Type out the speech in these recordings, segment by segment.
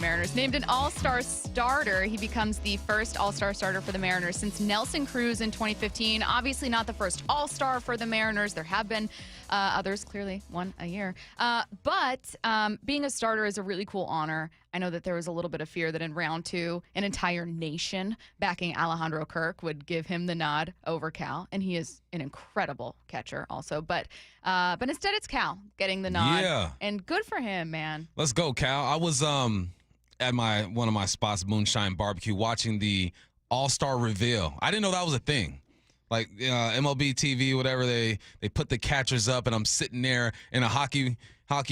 Mariners. Named an all-star starter, he becomes the first all-star starter for the Mariners since Nelson Cruz in 2015. Obviously not the first all-star for the Mariners. There have been others, clearly one a year. But being a starter is a really cool honor. I know that there was a little bit of fear that in round 2, an entire nation backing Alejandro Kirk would give him the nod over Cal, and he is an incredible catcher also. But instead it's Cal getting the nod. Yeah. And good for him, man. Let's go, Cal. I was at one of my spots, Moonshine Barbecue, watching the All-Star reveal. I didn't know that was a thing. Like MLB TV, whatever, they put the catchers up, and I'm sitting there in a hockey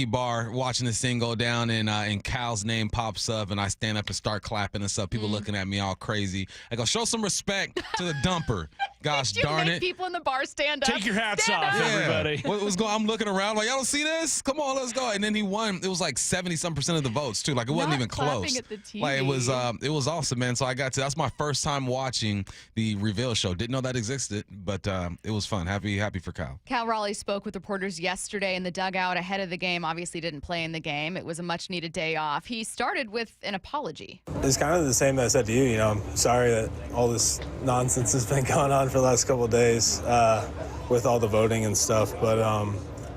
bar watching this thing go down, and Cal's name pops up, and I stand up and start clapping and stuff. People looking at me all crazy. I go, show some respect to the dumper. Gosh darn it. People in the bar stand up. Take your hats off, everybody. What was going? I'm looking around like, y'all don't see this? Come on, let's go. And then he won. It was like 70-some% of the votes too. Like it wasn't even close. At the TV. Like it was awesome, man. So that's my first time watching the reveal show. Didn't know that existed, but it was fun. Happy for Cal. Cal Raleigh spoke with reporters yesterday in the dugout ahead of the game. Obviously didn't play in the game. It was a much needed day off. He started with an apology. It's kind of the same that I said to you. You know, I'm sorry that all this nonsense has been going on for the last couple of days with all the voting and stuff. But,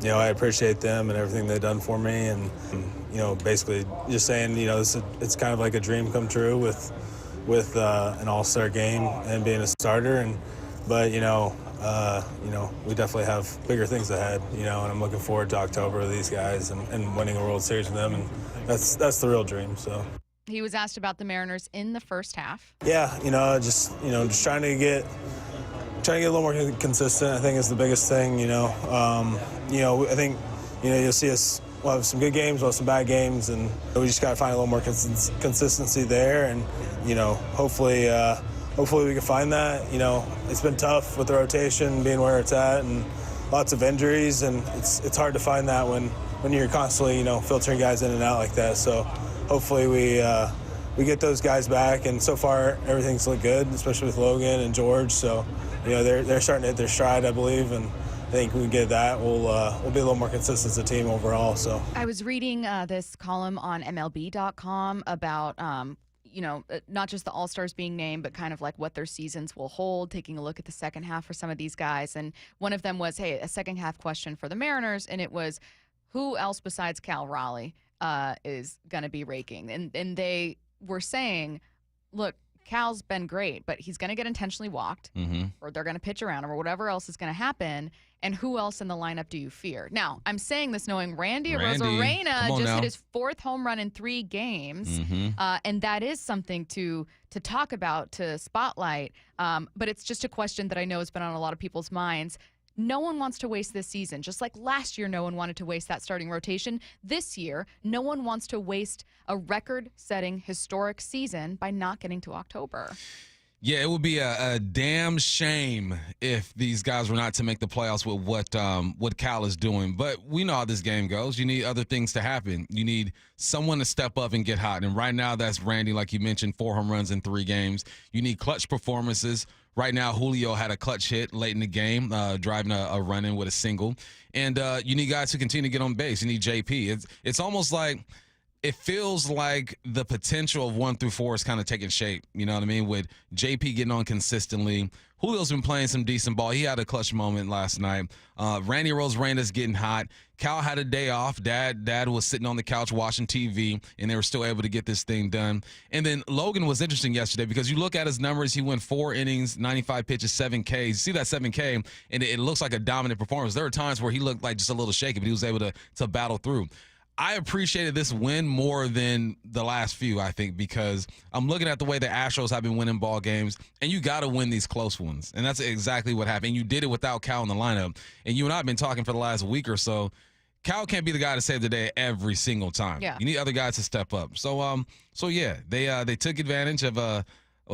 you know, I appreciate them and everything they've done for me. And, you know, basically just saying, you know, it's kind of like a dream come true with an all-star game and being a starter. But, you know, we definitely have bigger things ahead, you know, and I'm looking forward to October with these guys and winning a World Series with them. And that's the real dream, so. He was asked about the Mariners in the first half. Yeah, just trying to get a little more consistent, I think, is the biggest thing, I think, you'll see us, we'll have some good games, we'll have some bad games, and we just got to find a little more consistency there, and, hopefully we can find that. It's been tough with the rotation being where it's at and lots of injuries, and it's hard to find that when you're constantly, filtering guys in and out like that. So hopefully we get those guys back, and so far everything's looked good, especially with Logan and George. So, they're starting to hit their stride, I believe, and I think we can get that. We'll be a little more consistent as a team overall. So I was reading this column on MLB.com about not just the All-Stars being named, but kind of like what their seasons will hold, taking a look at the second half for some of these guys. And one of them was, hey, a second half question for the Mariners, and it was, who else besides Cal Raleigh is going to be raking? And they were saying, look, Cal's been great, but he's going to get intentionally walked, or they're going to pitch around him, or whatever else is going to happen. And who else in the lineup do you fear? Now, I'm saying this knowing Randy Arozarena just hit his 4th home run in 3 games, and that is something to talk about, to spotlight. But it's just a question that I know has been on a lot of people's minds. No one wants to waste this season. Just like last year, no one wanted to waste that starting rotation. This year, no one wants to waste a record-setting historic season by not getting to October. Yeah, it would be a damn shame if these guys were not to make the playoffs with what Cal is doing. But we know how this game goes. You need other things to happen. You need someone to step up and get hot. And right now, that's Randy, like you mentioned, 4 home runs in 3 games. You need clutch performances. Right now, Julio had a clutch hit late in the game, driving a run-in with a single. And you need guys who continue to get on base. You need JP. It's almost like it feels like the potential of 1 through 4 is kind of taking shape. You know what I mean? With JP getting on consistently. Julio's been playing some decent ball. He had a clutch moment last night. Randy Arozarena's getting hot. Cal had a day off. Dad was sitting on the couch watching TV, and they were still able to get this thing done. And then Logan was interesting yesterday because you look at his numbers. He went 4 innings, 95 pitches, 7 Ks. You see that 7 K, and it looks like a dominant performance. There were times where he looked like just a little shaky, but he was able to battle through. I appreciated this win more than the last few, I think, because I'm looking at the way the Astros have been winning ball games, and you got to win these close ones. And that's exactly what happened. You did it without Cal in the lineup. And you and I have been talking for the last week or so. Cal can't be the guy to save the day every single time. Yeah. You need other guys to step up. So yeah, they took advantage of well,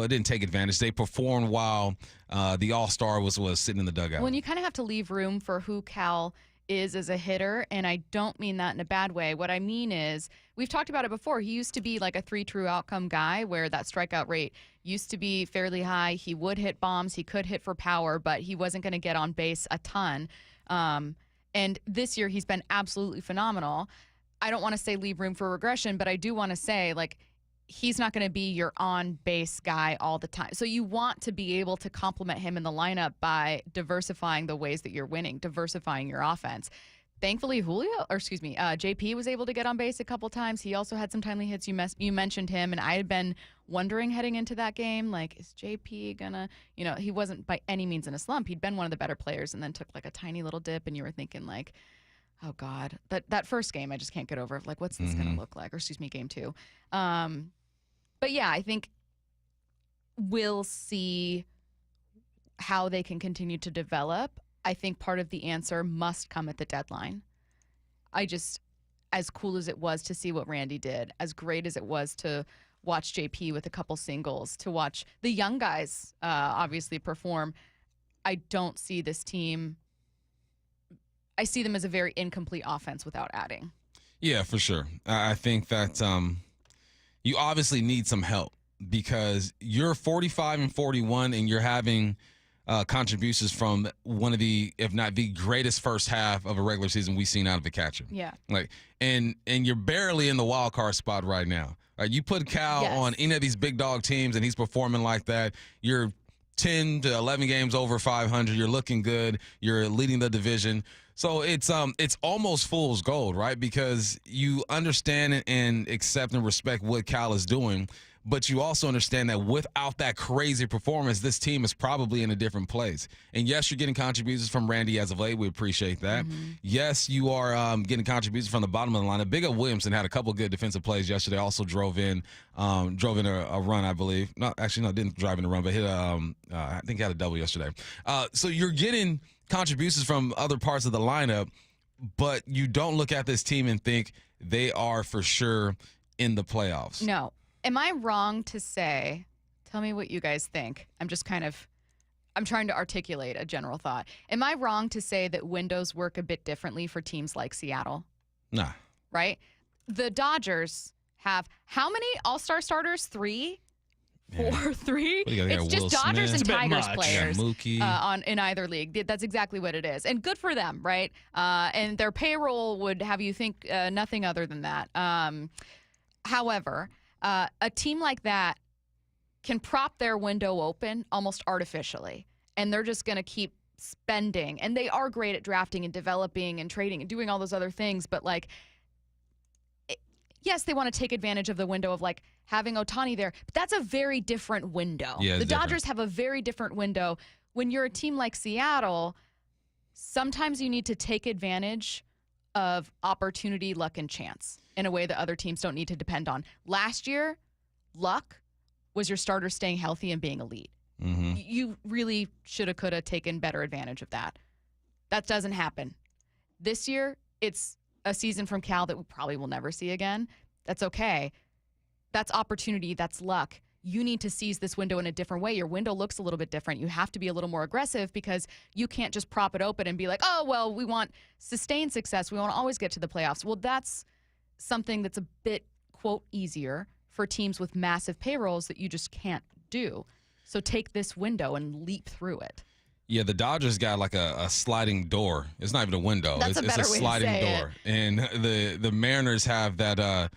it didn't take advantage. They performed while the All-Star was sitting in the dugout. Well, and you kind of have to leave room for who Cal is as a hitter, and I don't mean that in a bad way. What I mean is, we've talked about it before. He used to be like a 3 true outcome guy where that strikeout rate used to be fairly high. He would hit bombs. He could hit for power, but he wasn't going to get on base a ton. And this year he's been absolutely phenomenal. I don't want to say leave room for regression, but I do want to say, like, he's not going to be your on-base guy all the time. So you want to be able to complement him in the lineup by diversifying the ways that you're winning, diversifying your offense. Thankfully, JP was able to get on base a couple times. He also had some timely hits. You mentioned him, and I had been wondering heading into that game, like, is JP gonna, he wasn't by any means in a slump. He'd been one of the better players and then took like a tiny little dip, and you were thinking like, oh God, that first game I just can't get over. Like, what's this gonna look like? Or game 2. But yeah, I think we'll see how they can continue to develop. I think part of the answer must come at the deadline. As cool as it was to see what Randy did, as great as it was to watch JP with a couple singles, to watch the young guys obviously perform, I don't see this team. I see them as a very incomplete offense without adding. Yeah, for sure. I think that you obviously need some help because you're 45 and 41 and you're having contributions from one of the, if not the greatest first half of a regular season we've seen out of a catcher. Yeah. And you're barely in the wild card spot right now. You put Cal on any of these big dog teams and he's performing like that. You're 10 to 11 games over 500. You're looking good. You're leading the division. So it's almost fool's gold, right? Because you understand and accept and respect what Cal is doing, but you also understand that without that crazy performance, this team is probably in a different place. And yes, you're getting contributions from Randy as of late. We appreciate that. Yes, you are getting contributions from the bottom of the lineup. Big Up Williamson had a couple good defensive plays yesterday. Also drove in a run, I believe. No, didn't drive in a run, but hit I think he had a double yesterday. So you're getting contributions from other parts of the lineup, but you don't look at this team and think they are for sure in the playoffs. No. Am I wrong to say, tell me what you guys think. I'm trying to articulate a general thought. Am I wrong to say that windows work a bit differently for teams like Seattle? Nah. Right? The Dodgers have how many All-Star starters? 3? 4, 3? It's just Will Dodgers Smith. and Tigers much. players Mookie. in either league. That's exactly what it is. And good for them, right? And their payroll would have you think nothing other than that. However, a team like that can prop their window open almost artificially, and they're just going to keep spending. And they are great at drafting and developing and trading and doing all those other things, but yes, they want to take advantage of the window of having Ohtani there, but that's a very different window. Yeah, the Dodgers have a very different window. When you're a team like Seattle, sometimes you need to take advantage of opportunity, luck, and chance in a way that other teams don't need to depend on. Last year, luck was your starter staying healthy and being elite. You really shoulda, coulda taken better advantage of that. That doesn't happen. This year, it's a season from Cal that we probably will never see again. That's okay. That's opportunity. That's luck. You need to seize this window in a different way. Your window looks a little bit different. You have to be a little more aggressive because you can't just prop it open and be like, oh, well, we want sustained success. We want to always get to the playoffs. Well, that's something that's a bit, quote, easier for teams with massive payrolls that you just can't do. So take this window and leap through it. Yeah, the Dodgers got like a sliding door. It's not even a window. That's it's a sliding door. And the Mariners have that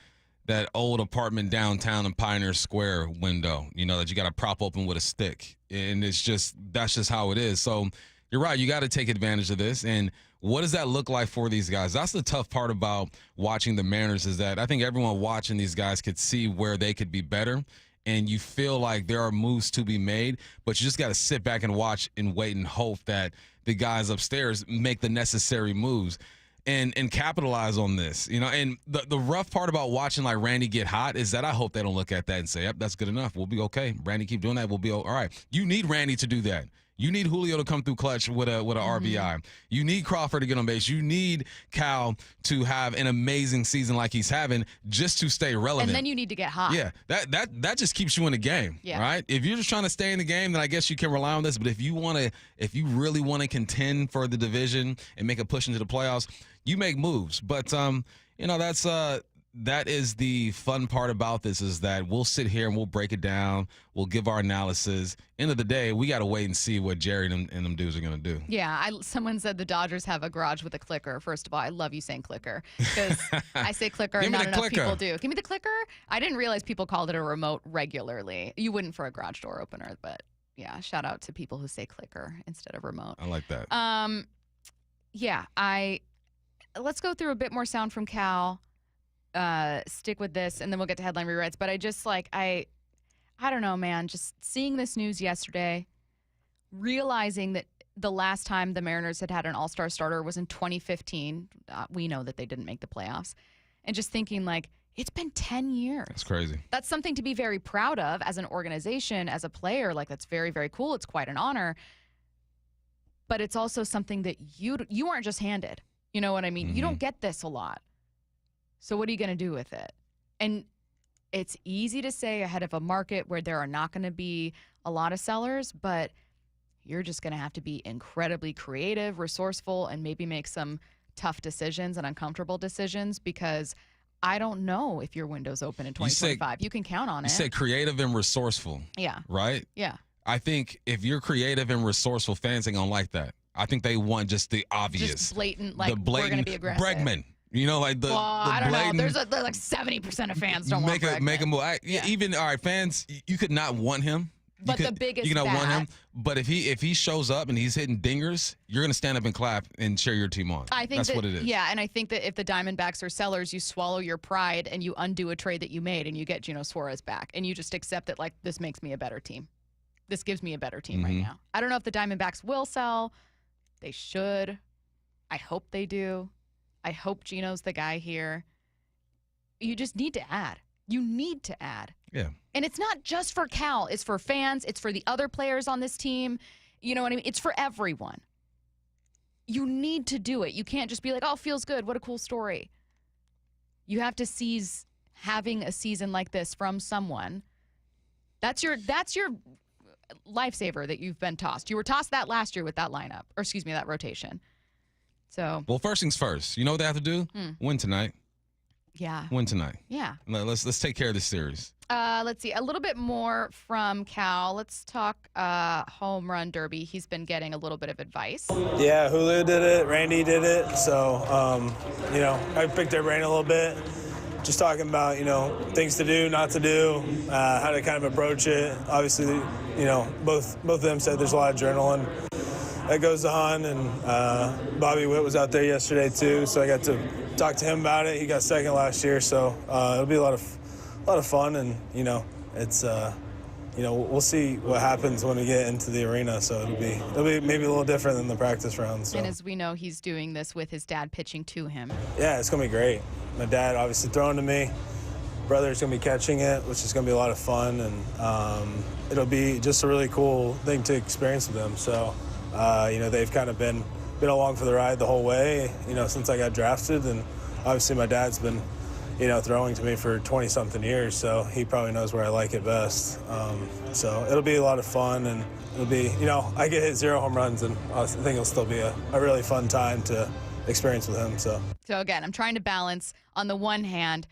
old apartment downtown in Pioneer Square window, that you got to prop open with a stick. And that's just how it is. So you're right. You got to take advantage of this. And what does that look like for these guys? That's the tough part about watching the Mariners is that I think everyone watching these guys could see where they could be better. And you feel like there are moves to be made, but you just got to sit back and watch and wait and hope that the guys upstairs make the necessary moves and capitalize on this. And the rough part about watching like Randy get hot is that I hope they don't look at that and say, yep, that's good enough. We'll be okay. Randy, keep doing that. We'll be all right. You need Randy to do that. You need Julio to come through clutch with a RBI. You need Crawford to get on base. You need Cal to have an amazing season like he's having just to stay relevant. And then you need to get hot. Yeah, that just keeps you in the game, right? If you're just trying to stay in the game, then I guess you can rely on this. But if you really want to contend for the division and make a push into the playoffs, you make moves. But that's that is the fun part about this, is that we'll sit here and we'll break it down. We'll give our analysis. End of the day, we got to wait and see what Jerry and them dudes are going to do. Yeah, someone said the Dodgers have a garage with a clicker. First of all, I love you saying clicker because I say clicker and not enough people do. Give me the clicker. I didn't realize people called it a remote regularly. You wouldn't for a garage door opener, but yeah, shout out to people who say clicker instead of remote. I like that. Yeah, let's go through a bit more sound from Cal. Stick with this, and then we'll get to headline rewrites. But I just I don't know, man. Just seeing this news yesterday, realizing that the last time the Mariners had an all-star starter was in 2015. We know that they didn't make the playoffs, and just thinking it's been 10 years. That's crazy. That's something to be very proud of as an organization, as a player. That's very, very cool. It's quite an honor. But it's also something that you aren't just handed. You know what I mean? Mm-hmm. You don't get this a lot. So what are you going to do with it? And it's easy to say ahead of a market where there are not going to be a lot of sellers, but you're just going to have to be incredibly creative, resourceful, and maybe make some tough decisions and uncomfortable decisions, because I don't know if your window's open in 2025. You can count on it. You said creative and resourceful. Yeah. Right? Yeah. I think if you're creative and resourceful, fans ain't going to like that. I think they want just the obvious. Just blatant, the blatant we're going to be aggressive. Bregman. You know, the I don't blatant, know. There's 70% of fans don't want Bregman. Make a move. Even, all right, fans, you could not want him. But the biggest you cannot want him. But if he shows up and he's hitting dingers, you're going to stand up and clap and cheer your team on. I think that's what it is. Yeah, and I think that if the Diamondbacks are sellers, you swallow your pride and you undo a trade that you made and you get Gino Suarez back. And you just accept that, this makes me a better team. This gives me a better team right now. I don't know if the Diamondbacks will sell. They should. I hope they do. I hope Gino's the guy here. You just need to add. You need to add. Yeah. And it's not just for Cal. It's for fans. It's for the other players on this team. You know what I mean? It's for everyone. You need to do it. You can't just be like, oh, feels good. What a cool story. You have to seize having a season like this from someone. That's your lifesaver that you've been tossed. You were tossed that last year with that lineup, or excuse me, that rotation. So. Well, first things first. You know what they have to do? Win tonight. Yeah. Win tonight. Yeah. Let's take care of this series. Let's see. A little bit more from Cal. Let's talk home run derby. He's been getting a little bit of advice. Yeah, Julio did it. Randy did it. So, I picked their brain a little bit. Just talking about, things to do, not to do, how to kind of approach it. Obviously, both of them said there's a lot of adrenaline that goes on, and Bobby Witt was out there yesterday too, so I got to talk to him about it. He got second last year, so it'll be a lot of fun, and it's we'll see what happens when we get into the arena. So it'll be maybe a little different than the practice rounds. So. And as we know, he's doing this with his dad pitching to him. Yeah, it's gonna be great. My dad obviously throwing to me. Brother's gonna be catching it, which is gonna be a lot of fun, and it'll be just a really cool thing to experience with them. So, they've kind of been along for the ride the whole way, since I got drafted, and obviously my dad's been, throwing to me for 20-something years, so he probably knows where I like it best. So it'll be a lot of fun, and it'll be, I get hit 0 home runs, and I think it'll still be a really fun time to experience with him. So again, I'm trying to balance, on the one hand,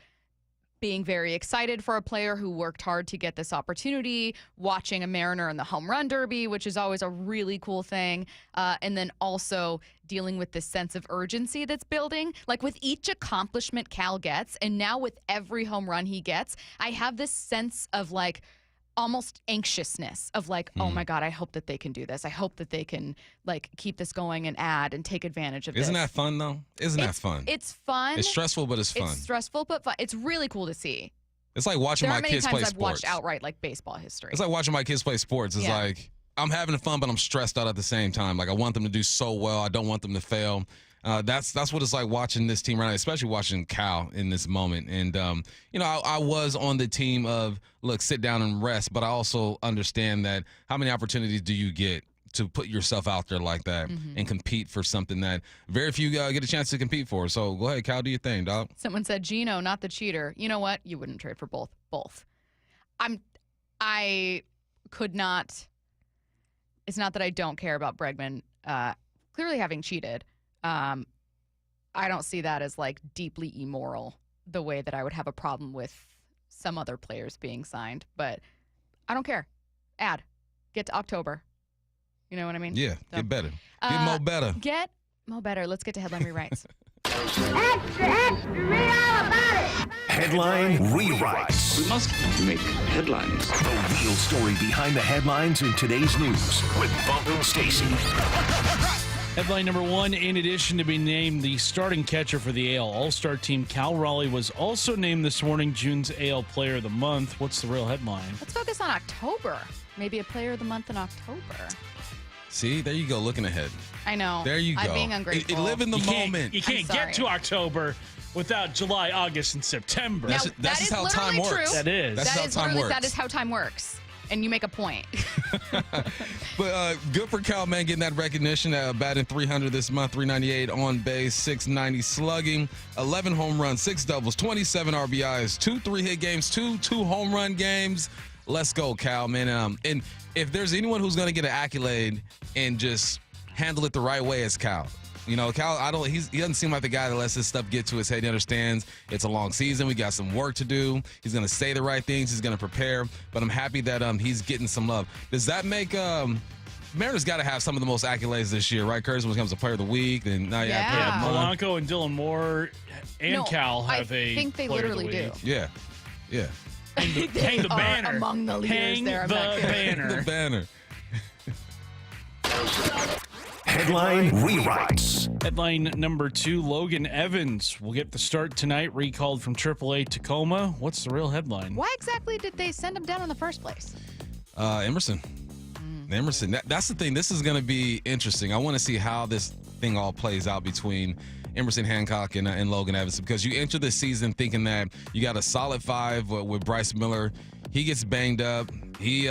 being very excited for a player who worked hard to get this opportunity, watching a Mariner in the home run derby, which is always a really cool thing, and then also dealing with this sense of urgency that's building. With each accomplishment Cal gets, and now with every home run he gets, I have this sense of almost anxiousness of oh my God, I hope that they can do this. I hope that they can keep this going and add and take advantage of this. Isn't that fun though? Isn't that fun? It's fun. It's stressful, but it's fun. It's stressful, but fun. It's really cool to see. It's like watching my kids play sports. There are many times I've watched outright baseball history. It's like watching my kids play sports. It's I'm having fun, but I'm stressed out at the same time. I want them to do so well. I don't want them to fail. That's what it's like watching this team right now, especially watching Cal in this moment. And, I was on the team of, look, sit down and rest, but I also understand that how many opportunities do you get to put yourself out there like that and compete for something that very few get a chance to compete for. So go ahead, Cal, do your thing, dog. Someone said, Gino, not the cheater. You know what? You wouldn't trade for both. I could not. It's not that I don't care about Bregman clearly having cheated. I don't see that as deeply immoral the way that I would have a problem with some other players being signed. But I don't care. Get to October. You know what I mean? Yeah, So, get better. Get Mo better. Get Mo better. Let's get to headline rewrites. Extra, read all about it. Headline rewrites. We must make headlines. The real story behind the headlines in today's news with Bump and Stacy. Headline number one, in addition to being named the starting catcher for the AL All-Star team, Cal Raleigh was also named this morning June's AL Player of the Month. What's the real headline? Let's focus on October. Maybe a Player of the Month in October. See, there you go, looking ahead. I know. There you go. I'm being ungrateful. Live in the moment. You can't get to October without July, August, and September. Now, That's just how time literally works. true. That is. That's how time works. That is how time works. And you make a point. But good for Cal, man, getting that recognition. Batting 300 this month, 398 on base, 690 slugging, 11 home runs, 6 doubles, 27 RBIs, 2 3-hit games, 2 home run games. Let's go, Cal, man. And if there's anyone who's going to get an accolade and just handle it the right way, it's Cal. You know, Cal, he doesn't seem like the guy that lets this stuff get to his head. He understands it's a long season. We got some work to do. He's going to say the right things. He's going to prepare. But I'm happy that he's getting some love. Does that make Mariners got to have some of the most accolades this year, right, Curtis? When it comes to Player of the Week, and now you have Player of the Month. Polanco and Dylan Moore and Cal have I think they literally do. Yeah. Hang the banner. Among the leaders Hang there. the banner. The banner. Headline rewrites. Headline number two, Logan Evans will get the start tonight, recalled from AAA Tacoma. What's the real headline? Why exactly did they send him down in the first place? Emerson. Emerson. That's the thing. This is going to be interesting. I want to see how this thing all plays out between Emerson Hancock and Logan Evans, because you enter the season thinking that you got a solid 5 with Bryce Miller. He gets banged up. He's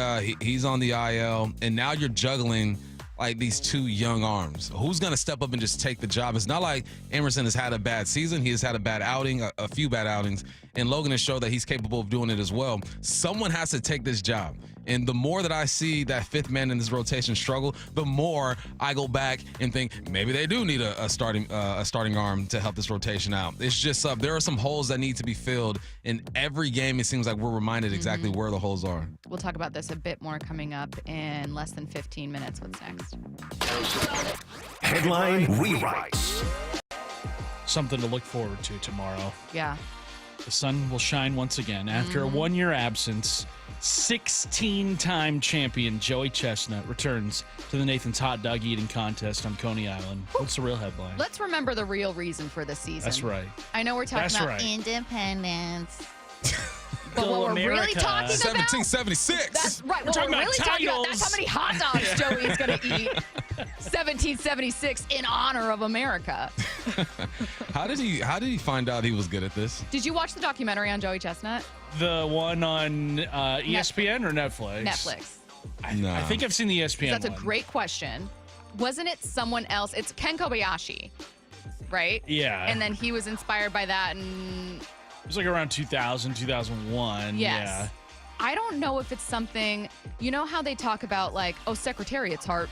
on the IL, and now you're juggling like these 2 young arms. Who's going to step up and just take the job? It's not like Emerson has had a bad season. He has had a bad outing, a few bad outings, and Logan has shown that he's capable of doing it as well. Someone has to take this job. And the more that I see that 5th man in this rotation struggle, the more I go back and think maybe they do need a starting arm to help this rotation out. It's just there are some holes that need to be filled. In every game, it seems like we're reminded exactly where the holes are. We'll talk about this a bit more coming up in less than 15 minutes. What's next? Headline rewrites. Something to look forward to tomorrow. Yeah. The sun will shine once again. After a 1-year absence, 16-time champion Joey Chestnut returns to the Nathan's Hot Dog Eating Contest on Coney Island. What's the real headline? Let's remember the real reason for this season. That's right. I know we're talking about independence. But what we're really talking about? 1776. That's right. We're talking What we're about really talking about, that's how many hot dogs Joey's going to eat. 1776 in honor of America. How did he find out he was good at this? Did you watch the documentary on Joey Chestnut? The one on ESPN or Netflix? Netflix. I think I've seen the ESPN That's one. a great question. Wasn't it someone else? It's Ken Kobayashi, right? Yeah. And then he was inspired by that, and it was like around 2000, 2001. yes. Yeah. I don't know if it's something, you know how they talk about like, oh, Secretariat's heart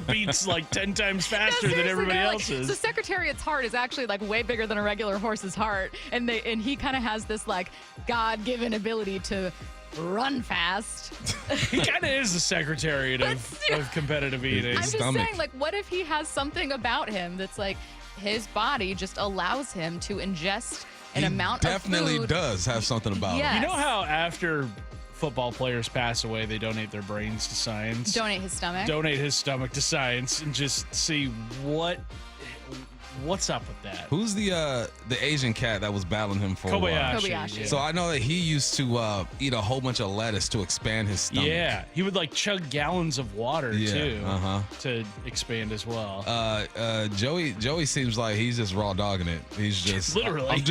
Beats like 10 times faster than seriously, everybody they're like, else's. so Secretariat's heart is actually like way bigger than a regular horse's heart, and he kind of has this like God-given ability to run fast. He kind of is the secretariat of competitive eating. I'm just saying, like, what if he has something about him that's like his body just allows him to ingest an amount of food. Definitely does have something about Yes. him. You know how after football players pass away, they donate their brains to science? Donate his stomach. Donate his stomach to science and just see what's up with that. Who's the Asian cat that was battling him for a while? Kobayashi. Yeah. So I know that he used to eat a whole bunch of lettuce to expand his stomach. Yeah, he would like chug gallons of water too Uh-huh. to expand as well. Joey seems like he's just raw dogging it. He's just Literally.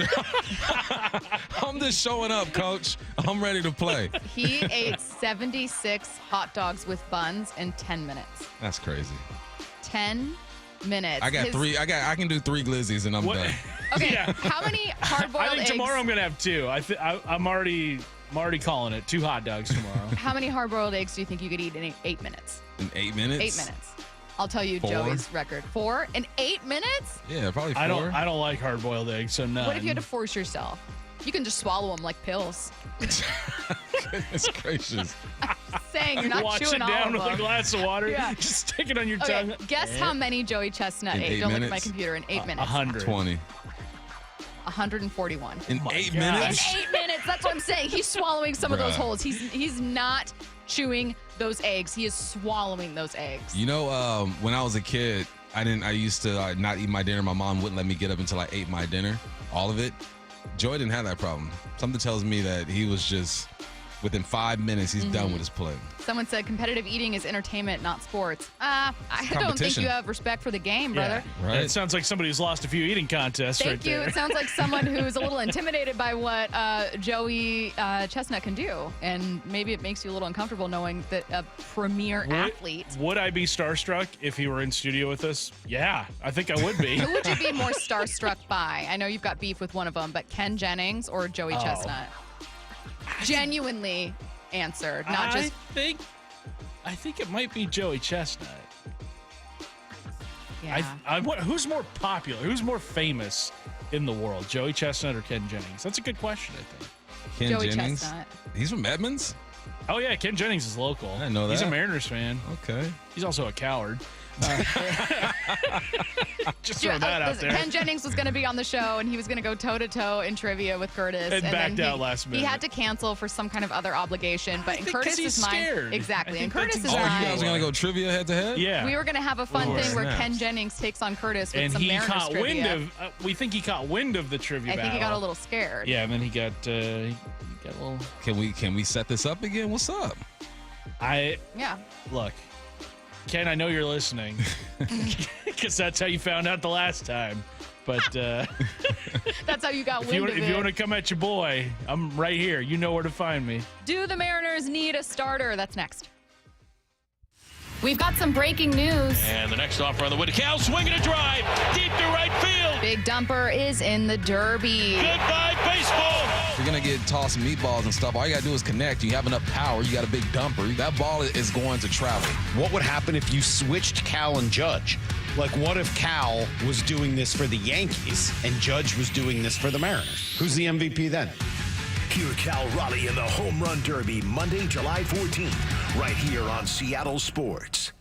I'm just showing up, coach. I'm ready to play. He ate 76 hot dogs with buns in 10 minutes. That's crazy. 10 minutes. I can do 3 glizzies and I'm What- done. Okay, Yeah. how many hard-boiled I think eggs? tomorrow I'm gonna have 2. I'm already calling it 2 hot dogs tomorrow. How many hard-boiled eggs do you think you could eat in 8 minutes? In 8 minutes? 8 minutes. I'll tell you 4? Joey's record. 4 in 8 minutes? Yeah, probably 4. I don't like hard-boiled eggs, so none. What if you had to force yourself? You can just swallow them like pills. Goodness gracious. Just saying, you're not Wash chewing it all down of with them. a glass of water. Yeah. Just stick it on your Okay, tongue. guess how many Joey Chestnut In ate. 8 Don't look at my minutes? computer. In 8 minutes. 100. 20. 141. In my 8 God. minutes? In 8 minutes. That's what I'm saying. He's swallowing some of those Bruh. holes. He's not chewing those eggs. He is swallowing those eggs. You know, when I was a kid, I used to not eat my dinner. My mom wouldn't let me get up until I ate my dinner, all of it. Joey didn't have that problem. Something tells me that he was just, within 5 minutes, he's done with his play. Someone said competitive eating is entertainment, not sports. I don't think competition. you have respect for the game, brother. Yeah. Right. It sounds like somebody who's lost a few eating contests Thank you. there. It sounds like someone who's a little intimidated by what Joey Chestnut can do. And maybe it makes you a little uncomfortable knowing that a premier athlete. Would I be starstruck if he were in studio with us? Yeah, I think I would be. Who would you be more starstruck by? I know you've got beef with one of them, but Ken Jennings or Joey Chestnut? Genuinely answered, not just. I think it might be Joey Chestnut. Yeah. Who's more popular? Who's more famous in the world, Joey Chestnut or Ken Jennings? That's a good question, I think. Ken Joey Jennings. Chestnut. He's from Edmonds? Oh, yeah, Ken Jennings is local. I didn't know He's a that. Mariners fan. Okay. He's also a coward. Just throw that out Listen, there. Ken Jennings was going to be on the show, and he was going to go toe-to-toe in trivia with Curtis. And backed then out last minute. He had to cancel for some kind of other obligation. But in think 'cause Curtis's he's mind, scared. exactly. I In think that's Curtis's Oh, you exactly guys mind, are going to go trivia head to head? Yeah. we were going to have a fun Oh, thing where snaps. Ken Jennings takes on Curtis with And some he Mariners caught trivia. wind of. We think he caught wind of the trivia I think he battle. got a little scared. Yeah, and then he got a little. Can we set this up again? What's up? Yeah. Look, Ken, I know you're listening, because that's how you found out the last time. But That's how you got if wind of you it. want to come at your boy, I'm right here. You know where to find me. Do the Mariners need a starter? That's next. We've got some breaking news. And the next offer on the way. Cal swinging a drive deep to right field. Big Dumper is in the Derby. Goodbye, baseball. If you're going to get tossed meatballs and stuff, all you got to do is connect. You have enough power. You got a big dumper. That ball is going to travel. What would happen if you switched Cal and Judge? Like, what if Cal was doing this for the Yankees and Judge was doing this for the Mariners? Who's the MVP then? Hear Cal Raleigh in the Home Run Derby Monday, July 14th, right here on Seattle Sports.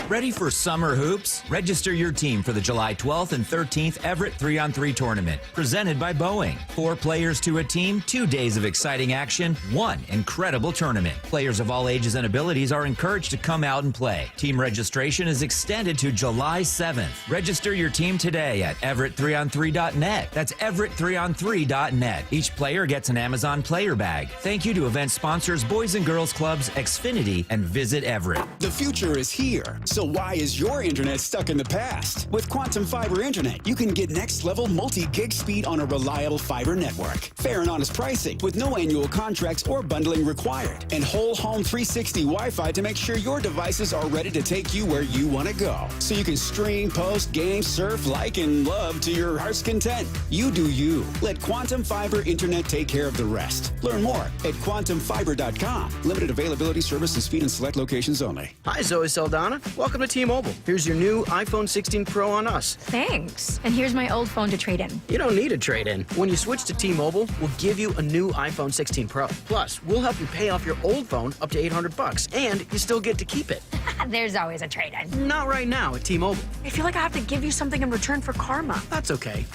Ready for summer hoops? Register your team for the July 12th and 13th Everett 3-on-3 tournament, presented by Boeing. 4 players to a team, 2 days of exciting action, 1 incredible tournament. Players of all ages and abilities are encouraged to come out and play. Team registration is extended to July 7th. Register your team today at everett3on3.net. That's everett3on3.net. Each player gets an Amazon player bag. Thank you to event sponsors Boys and Girls Clubs, Xfinity, and Visit Everett. The future is here. So why is your internet stuck in the past? With Quantum Fiber Internet, you can get next-level multi-gig speed on a reliable fiber network. Fair and honest pricing with no annual contracts or bundling required. And whole home 360 Wi-Fi to make sure your devices are ready to take you where you want to go. So you can stream, post, game, surf, like, and love to your heart's content. You do you. Let Quantum Fiber Internet take care of the rest. Learn more at quantumfiber.com. Limited availability, service, and speed in select locations only. Hi, Zoe Saldana. Welcome to T-Mobile. Here's your new iPhone 16 Pro on us. Thanks. And here's my old phone to trade in. You don't need a trade-in. When you switch to T-Mobile, we'll give you a new iPhone 16 Pro. Plus, we'll help you pay off your old phone up to $800, and you still get to keep it. There's always a trade-in. Not right now at T-Mobile. I feel like I have to give you something in return for karma. That's okay.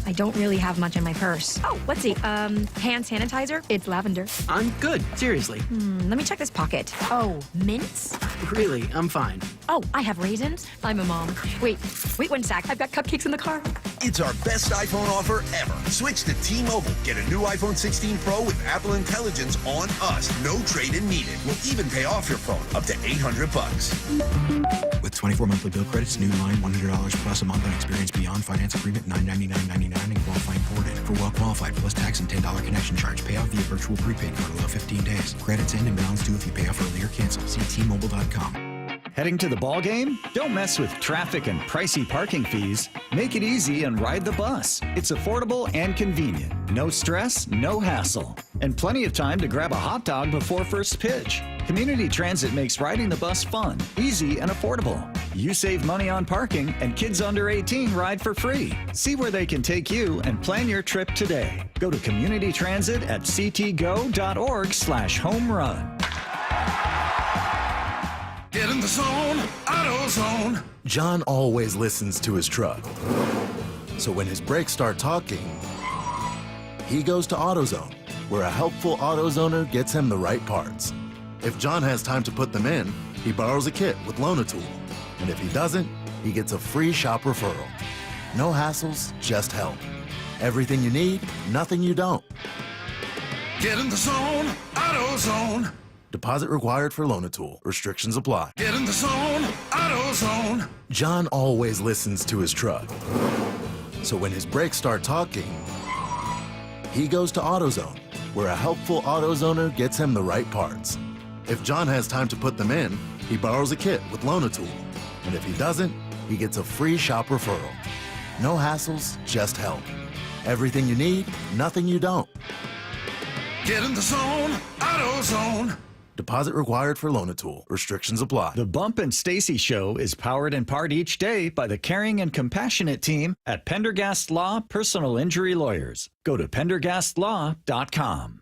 I don't really have much in my purse. Oh, let's see. Hand sanitizer. It's lavender. I'm good. Seriously. Let me check this pocket. Oh, mints? Really, I'm fine. Oh, I have raisins. I'm a mom. Wait 1 sec. I've got cupcakes in the car. It's our best iPhone offer ever. Switch to T-Mobile. Get a new iPhone 16 Pro with Apple Intelligence on us. No trade-in needed. We'll even pay off your phone up to $800. With 24 monthly bill credits, new line, $100 plus a month on experience beyond finance agreement, $999.99 and qualifying forwarded. For well qualified plus tax and $10 connection charge. Pay off via virtual prepaid card below 15 days. Credits end and balance due if you pay off early or cancel. See T-Mobile.com. Heading to the ball game? Don't mess with traffic and pricey parking fees. Make it easy and ride the bus. It's affordable and convenient. No stress, no hassle. And plenty of time to grab a hot dog before first pitch. Community Transit makes riding the bus fun, easy, and affordable. You save money on parking, and kids under 18 ride for free. See where they can take you and plan your trip today. Go to Community Transit at ctgo.org/home run. Get in the zone, AutoZone. John always listens to his truck. So when his brakes start talking, he goes to AutoZone, where a helpful AutoZoner gets him the right parts. If John has time to put them in, he borrows a kit with Loan-A-Tool. And if he doesn't, he gets a free shop referral. No hassles, just help. Everything you need, nothing you don't. Get in the zone, AutoZone. Deposit required for Loan-A-Tool. Restrictions apply. Get in the zone, AutoZone. John always listens to his truck. So when his brakes start talking, he goes to AutoZone, where a helpful AutoZoner gets him the right parts. If John has time to put them in, he borrows a kit with Loan-A-Tool. And if he doesn't, he gets a free shop referral. No hassles, just help. Everything you need, nothing you don't. Get in the zone, AutoZone. Deposit required for Loan-A-Tool. Restrictions apply. The Bump and Stacy Show is powered in part each day by the caring and compassionate team at Pendergast Law Personal Injury Lawyers. Go to pendergastlaw.com.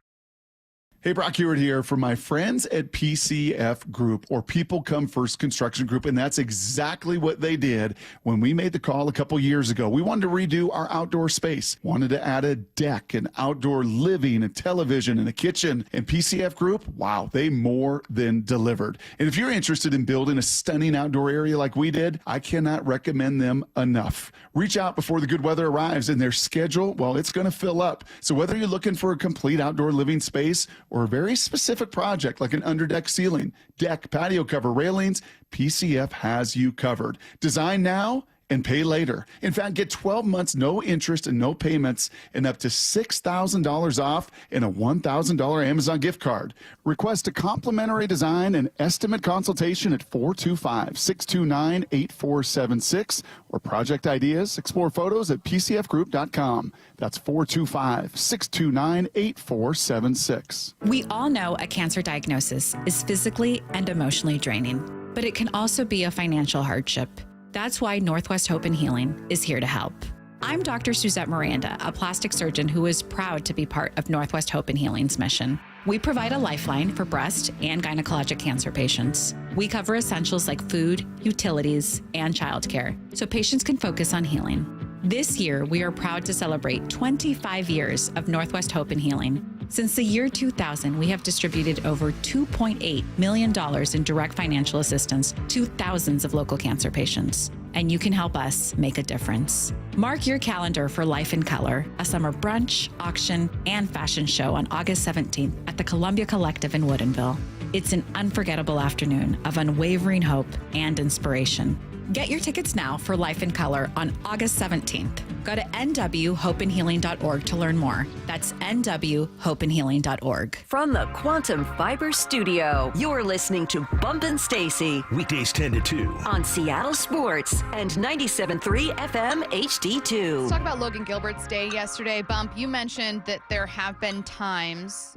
Hey, Brock Hewitt here for my friends at PCF Group, or People Come First Construction Group, and that's exactly what they did when we made the call a couple years ago. We wanted to redo our outdoor space, wanted to add a deck, an outdoor living, a television, and a kitchen. And PCF Group, wow, they more than delivered. And if you're interested in building a stunning outdoor area like we did, I cannot recommend them enough. Reach out before the good weather arrives, and their schedule, well, it's going to fill up. So whether you're looking for a complete outdoor living space or a very specific project like an underdeck ceiling, deck, patio cover, railings, PCF has you covered. Design now and pay later. In fact, get 12 months, no interest and no payments, and up to $6,000 off and a $1,000 Amazon gift card. Request a complimentary design and estimate consultation at 425-629-8476 or project ideas. Explore photos at pcfgroup.com. That's 425-629-8476. We all know a cancer diagnosis is physically and emotionally draining, but it can also be a financial hardship. That's why Northwest Hope and Healing is here to help. I'm Dr. Suzette Miranda, a plastic surgeon who is proud to be part of Northwest Hope and Healing's mission. We provide a lifeline for breast and gynecologic cancer patients. We cover essentials like food, utilities, and childcare, so patients can focus on healing. This year, we are proud to celebrate 25 years of Northwest Hope and Healing. Since the year 2000, we have distributed over $2.8 million in direct financial assistance to thousands of local cancer patients. And you can help us make a difference. Mark your calendar for Life in Color, a summer brunch, auction, and fashion show on August 17th at the Columbia Collective in Woodinville. It's an unforgettable afternoon of unwavering hope and inspiration. Get your tickets now for Life in Color on August 17th. Go to nwhopeandhealing.org to learn more. That's nwhopeandhealing.org. From the Quantum Fiber Studio, you're listening to Bump and Stacy. Weekdays 10 to 2. On Seattle Sports and 97.3 FM HD2. Let's talk about Logan Gilbert's day yesterday. Bump, you mentioned that there have been times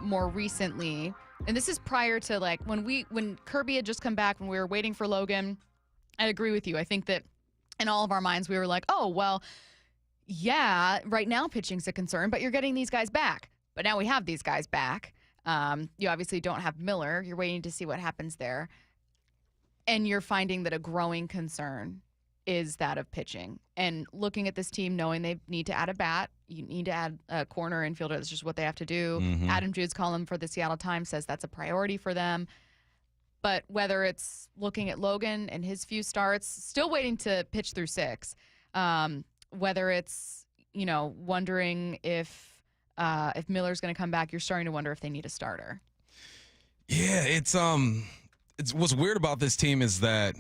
more recently, and this is prior to like when Kirby had just come back, when we were waiting for Logan. I agree with you. I think that in all of our minds, we were like, oh, well, yeah, right now pitching's a concern, but you're getting these guys back. But now we have these guys back. You obviously don't have Miller. You're waiting to see what happens there. And you're finding that a growing concern is that of pitching. And looking at this team, knowing they need to add a bat, you need to add a corner infielder. That's just what they have to do. Mm-hmm. Adam Jude's column for the Seattle Times says that's a priority for them. But whether it's looking at Logan and his few starts, still waiting to pitch through 6, whether it's, wondering if Miller's going to come back, you're starting to wonder if they need a starter. Yeah, it's what's weird about this team is that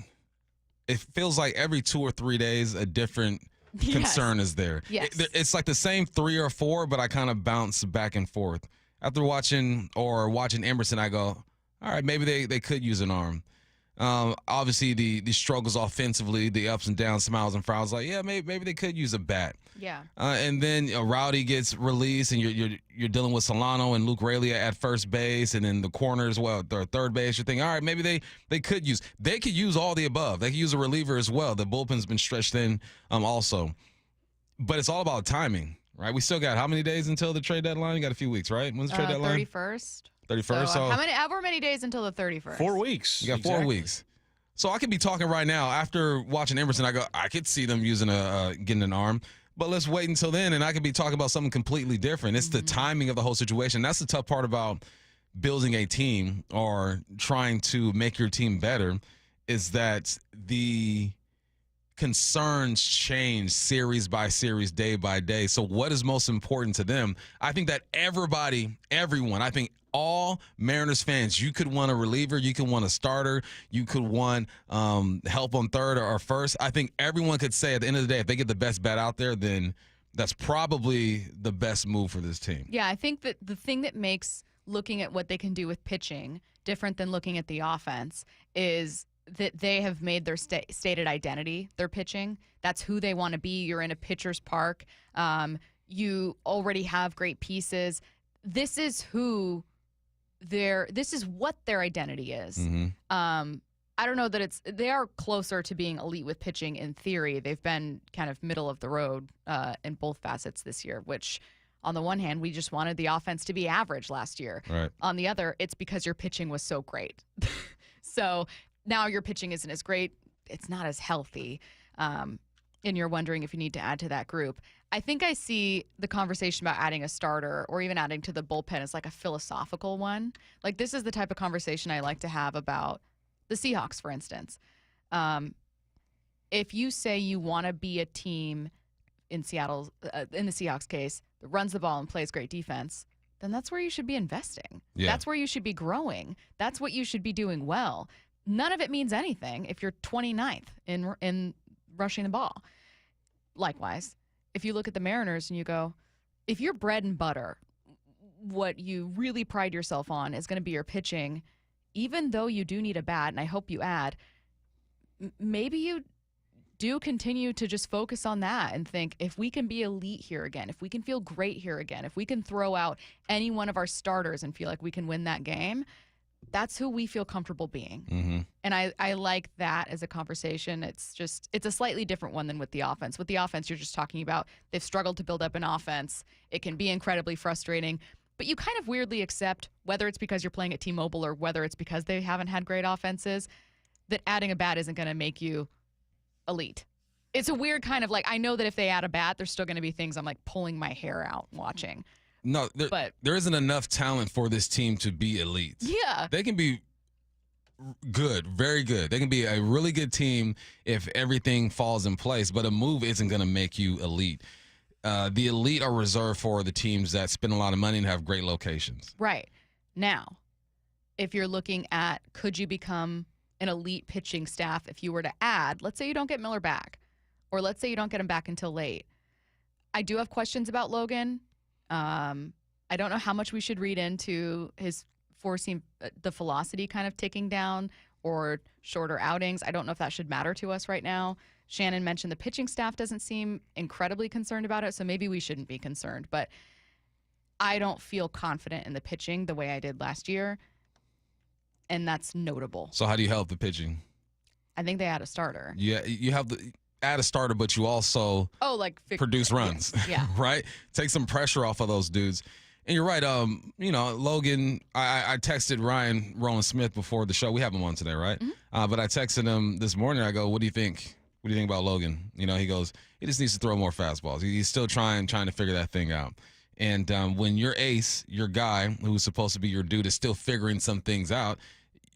it feels like every 2 or 3 days a different concern is there. Yes. It's like the same 3 or 4, but I kind of bounce back and forth. After watching Emerson, I go, all right, maybe they could use an arm. Obviously, the struggles offensively, the ups and downs, smiles and frowns. Like, yeah, maybe they could use a bat. Yeah. And then Rowdy gets released, and you're dealing with Solano and Luke Raley at first base, and then the corner as well, the third base. You're thinking, all right, maybe they could use all the above. They could use a reliever as well. The bullpen's been stretched in also, but it's all about timing, right? We still got how many days until the trade deadline? You got a few weeks, right? When's the trade deadline? 31st. 31st. So however many days until the 31st? 4 weeks. You got 4 weeks. So I could be talking right now after watching Emerson. I could see them using getting an arm. But let's wait until then, and I could be talking about something completely different. It's the timing of the whole situation. That's the tough part about building a team or trying to make your team better, is that the concerns change series by series, day by day. So what is most important to them? I think that everyone, I think all Mariners fans, you could want a reliever, you could want a starter, you could want help on third or first. I think everyone could say at the end of the day, if they get the best bat out there, then that's probably the best move for this team. Yeah, I think that the thing that makes looking at what they can do with pitching different than looking at the offense is that they have made their stated identity their pitching. That's who they want to be. You're in a pitcher's park. You already have great pieces. This is what their identity is. I don't know that they are closer to being elite with pitching in theory. They've been kind of middle of the road in both facets this year, which on the one hand, we just wanted the offense to be average last year. Right. On the other, it's because your pitching was so great. So now your pitching isn't as great. It's not as healthy. And you're wondering if you need to add to that group. I think I see the conversation about adding a starter or even adding to the bullpen as like a philosophical one. Like, this is the type of conversation I like to have about the Seahawks, for instance. If you say you want to be a team in Seattle, in the Seahawks case, that runs the ball and plays great defense, then that's where you should be investing. Yeah. That's where you should be growing. That's what you should be doing well. None of it means anything if you're 29th in rushing the ball. Likewise, if you look at the Mariners and you go, if your bread and butter, what you really pride yourself on is going to be your pitching, even though you do need a bat, and I hope you add, maybe you do continue to just focus on that and think, if we can be elite here again, if we can feel great here again, if we can throw out any one of our starters and feel like we can win that game, that's who we feel comfortable being. And I like that as a conversation. It's a slightly different one than with the offense. With the offense, you're just talking about they've struggled to build up an offense. It can be incredibly frustrating, but you kind of weirdly accept, whether it's because you're playing at T-Mobile or whether it's because they haven't had great offenses, that adding a bat isn't going to make you elite. It's a weird kind of like, I know that if they add a bat, there's still going to be things I'm like pulling my hair out watching. No, there isn't enough talent for this team to be elite. Yeah. They can be good, very good. They can be a really good team if everything falls in place, but a move isn't going to make you elite. The elite are reserved for the teams that spend a lot of money and have great locations. Right. Now, if you're looking at, could you become an elite pitching staff if you were to add, let's say you don't get Miller back, or let's say you don't get him back until late. I do have questions about Logan. I don't know how much we should read into his forcing the velocity kind of ticking down or shorter outings. I don't know if that should matter to us right now. Shannon mentioned the pitching staff doesn't seem incredibly concerned about it, so maybe we shouldn't be concerned. But I don't feel confident in the pitching the way I did last year, and that's notable. So how do you help the pitching? I think they add a starter. Yeah, you have to add a starter, but you also produce runs. Yeah. Right? Take some pressure off of those dudes. And you're right. Logan, I texted Ryan Rowland-Smith before the show. We have him on today, right? But I texted him this morning. I go, what do you think? What do you think about Logan? He goes, he just needs to throw more fastballs. He's still trying to figure that thing out. And when your ace, your guy who's supposed to be your dude, is still figuring some things out,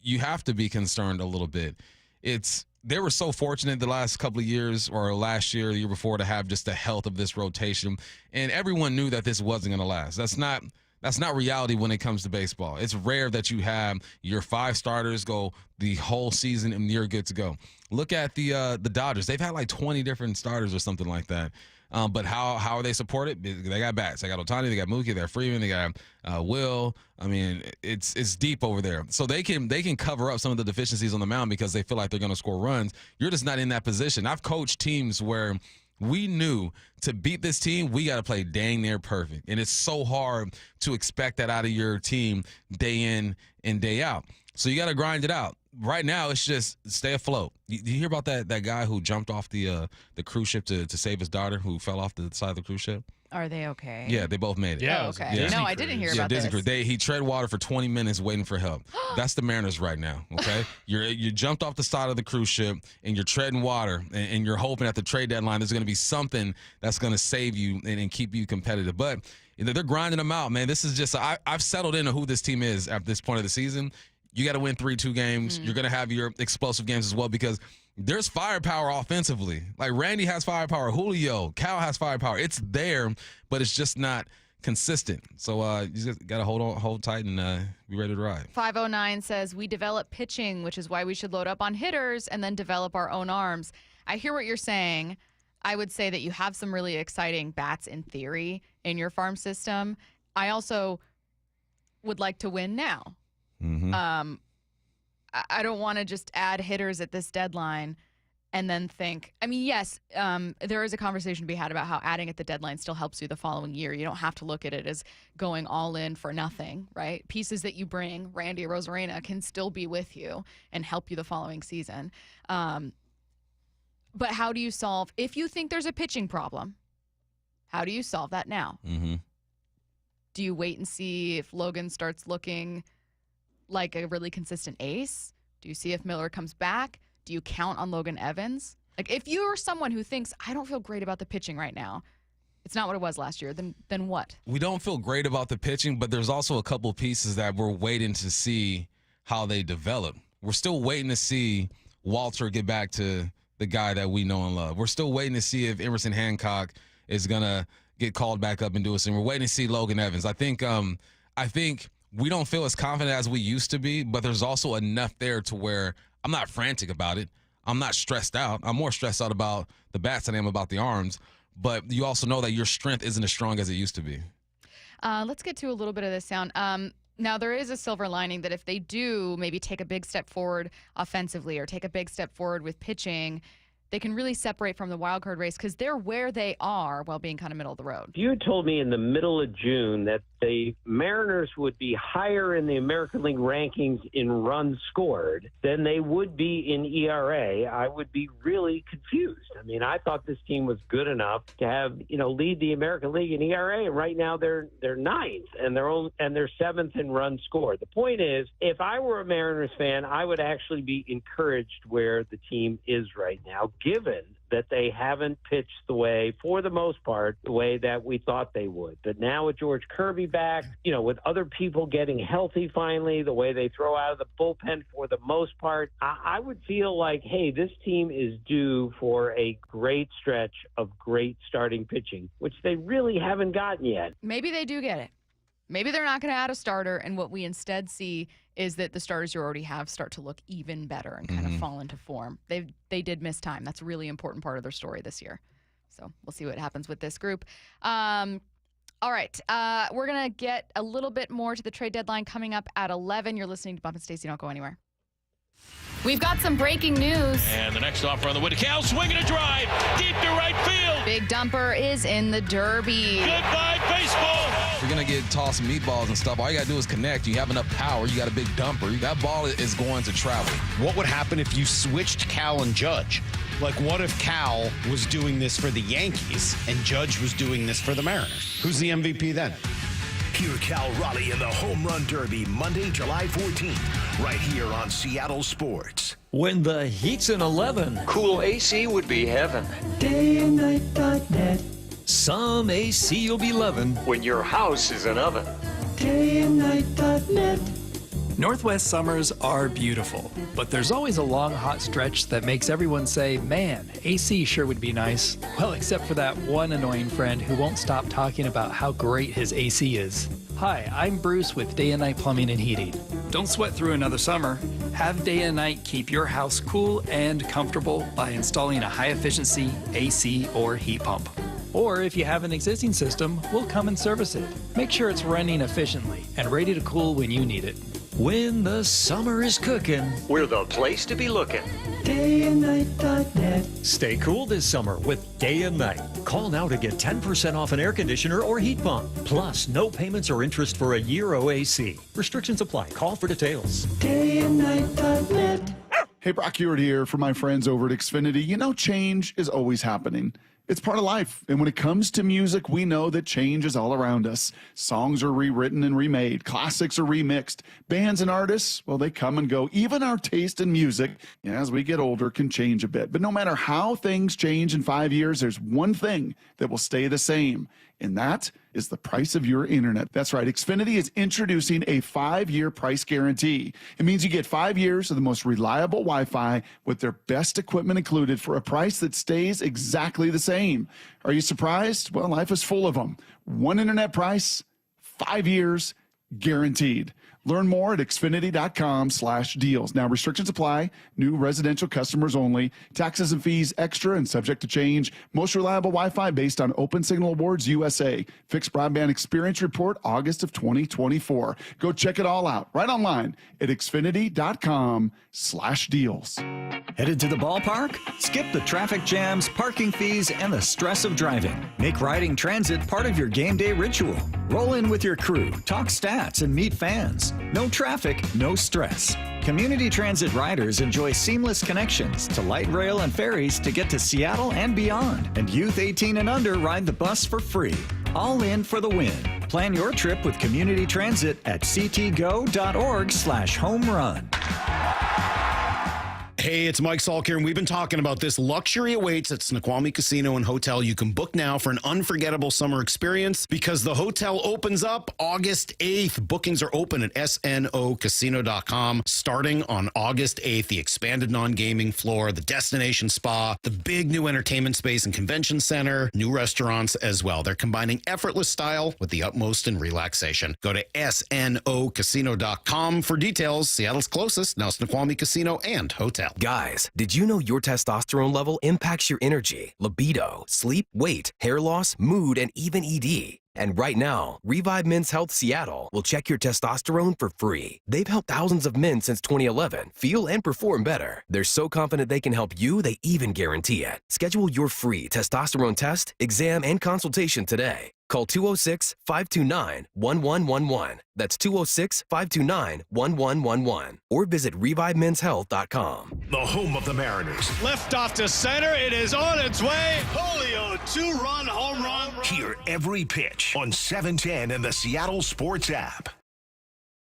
you have to be concerned a little bit. They were so fortunate the last couple of years, or last year, the year before, to have just the health of this rotation. And everyone knew that this wasn't going to last. That's not reality when it comes to baseball. It's rare that you have your 5 starters go the whole season and you're good to go. Look at the Dodgers. They've had like 20 different starters or something like that. But how are they supported? They got bats. They got Ohtani. They got Mookie. They got Freeman. They got Will. I mean, it's deep over there. So they can cover up some of the deficiencies on the mound because they feel like they're going to score runs. You're just not in that position. I've coached teams where we knew to beat this team, we got to play dang near perfect. And it's so hard to expect that out of your team day in and day out. So you got to grind it out. Right now, it's just stay afloat. You hear about that guy who jumped off the cruise ship to save his daughter who fell off the side of the cruise ship? Are they okay? Yeah, they both made it. Yeah. Oh, okay. Yeah. No, I didn't hear about Disney this. Cruise. He tread water for 20 minutes waiting for help. That's the Mariners right now, okay? You jumped off the side of the cruise ship, and you're treading water, and you're hoping at the trade deadline there's going to be something that's going to save you and keep you competitive. But they're grinding them out, man. This is just I've settled into who this team is at this point of the season. You got to win 3-2 games. You're going to have your explosive games as well because there's firepower offensively. Like Randy has firepower. Julio, Cal has firepower. It's there, but it's just not consistent. So you just got to hold tight and be ready to ride. 509 says, we develop pitching, which is why we should load up on hitters and then develop our own arms. I hear what you're saying. I would say that you have some really exciting bats in theory in your farm system. I also would like to win now. Mm-hmm. I don't want to just add hitters at this deadline and then think. I mean, yes, there is a conversation to be had about how adding at the deadline still helps you the following year. You don't have to look at it as going all in for nothing, right? Pieces that you bring, Randy Rosarena, can still be with you and help you the following season. But how do you solve, if you think there's a pitching problem, how do you solve that now? Mm-hmm. Do you wait and see if Logan starts looking like a really consistent ace? Do you see if Miller comes back? Do you count on Logan Evans? Like, if you're someone who thinks, I don't feel great about the pitching right now, it's not what it was last year, then what? We don't feel great about the pitching, but there's also a couple pieces that we're waiting to see how they develop. We're still waiting to see Walter get back to the guy that we know and love. We're still waiting to see if Emerson Hancock is going to get called back up and do it. And we're waiting to see Logan Evans. I think we don't feel as confident as we used to be, but there's also enough there to where I'm not frantic about it. I'm not stressed out. I'm more stressed out about the bats than I am about the arms. But you also know that your strength isn't as strong as it used to be. Let's get to a little bit of this sound. Now, there is a silver lining that if they do maybe take a big step forward offensively or take a big step forward with pitching, they can really separate from the wild card race because they're where they are while being kind of middle of the road. If you had told me in the middle of June that the Mariners would be higher in the American League rankings in runs scored than they would be in ERA, I would be really confused. I mean, I thought this team was good enough to have, lead the American League in ERA, and right now they're ninth and they're seventh in runs scored. The point is, if I were a Mariners fan, I would actually be encouraged where the team is right now, given that they haven't pitched for the most part, the way that we thought they would. But now with George Kirby back, with other people getting healthy finally, the way they throw out of the bullpen for the most part, I would feel like, hey, this team is due for a great stretch of great starting pitching, which they really haven't gotten yet. Maybe they do get it. Maybe they're not going to add a starter, and what we instead see is that the starters you already have start to look even better and kind of fall into form. They did miss time. That's a really important part of their story this year. So we'll see what happens with this group. All right. We're going to get a little bit more to the trade deadline coming up at 11. You're listening to Bump and Stacy. Don't go anywhere. We've got some breaking news. And the next offer on the way to Cal, swinging a drive, deep to right field. Big Dumper is in the Derby. Goodbye, baseball. If you're going to get tossed meatballs and stuff, all you got to do is connect. You have enough power. You got a big dumper. That ball is going to travel. What would happen if you switched Cal and Judge? Like, what if Cal was doing this for the Yankees and Judge was doing this for the Mariners? Who's the MVP then? Hear Cal Raleigh in the Home Run Derby Monday, July 14th, right here on Seattle Sports. When the heat's in 11, cool AC would be heaven. dayandnight.net. Some AC you'll be loving. When your house is an oven. dayandnight.net. Northwest summers are beautiful, but there's always a long, hot stretch that makes everyone say, man, AC sure would be nice. Well, except for that one annoying friend who won't stop talking about how great his AC is. Hi, I'm Bruce with Day and Night Plumbing and Heating. Don't sweat through another summer. Have Day and Night keep your house cool and comfortable by installing a high-efficiency AC or heat pump. Or if you have an existing system, we'll come and service it. Make sure it's running efficiently and ready to cool when you need it. When the summer is cooking, We're the place to be looking. dayandnight.net. Stay cool this summer with Day and Night. Call now to get 10% off an air conditioner or heat pump. Plus, no payments or interest for a year OAC. Restrictions apply. Call for details. dayandnight.net. Hey, Brock Ewart here for my friends over at Xfinity. You know, change is always happening. It's part of life. And when it comes to music, we know that change is all around us. Songs are rewritten and remade. Classics are remixed. Bands and artists, well, they come and go. Even our taste in music, as we get older, can change a bit. But no matter how things change in 5 years, there's one thing that will stay the same. And that is the price of your internet. That's right. Xfinity is introducing a 5-year price guarantee. It means you get 5 years of the most reliable Wi-Fi with their best equipment included for a price that stays exactly the same. Are you surprised? Well, life is full of them. One internet price, 5 years, guaranteed. Learn more at Xfinity.com/deals. Now, restrictions apply. New residential customers only. Taxes and fees extra and subject to change. Most reliable Wi-Fi based on Open Signal Awards USA. Fixed Broadband Experience Report, August of 2024. Go check it all out right online at Xfinity.com/deals. Headed to the ballpark? Skip the traffic jams, parking fees, and the stress of driving. Make riding transit part of your game day ritual. Roll in with your crew, talk stats, and meet fans. No traffic, no stress. Community Transit riders enjoy seamless connections to light rail and ferries to get to Seattle and beyond. And youth 18 and under ride the bus for free. All in for the win. Plan your trip with Community Transit at ctgo.org/homerun. Hey, it's Mike Salk here, and we've been talking about this. Luxury awaits at Snoqualmie Casino and Hotel. You can book now for an unforgettable summer experience because the hotel opens up August 8th. Bookings are open at snocasino.com starting on August 8th. The expanded non-gaming floor, the destination spa, the big new entertainment space and convention center, new restaurants as well. They're combining effortless style with the utmost in relaxation. Go to snocasino.com for details. Seattle's closest, now Snoqualmie Casino and Hotel. Guys, did you know your testosterone level impacts your energy, libido, sleep, weight, hair loss, mood, and even ED? And right now, Revive Men's Health Seattle will check your testosterone for free. They've helped thousands of men since 2011 feel and perform better. They're so confident they can help you, they even guarantee it. Schedule your free testosterone test, exam, and consultation today. Call 206-529-1111. That's 206-529-1111. Or visit ReviveMen'sHealth.com. The home of the Mariners. Left off to center. It is on its way. Julio, 2-run home run. Hear every pitch on 710 and the Seattle Sports app.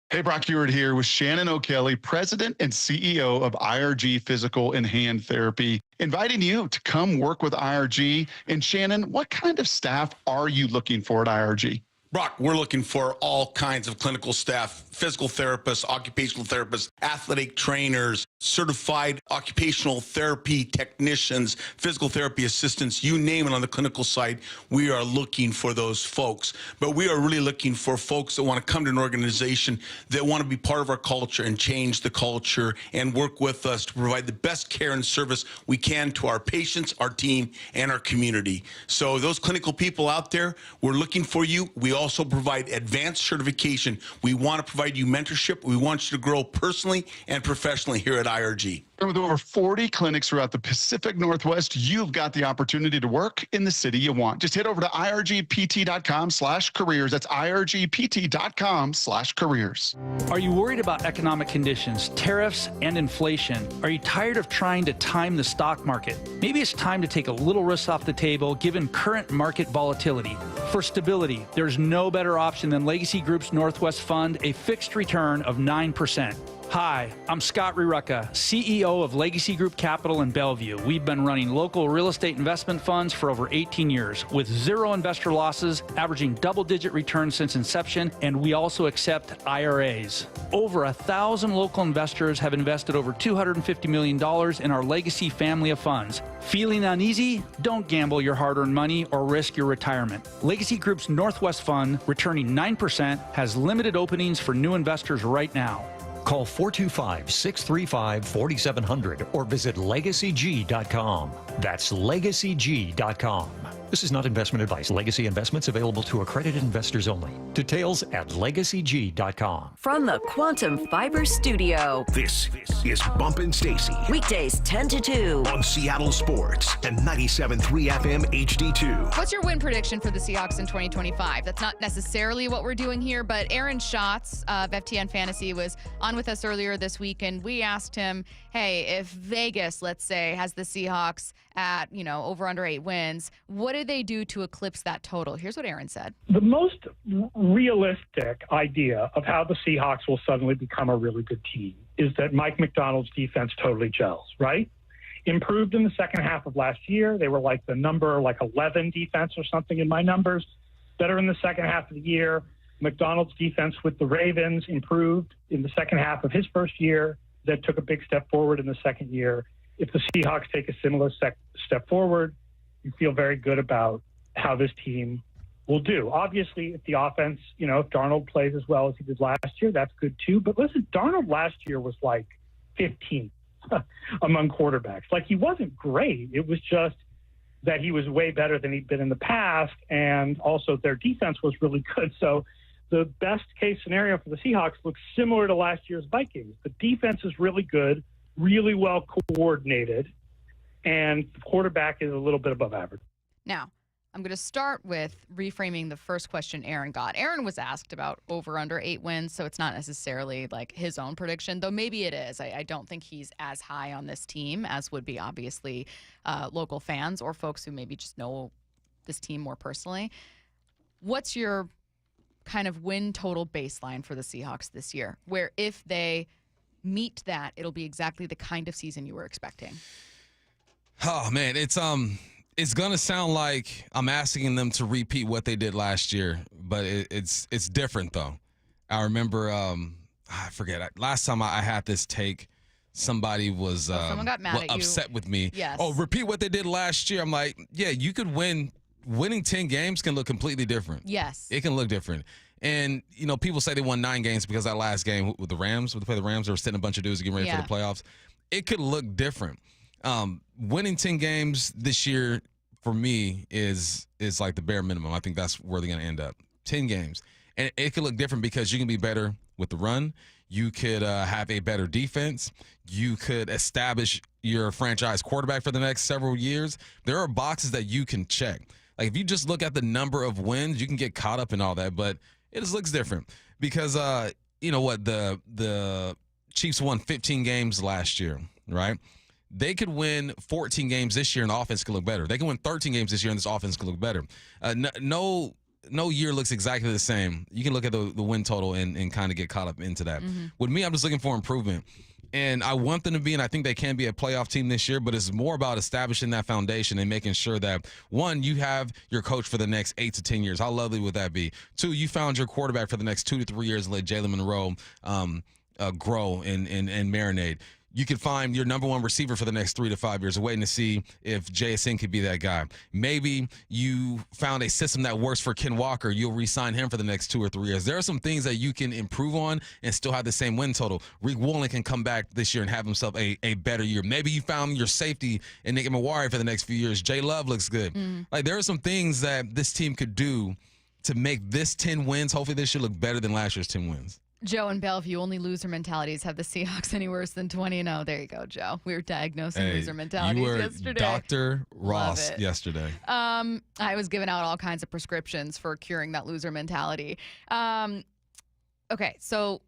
Hey, Brock Ewart here with Shannon O'Kelly, President and CEO of IRG Physical and Hand Therapy, inviting you to come work with IRG. And Shannon, what kind of staff are you looking for at IRG? Brock, we're looking for all kinds of clinical staff, physical therapists, occupational therapists, athletic trainers, certified occupational therapy technicians, physical therapy assistants, you name it on the clinical side. We are looking for those folks. But we are really looking for folks that want to come to an organization that want to be part of our culture and change the culture and work with us to provide the best care and service we can to our patients, our team, and our community. So those clinical people out there, we're looking for you. We also provide advanced certification. We want to provide you mentorship. We want you to grow personally and professionally here at IRG. With over 40 clinics throughout the Pacific Northwest, you've got the opportunity to work in the city you want. Just head over to irgpt.com/careers. That's irgpt.com/careers. Are you worried about economic conditions, tariffs, and inflation? Are you tired of trying to time the stock market? Maybe it's time to take a little risk off the table given current market volatility. For stability, there's no better option than Legacy Group's Northwest Fund, a fixed return of 9%. Hi, I'm Scott Rurucka, CEO of Legacy Group Capital in Bellevue. We've been running local real estate investment funds for over 18 years with zero investor losses, averaging double-digit returns since inception, and we also accept IRAs. Over 1,000 local investors have invested over $250 million in our Legacy family of funds. Feeling uneasy? Don't gamble your hard-earned money or risk your retirement. Legacy Group's Northwest Fund, returning 9%, has limited openings for new investors right now. Call 425-635-4700 or visit LegacyG.com. That's LegacyG.com. This is not investment advice. Legacy investments available to accredited investors only. Details at legacyg.com. From the Quantum Fiber Studio. This is Bumpin' Stacy. Weekdays 10 to 2. On Seattle Sports and 97.3 FM HD2. What's your win prediction for the Seahawks in 2025? That's not necessarily what we're doing here, but Aaron Schatz of FTN Fantasy was on with us earlier this week, and we asked him, hey, if Vegas, let's say, has the Seahawks at, over under 8 wins, what do they do to eclipse that total? Here's what Aaron said. The most realistic idea of how the Seahawks will suddenly become a really good team is that Mike McDonald's defense totally gels, right? Improved in the second half of last year. They were like the number 11 defense or something in my numbers. Better in the second half of the year. McDonald's defense with the Ravens improved in the second half of his first year. That took a big step forward in the second year. If the Seahawks take a similar step forward, you feel very good about how this team will do. Obviously, if the offense, if Darnold plays as well as he did last year, that's good too. But listen, Darnold last year was like 15th among quarterbacks. Like, he wasn't great. It was just that he was way better than he'd been in the past. And also their defense was really good. So the best case scenario for the Seahawks looks similar to last year's Vikings. The defense is really good, really well coordinated, and the quarterback is a little bit above average. Now, I'm going to start with reframing the first question Aaron got. Aaron was asked about over under 8 wins, so it's not necessarily like his own prediction, though maybe it is. I don't think he's as high on this team as would be obviously local fans or folks who maybe just know this team more personally. What's your kind of win total baseline for the Seahawks this year, where if they meet that, it'll be exactly the kind of season you were expecting? Oh, man, it's going to sound like I'm asking them to repeat what they did last year, but it's different, though. I remember, I forget, last time I had this take, somebody was someone got mad at upset you. with me. Yes. Oh, repeat what they did last year. I'm like, yeah, you could win. Winning 10 games can look completely different. Yes. It can look different. And, people say they won 9 games because that last game with the Rams, when they played the Rams, they were sitting a bunch of dudes getting ready for the playoffs. It could look different. Winning 10 games this year for me is like the bare minimum. I think that's where they're going to end up. 10 games. And it could look different because you can be better with the run. You could have a better defense. You could establish your franchise quarterback for the next several years. There are boxes that you can check. Like, if you just look at the number of wins, you can get caught up in all that, but it just looks different because, the Chiefs won 15 games last year, right? They could win 14 games this year and the offense could look better. They can win 13 games this year and this offense could look better. No year looks exactly the same. You can look at the win total and kind of get caught up into that. Mm-hmm. With me, I'm just looking for improvement. And I want them to be, and I think they can be a playoff team this year, but it's more about establishing that foundation and making sure that, 1, you have your coach for the next 8 to 10 years. How lovely would that be? 2, you found your quarterback for the next 2 to 3 years and let Jalen Monroe grow and marinate. You could find your number 1 receiver for the next 3 to 5 years, waiting to see if JSN could be that guy. Maybe you found a system that works for Ken Walker. You'll re-sign him for the next 2 or 3 years. There are some things that you can improve on and still have the same win total. Rick Woolen can come back this year and have himself a better year. Maybe you found your safety in Nick Mawari for the next few years. Jay Love looks good. Like, there are some things that this team could do to make this 10 wins. Hopefully this should look better than last year's 10 wins. Joe and Bellevue, only loser mentalities have the Seahawks any worse than 20-0. There you go, Joe. We were diagnosing loser mentalities yesterday. Dr. Ross yesterday. I was giving out all kinds of prescriptions for curing that loser mentality. Okay, so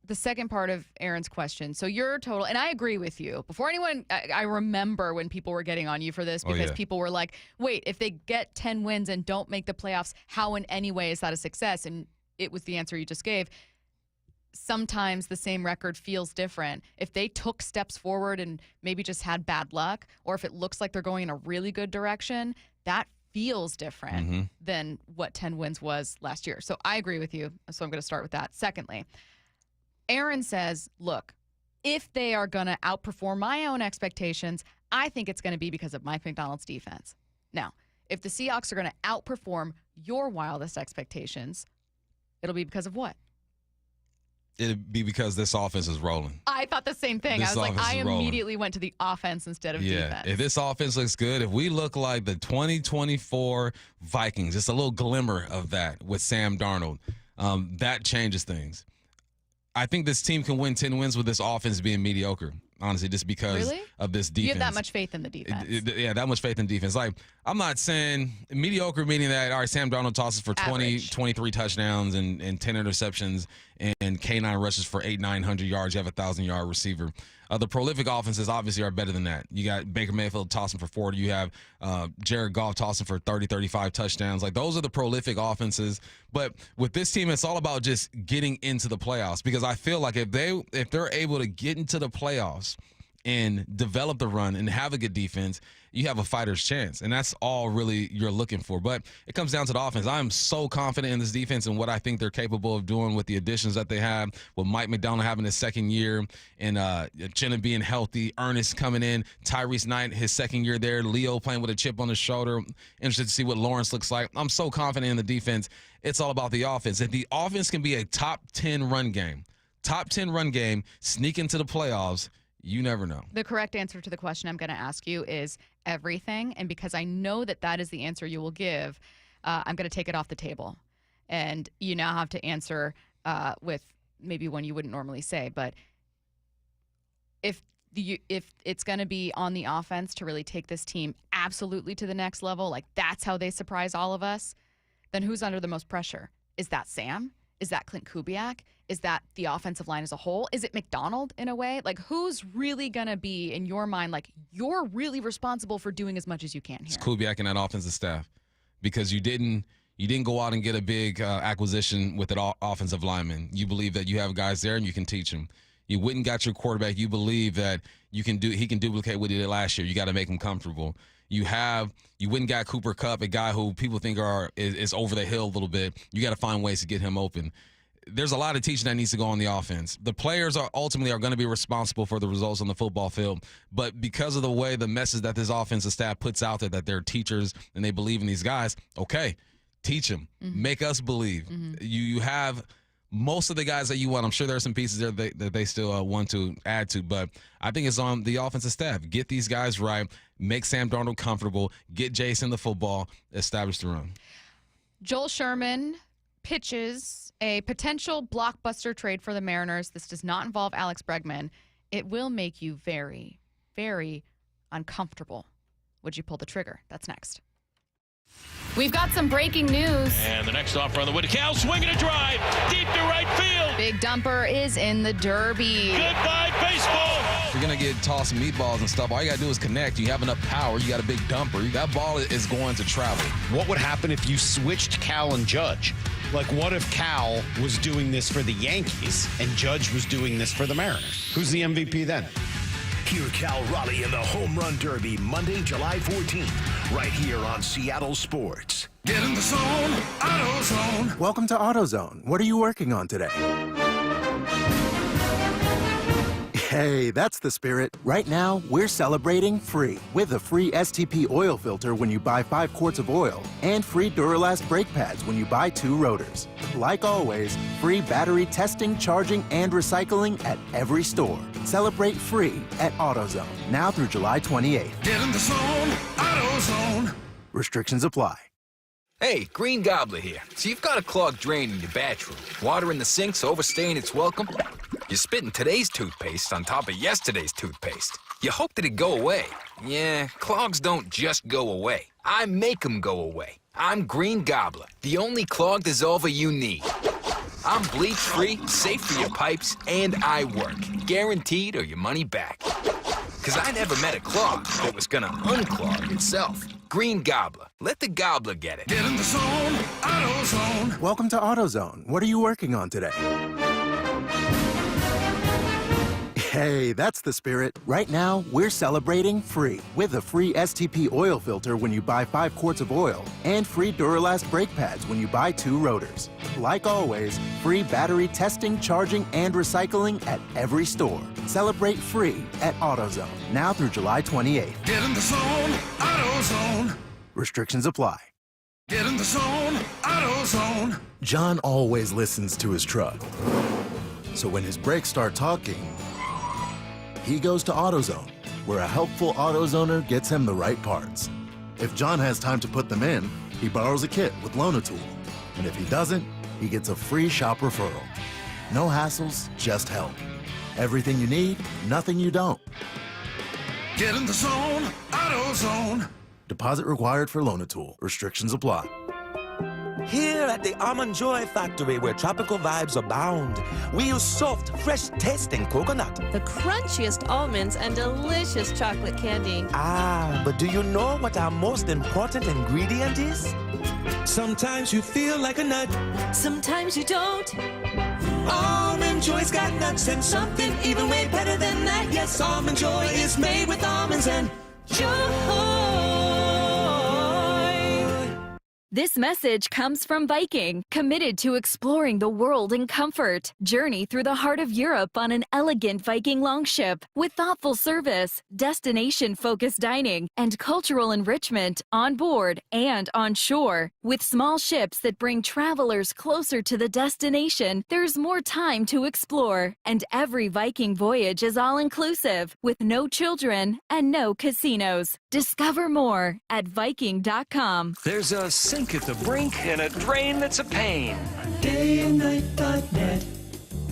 the second part of Aaron's question. So your total, and I agree with you. Before anyone, I remember when people were getting on you for this because people were like, wait, if they get 10 wins and don't make the playoffs, how in any way is that a success? And it was the answer you just gave. Sometimes the same record feels different. If they took steps forward and maybe just had bad luck, or if it looks like they're going in a really good direction, that feels different than what 10 wins was last year. So I agree with you. So I'm going to start with that. Secondly, Aaron says, look, if they are going to outperform my own expectations, I think it's going to be because of Mike McDonald's defense. Now, if the Seahawks are going to outperform your wildest expectations, it'll be because of what? It'd be because this offense is rolling. I I thought the same thing. This I was like, offense I is rolling. immediately went to the offense instead of defense. If this offense looks good, if we look like the 2024 Vikings, just a little glimmer of that with Sam Darnold, that changes things. I think this team can win 10 wins with this offense being mediocre, honestly, just because of this defense. You have that much faith in the defense. Yeah, that much faith in defense. Like, I'm not saying mediocre, meaning that, all right, Sam Darnold tosses for 23 touchdowns and 10 interceptions and K9 rushes for 900 yards. You have a 1,000-yard receiver. The prolific offenses obviously are better than that. You got Baker Mayfield tossing for 40. You have Jared Goff tossing for 30, 35 touchdowns. Like, those are the prolific offenses. But with this team, it's all about just getting into the playoffs, because I feel like if they're able to get into the playoffs and develop the run and have a good defense, you have a fighter's chance. And that's all really you're looking for. But it comes down to the offense. I'm so confident in this defense and what I think they're capable of doing with the additions that they have, with Mike McDonald having his second year, and Jenna being healthy, Ernest coming in, Tyrese Knight, his second year there, Leo playing with a chip on his shoulder. Interested to see what Lawrence looks like. I'm so confident in the defense. It's all about the offense. If the offense can be a top 10 run game, sneak into the playoffs, you never know. The correct answer to the question I'm going to ask you is everything. And because I know that is the answer you will give, I'm going to take it off the table. And you now have to answer with maybe one you wouldn't normally say. But if it's going to be on the offense to really take this team absolutely to the next level, like that's how they surprise all of us, then who's under the most pressure? Is that Sam? Is that Clint Kubiak? Is that the offensive line as a whole? Is it McDonald in a way? Like, who's really going to be, in your mind, like, you're really responsible for doing as much as you can here? It's Kubiak and that offensive staff, because you didn't go out and get a big acquisition with an offensive lineman. You believe that you have guys there and you can teach them. You went and got your quarterback. You believe that he can duplicate what he did last year. You got to make him comfortable. You went and got Cooper Kupp, a guy who people think is over the hill a little bit. You got to find ways to get him open. There's a lot of teaching that needs to go on the offense. The players are ultimately going to be responsible for the results on the football field, but because of the way the message that this offensive staff puts out there, that they're teachers and they believe in these guys, okay, teach them. Make us believe. You have most of the guys that you want. I'm sure there are some pieces there that they still want to add to, but I think it's on the offensive staff. Get these guys right. Make Sam Darnold comfortable. Get Jason the football. Establish the run. Joel Sherman pitches a potential blockbuster trade for the Mariners. This does not involve Alex Bregman. It will make you very, very uncomfortable. Would you pull the trigger? That's next. We've got some breaking news. And the next offer on the way to Cal, swinging a drive deep to right field. Big Dumper is in the Derby. Goodbye, baseball. If you're going to get tossed meatballs and stuff, all you got to do is connect. You have enough power. You got a big dumper. That ball is going to travel. What would happen if you switched Cal and Judge? Like, what if Cal was doing this for the Yankees and Judge was doing this for the Mariners? Who's the MVP then? Hear Cal Raleigh in the Home Run Derby Monday, July 14th, right here on Seattle Sports. Get in the zone, AutoZone. Welcome to AutoZone. What are you working on today? Hey, that's the spirit. Right now, we're celebrating free with a free STP oil filter when you buy 5 quarts of oil and free Duralast brake pads when you buy 2 rotors. Like always, free battery testing, charging, and recycling at every store. Celebrate free at AutoZone now through July 28th. Get in the zone, AutoZone. Restrictions apply. Hey, Green Gobbler here. So you've got a clogged drain in your bathroom. Water in the sink's overstaying its welcome. You're spitting today's toothpaste on top of yesterday's toothpaste. You hope that it'd go away. Yeah, clogs don't just go away. I make them go away. I'm Green Gobbler, the only clog dissolver you need. I'm bleach-free, safe for your pipes, and I work. Guaranteed or your money back. Because I never met a clog that was gonna unclog itself. Green Gobbler. Let the gobbler get it. Get in the zone, AutoZone. Welcome to AutoZone. What are you working on today? Hey, that's the spirit. Right now, we're celebrating free with a free STP oil filter when you buy 5 quarts of oil and free Duralast brake pads when you buy 2 rotors. Like always, free battery testing, charging, and recycling at every store. Celebrate free at AutoZone now through July 28th. Get in the zone, AutoZone. Restrictions apply. Get in the zone, AutoZone. John always listens to his truck. So when his brakes start talking, he goes to AutoZone, where a helpful AutoZoner gets him the right parts. If John has time to put them in, he borrows a kit with Loan-A-Tool. And if he doesn't, he gets a free shop referral. No hassles, just help. Everything you need, nothing you don't. Get in the zone, AutoZone. Deposit required for Loan-A-Tool. Restrictions apply. Here at the Almond Joy Factory, where tropical vibes abound, we use soft, fresh-tasting coconut. The crunchiest almonds and delicious chocolate candy. Ah, but do you know what our most important ingredient is? Sometimes you feel like a nut. Sometimes you don't. Almond Joy's got nuts and something even way better than that. Yes, Almond Joy is made with almonds and joy. This message comes from Viking, committed to exploring the world in comfort. Journey through the heart of Europe on an elegant Viking longship with thoughtful service, destination-focused dining, and cultural enrichment on board and on shore. With small ships that bring travelers closer to the destination, there's more time to explore. And every Viking voyage is all-inclusive, with no children and no casinos. Discover more at Viking.com. There's a sink at the brink and a drain that's a pain. Dayandnight.net.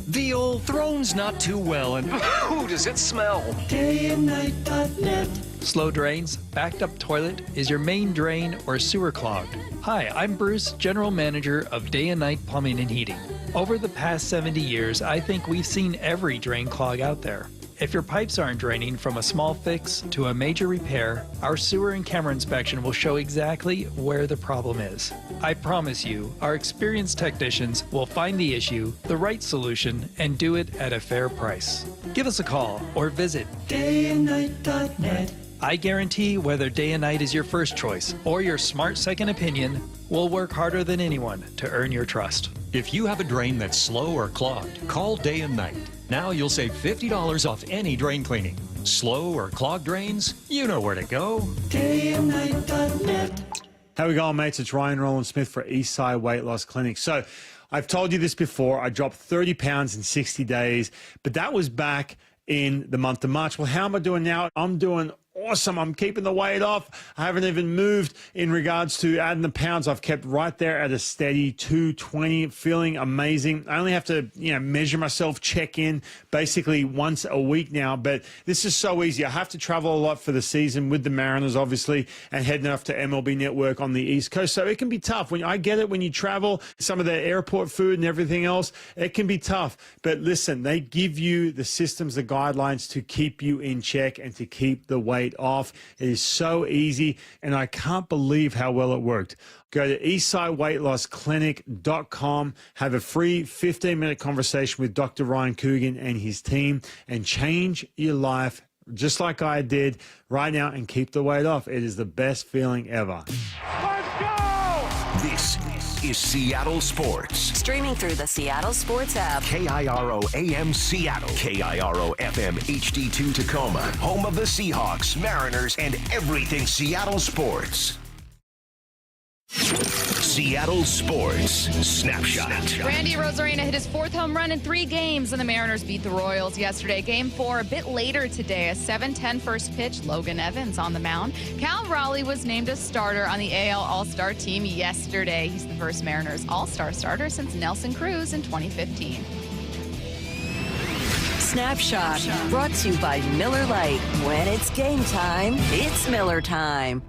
The old throne's not too well, and ooh, does it smell? Dayandnight.net. Slow drains, backed up toilet, is your main drain or sewer clogged? Hi, I'm Bruce, General Manager of Day and Night Plumbing and Heating. Over the past 70 years, I think we've seen every drain clog out there. If your pipes aren't draining from a small fix to a major repair, our sewer and camera inspection will show exactly where the problem is. I promise you, our experienced technicians will find the issue, the right solution, and do it at a fair price. Give us a call or visit Dayandnight.net. I guarantee whether Day and Night is your first choice or your smart second opinion, we'll work harder than anyone to earn your trust. If you have a drain that's slow or clogged, call Day and Night. Now you'll save $50 off any drain cleaning. Slow or clogged drains? You know where to go. Dayandnight.net. How we going, mates? It's Rowland-Smith for Eastside Weight Loss Clinic. So I've told you this before. I dropped 30 pounds in 60 days, but that was back in the month of March. Well, how am I doing now? I'm doing awesome. I'm keeping the weight off. I haven't even moved in regards to adding the pounds. I've kept right there at a steady 220, feeling amazing. I only have to, measure myself, check in basically once a week now, but this is so easy. I have to travel a lot for the season with the Mariners, obviously, and heading off to MLB Network on the East Coast. So it can be tough. When I get it, when you travel, some of the airport food and everything else, it can be tough. But listen, they give you the systems, the guidelines to keep you in check and to keep the weight off. It is so easy, and I can't believe how well it worked. Go to eastsideweightlossklinic.com, have a free 15-minute conversation with Dr. Ryan Coogan and his team, and change your life just like I did right now and keep the weight off. It is the best feeling ever. Let's go! This is Seattle Sports. Streaming through the Seattle Sports app. KIRO AM Seattle. KIRO FM HD2 Tacoma. Home of the Seahawks, Mariners, and everything Seattle sports. Seattle Sports Snapshot. Randy Rosarena hit his fourth home run in 3 games, and the Mariners beat the Royals yesterday. Game 4 a bit later today, a 7:10 first pitch. Logan Evans on the mound. Cal Raleigh was named a starter on the AL All-Star team yesterday. He's the first Mariners All-Star starter since Nelson Cruz in 2015. Snapshot, brought to you by Miller Lite. When it's game time, it's Miller time.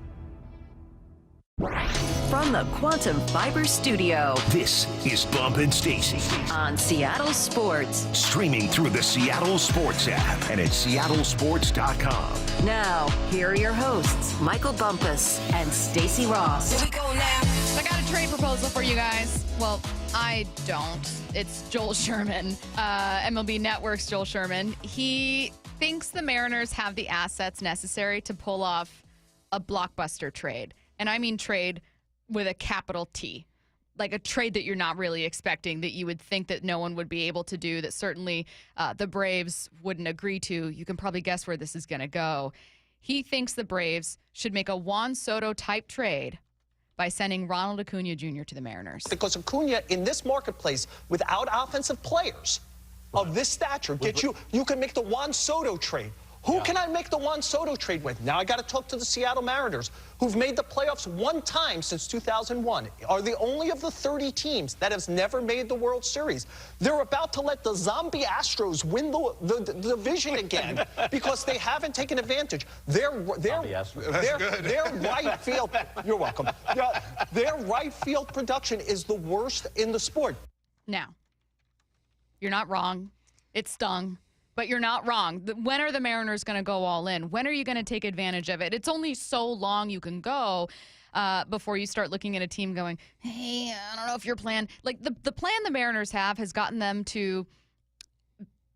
From the Quantum Fiber Studio, this is Bump and Stacy on Seattle Sports. Streaming through the Seattle Sports app and at seattlesports.com. Now, here are your hosts, Michael Bumpus and Stacy Ross. Here we go now. I got a trade proposal for you guys. Well, I don't. It's Joel Sherman, MLB Network's Joel Sherman. He thinks the Mariners have the assets necessary to pull off a blockbuster trade. And I mean trade with a capital T, like a trade that you're not really expecting, that you would think that no one would be able to do, that certainly the Braves wouldn't agree to. You can probably guess where this is going to go. He thinks the Braves should make a Juan Soto-type trade by sending Ronald Acuna Jr. to the Mariners. Because Acuna, in this marketplace, without offensive players, of this stature get you can make the Juan Soto trade. Who can I make the Juan Soto trade with? Now I got to talk to the Seattle Mariners, who've made the playoffs one time since 2001. Are the only of the 30 teams that has never made the World Series. They're about to let the zombie Astros win the division again because they haven't taken advantage. Their right field. You're welcome. Their right field production is the worst in the sport. Now, you're not wrong. It stung. But you're not wrong. When are the Mariners going to go all in? When are you going to take advantage of it? It's only so long you can go before you start looking at a team going, hey, I don't know if your plan. Like the plan the Mariners have has gotten them to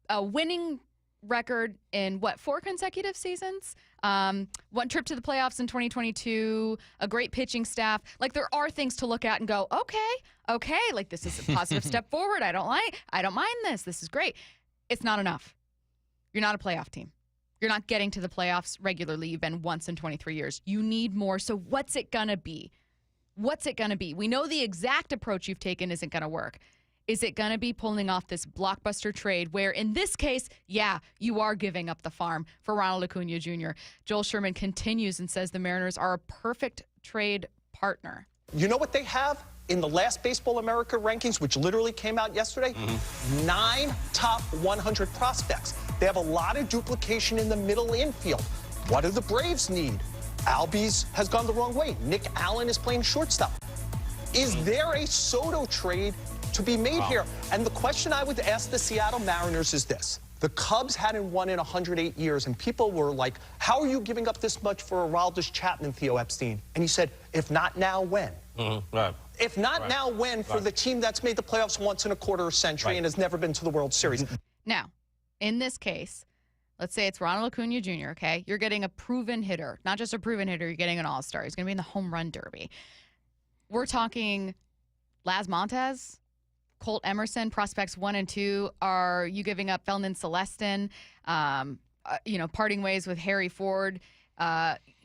a winning record in, 4 consecutive seasons? One trip to the playoffs in 2022, a great pitching staff. Like, there are things to look at and go, okay, like, this is a positive step forward. I don't mind this. This is great. It's not enough. You're not a playoff team. You're not getting to the playoffs regularly. You've been once in 23 years. You need more. So what's it going to be? What's it going to be? We know the exact approach you've taken isn't going to work. Is it going to be pulling off this blockbuster trade where, in this case, yeah, you are giving up the farm for Ronald Acuna Jr.? Joel Sherman continues and says the Mariners are a perfect trade partner. You know what they have in the last Baseball America rankings, which literally came out yesterday? 9 top 100 prospects. They have a lot of duplication in the middle infield. What do the Braves need? Albies has gone the wrong way. Nick Allen is playing shortstop. Is there a Soto trade to be made here? And the question I would ask the Seattle Mariners is this. The Cubs hadn't won in 108 years, and people were like, how are you giving up this much for Aroldis Chapman, Theo Epstein? And he said, if not now, when? Right. If not now, when for the team that's made the playoffs once in a quarter century and has never been to the World Series? Now, in this case, let's say it's Ronald Acuna Jr., okay? You're getting a proven hitter. Not just a proven hitter, you're getting an all-star. He's going to be in the home run derby. We're talking Laz Montes, Colt Emerson, prospects 1 and 2. Are you giving up Felnin Celestin? Parting ways with Harry Ford.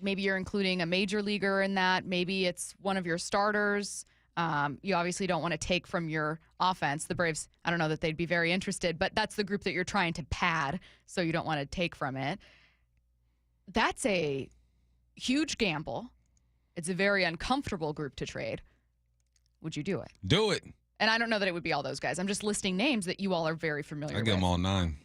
Maybe you're including a major leaguer in that. Maybe it's one of your starters. You obviously don't want to take from your offense. The Braves, I don't know that they'd be very interested, but that's the group that you're trying to pad, so you don't want to take from it. That's a huge gamble. It's a very uncomfortable group to trade. Would you do it? Do it. And I don't know that it would be all those guys. I'm just listing names that you all are very familiar with. I give them all 9.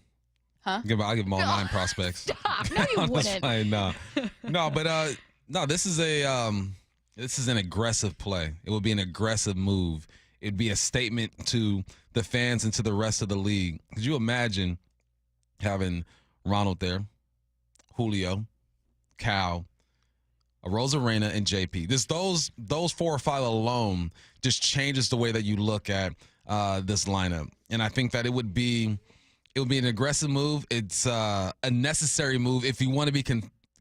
Huh? I give them all 9 prospects. Stop. No, you wouldn't. No, but this is an aggressive play. It would be an aggressive move. It'd be a statement to the fans and to the rest of the league. Could you imagine having Ronald there, Julio, Cal, Rosarena, and JP? Those 4 or 5 alone just changes the way that you look at this lineup. And I think that it would be an aggressive move. It's a necessary move if you want to be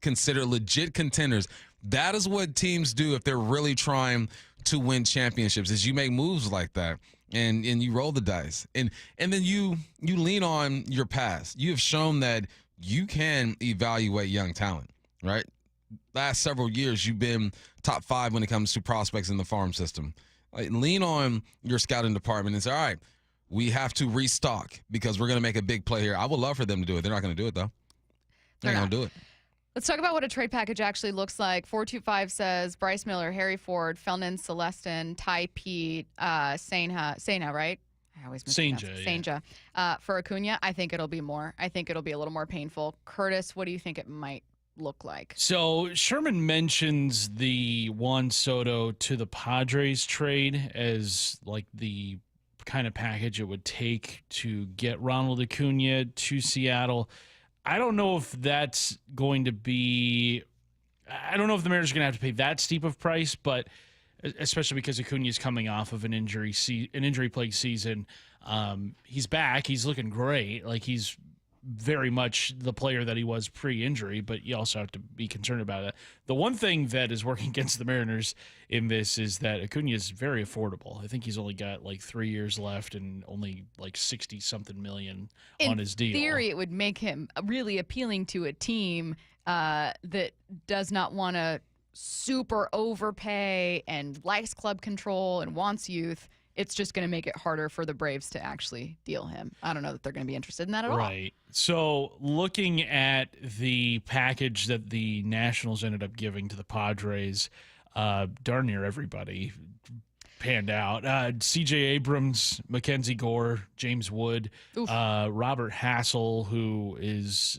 considered legit contenders. That is what teams do if they're really trying to win championships, is you make moves like that and you roll the dice. And then you lean on your past. You have shown that you can evaluate young talent, right? Last several years, you've been top 5 when it comes to prospects in the farm system. Like, lean on your scouting department and say, all right, we have to restock because we're going to make a big play here. I would love for them to do it. They're not going to do it, though. They're not going to do it. Let's talk about what a trade package actually looks like. 425 says Bryce Miller, Harry Ford, Felnin Celestin, Ty Pete, Saina, right? I always mispronounce it. Sainja. For Acuna, I think it'll be more. I think it'll be a little more painful. Curtis, what do you think it might look like? So Sherman mentions the Juan Soto to the Padres trade as like the kind of package it would take to get Ronald Acuna to Seattle. I don't know if that's going to be – I don't know if the Mariners are going to have to pay that steep of price, but especially because Acuna is coming off of an injury-plagued season. He's back. He's looking great. Like, he's very much the player that he was pre-injury, but you also have to be concerned about it. The one thing that is working against the Mariners in this is that Acuna is very affordable. I think he's only got like 3 years left and only like 60-something million on his deal. In theory, it would make him really appealing to a team that does not want to super overpay and likes club control and wants youth. it's just going to make it harder for the Braves to actually deal him. I don't know that they're going to be interested in that at all. Right. So looking at the package that the Nationals ended up giving to the Padres, darn near everybody panned out. C.J. Abrams, Mackenzie Gore, James Wood, Robert Hassel, who is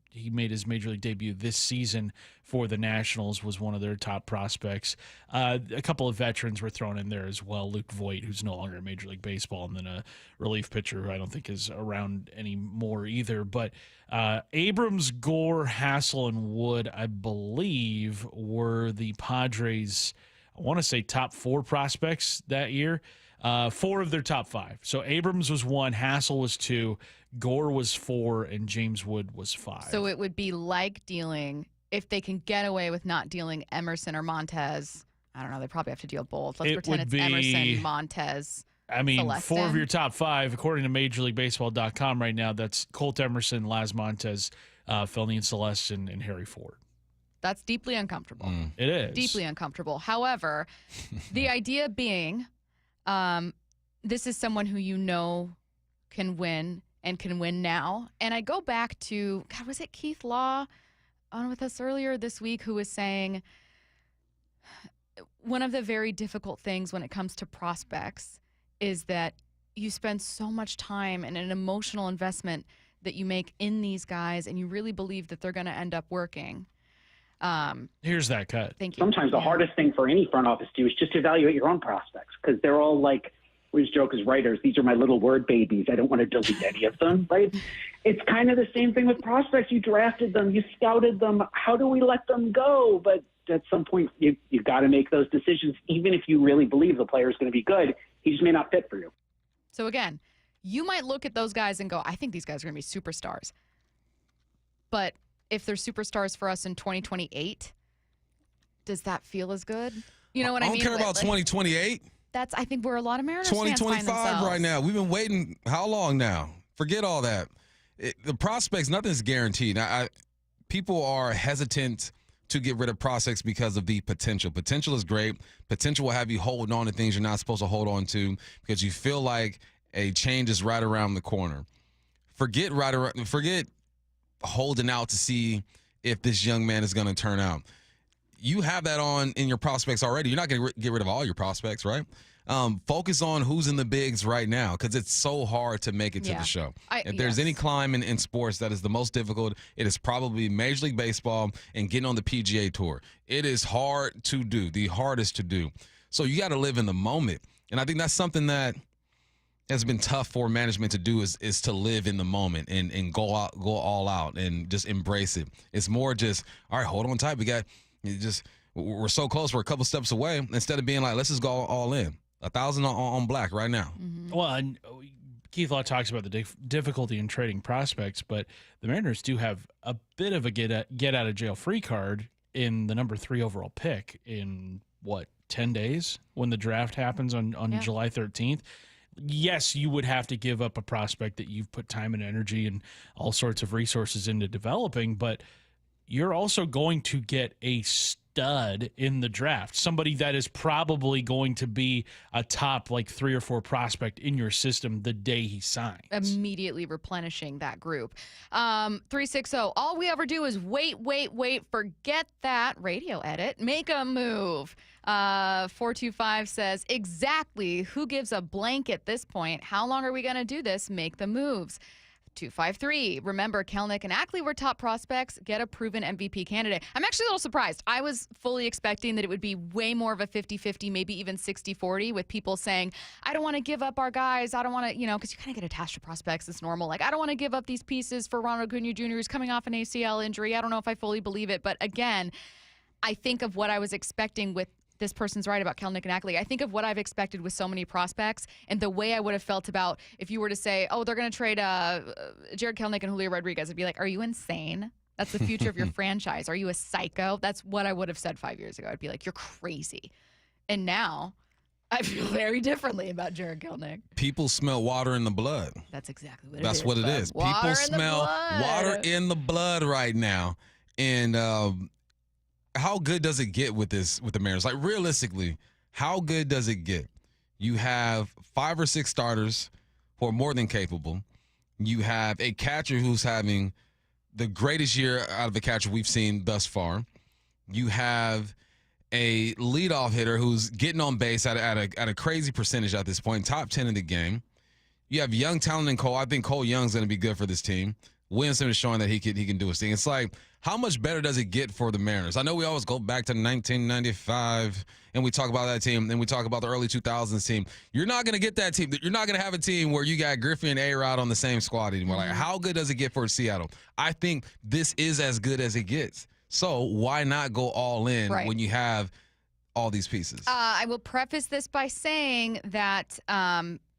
he made his Major League debut this season for the Nationals, was one of their top prospects. A couple of veterans were thrown in there as well. Luke Voigt, who's no longer in Major League Baseball, and then a relief pitcher who I don't think is around anymore either. But Abrams, Gore, Hassel, and Wood, I believe, were the Padres', I want to say, top 4 prospects that year. 4 of their top 5. So Abrams was 1, Hassel was 2, Gore was 4, and James Wood was 5. So it would be like dealing, if they can get away with not dealing Emerson or Montez, I don't know, they probably have to deal both. Let's pretend it's Emerson, Montez, I mean, Celestin. 4 of your top 5, according to MajorLeagueBaseball.com right now, that's Colt Emerson, Laz Montez, Felnian Celestin, and Harry Ford. That's deeply uncomfortable. It is. Deeply uncomfortable. However, the idea being this is someone who you know can win and can win now. And I go back to, God, was it Keith Law on with us earlier this week who was saying one of the very difficult things when it comes to prospects is that you spend so much time and an emotional investment that you make in these guys, and you really believe that they're going to end up working. Here's that cut. Thank you. Sometimes the hardest thing for any front office to do is just to evaluate your own prospects, because they're all like, we always joke as writers, these are my little word babies. I don't want to delete any of them, right? It's kind of the same thing with prospects. You drafted them, you scouted them. How do we let them go? But at some point, you've got to make those decisions, even if you really believe the player is going to be good. He just may not fit for you. So again, you might look at those guys and go, I think these guys are going to be superstars. But if they're superstars for us in 2028, does that feel as good? You know what I mean? I don't care about 2028. That's, I think, where a lot of Mariners fans find 2025 right now. We've been waiting how long now? Forget all that. The prospects, nothing's guaranteed. People are hesitant to get rid of prospects because of the potential. Potential is great. Potential will have you holding on to things you're not supposed to hold on to because you feel like a change is right around the corner. Forget holding out to see if this young man is going to turn out. You have that on in your prospects already. You're not going to get rid of all your prospects, right? Focus on who's in the bigs right now because it's so hard to make it to the show. If there's any climb in sports that is the most difficult, it is probably Major League Baseball and getting on the PGA Tour. It is hard to do, the hardest to do. So you got to live in the moment. And I think that's something that has been tough for management to do is to live in the moment and go all out and just embrace it. It's more just, all right, hold on tight. We're so close. We're a couple steps away. Instead of being like, let's just go all in. 1,000 on black right now. Mm-hmm. Well, and Keith Law talks about the difficulty in trading prospects, but the Mariners do have a bit of a get out of jail free card in the number 3 overall pick in 10 days when the draft happens on July 13th. Yes, you would have to give up a prospect that you've put time and energy and all sorts of resources into developing, but you're also going to get a stud in the draft, somebody that is probably going to be a top 3 or 4 prospect in your system the day he signs. Immediately replenishing that group. 360, all we ever do is wait, forget that radio edit, make a move. 425 says, exactly, who gives a blank at this point? How long are we going to do this? Make the moves. 253, remember Kelenic and Ackley were top prospects, get a proven MVP candidate. I'm actually a little surprised. I was fully expecting that it would be way more of a 50-50, maybe even 60-40 with people saying, I don't want to give up our guys. I don't want to, because you kind of get attached to prospects. It's normal. I don't want to give up these pieces for Ronald Acuna Jr. who's coming off an ACL injury. I don't know if I fully believe it. But again, I think of what I was expecting with this person's right about Kelenic and Ackley. I think of what I've expected with so many prospects and the way I would have felt about if you were to say, oh, they're going to trade Jared Kelenic and Julio Rodriguez. I'd be like, are you insane? That's the future of your franchise. Are you a psycho? That's what I would have said 5 years ago. I'd be like, you're crazy. And now I feel very differently about Jared Kelenic. People smell water in the blood. That's exactly what it is. That's what it is. People smell water in the blood right now. And how good does it get with the Mariners? Realistically, how good does it get? You have 5 or 6 starters who are more than capable. You have a catcher who's having the greatest year out of a catcher we've seen thus far. You have a leadoff hitter who's getting on base at a crazy percentage at this point, top 10 in the game. You have young talent in Cole. I think Cole Young's going to be good for this team. Williamson is showing that he can do his thing. It's like, how much better does it get for the Mariners? I know we always go back to 1995 and we talk about that team, and we talk about the early 2000s team. You're not going to get that team. You're not going to have a team where you got Griffey and A-Rod on the same squad anymore. Like, how good does it get for Seattle? I think this is as good as it gets. So why not go all in when you have all these pieces? I will preface this by saying that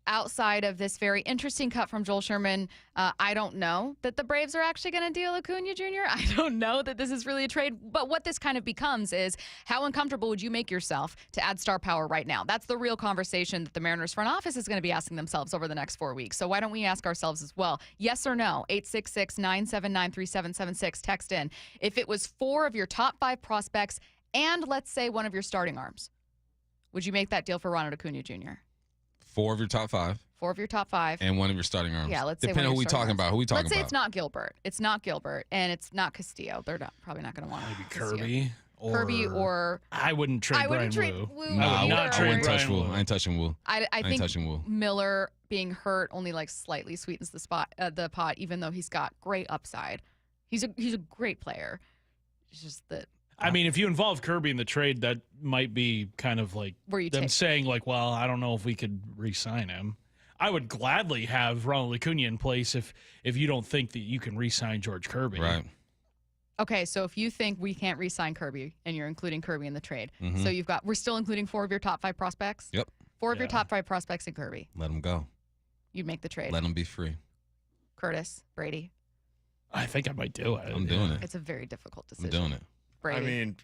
outside of this very interesting cut from Joel Sherman, I don't know that the Braves are actually going to deal Acuna Jr. I don't know that this is really a trade. But what this kind of becomes is, how uncomfortable would you make yourself to add star power right now? That's the real conversation that the Mariners front office is going to be asking themselves over the next 4 weeks. So why don't we ask ourselves as well? Yes or no? 866-979-3776. Text in. If it was 4 of your top 5 prospects and, let's say, 1 of your starting arms, would you make that deal for Ronald Acuna Jr.? 4 of your top 5. 4 of your top 5. And 1 of your starting arms. Yeah, let's say. Depending on who we talking about. Who we talking about? Let's say it's not Gilbert. It's not Gilbert, and it's not Castillo. They're probably not going to want maybe Kirby. Kirby or I wouldn't trade Brian Wu. No, I wouldn't touch Wu. I ain't touching Wu. I ain't touching Wu. Miller being hurt only like slightly sweetens the pot, even though he's got great upside. He's a great player. It's just that. I mean, if you involve Kirby in the trade, that might be kind of like them saying, like, well, I don't know if we could re-sign him. I would gladly have Ronald Acuna in place if you don't think that you can re-sign George Kirby. Right. Okay, so if you think we can't re-sign Kirby and you're including Kirby in the trade, so we're still including 4 of your top 5 prospects? Yep. 4 of your top 5 prospects in Kirby. Let them go. You'd make the trade. Let them be free. Curtis, Brady. I think I might do it. I'm doing it. It's a very difficult decision. I'm doing it. Brady. I mean,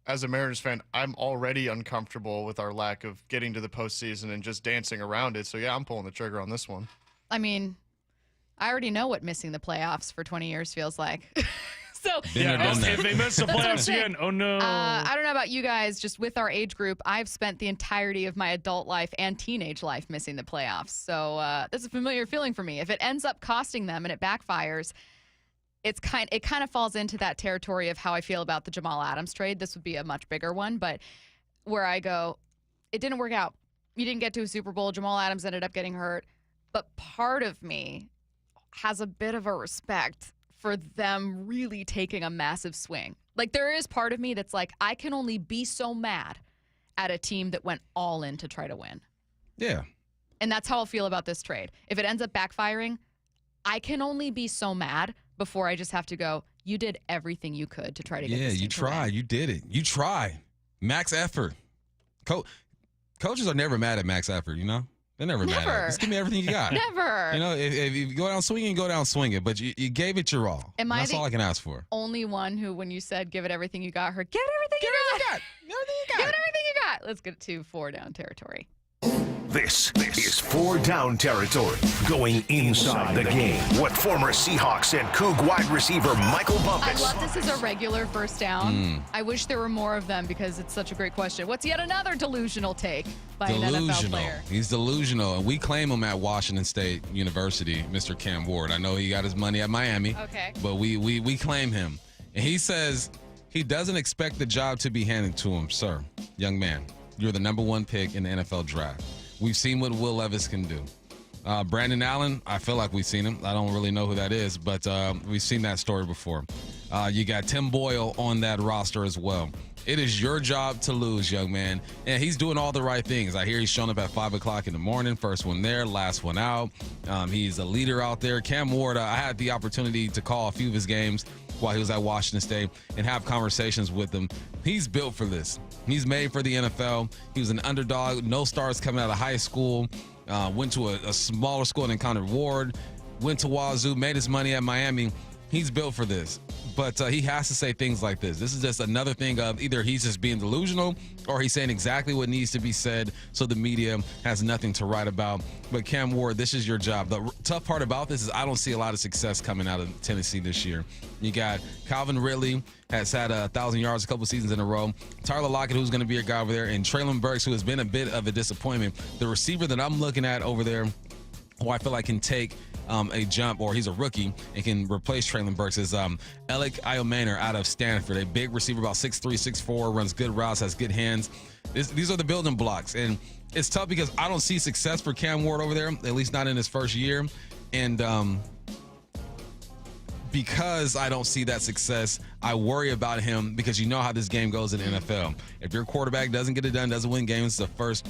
as a Mariners fan, I'm already uncomfortable with our lack of getting to the postseason and just dancing around it. So, yeah, I'm pulling the trigger on this one. I mean, I already know what missing the playoffs for 20 years feels like. So, if they miss the playoffs again, oh no. I don't know about you guys, just with our age group, I've spent the entirety of my adult life and teenage life missing the playoffs. So that's a familiar feeling for me. If it ends up costing them and it backfires, it kind of falls into that territory of how I feel about the Jamal Adams trade. This would be a much bigger one, but where I go, it didn't work out. You didn't get to a Super Bowl. Jamal Adams ended up getting hurt. But part of me has a bit of a respect for them really taking a massive swing. Like, there is part of me that's like, I can only be so mad at a team that went all in to try to win. Yeah. And that's how I'll feel about this trade. If it ends up backfiring, I can only be so mad before I just have to go, you did everything you could to try to get this team you tried. You did it. You tried. Max effort. Coaches are never mad at max effort, you know? They're never mad at it. Just give me everything you got. Never. You know, if you go down swinging, go down swinging. But you gave it your all. That's all I can ask for. Only one who, when you said give it everything you got, heard, give it everything you got. Give it everything you got. Let's get to 4 down territory. This is 4 down territory, going inside the game. What former Seahawks and Coug wide receiver Michael Bumpus. I love this as a regular first down. I wish there were more of them because it's such a great question. What's yet another delusional take by an NFL player? He's delusional, and we claim him at Washington State University, Mr. Cam Ward. I know he got his money at Miami, but we claim him. And he says he doesn't expect the job to be handed to him. Sir, young man, you're the number 1 pick in the NFL draft. We've seen what Will Levis can do. Brandon Allen, I feel like we've seen him. I don't really know who that is, but we've seen that story before. You got Tim Boyle on that roster as well. It is your job to lose, young man. And he's doing all the right things. I hear he's showing up at 5 o'clock in the morning. First one there, last one out. He's a leader out there. Cam Ward, I had the opportunity to call a few of his games while he was at Washington State and have conversations with him. He's built for this. He's made for the NFL. He was an underdog. No stars coming out of high school. Went to a smaller school and encountered Ward. Went to Wazoo, made his money at Miami. He's built for this. But he has to say things like this. This is just another thing of either he's just being delusional or he's saying exactly what needs to be said so the media has nothing to write about. But Cam Ward, this is your job. The tough part about this is I don't see a lot of success coming out of Tennessee this year. You got Calvin Ridley, has had 1,000 yards a couple seasons in a row. Tyler Lockett, who's going to be a guy over there, and Traylon Burks, who has been a bit of a disappointment. The receiver that I'm looking at over there, who I feel like can take a jump, or he's a rookie and can replace Traylon Burks, is Alec Iomanor out of Stanford, a big receiver, about 6'3", 6'4", runs good routes, has good hands. These are the building blocks, and it's tough because I don't see success for Cam Ward over there, at least not in his first year, and because I don't see that success, I worry about him because you know how this game goes in the NFL. If your quarterback doesn't get it done, doesn't win games the first,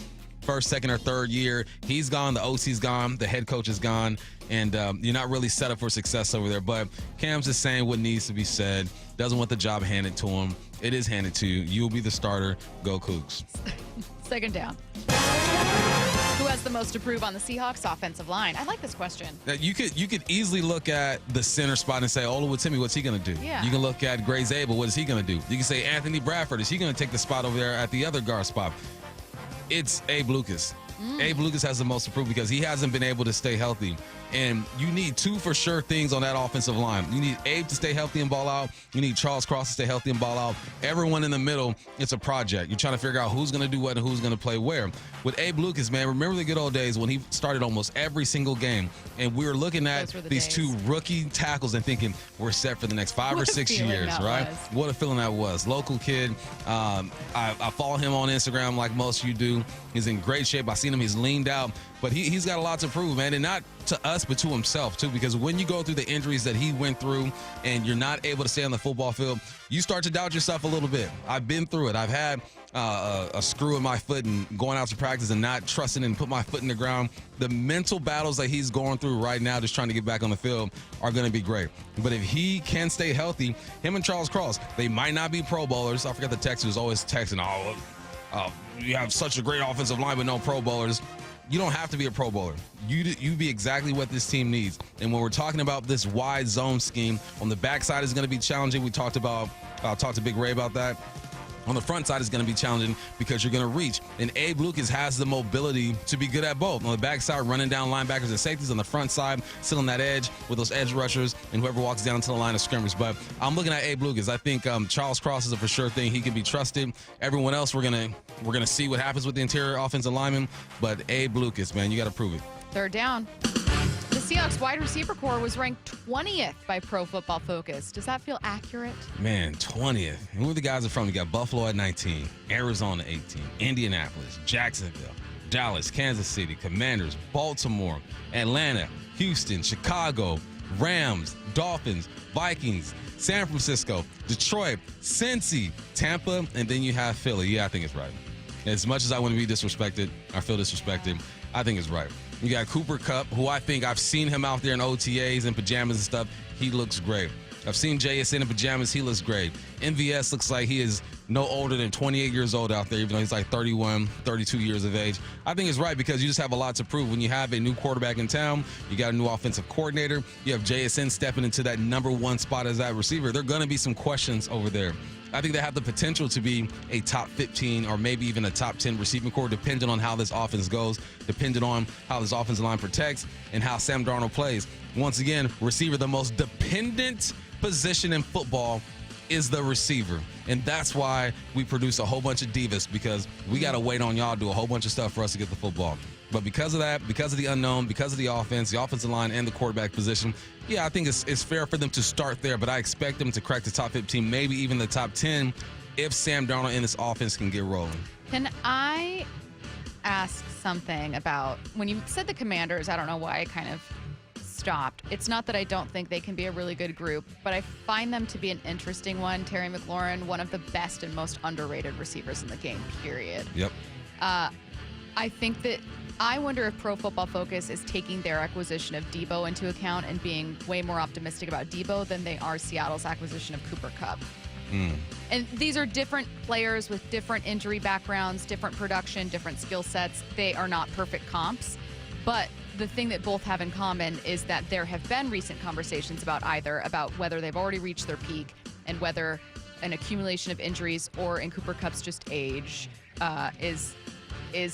second, or third year, he's gone, the OC's gone, the head coach is gone, and you're not really set up for success over there. But Cam's just saying what needs to be said, doesn't want the job handed to him. It is handed to you. You'll be the starter. Go Cougs. Second down. Who has the most to prove on the Seahawks offensive line? I like this question. You could easily look at the center spot and say, Oluwatimi, what's he going to do? Yeah. You can look at Gray Zabel, what is he going to do? You can say Anthony Bradford, is he going to take the spot over there at the other guard spot? It's Abe Lucas. Abe Lucas has the most to prove because he hasn't been able to stay healthy. And you need two for sure things on that offensive line. You need Abe to stay healthy and ball out. You need Charles Cross to stay healthy and ball out. Everyone in the middle, it's a project. You're trying to figure out who's going to do what and who's going to play where. With Abe Lucas, man, remember the good old days when he started almost every single game. And we were looking at these two rookie tackles and thinking, we're set for the next 5 or 6 years, right? What a feeling that was. Local kid. I follow him on Instagram like most of you do. He's in great shape. I've seen him. He's leaned out. But he's got a lot to prove, man. And not to us, but to himself, too. Because when you go through the injuries that he went through and you're not able to stay on the football field, you start to doubt yourself a little bit. I've been through it. I've had a screw in my foot and going out to practice and not trusting and put my foot in the ground. The mental battles that he's going through right now just trying to get back on the field are going to be great. But if he can stay healthy, him and Charles Cross, they might not be Pro Bowlers. I forgot the text who's always texting, you have such a great offensive line but no Pro Bowlers. You don't have to be a Pro Bowler. You be exactly what this team needs. And when we're talking about this wide zone scheme, on the backside is going to be challenging. We talked to Big Ray about that. On the front side is going to be challenging because you're going to reach. And Abe Lucas has the mobility to be good at both. On the backside, running down linebackers and safeties. On the front side, still on that edge with those edge rushers and whoever walks down to the line of scrimmage. But I'm looking at Abe Lucas. I think Charles Cross is a for sure thing. He can be trusted. Everyone else, we're gonna see what happens with the interior offensive lineman. But Abe Lucas, man, you got to prove it. Third down. The Seahawks wide receiver core was ranked 20th by Pro Football Focus. Does that feel accurate? Man, 20th. And who are the guys are from? You got Buffalo at 19, Arizona 18, Indianapolis, Jacksonville, Dallas, Kansas City, Commanders, Baltimore, Atlanta, Houston, Chicago, Rams, Dolphins, Vikings, San Francisco, Detroit, Cincy, Tampa, and then you have Philly. Yeah, I think it's right. As much as I want to be disrespected, I feel disrespected, I think it's right. You got Cooper Kupp, who I think I've seen him out there in OTAs and pajamas and stuff. He looks great. I've seen JSN in pajamas. He looks great. MVS looks like he is no older than 28 years old out there, even though he's like 31, 32 years of age. I think it's right because you just have a lot to prove. When you have a new quarterback in town, you got a new offensive coordinator, you have JSN stepping into that number one spot as that receiver. There are going to be some questions over there. I think they have the potential to be a top 15 or maybe even a top 10 receiving core, depending on how this offense goes, depending on how this offensive line protects and how Sam Darnold plays. Once again, receiver, the most dependent position in football is the receiver. And that's why we produce a whole bunch of divas, because we got to wait on y'all to do a whole bunch of stuff for us to get the football. But because of that, because of the unknown, because of the offensive line, and the quarterback position, yeah, I think it's fair for them to start there. But I expect them to crack the top 15, maybe even the top 10, if Sam Darnold and this offense can get rolling. Can I ask something about when you said the Commanders? I don't know why I kind of stopped. It's not that I don't think they can be a really good group, but I find them to be an interesting one. Terry McLaurin, one of the best and most underrated receivers in the game, period. Yep. I think that I wonder if Pro Football Focus is taking their acquisition of Debo into account and being way more optimistic about Debo than they are Seattle's acquisition of Cooper Kupp. And these are different players with different injury backgrounds, different production, different skill sets. They are not perfect comps, but the thing that both have in common is that there have been recent conversations about whether they've already reached their peak and whether an accumulation of injuries or, in Cooper Kupp's just age, is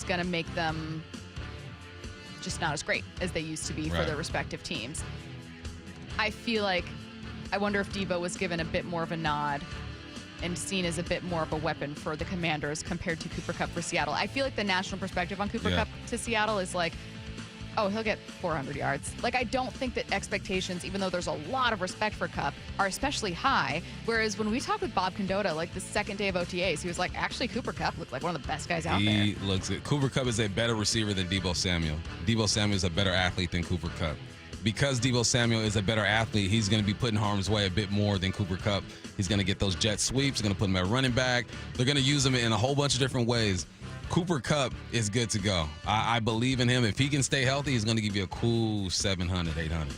going to make them just not as great as they used to be for their respective teams. I wonder if Debo was given a bit more of a nod and seen as a bit more of a weapon for the Commanders compared to Cooper Kupp for Seattle. I feel like the national perspective on Cooper Kupp to Seattle is like, oh, he'll get 400 yards. Like, I don't think that expectations, even though there's a lot of respect for Kupp, are especially high. Whereas when we talked with Bob Condotta, like the second day of OTAs, he was like, actually, Cooper Kupp looked like one of the best guys out there. He looks good. Cooper Kupp is a better receiver than Debo Samuel. Debo Samuel is a better athlete than Cooper Kupp. Because Debo Samuel is a better athlete, he's going to be put in harm's way a bit more than Cooper Kupp. He's going to get those jet sweeps. They're going to put him at running back. They're going to use him in a whole bunch of different ways. Cooper Kupp is good to go. I believe in him. If he can stay healthy, he's going to give you a cool 700, 800.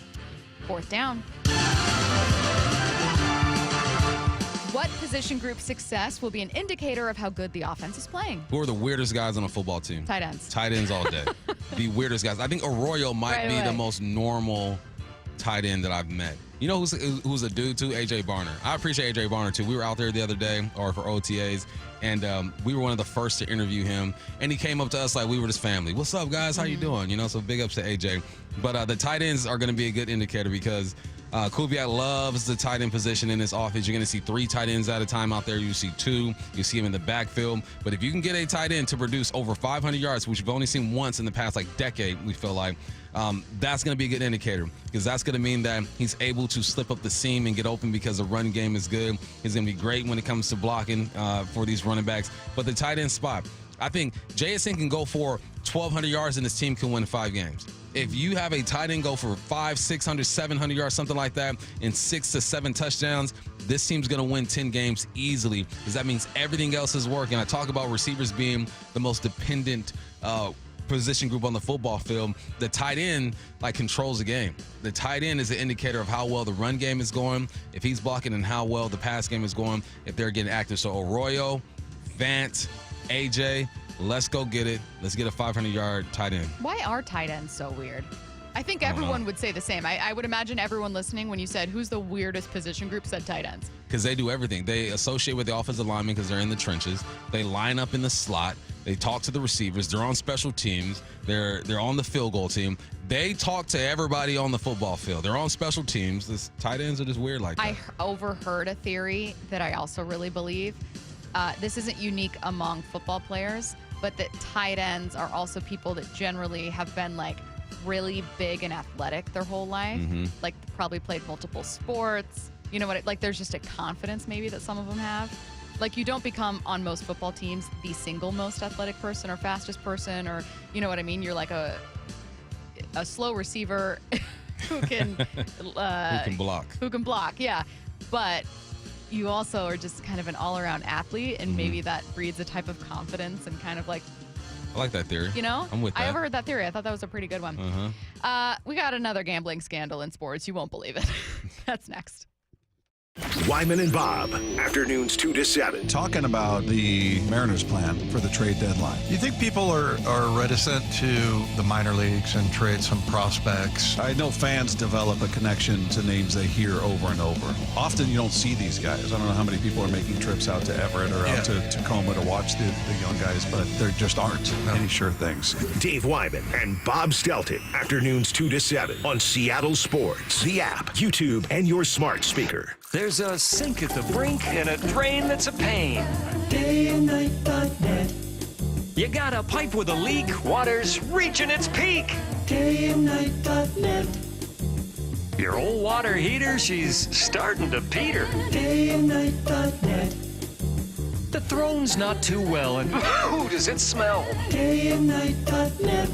Fourth down. What position group success will be an indicator of how good the offense is playing? Who are the weirdest guys on a football team? Tight ends. Tight ends all day. The weirdest guys. I think Arroyo might be the most normal tight end that I've met. You know who's a dude too? A.J. Barner. I appreciate A.J. Barner too. We were out there the other day, or for OTAs, and we were one of the first to interview him. And he came up to us like we were his family. What's up, guys? How you doing? You know, so big ups to A.J. But the tight ends are going to be a good indicator because Kubiak loves the tight end position in this offense. You're going to see 3 tight ends at a time out there. You see 2. You see him in the backfield. But if you can get a tight end to produce over 500 yards, which we've only seen once in the past decade, we feel like, that's going to be a good indicator because that's going to mean that he's able to slip up the seam and get open because the run game is good. He's going to be great when it comes to blocking for these running backs. But the tight end spot, I think JSN can go for 1,200 yards and his team can win 5 games. If you have a tight end go for 500, 600, 700 yards, something like that, and 6 to 7 touchdowns, this team's going to win 10 games easily because that means everything else is working. I talk about receivers being the most dependent position group on the football field. The tight end controls the game. The tight end is an indicator of how well the run game is going, if he's blocking, and how well the pass game is going, if they're getting active. So Arroyo, Vant, AJ, let's go get it. Let's get a 500-yard tight end. Why are tight ends so weird? I think everyone would say the same. I would imagine everyone listening, when you said who's the weirdest position group, said tight ends. Because they do everything. They associate with the offensive linemen because they're in the trenches. They line up in the slot. They talk to the receivers. They're on special teams. They're on the field goal team. They talk to everybody on the football field. They're on special teams. The tight ends are just weird like that. I overheard a theory that I also really believe. This isn't unique among football players, but that tight ends are also people that generally have been really big and athletic their whole life. Mm-hmm. Probably played multiple sports. You know what? There's just a confidence maybe that some of them have. You don't become on most football teams the single most athletic person or fastest person, or you know what I mean. You're like a slow receiver who can block. Who can block? Yeah, but you also are just kind of an all-around athlete, and maybe that breeds a type of confidence and kind of I like that theory. You know? I'm with that. I overheard that theory. I thought that was a pretty good one. We got another gambling scandal in sports. You won't believe it. That's next. Wyman and Bob, afternoons 2 to 7. Talking about the Mariners' plan for the trade deadline. You think people are reticent to the minor leagues and trade some prospects? I know fans develop a connection to names they hear over and over. Often you don't see these guys. I don't know how many people are making trips out to Everett or out to Tacoma to watch the young guys, but there just aren't any sure things. Dave Wyman and Bob Stelton, afternoons 2 to 7 on Seattle Sports, the app, YouTube, and your smart speaker. There's a sink at the brink and a drain that's a pain. DayandNight.net. You got a pipe with a leak, water's reaching its peak. DayandNight.net. Your old water heater, she's starting to peter. DayandNight.net. The throne's not too well, and ooh, does it smell? DayandNight.net.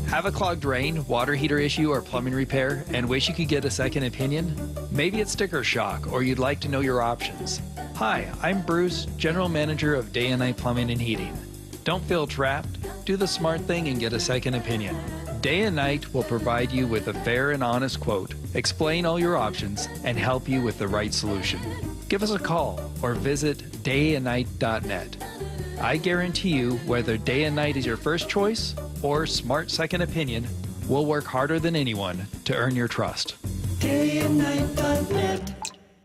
Have a clogged drain, water heater issue, or plumbing repair, and wish you could get a second opinion? Maybe it's sticker shock, or you'd like to know your options. Hi, I'm Bruce, General Manager of Day and Night Plumbing and Heating. Don't feel trapped. Do the smart thing and get a second opinion. Day and Night will provide you with a fair and honest quote, explain all your options, and help you with the right solution. Give us a call or visit dayandnight.net. I guarantee you, whether Day and Night is your first choice or smart second opinion, We'll work harder than anyone to earn your trust. Dayandnight.net.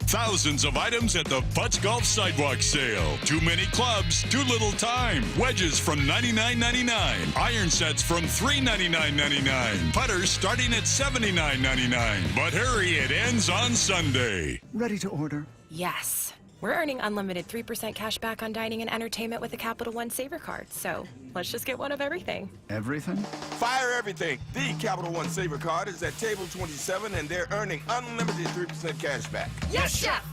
Thousands of items at the Butts Golf Sidewalk Sale. Too many clubs, too little time. Wedges from $99.99. Iron sets from $399.99. Putters starting at $79.99. But hurry, it ends on Sunday. Ready to order? Yes. We're earning unlimited 3% cash back on dining and entertainment with the Capital One Saver Card. So let's just get one of everything. Everything? Fire everything. The Capital One Saver Card is at table 27, and they're earning unlimited 3% cash back. Yes, Chef!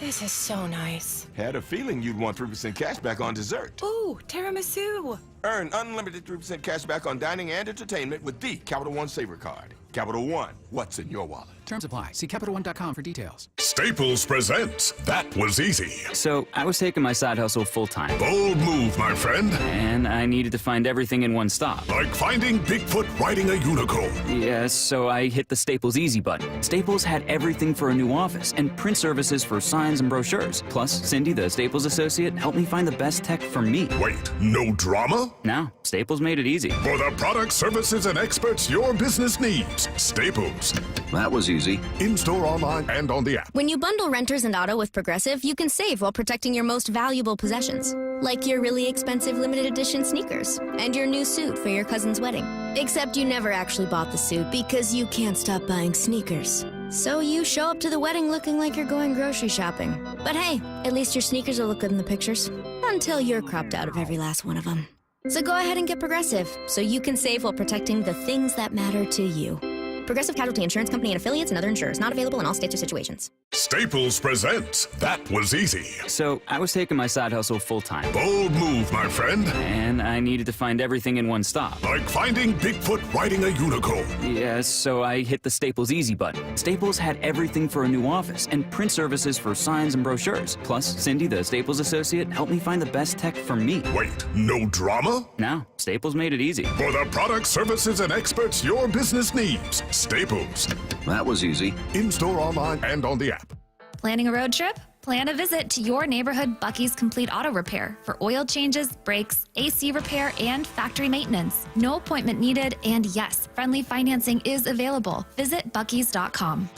This is so nice. Had a feeling you'd want 3% cash back on dessert. Ooh, tiramisu. Earn unlimited 3% cash back on dining and entertainment with the Capital One Saver Card. Capital One, what's in your wallet? Terms apply. See CapitalOne.com for details. Staples presents That Was Easy. So, I was taking my side hustle full-time. Bold move, my friend. And I needed to find everything in one stop. Like finding Bigfoot riding a unicorn. Yes, so I hit the Staples Easy button. Staples had everything for a new office and print services for signs and brochures. Plus, Cindy, the Staples associate, helped me find the best tech for me. Wait, no drama? No, Staples made it easy. For the products, services, and experts your business needs. Staples. That was easy. In-store, online, and on the app. When you bundle renters and auto with Progressive, you can save while protecting your most valuable possessions. Like your really expensive limited edition sneakers and your new suit for your cousin's wedding. Except you never actually bought the suit because you can't stop buying sneakers. So you show up to the wedding looking like you're going grocery shopping. But hey, at least your sneakers will look good in the pictures. Until you're cropped out of every last one of them. So go ahead and get Progressive so you can save while protecting the things that matter to you. Progressive Casualty Insurance Company and affiliates and other insurers. Not available in all states or situations. Staples presents That Was Easy. So, I was taking my side hustle full-time. Bold move, my friend. And I needed to find everything in one stop. Like finding Bigfoot riding a unicorn. Yes, so I hit the Staples Easy button. Staples had everything for a new office and print services for signs and brochures. Plus, Cindy, the Staples associate, helped me find the best tech for me. Wait, no drama? No, Staples made it easy. For the products, services, and experts your business needs. Staples. That was easy. In-store, online, and on the app. Planning a road trip? Plan a visit to your neighborhood Bucky's Complete Auto Repair for oil changes, brakes, AC repair, and factory maintenance. No appointment needed, and yes, friendly financing is available. Visit Bucky's.com.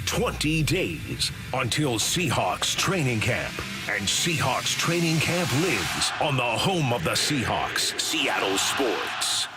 20 days until Seahawks training camp. And Seahawks training camp lives on the home of the Seahawks, Seattle Sports.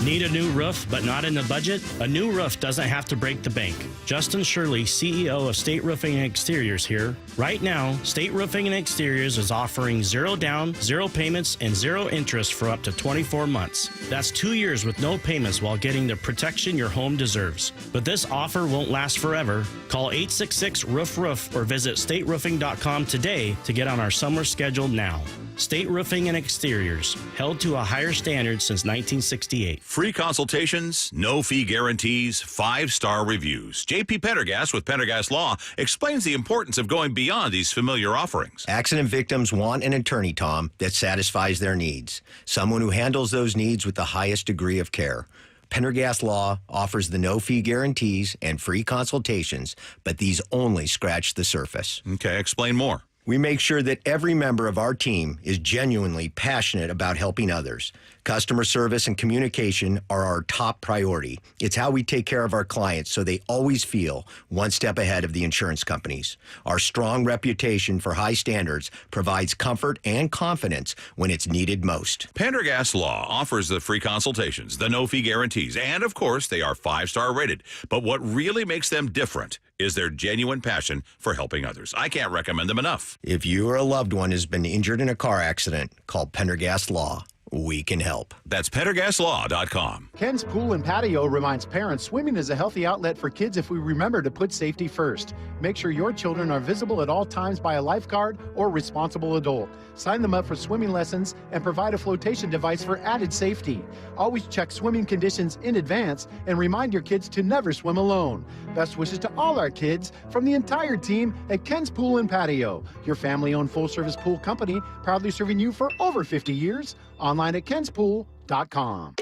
Need a new roof but not in the budget? A new roof doesn't have to break the bank. Justin Shirley, CEO of State Roofing and Exteriors here. Right now, State Roofing and Exteriors is offering 0 down, 0 payments, and 0 interest for up to 24 months. That's 2 years with no payments while getting the protection your home deserves. But this offer won't last forever. Call 866-ROOF-ROOF or visit stateroofing.com today to get on our summer schedule now. State Roofing and Exteriors, held to a higher standard since 1968. Free consultations, no fee guarantees, 5-star reviews. J.P. Pendergast with Pendergast Law explains the importance of going beyond these familiar offerings. Accident victims want an attorney, Tom, that satisfies their needs. Someone who handles those needs with the highest degree of care. Pendergast Law offers the no-fee guarantees and free consultations, but these only scratch the surface. Okay, explain more. We make sure that every member of our team is genuinely passionate about helping others. Customer service and communication are our top priority. It's how we take care of our clients so they always feel one step ahead of the insurance companies. Our strong reputation for high standards provides comfort and confidence when it's needed most. Pendergast Law offers the free consultations, the no-fee guarantees, and of course, they are 5-star rated. But what really makes them different is their genuine passion for helping others. I can't recommend them enough. If you or a loved one has been injured in a car accident, call Pendergast Law. We can help. That's PendergastLaw.com. Ken's Pool and Patio reminds parents swimming is a healthy outlet for kids if we remember to put safety first. Make sure your children are visible at all times by a lifeguard or responsible adult. Sign them up for swimming lessons and provide a flotation device for added safety. Always check swimming conditions in advance and remind your kids to never swim alone. Best wishes to all our kids from the entire team at Ken's Pool and Patio, your family-owned full-service pool company proudly serving you for over 50 years. Online at kenspool.com.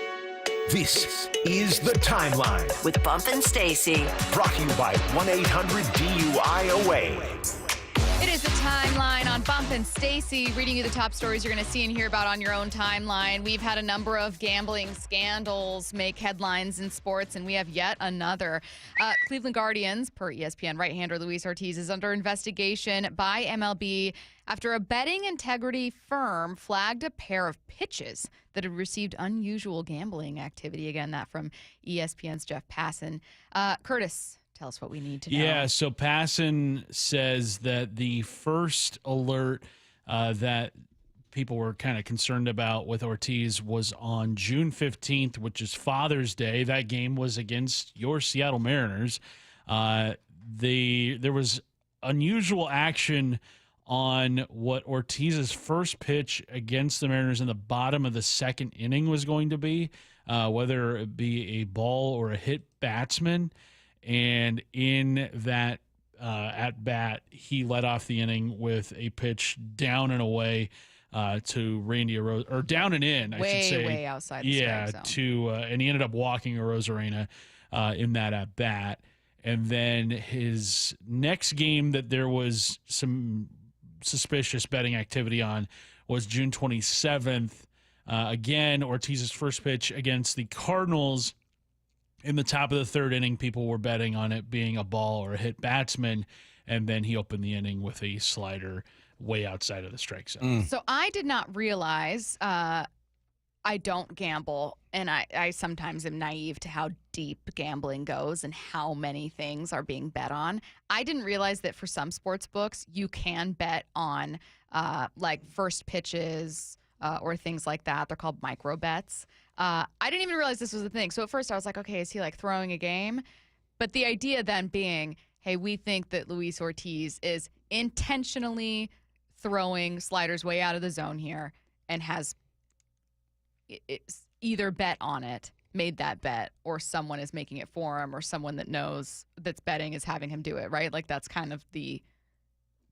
This is The Timeline with Bump and Stacy. Brought to you by 1-800-DUI-AWAY. It is the timeline on Bump and Stacy, reading you the top stories you're going to see and hear about on your own timeline. We've had a number of gambling scandals make headlines in sports, and we have yet another. Cleveland Guardians, per ESPN, right-hander Luis Ortiz is under investigation by MLB after a betting integrity firm flagged a pair of pitches that had received unusual gambling activity. Again, that from ESPN's Jeff Passan. Curtis, tell us what we need to know. Yeah, so Passan says that the first alert that people were kind of concerned about with Ortiz was on June 15th, which is Father's Day. That game was against your Seattle Mariners. There was unusual action on what Ortiz's first pitch against the Mariners in the bottom of the second inning was going to be, whether it be a ball or a hit batsman. And in that at bat, he led off the inning with a pitch down and away to Randy Arozarena, or down and in, I should say. Way outside the strike zone. And he ended up walking Arozarena in that at bat. And then his next game that there was some suspicious betting activity on was June 27th. Again, Ortiz's first pitch against the Cardinals. In the top of the third inning, people were betting on it being a ball or a hit batsman, and then he opened the inning with a slider way outside of the strike zone. So I did not realize I don't gamble, and I sometimes am naive to how deep gambling goes and how many things are being bet on. I didn't realize that for some sports books, you can bet on like first pitches or things like that. They're called micro bets. I didn't even realize this was a thing. So at first I was like, okay, is he like throwing a game? But the idea then being, hey, we think that Luis Ortiz is intentionally throwing sliders way out of the zone here and has either bet on it, made that bet, or someone is making it for him, or someone that knows that's betting is having him do it, right? Like that's kind of the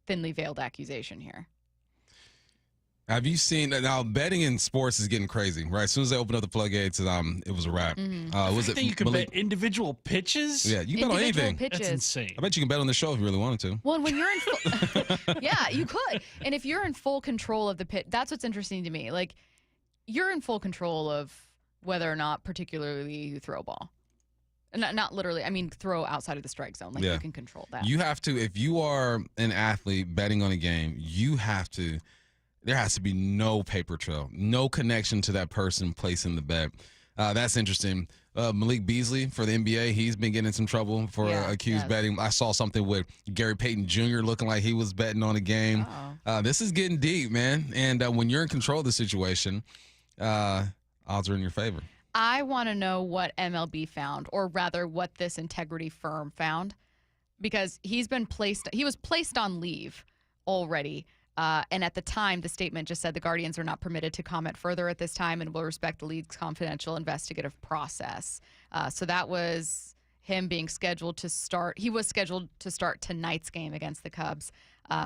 thinly veiled accusation here. Have you seen now? Betting in sports is getting crazy, right? As soon as they open up the floodgates, it was a wrap. Was it? You can bet individual pitches. Yeah, you can bet on anything. Pitches. That's insane. I bet you can bet on the show if you really wanted to. Well, and when you're in, yeah, you could. And if you're in full control of the pit, that's what's interesting to me. Like you're in full control of whether or not, particularly, you throw a ball. Not literally. I mean, throw outside of the strike zone. Like you can control that. You have to. If you are an athlete betting on a game, you have to. There has to be no paper trail, no connection to that person placing the bet. That's interesting. Malik Beasley for the NBA, he's been getting in some trouble for accused betting. I saw something with Gary Payton Jr. looking like he was betting on a game. This is getting deep, man. And when you're in control of the situation, odds are in your favor. I want to know what MLB found, or rather what this integrity firm found, because he was placed on leave already. And at the time, the statement just said the Guardians are not permitted to comment further at this time and will respect the league's confidential investigative process. So that was him being scheduled to start. He was scheduled to start tonight's game against the Cubs.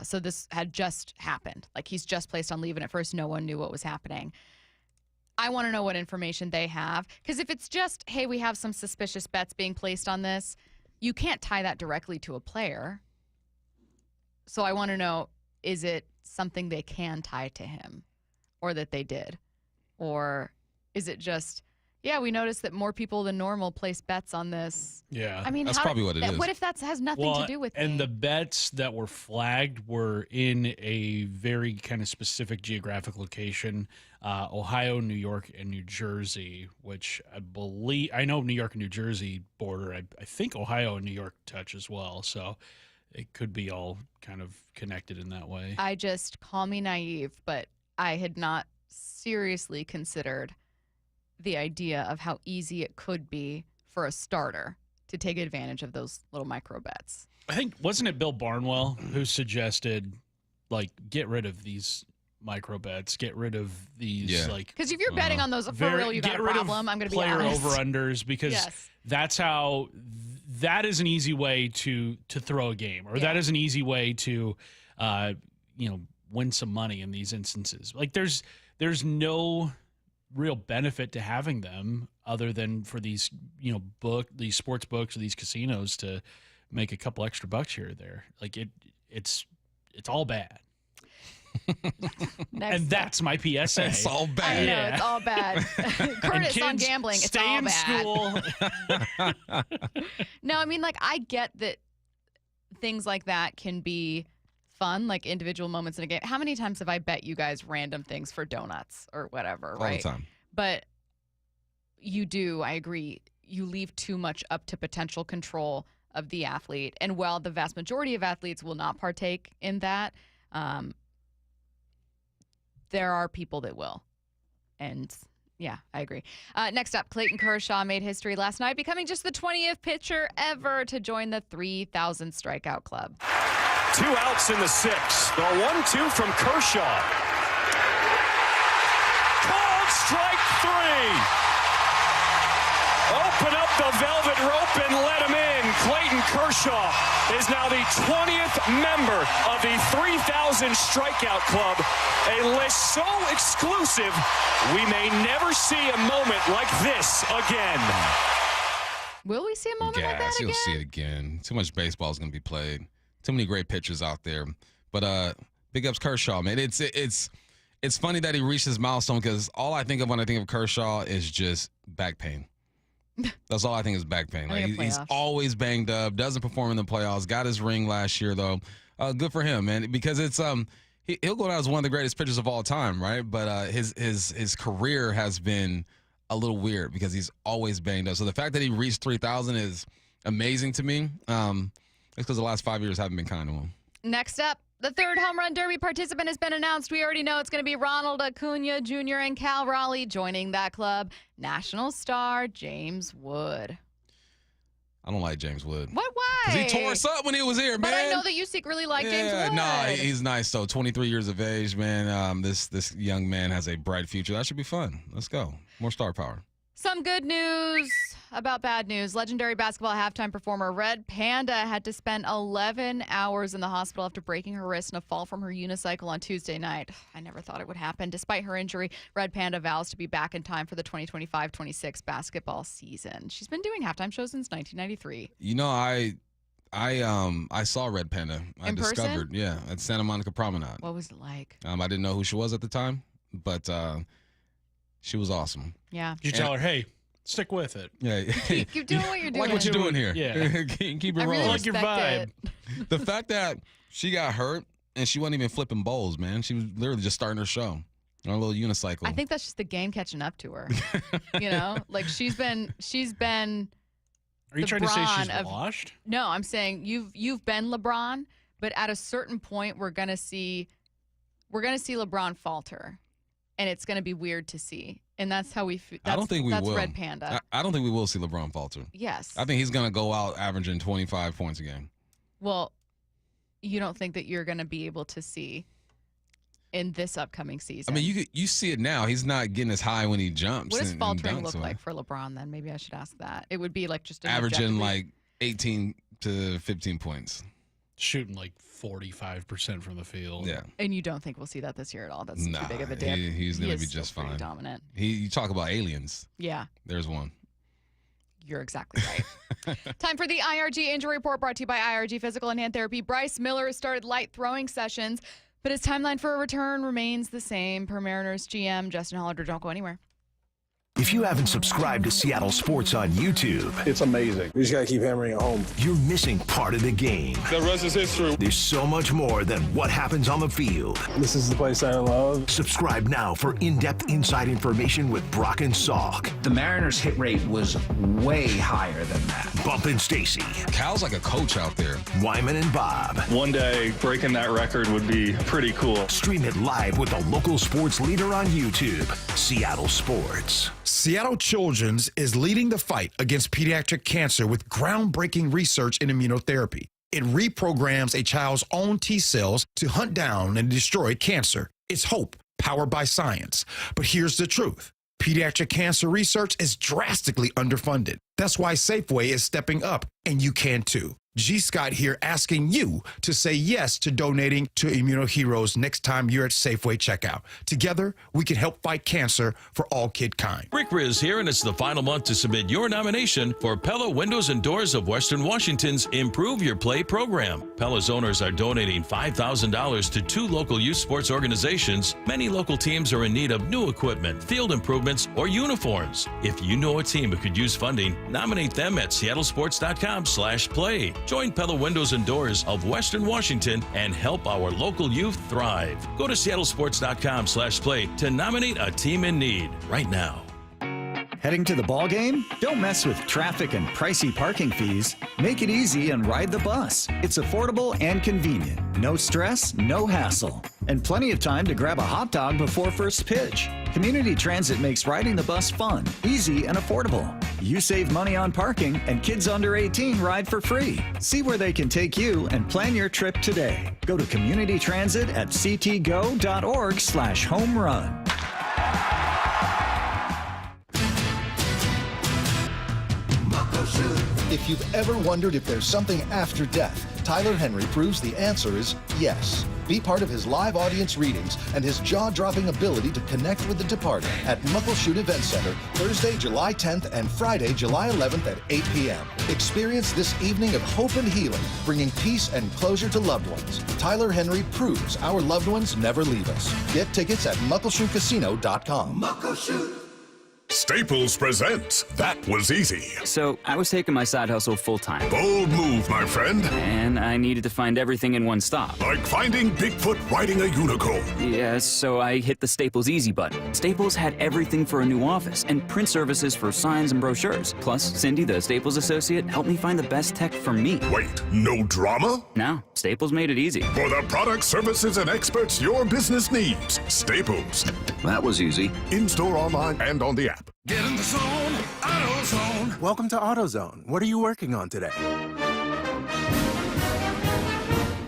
So this had just happened. Like he's just placed on leave, and at first no one knew what was happening. I want to know what information they have. Because if it's just, hey, we have some suspicious bets being placed on this, you can't tie that directly to a player. So I want to know, is it something they can tie to him, or that they did? Or is it just, yeah, we noticed that more people than normal place bets on this? Yeah. I mean, that's probably what it is. What if that has nothing to do with and me? the bets that were flagged were in a very kind of specific geographic location, Ohio, New York, and New Jersey, which I know New York and New Jersey border. I think Ohio and New York touch as well. So it could be all kind of connected in that way. I just, call me naive, but I had not seriously considered the idea of how easy it could be for a starter to take advantage of those little micro bets. I think, wasn't it Bill Barnwell who suggested, like, get rid of these micro bets, get rid of these, like... Because if you're betting on those, for real, you got a problem. I'm going to be honest. Player over-unders, because that's how... That is an easy way to throw a game, or that is an easy way to, win some money in these instances. Like there's no real benefit to having them other than for these, these sports books or these casinos to make a couple extra bucks here or there. Like it's it's all bad. Next And that's my PSA. It's all bad. I know, it's all bad. Curtis on kids, gambling, it's stay all in bad. school. No, I mean, like, I get that things like that can be fun, like individual moments in a game. How many times have I bet you guys random things for donuts or whatever, right? All the time. But you do, I agree, you leave too much up to potential control of the athlete. And while the vast majority of athletes will not partake in that, there are people that will. And yeah, I agree. Next up, Clayton Kershaw made history last night, becoming just the 20th pitcher ever to join the 3,000 strikeout club. 2 outs in the 6th. The 1-2 from Kershaw. Called strike 3. Open up the velvet rope and let him in. Clayton Kershaw is now the 20th member of the 3,000 strikeout club. A list so exclusive, we may never see a moment like this again. Will we see a moment like that again? You'll see it again. Too much baseball is going to be played. Too many great pitchers out there. But big ups Kershaw, man. It's funny that he reached his milestone because all I think of when I think of Kershaw is just back pain. That's all I think is back pain. Like, he's always banged up, doesn't perform in the playoffs. Got his ring last year though. Good for him, man. Because it's he'll go down as one of the greatest pitchers of all time, right? But his career has been a little weird because he's always banged up. So the fact that he reached 3,000 is amazing to me. It's because the last 5 years haven't been kind to him. Next up, the third home run derby participant has been announced. We already know it's going to be Ronald Acuna Jr. and Cal Raleigh joining that club. National star James Wood. I don't like James Wood. What? Why? Because he tore us up when he was here, man. But I know that you secretly like James Wood. No, he's nice though. 23 years of age, man. This young man has a bright future. That should be fun. Let's go. More star power. Some good news about bad news. Legendary basketball halftime performer Red Panda had to spend 11 hours in the hospital after breaking her wrist in a fall from her unicycle on Tuesday night. I never thought it would happen. Despite her injury, Red Panda vows to be back in time for the 2025-26 basketball season. She's been doing halftime shows since 1993. You know, I saw Red Panda. I in discovered, person? yeah, at Santa Monica Promenade. What was it like? I didn't know who she was at the time, but she was awesome. Yeah. You tell her, hey, stick with it. Yeah. Keep doing what you're doing. Like what you're doing here. Yeah. keep it I rolling. really like your vibe. The fact that she got hurt and she wasn't even flipping bowls, man. She was literally just starting her show on a little unicycle. I think that's just the game catching up to her. You know, like she's been. Are you trying to say she's washed? No, I'm saying you've been LeBron, but at a certain point we're gonna see LeBron falter, and it's gonna be weird to see. And that's how I don't think we that's will. Red Panda. I don't think we will see LeBron falter. Yes. I think he's going to go out averaging 25 points a game. Well, you don't think that you're going to be able to see in this upcoming season? I mean, you see it now. He's not getting as high when he jumps. What does and faltering dunks, look like for LeBron then? Maybe I should ask that. It would be like just an averaging objectively- like 18 to 15 points. Shooting like 45% from the field. Yeah. And you don't think we'll see that this year at all? That's Nah, too big of a dip. He's going to be still just pretty fine. Dominant. You talk about aliens. Yeah. There's one. You're exactly right. Time for the IRG injury report brought to you by IRG Physical and Hand Therapy. Bryce Miller has started light throwing sessions, but his timeline for a return remains the same. Per Mariners GM Justin Hollander, don't go anywhere. If you haven't subscribed to Seattle Sports on YouTube, it's amazing. We just got to keep hammering it home. You're missing part of the game. The rest is history. There's so much more than what happens on the field. This is the place I love. Subscribe now for in-depth inside information with Brock and Salk. The Mariners' hit rate was way higher than that. Bump and Stacy. Cal's like a coach out there. Wyman and Bob. One day, breaking that record would be pretty cool. Stream it live with the local sports leader on YouTube, Seattle Sports. Seattle Children's is leading the fight against pediatric cancer with groundbreaking research in immunotherapy. It reprograms a child's own T cells to hunt down and destroy cancer. It's hope, powered by science. But here's the truth. Pediatric cancer research is drastically underfunded. That's why Safeway is stepping up, and you can too. G. Scott here asking you to say yes to donating to Immunoheroes next time you're at Safeway checkout. Together, we can help fight cancer for all kidkind. Rick Riz here, and it's the final month to submit your nomination for Pella Windows and Doors of Western Washington's Improve Your Play program. Pella's owners are donating $5,000 to 2 local youth sports organizations. Many local teams are in need of new equipment, field improvements, or uniforms. If you know a team who could use funding, nominate them at seattlesports.com/play. Join Pella Windows and Doors of Western Washington and help our local youth thrive. Go to seattlesports.com/play to nominate a team in need right now. Heading to the ball game? Don't mess with traffic and pricey parking fees. Make it easy and ride the bus. It's affordable and convenient. No stress, no hassle. And plenty of time to grab a hot dog before first pitch. Community Transit makes riding the bus fun, easy, and affordable. You save money on parking, and kids under 18 ride for free. See where they can take you and plan your trip today. Go to Community Transit at ctgo.org/home run. If you've ever wondered if there's something after death, Tyler Henry proves the answer is yes. Be part of his live audience readings and his jaw-dropping ability to connect with the departed at Muckleshoot Event Center, Thursday, July 10th and Friday, July 11th at 8 p.m. Experience this evening of hope and healing, bringing peace and closure to loved ones. Tyler Henry proves our loved ones never leave us. Get tickets at muckleshootcasino.com. Muckleshoot. Staples presents That Was Easy. So, I was taking my side hustle full-time. Bold move, my friend. And I needed to find everything in one stop. Like finding Bigfoot riding a unicorn. Yes, so I hit the Staples Easy button. Staples had everything for a new office and print services for signs and brochures. Plus, Cindy, the Staples associate, helped me find the best tech for me. Wait, no drama? No, Staples made it easy. For the products, services, and experts your business needs. Staples. That was easy. In-store, online, and on the app. Get in the zone, AutoZone. Welcome to AutoZone. What are you working on today?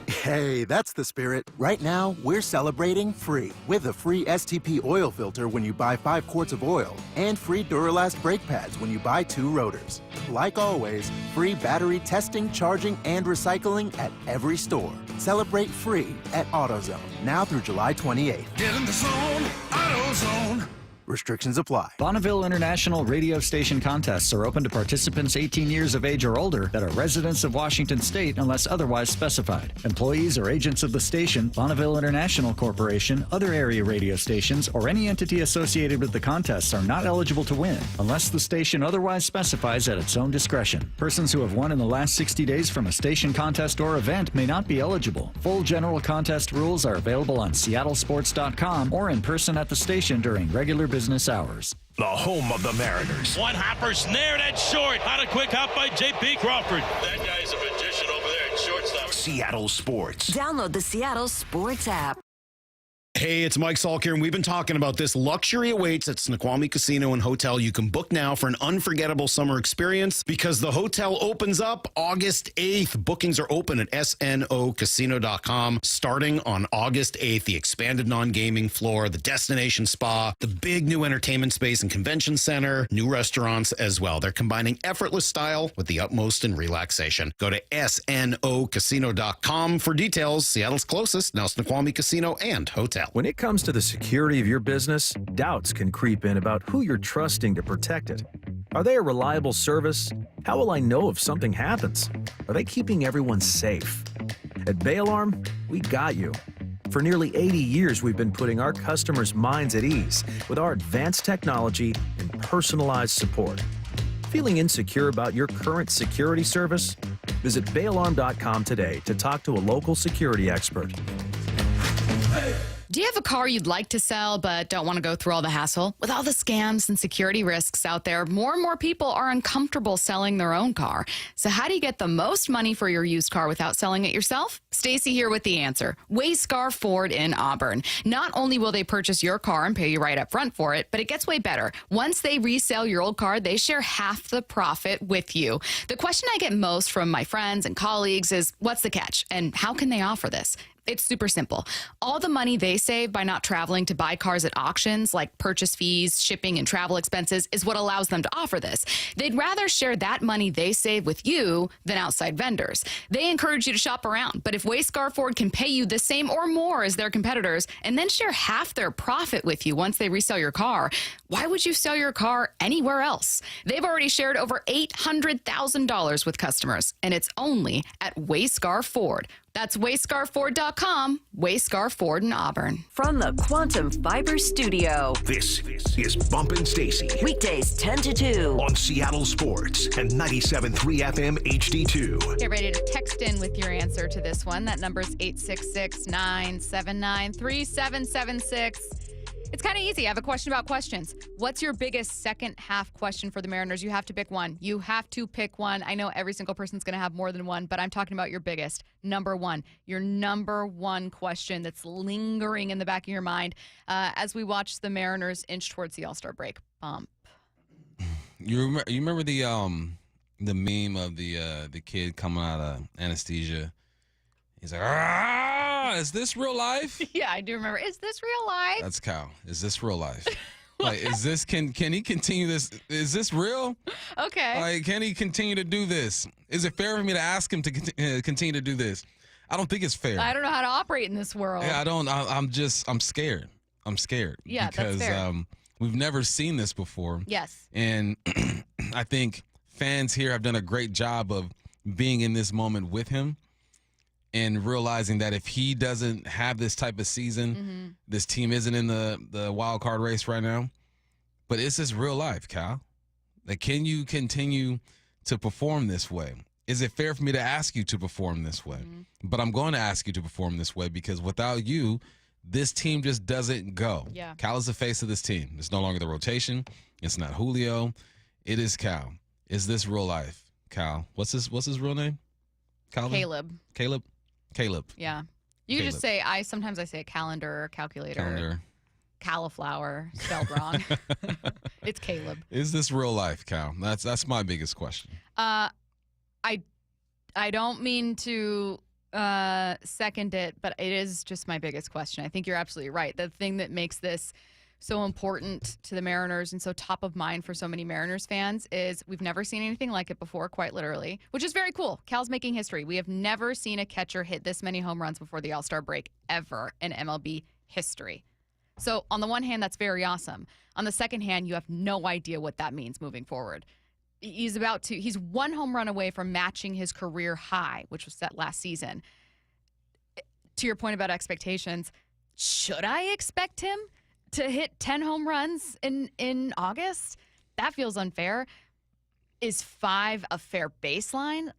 Hey, that's the spirit. Right now, we're celebrating free with a free STP oil filter when you buy 5 quarts of oil and free Duralast brake pads when you buy 2 rotors. Like always, free battery testing, charging, and recycling at every store. Celebrate free at AutoZone now through July 28th. Get in the zone, AutoZone. Restrictions apply. Bonneville International radio station contests are open to participants 18 years of age or older that are residents of Washington State unless otherwise specified. Employees or agents of the station, Bonneville International Corporation, other area radio stations, or any entity associated with the contests are not eligible to win unless the station otherwise specifies at its own discretion. Persons who have won in the last 60 days from a station contest or event may not be eligible. Full general contest rules are available on seattlesports.com or in person at the station during regular business hours. The home of the Mariners. One hopper snared at short. Not a quick hop by J.P. Crawford. That guy's a magician over there at shortstop. Seattle Sports. Download the Seattle Sports app. Hey, it's Mike Salk here, and we've been talking about this. Luxury awaits at Snoqualmie Casino and Hotel. You can book now for an unforgettable summer experience because the hotel opens up August 8th. Bookings are open at snocasino.com starting on August 8th. The expanded non-gaming floor, the destination spa, the big new entertainment space and convention center, new restaurants as well. They're combining effortless style with the utmost in relaxation. Go to snocasino.com for details. Seattle's closest, now Snoqualmie Casino and Hotel. When it comes to the security of your business, doubts can creep in about who you're trusting to protect it. Are they a reliable service? How will I know if something happens? Are they keeping everyone safe? At Bay Alarm, we got you. For nearly 80 years, we've been putting our customers' minds at ease with our advanced technology and personalized support. Feeling insecure about your current security service? Visit bayalarm.com today to talk to a local security expert. Do you have a car you'd like to sell but don't want to go through all the hassle? With all the scams and security risks out there, more and more people are uncomfortable selling their own car. So how do you get the most money for your used car without selling it yourself? Stacy here with the answer. Wayscar Ford in Auburn. Not only will they purchase your car and pay you right up front for it, but it gets way better. Once they resell your old car, they share half the profit with you. The question I get most from my friends and colleagues is, what's the catch? And how can they offer this? It's super simple. All the money they save by not traveling to buy cars at auctions, like purchase fees, shipping, and travel expenses, is what allows them to offer this. They'd rather share that money they save with you than outside vendors. They encourage you to shop around, but if Wayscar Ford can pay you the same or more as their competitors and then share half their profit with you once they resell your car, why would you sell your car anywhere else? They've already shared over $800,000 with customers, and it's only at Wayscar Ford. That's wayscarford.com, Wayscar Ford in Auburn. From the Quantum Fiber Studio. This is Bumpin' Stacy. Weekdays 10 to 2. On Seattle Sports and 97.3 FM HD2. Get ready to text in with your answer to this one. That number is 866-979-3776. It's kind of easy. I have a question about questions. What's your biggest second half question for the Mariners? You have to pick one. You have to pick one. I know every single person's going to have more than one, but I'm talking about your biggest. Number one. Your number one question that's lingering in the back of your mind as we watch the Mariners inch towards the All-Star break. Bump. You remember the meme of the kid coming out of anesthesia? He's like, is this real life? Yeah, I do remember. Is this real life? That's Cal. Is this real life? Like, is this, can he continue this? Is this real? Okay. Like, can he continue to do this? Is it fair for me to ask him to continue to do this? I don't think it's fair. I don't know how to operate in this world. Yeah, I'm scared. I'm scared. Yeah, because that's fair. We've never seen this before. Yes. And I think fans here have done a great job of being in this moment with him and realizing that if he doesn't have this type of season, this team isn't in the wild card race right now. But it's just real life, Cal. Like, can you continue to perform this way? Is it fair for me to ask you to perform this way? But I'm going to ask you to perform this way because without you, this team just doesn't go. Yeah. Cal is the face of this team. It's no longer the rotation. It's not Julio. It is Cal. Is this real life, Cal? What's his real name? Calvin? Caleb. Yeah. You can just say, sometimes I say calendar or calculator. Cauliflower, spelled wrong. It's Caleb. Is this real life, Cal? That's my biggest question. I don't mean to second it, but it is just my biggest question. I think you're absolutely right. The thing that makes this so important to the Mariners and so top of mind for so many Mariners fans is we've never seen anything like it before, quite literally, which is very cool. Cal's making history. We have never seen a catcher hit this many home runs before the All-Star break ever in MLB history. So on the one hand, that's very awesome. On the second hand, you have no idea what that means moving forward. He's one home run away from matching his career high, which was set last season. To your point about expectations, should I expect him to hit 10 home runs in August? That feels unfair. Is 5 a fair baseline?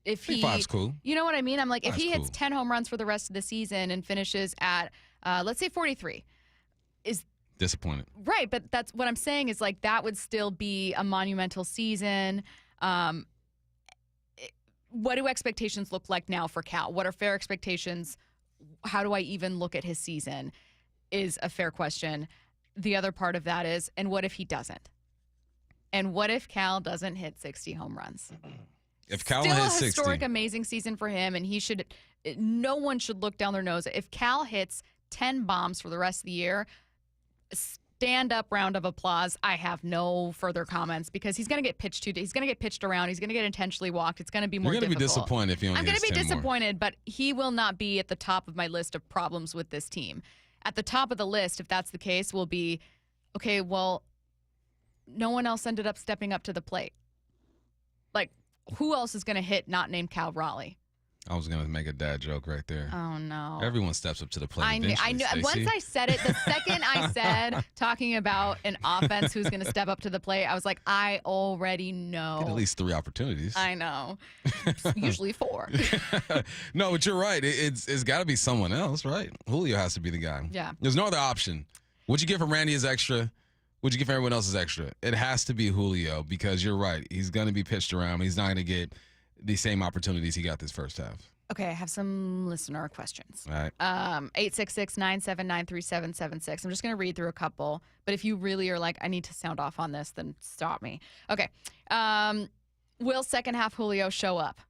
If he, 5's cool. You know what I mean? I'm like, if he hits cool. 10 home runs for the rest of the season and finishes at, let's say 43, is disappointed. Right, but that's what I'm saying is like that would still be a monumental season. What do expectations look like now for Cal? What are fair expectations? How do I even look at his season is a fair question. The other part of that is, and what if he doesn't? And what if Cal doesn't hit 60 home runs? If Cal Still hits a 60. historic, amazing season for him, and no one should look down their nose. If Cal hits 10 bombs for the rest of the year, stand up round of applause. I have no further comments because he's going to get pitched to. He's going to get pitched around. He's going to get intentionally walked. It's going to be more difficult. You're going to be disappointed if he only I'm going to be 10 more. disappointed, but he will not be at the top of my list of problems with this team. At the top of the list, if that's the case, will be, okay, well, no one else ended up stepping up to the plate. Like, who else is going to hit not named Cal Raleigh? I was going to make a dad joke right there. Oh, no. Everyone steps up to the plate I knew. eventually, Once Stacy. I said it, the second I said talking about an offense who's going to step up to the plate, I was like, I already know. Get at least 3 opportunities. I know. Usually 4. No, but you're right. It's got to be someone else, right? Julio has to be the guy. Yeah. There's no other option. What'd you get from Randy as extra? What'd you get from everyone else as extra? It has to be Julio because you're right. He's going to be pitched around. He's not going to get the same opportunities he got this first half. Okay, I have some listener questions. All right. 866-979-3776. I'm just going to read through a couple, but if you really are like, I need to sound off on this, then stop me. Okay. Will second half Julio show up?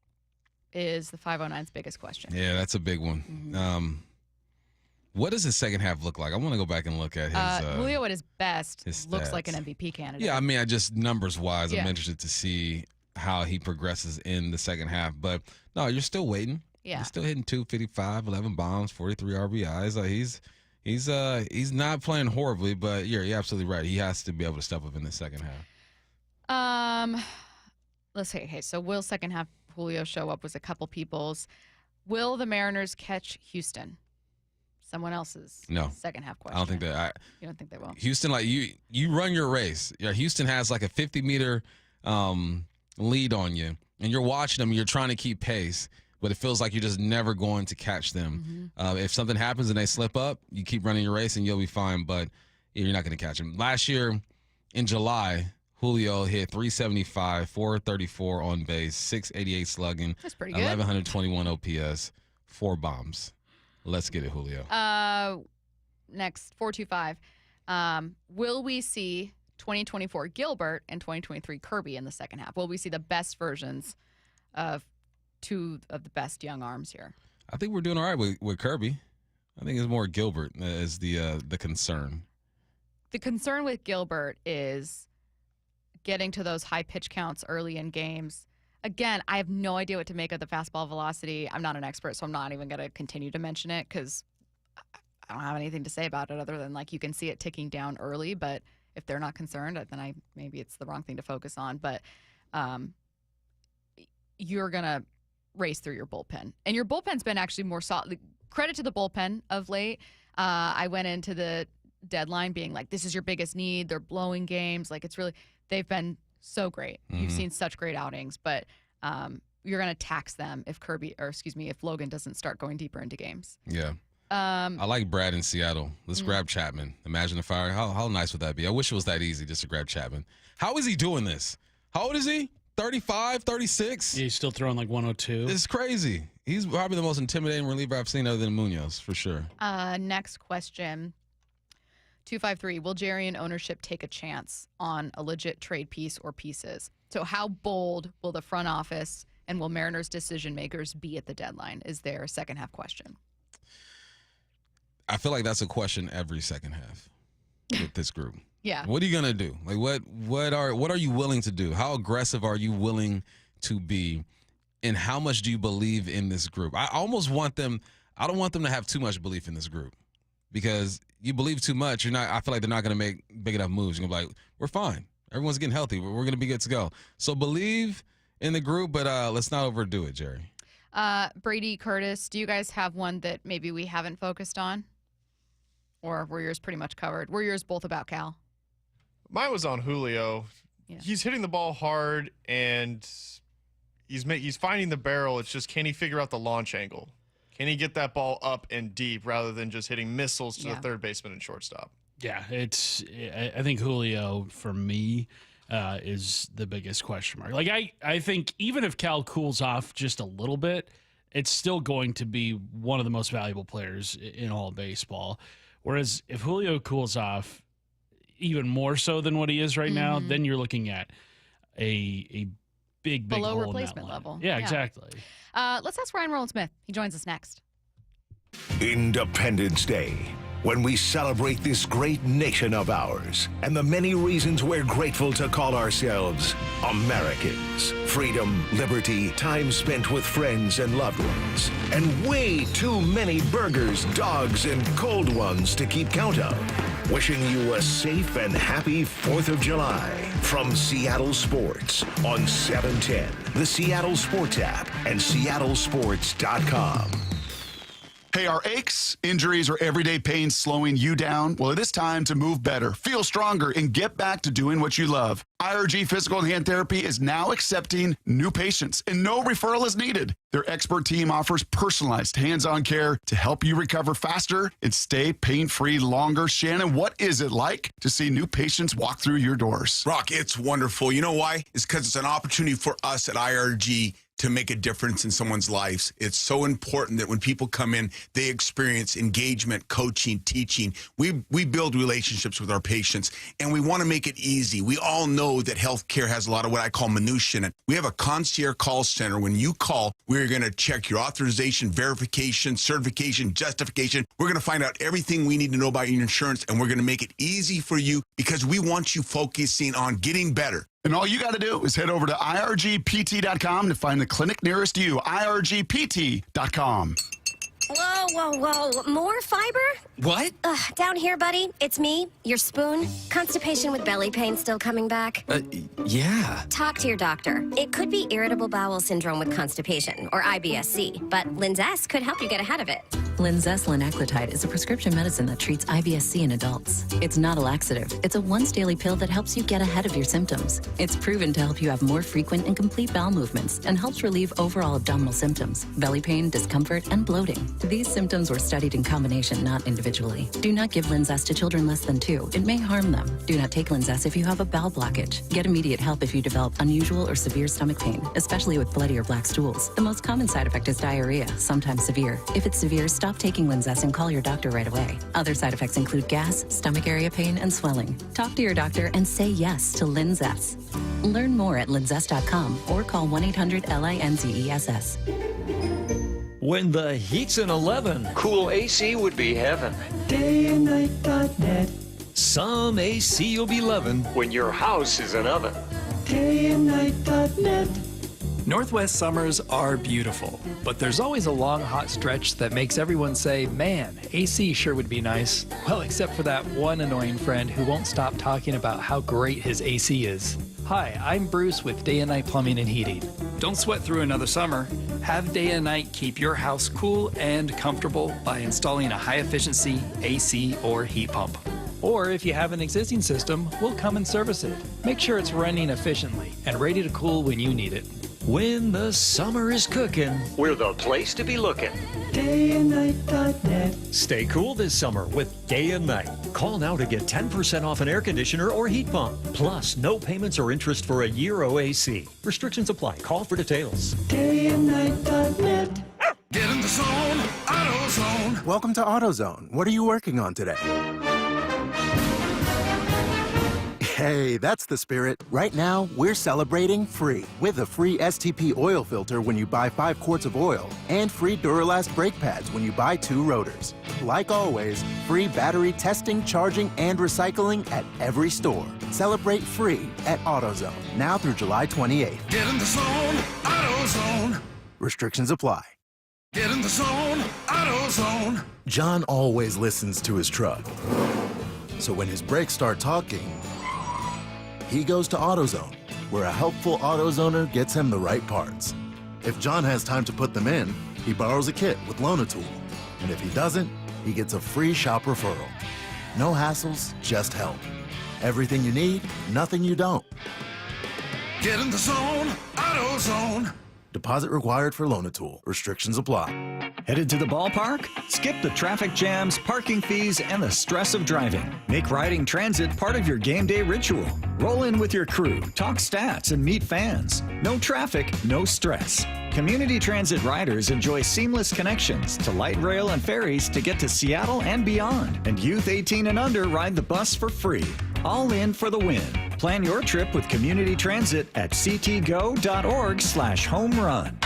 is the 509's biggest question. Yeah, that's a big one. Mm-hmm. What does his second half look like? I want to go back and look at his. Julio at his best looks stats. like an MVP candidate. Yeah, I mean, just numbers-wise, Yeah. I'm interested to see how he progresses in the second half. But, no, you're still waiting. Yeah. He's still hitting 255, 11 bombs, 43 RBIs. He's not playing horribly, but you're absolutely right. He has to be able to step up in the second half. Let's see. Okay, so will second half Julio show up was a couple people's. Will the Mariners catch Houston? Someone else's second half question. I don't think that. You don't think they will? Houston, like you run your race. Yeah, Houston has like a 50-meter lead on you, and you're watching them. You're trying to keep pace, but it feels like you're just never going to catch them. If something happens and they slip up, you keep running your race and you'll be fine, but you're not going to catch them. Last year in July, Julio hit 375, 434 on base, 688 slugging. That's pretty good. 1121 OPS, 4 bombs. Let's get it, Julio. Next, 425. Will we see 2024 Gilbert and 2023 Kirby in the second half? Will we see the best versions of two of the best young arms here? I think we're doing all right with Kirby. I think it's more Gilbert as the concern. The concern with Gilbert is getting to those high pitch counts early in games. Again, I have no idea what to make of the fastball velocity. I'm not an expert, so I'm not even going to continue to mention it because I don't have anything to say about it other than, like, you can see it ticking down early. But if they're not concerned, then maybe it's the wrong thing to focus on. But you're going to race through your bullpen. And your bullpen's been actually more solid. Credit to the bullpen of late. I went into the deadline being like, this is your biggest need. They're blowing games. Like, it's really, they've been so great. You've seen such great outings, but you're going to tax them if if Logan doesn't start going deeper into games. Yeah. I like Brad in Seattle. Let's grab Chapman. Imagine the fire. How nice would that be? I wish it was that easy just to grab Chapman. How is he doing this? How old is he? 35, 36? Yeah, he's still throwing like 102. It's crazy. He's probably the most intimidating reliever I've seen other than Munoz, for sure. Next question. 253, will Jerry and ownership take a chance on a legit trade piece or pieces? So how bold will the front office and will Mariners decision makers be at the deadline is their second half question. I feel like that's a question every second half with this group. Yeah. What are you going to do? Like what are you willing to do? How aggressive are you willing to be? And how much do you believe in this group? I don't want them to have too much belief in this group. Because you believe too much, I feel like they're not going to make big enough moves. You're going to be like, we're fine. Everyone's getting healthy. We're going to be good to go. So believe in the group, but let's not overdo it, Jerry. Brady, Curtis, do you guys have one that maybe we haven't focused on? Or were yours pretty much covered? Were yours both about Cal? Mine was on Julio. Yeah. He's hitting the ball hard, and he's finding the barrel. It's just, can he figure out the launch angle? Can he get that ball up and deep rather than just hitting missiles to the third baseman and shortstop? Yeah, I think Julio, for me, is the biggest question mark. Like, I think even if Cal cools off just a little bit, it's still going to be one of the most valuable players in all of baseball. Whereas if Julio cools off even more so than what he is right now, then you're looking at a big below hole replacement in that level. Yeah, exactly. Let's ask Rowland-Smith. He joins us next. Independence Day, when we celebrate this great nation of ours and the many reasons we're grateful to call ourselves Americans. Freedom, liberty, time spent with friends and loved ones, and way too many burgers, dogs, and cold ones to keep count of. Wishing you a safe and happy 4th of July from Seattle Sports on 710, the Seattle Sports app, and seattlesports.com. Hey, are aches, injuries, or everyday pains slowing you down? Well, it is time to move better, feel stronger, and get back to doing what you love. IRG Physical and Hand Therapy is now accepting new patients, and no referral is needed. Their expert team offers personalized hands-on care to help you recover faster and stay pain-free longer. Shannon, what is it like to see new patients walk through your doors? Brock, it's wonderful. You know why? It's because it's an opportunity for us at IRG to make a difference in someone's lives. It's so important that when people come in, they experience engagement, coaching, teaching. We build relationships with our patients, and we want to make it easy. We all know that healthcare has a lot of what I call minutia in it. We have a concierge call center. When you call, we're going to check your authorization, verification, certification, justification. We're going to find out everything we need to know about your insurance, and we're going to make it easy for you because we want you focusing on getting better. And all you got to do is head over to irgpt.com to find the clinic nearest you. irgpt.com. Whoa, whoa, whoa. More fiber? What? Down here, buddy. It's me, your spoon. Constipation with belly pain still coming back? Yeah. Talk to your doctor. It could be irritable bowel syndrome with constipation, or IBS-C, but Linzess could help you get ahead of it. Linzess linaclotide is a prescription medicine that treats IBS-C in adults. It's not a laxative. It's a once-daily pill that helps you get ahead of your symptoms. It's proven to help you have more frequent and complete bowel movements and helps relieve overall abdominal symptoms, belly pain, discomfort, and bloating. These symptoms were studied in combination, not individually. Do not give Linzess to children less than 2. It may harm them. Do not take Linzess if you have a bowel blockage. Get immediate help if you develop unusual or severe stomach pain, especially with bloody or black stools. The most common side effect is diarrhea, sometimes severe. If it's severe, stop taking Linzess and call your doctor right away. Other side effects include gas, stomach area pain, and swelling. Talk to your doctor and say yes to Linzess. Learn more at linzess.com or call 1-800-LINZESS. When the heat's an 11, cool AC would be heaven. dayandnight.net. Some AC you'll be loving. When your house is an oven. dayandnight.net. Northwest summers are beautiful, but there's always a long, hot stretch that makes everyone say, man, AC sure would be nice. Well, except for that one annoying friend who won't stop talking about how great his AC is. Hi, I'm Bruce with Day and Night Plumbing and Heating. Don't sweat through another summer. Have Day and Night keep your house cool and comfortable by installing a high-efficiency AC or heat pump. Or if you have an existing system, we'll come and service it. Make sure it's running efficiently and ready to cool when you need it. When the summer is cooking, we're the place to be looking. dayandnight.net. Stay cool this summer with Day and Night. Call now to get 10% off an air conditioner or heat pump. Plus, no payments or interest for a year OAC. Restrictions apply. Call for details. dayandnight.net. Get in the zone, AutoZone. Welcome to AutoZone. What are you working on today? Hey, that's the spirit. Right now, we're celebrating free with a free STP oil filter when you buy 5 quarts of oil and free Duralast brake pads when you buy 2 rotors. Like always, free battery testing, charging, and recycling at every store. Celebrate free at AutoZone now through July 28th. Get in the zone, AutoZone. Restrictions apply. Get in the zone, AutoZone. John always listens to his truck. So when his brakes start talking, he goes to AutoZone, where a helpful AutoZoner gets him the right parts. If John has time to put them in, he borrows a kit with Loan-A-Tool. And if he doesn't, he gets a free shop referral. No hassles, just help. Everything you need, nothing you don't. Get in the zone, AutoZone. Deposit required for Loan-A-Tool. Restrictions apply. Headed to the ballpark? Skip the traffic jams, parking fees, and the stress of driving. Make riding transit part of your game day ritual. Roll in with your crew, talk stats, and meet fans. No traffic, no stress. Community Transit riders enjoy seamless connections to light rail and ferries to get to Seattle and beyond. And youth 18 and under ride the bus for free. All in for the win. Plan your trip with Community Transit at ctgo.org/home-run.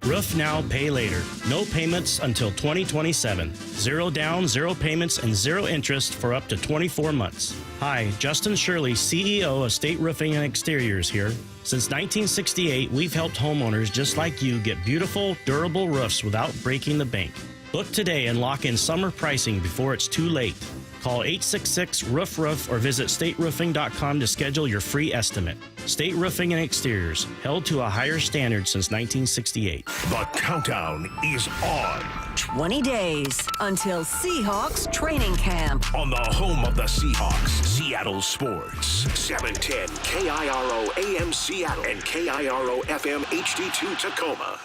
Roof now, pay later. No payments until 2027. 0 down, 0 payments, and 0 interest for up to 24 months. Hi, Justin Shirley, CEO of State Roofing and Exteriors here. Since 1968, we've helped homeowners just like you get beautiful, durable roofs without breaking the bank. Book today and lock in summer pricing before it's too late. Call 866-ROOF-ROOF or visit stateroofing.com to schedule your free estimate. State Roofing and Exteriors, held to a higher standard since 1968. The countdown is on. 20 days until Seahawks training camp. On the home of the Seahawks, Seattle Sports. 710 KIRO AM Seattle and KIRO FM HD2 Tacoma.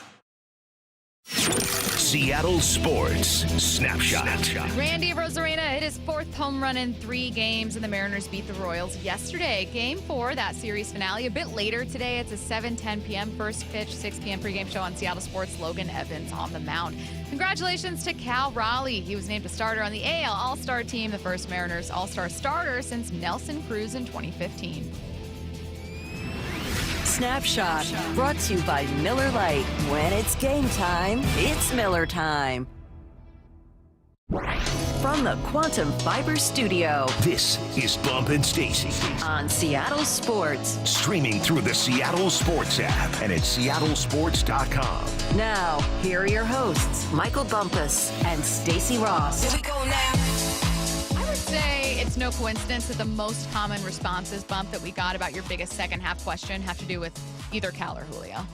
Seattle Sports Snapshot. Randy Arozarena hit his 4th home run in 3 games, and the Mariners beat the Royals yesterday. Game 4, that series finale, a bit later today. It's a 7:10 p.m. first pitch, 6 p.m. pregame show on Seattle Sports. Logan Evans on the mound. Congratulations to Cal Raleigh. He was named a starter on the AL All-Star team, the first Mariners All-Star starter since Nelson Cruz in 2015. Snapshot, brought to you by Miller Lite. When it's game time, it's Miller time. From the Quantum Fiber Studio, this is Bump and Stacy on Seattle Sports. Streaming through the Seattle Sports app and at seattlesports.com. Now, here are your hosts, Michael Bumpus and Stacy Ross. Here we go now. I would say it's no coincidence that the most common responses, Bump, that we got about your biggest second half question have to do with either Cal or Julio.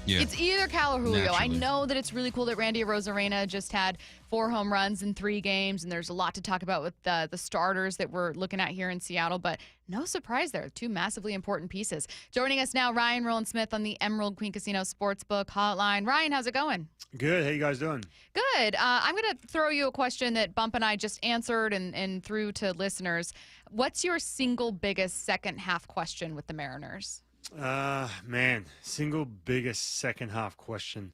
Yeah. It's either Cal or Julio. Naturally. I know that it's really cool that Randy Arozarena just had 4 home runs in 3 games, and there's a lot to talk about with the starters that we're looking at here in Seattle, but no surprise there. 2 massively important pieces. Joining us now, Ryan Rowland-Smith on the Emerald Queen Casino Sportsbook Hotline. Ryan, how's it going? Good. How you guys doing? Good. I'm going to throw you a question that Bump and I just answered and threw to listeners. What's your single biggest second half question with the Mariners? Man, single biggest second half question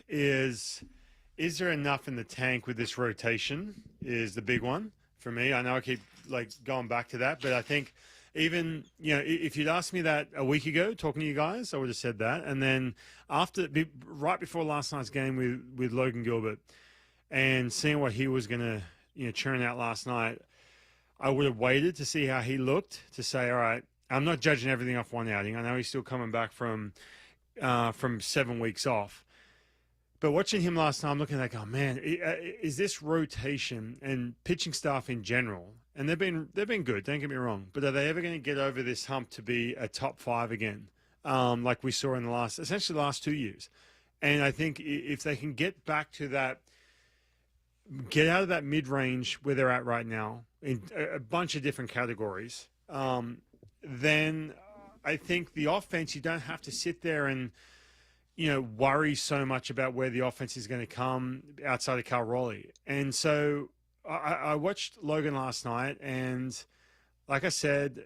is there enough in the tank with this rotation is the big one for me. I know I keep going back to that, but I think even, if you'd asked me that a week ago talking to you guys, I would have said that. And then right before last night's game with Logan Gilbert and seeing what he was going to, churn out last night, I would have waited to see how he looked to say, all right, I'm not judging everything off one outing. I know he's still coming back from 7 weeks off. But watching him last time, I'm looking at that, going, man, is this rotation and pitching staff in general, and they've been good, don't get me wrong, but are they ever going to get over this hump to be a top 5 again, like we saw in the last 2 years? And I think if they can get back to that, get out of that mid-range where they're at right now in a bunch of different categories, then I think the offense, you don't have to sit there and, worry so much about where the offense is going to come outside of Cal Raleigh. And so I watched Logan last night, and like I said,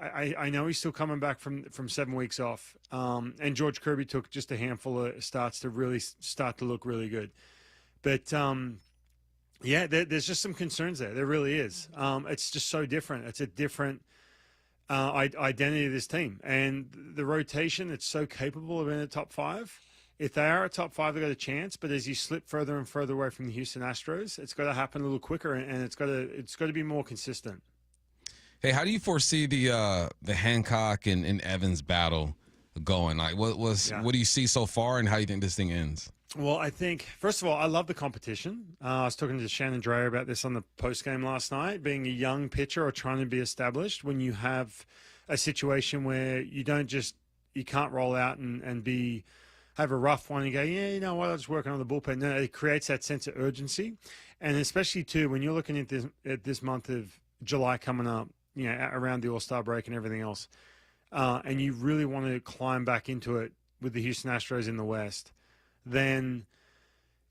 I know he's still coming back from 7 weeks off. And George Kirby took just a handful of starts to really start to look really good. But, yeah, there's just some concerns there. There really is. It's just so different. It's a different identity of this team, and the rotation that's so capable of being a top 5. If they are a top 5, they've got a chance. But as you slip further and further away from the Houston Astros, it's got to happen a little quicker, and it's got to be more consistent. Hey, how do you foresee the Hancock and Evans battle going? Like, what do you see so far, and how do you think this thing ends? Well, I think, first of all, I love the competition. I was talking to Shannon Dreyer about this on the postgame last night. Being a young pitcher or trying to be established, when you have a situation where you can't roll out and have a rough one and go, yeah, you know what, I'll just work on the bullpen. No, it creates that sense of urgency. And especially, too, when you're looking at this month of July coming up, around the All-Star break and everything else, and you really want to climb back into it with the Houston Astros in the West, then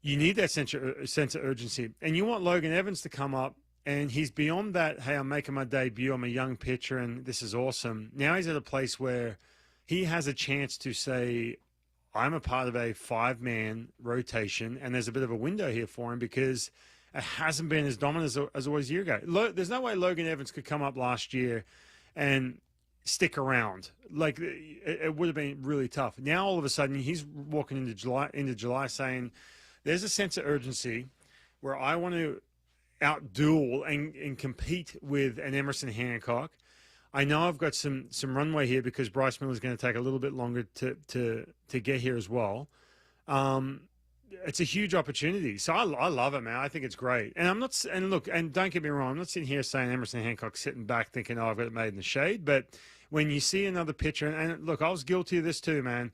you need that sense of urgency. And you want Logan Evans to come up, and he's beyond that, hey, I'm making my debut, I'm a young pitcher, and this is awesome. Now he's at a place where he has a chance to say, I'm a part of a 5-man rotation, and there's a bit of a window here for him because it hasn't been as dominant as it was a year ago. There's no way Logan Evans could come up last year and stick around. Like, it would have been really tough. Now all of a sudden he's walking into July saying, there's a sense of urgency where I want to outduel and compete with an Emerson Hancock. I know I've got some runway here because Bryce Miller's going to take a little bit longer to get here as well. It's a huge opportunity. So I love it, man. I think it's great. And and don't get me wrong, I'm not sitting here saying Emerson Hancock sitting back thinking, oh, I've got it made in the shade. But when you see another pitcher, and look, I was guilty of this too, man.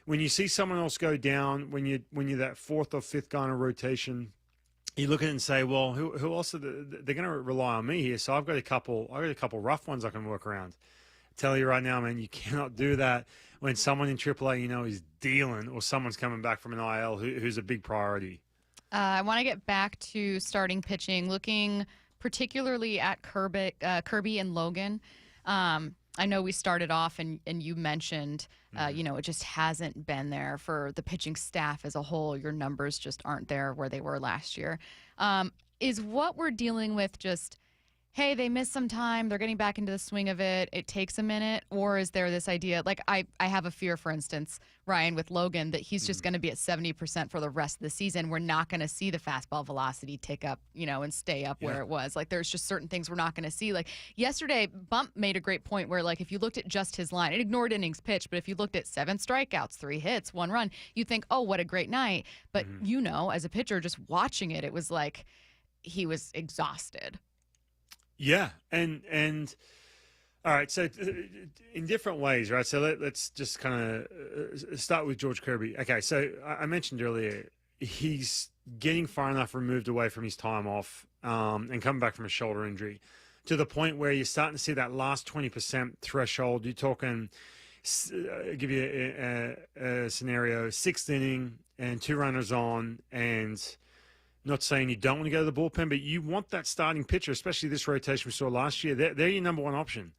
When you see someone else go down, when you're that 4th or 5th guy in a rotation, you look at it and say, well, who else they're going to rely on me here? So I've got a couple rough ones I can work around. I tell you right now, man, you cannot do that when someone in AAA, is dealing, or someone's coming back from an IL who's a big priority? I want to get back to starting pitching, looking particularly at Kirby and Logan. I know we started off and you mentioned, it just hasn't been there for the pitching staff as a whole. Your numbers just aren't there where they were last year. Is what we're dealing with just, hey, they missed some time, they're getting back into the swing of it, it takes a minute? Or is there this idea, like I have a fear, for instance, Ryan, with Logan, that he's just going to be at 70% for the rest of the season. We're not going to see the fastball velocity tick up, and stay up where it was. Like, there's just certain things we're not going to see. Like yesterday, Bump made a great point where, like, if you looked at just his line, it ignored innings pitched, but if you looked at 7 strikeouts, 3 hits, 1 run, you'd think, oh, what a great night. But as a pitcher, just watching it, it was like he was exhausted. Yeah, and all right, so in different ways, right? So let's just kind of start with George Kirby. Okay, so I mentioned earlier he's getting far enough removed away from his time off and coming back from a shoulder injury to the point where you're starting to see that last 20% threshold. You're talking, I'll give you a scenario, 6th inning and 2 runners on, and not saying you don't want to go to the bullpen, but you want that starting pitcher, especially this rotation we saw last year. They're your number one option.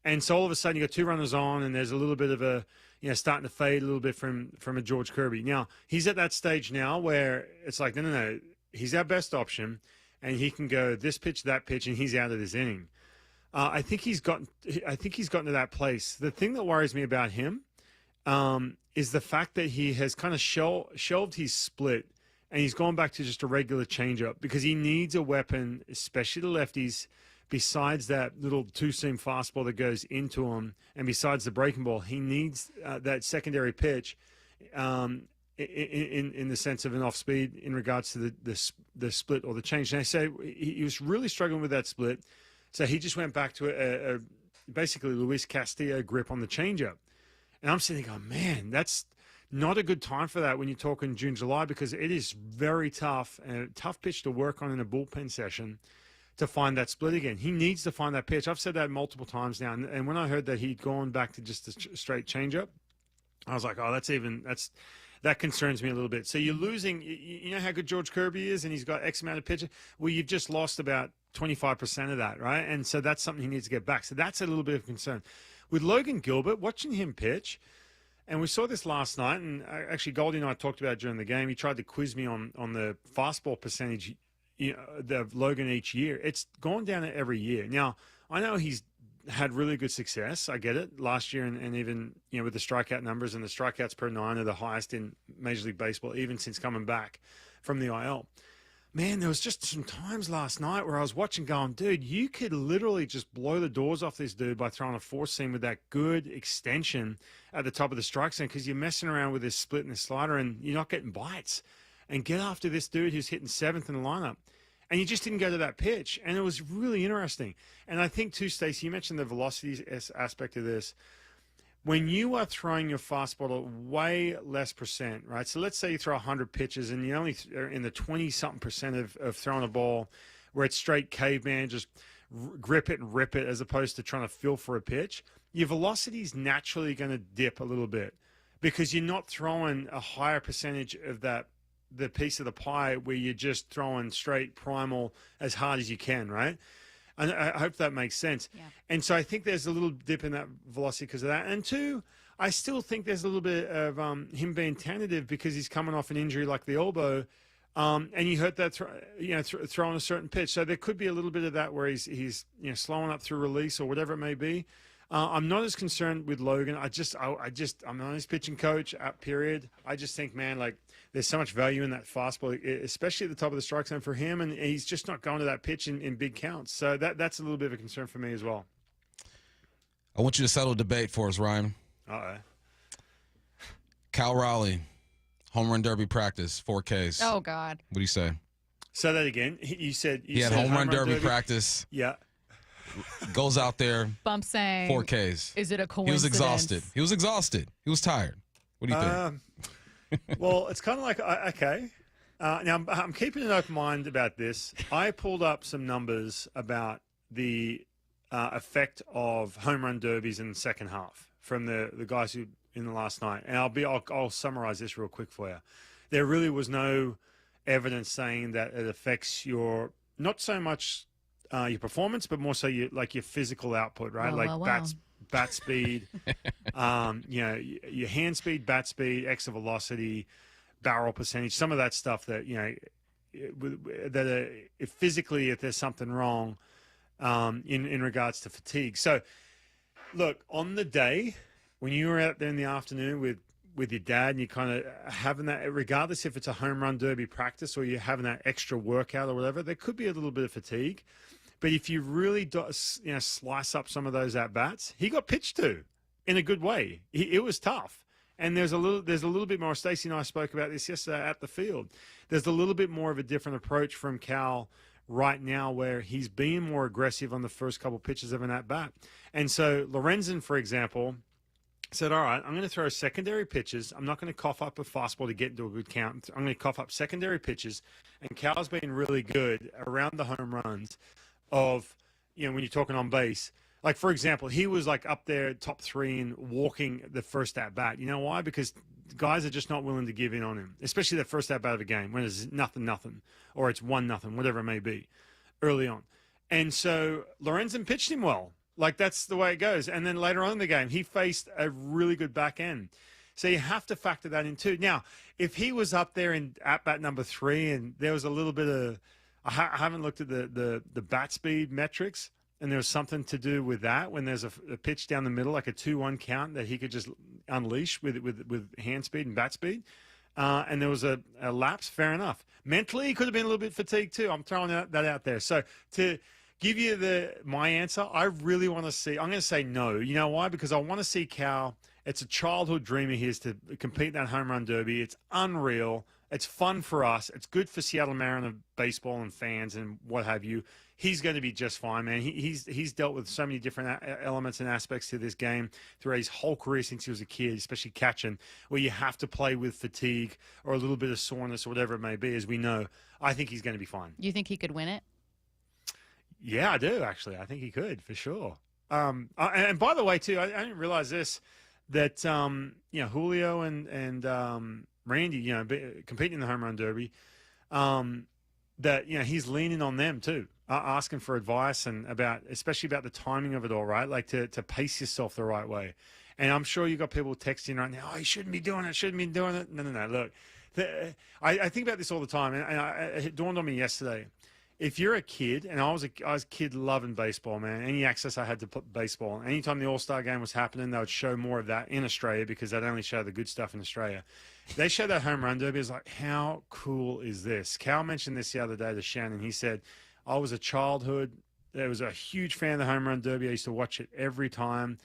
And so all of a sudden you got 2 runners on, and there's a little bit of a, starting to fade a little bit from a George Kirby. Now, he's at that stage now where it's like, no. He's our best option, and he can go this pitch, that pitch, and he's out of this inning. I think he's gotten to that place. The thing that worries me about him is the fact that he has kind of shelved his split, and he's gone back to just a regular changeup because he needs a weapon, especially the lefties, besides that little 2-seam fastball that goes into him, and besides the breaking ball. He needs that secondary pitch in the sense of an off speed in regards to the split or the change. And I say he was really struggling with that split, so he just went back to a basically Luis Castillo grip on the changeup. And I'm sitting going, man, that's not a good time for that when you're talking June, July, because it is very tough and a tough pitch to work on in a bullpen session to find that split again. He needs to find that pitch. I've said that multiple times now. And when I heard that he'd gone back to just a straight changeup, I was like, oh, that concerns me a little bit. So you're losing, you know how good George Kirby is, and he's got X amount of pitches? Well, you've just lost about 25% of that, right? And so that's something he needs to get back. So that's a little bit of concern. With Logan Gilbert, watching him pitch, and we saw this last night, and actually Goldie and I talked about it during the game. He tried to quiz me on the fastball percentage of Logan each year. It's gone down every year. Now, I know he's had really good success. I get it. Last year and even with the strikeout numbers, and the strikeouts per 9 are the highest in Major League Baseball, even since coming back from the IL. Man, there was just some times last night where I was watching going, dude, you could literally just blow the doors off this dude by throwing a 4-seam with that good extension at the top of the strike zone, because you're messing around with this split and this slider and you're not getting bites. And get after this dude who's hitting 7th in the lineup. And you just didn't go to that pitch. And it was really interesting. And I think, too, Stacy, you mentioned the velocity aspect of this. When you are throwing your fastball at way less percent, right? So let's say you throw 100 pitches and you only are in the 20-something percent of throwing a ball where it's straight caveman, just grip it and rip it, as opposed to trying to feel for a pitch. Your velocity is naturally going to dip a little bit because you're not throwing a higher percentage of the piece of the pie where you're just throwing straight primal as hard as you can, right? And I hope that makes sense. Yeah. And so I think there's a little dip in that velocity because of that. And 2, I still think there's a little bit of him being tentative because he's coming off an injury like the elbow, and you hurt that throwing a certain pitch. So there could be a little bit of that where he's slowing up through release or whatever it may be. I'm not as concerned with Logan. I'm not his pitching coach. Period. I just think, man, like, there's so much value in that fastball, especially at the top of the strike zone for him, and he's just not going to that pitch in big counts. So that's a little bit of a concern for me as well. I want you to settle a debate for us, Ryan. Uh-oh. Cal Raleigh, home run derby practice, 4Ks. Oh, God. What do you say? Say that again. You said he had home run derby practice. Yeah. Goes out there. Bump saying 4Ks. Is it a coincidence? He was exhausted. He was tired. What do you think? Well, it's kind of like, okay. Now, I'm keeping an open mind about this. I pulled up some numbers about the effect of home run derbies in the second half from the guys who in the last night, and I'll summarize this real quick for you. There really was no evidence saying that it affects your not so much your performance, but more so your physical output, right? Bat speed, your hand speed, bat speed, exit velocity, barrel percentage, some of that stuff that physically, if there's something wrong in regards to fatigue. So, look, on the day when you were out there in the afternoon with your dad and you kind of having that, regardless if it's a home run derby practice or you're having that extra workout or whatever, there could be a little bit of fatigue. But if you really slice up some of those at-bats, he got pitched to in a good way. It was tough. And there's a little bit more. Stacy and I spoke about this yesterday at the field. There's a little bit more of a different approach from Cal right now, where he's being more aggressive on the first couple pitches of an at-bat. And so Lorenzen, for example, said, all right, I'm going to throw secondary pitches. I'm not going to cough up a fastball to get into a good count. I'm going to cough up secondary pitches. And Cal's been really good around the home runs of, when you're talking on base. Like, for example, he was like up there top 3 in walking the first at-bat. You know why? Because guys are just not willing to give in on him, especially the first at-bat of a game when it's 0-0 or it's 1-0, whatever it may be, early on. And so Lorenzen pitched him well. Like, that's the way it goes. And then later on in the game, he faced a really good back end. So you have to factor that in too. Now, if he was up there in at-bat number 3 and there was a little bit of – I haven't looked at the bat speed metrics, and there was something to do with that when there's a pitch down the middle, like a 2-1 count that he could just unleash with hand speed and bat speed, and there was a lapse, fair enough. Mentally, he could have been a little bit fatigued too. I'm throwing that out there. So to give you my answer, I really want to see – I'm going to say no. You know why? Because I want to see Cal – it's a childhood dream of his to compete in that home run derby. It's unreal. It's fun for us. It's good for Seattle Mariner baseball and fans and what have you. He's going to be just fine, man. He's dealt with so many different elements and aspects to this game throughout his whole career since he was a kid, especially catching, where you have to play with fatigue or a little bit of soreness or whatever it may be, as we know. I think he's going to be fine. You think he could win it? Yeah, I do, actually. I think he could, for sure. And by the way, too, I didn't realize this, that, Julio and Randy, competing in the home run derby, that, he's leaning on them too, asking for advice and especially about the timing of it all, right? Like to pace yourself the right way. And I'm sure you got people texting right now, oh, you shouldn't be doing it. No. Look, I think about this all the time, and it dawned on me yesterday. If you're a kid, and I was a kid loving baseball, man, any access I had to baseball, anytime the All-Star game was happening, they would show more of that in Australia because they'd only show the good stuff in Australia. They showed that home run derby. It's like, how cool is this? Cal mentioned this the other day to Shannon. He said, I was a childhood. I was a huge fan of the home run derby. I used to watch it every time.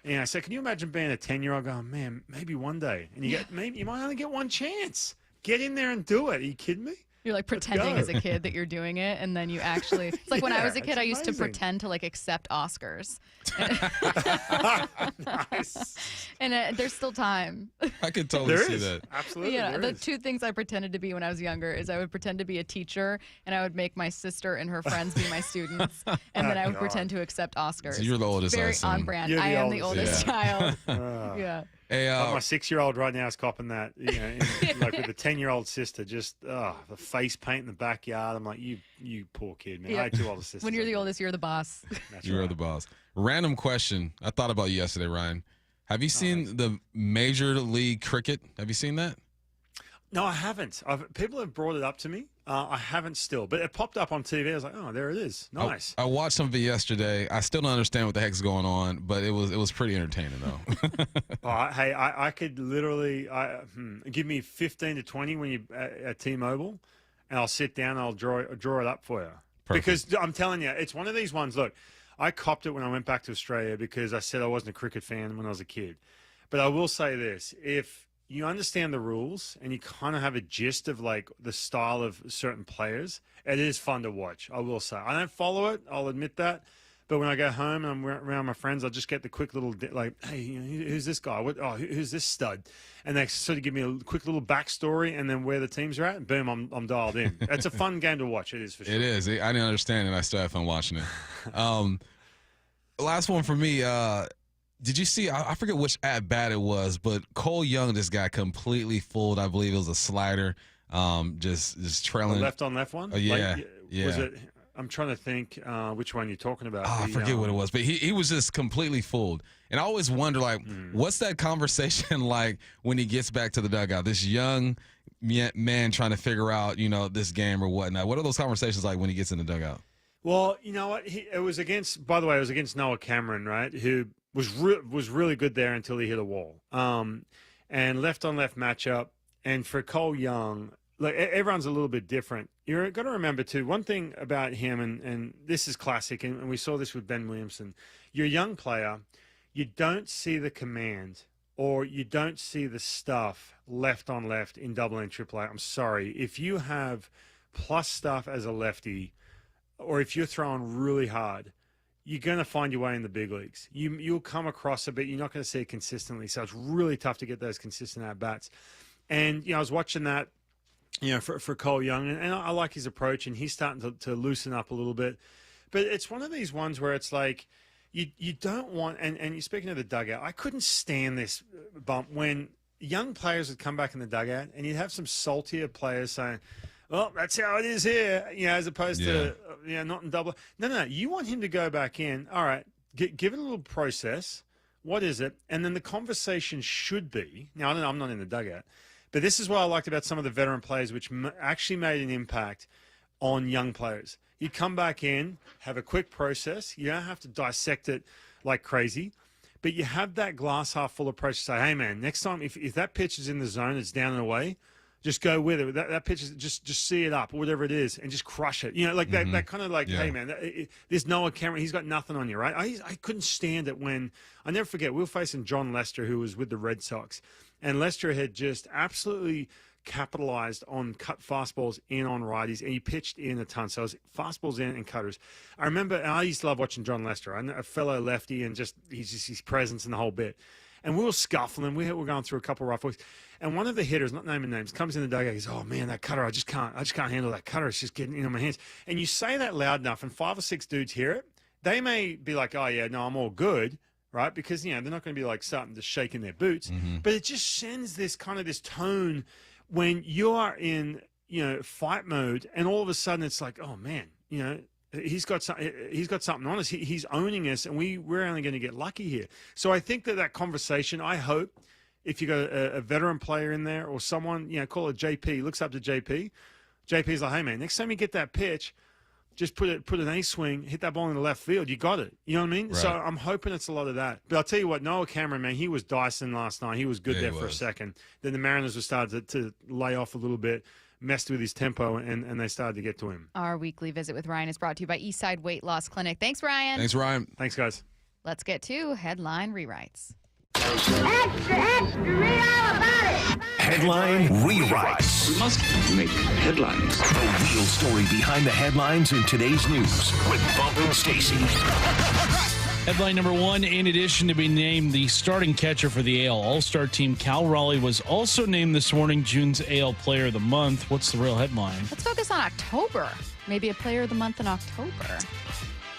And I said, can you imagine being a 10-year-old going, man, maybe one day. And maybe you might only get one chance. Get in there and do it. Are you kidding me? You're like pretending as a kid that you're doing it, and then you actually. It's like when I was a kid, I used to pretend to accept Oscars. Nice. And there's still time. I could totally see that. Absolutely. Yeah, the two things I pretended to be when I was younger is I would pretend to be a teacher, and I would make my sister and her friends be my students, and then I would pretend to accept Oscars. So you're the oldest. Very on brand. I am the oldest child. Yeah. Hey, my 6-year-old right now is copping that, like with the 10-year-old sister, just the face paint in the backyard. I'm like, you poor kid, man. Yeah. I had 2 older sisters. When you're the oldest, you're the boss. You're the boss. Random question. I thought about you yesterday, Ryan. Have you seen the Major League Cricket? Have you seen that? No, I haven't. People have brought it up to me. I haven't still, but it popped up on TV. I was like, oh, there it is. Nice. I watched some of it yesterday. I still don't understand what the heck's going on, but it was pretty entertaining though. Hey, I could literally give me 15 to 20 when you at T-Mobile, and I'll sit down and I'll draw it up for you. Perfect. Because I'm telling you, it's one of these ones. Look, I copped it when I went back to Australia because I said I wasn't a cricket fan when I was a kid. But I will say this: if you understand the rules and you kind of have a gist of the style of certain players, it is fun to watch. I will say. I don't follow it. I'll admit that. But when I go home and I'm around my friends, I'll just get the quick little, hey, who's this guy? Who's this stud? And they sort of give me a quick little backstory and then where the teams are at, and boom, I'm dialed in. It's a fun game to watch. It is for sure. It is. I didn't understand it. I still have fun watching it. Last one for me. Did you see? I forget which at bat it was, but Cole Young just got completely fooled. I believe it was a slider, just trailing. The left on left one. Yeah. Was it? I'm trying to think which one you're talking about. I forget what it was, but he was just completely fooled. And I always wonder, like, what's that conversation like when he gets back to the dugout? This young man trying to figure out, this game or whatnot. What are those conversations like when he gets in the dugout? Well, you know what? It was against. By the way, it was against Noah Cameron, right? Who was really good there until he hit a wall. And left on left matchup. And for Cole Young, like everyone's a little bit different. You're got to remember too. One thing about him, and this is classic, and we saw this with Ben Williamson. You're a young player. You don't see the command or you don't see the stuff left on left in double and triple A. I'm sorry. If you have plus stuff as a lefty, or if you're throwing really hard, you're going to find your way in the big leagues. You'll come across it, but you're not going to see it consistently. So it's really tough to get those consistent at-bats. And, I was watching that, for Cole Young, and I like his approach, and he's starting to loosen up a little bit. But it's one of these ones where it's like, you don't want, and you're speaking of the dugout, I couldn't stand this bump when young players would come back in the dugout and you'd have some saltier players saying, well, that's how it is here, as opposed to, not in double. No. You want him to go back in. All right, give it a little process. What is it? And then the conversation should be, now, I don't know, I'm not in the dugout, but this is what I liked about some of the veteran players, which actually made an impact on young players. You come back in, have a quick process. You don't have to dissect it like crazy, but you have that glass half full approach to say, hey, man, next time, if that pitch is in the zone, it's down and away, just go with it. That pitch is just see it up or whatever it is and just crush it. That kind of like, hey, man, there's Noah Cameron. He's got nothing on you, right? I couldn't stand it when, I never forget, we were facing John Lester, who was with the Red Sox, and Lester had just absolutely capitalized on cut fastballs in on righties, and he pitched in a ton. So it was fastballs in and cutters. I remember, and I used to love watching John Lester, a fellow lefty, and just his presence and the whole bit. And we were scuffling. We were going through a couple of rough weeks. And one of the hitters, not naming names, comes in the dugout. He goes, "Oh man, that cutter! I just can't handle that cutter. It's just getting in my hands." And you say that loud enough, and 5 or 6 dudes hear it. They may be like, "Oh yeah, no, I'm all good." Right? Because they're not going to be like starting to shake in their boots. But it just sends this kind of this tone when you are in, fight mode, and all of a sudden it's like, oh man, he's got something on us. He's owning us, and we're only going to get lucky here. So I think that conversation, I hope, if you got a veteran player in there or someone, call it JP, looks up to JP. JP's like, hey man, next time you get that pitch, just put an A swing, hit that ball in the left field. You got it. You know what I mean? Right. So I'm hoping it's a lot of that. But I'll tell you what, Noah Cameron, man, he was Dyson last night. He was good for a second. Then the Mariners were started to lay off a little bit, messed with his tempo, and they started to get to him. Our weekly visit with Ryan is brought to you by Eastside Weight Loss Clinic. Thanks, Ryan. Thanks, Ryan. Thanks, guys. Let's get to headline rewrites. Extra, read all about it. Headline rewrites. We must make headlines. The real story behind the headlines in today's news with Bump and Stacy. Headline number 1, in addition to being named the starting catcher for the AL All-Star team, Cal Raleigh was also named this morning June's AL Player of the Month. What's the real headline? Let's focus on October. Maybe a Player of the Month in October.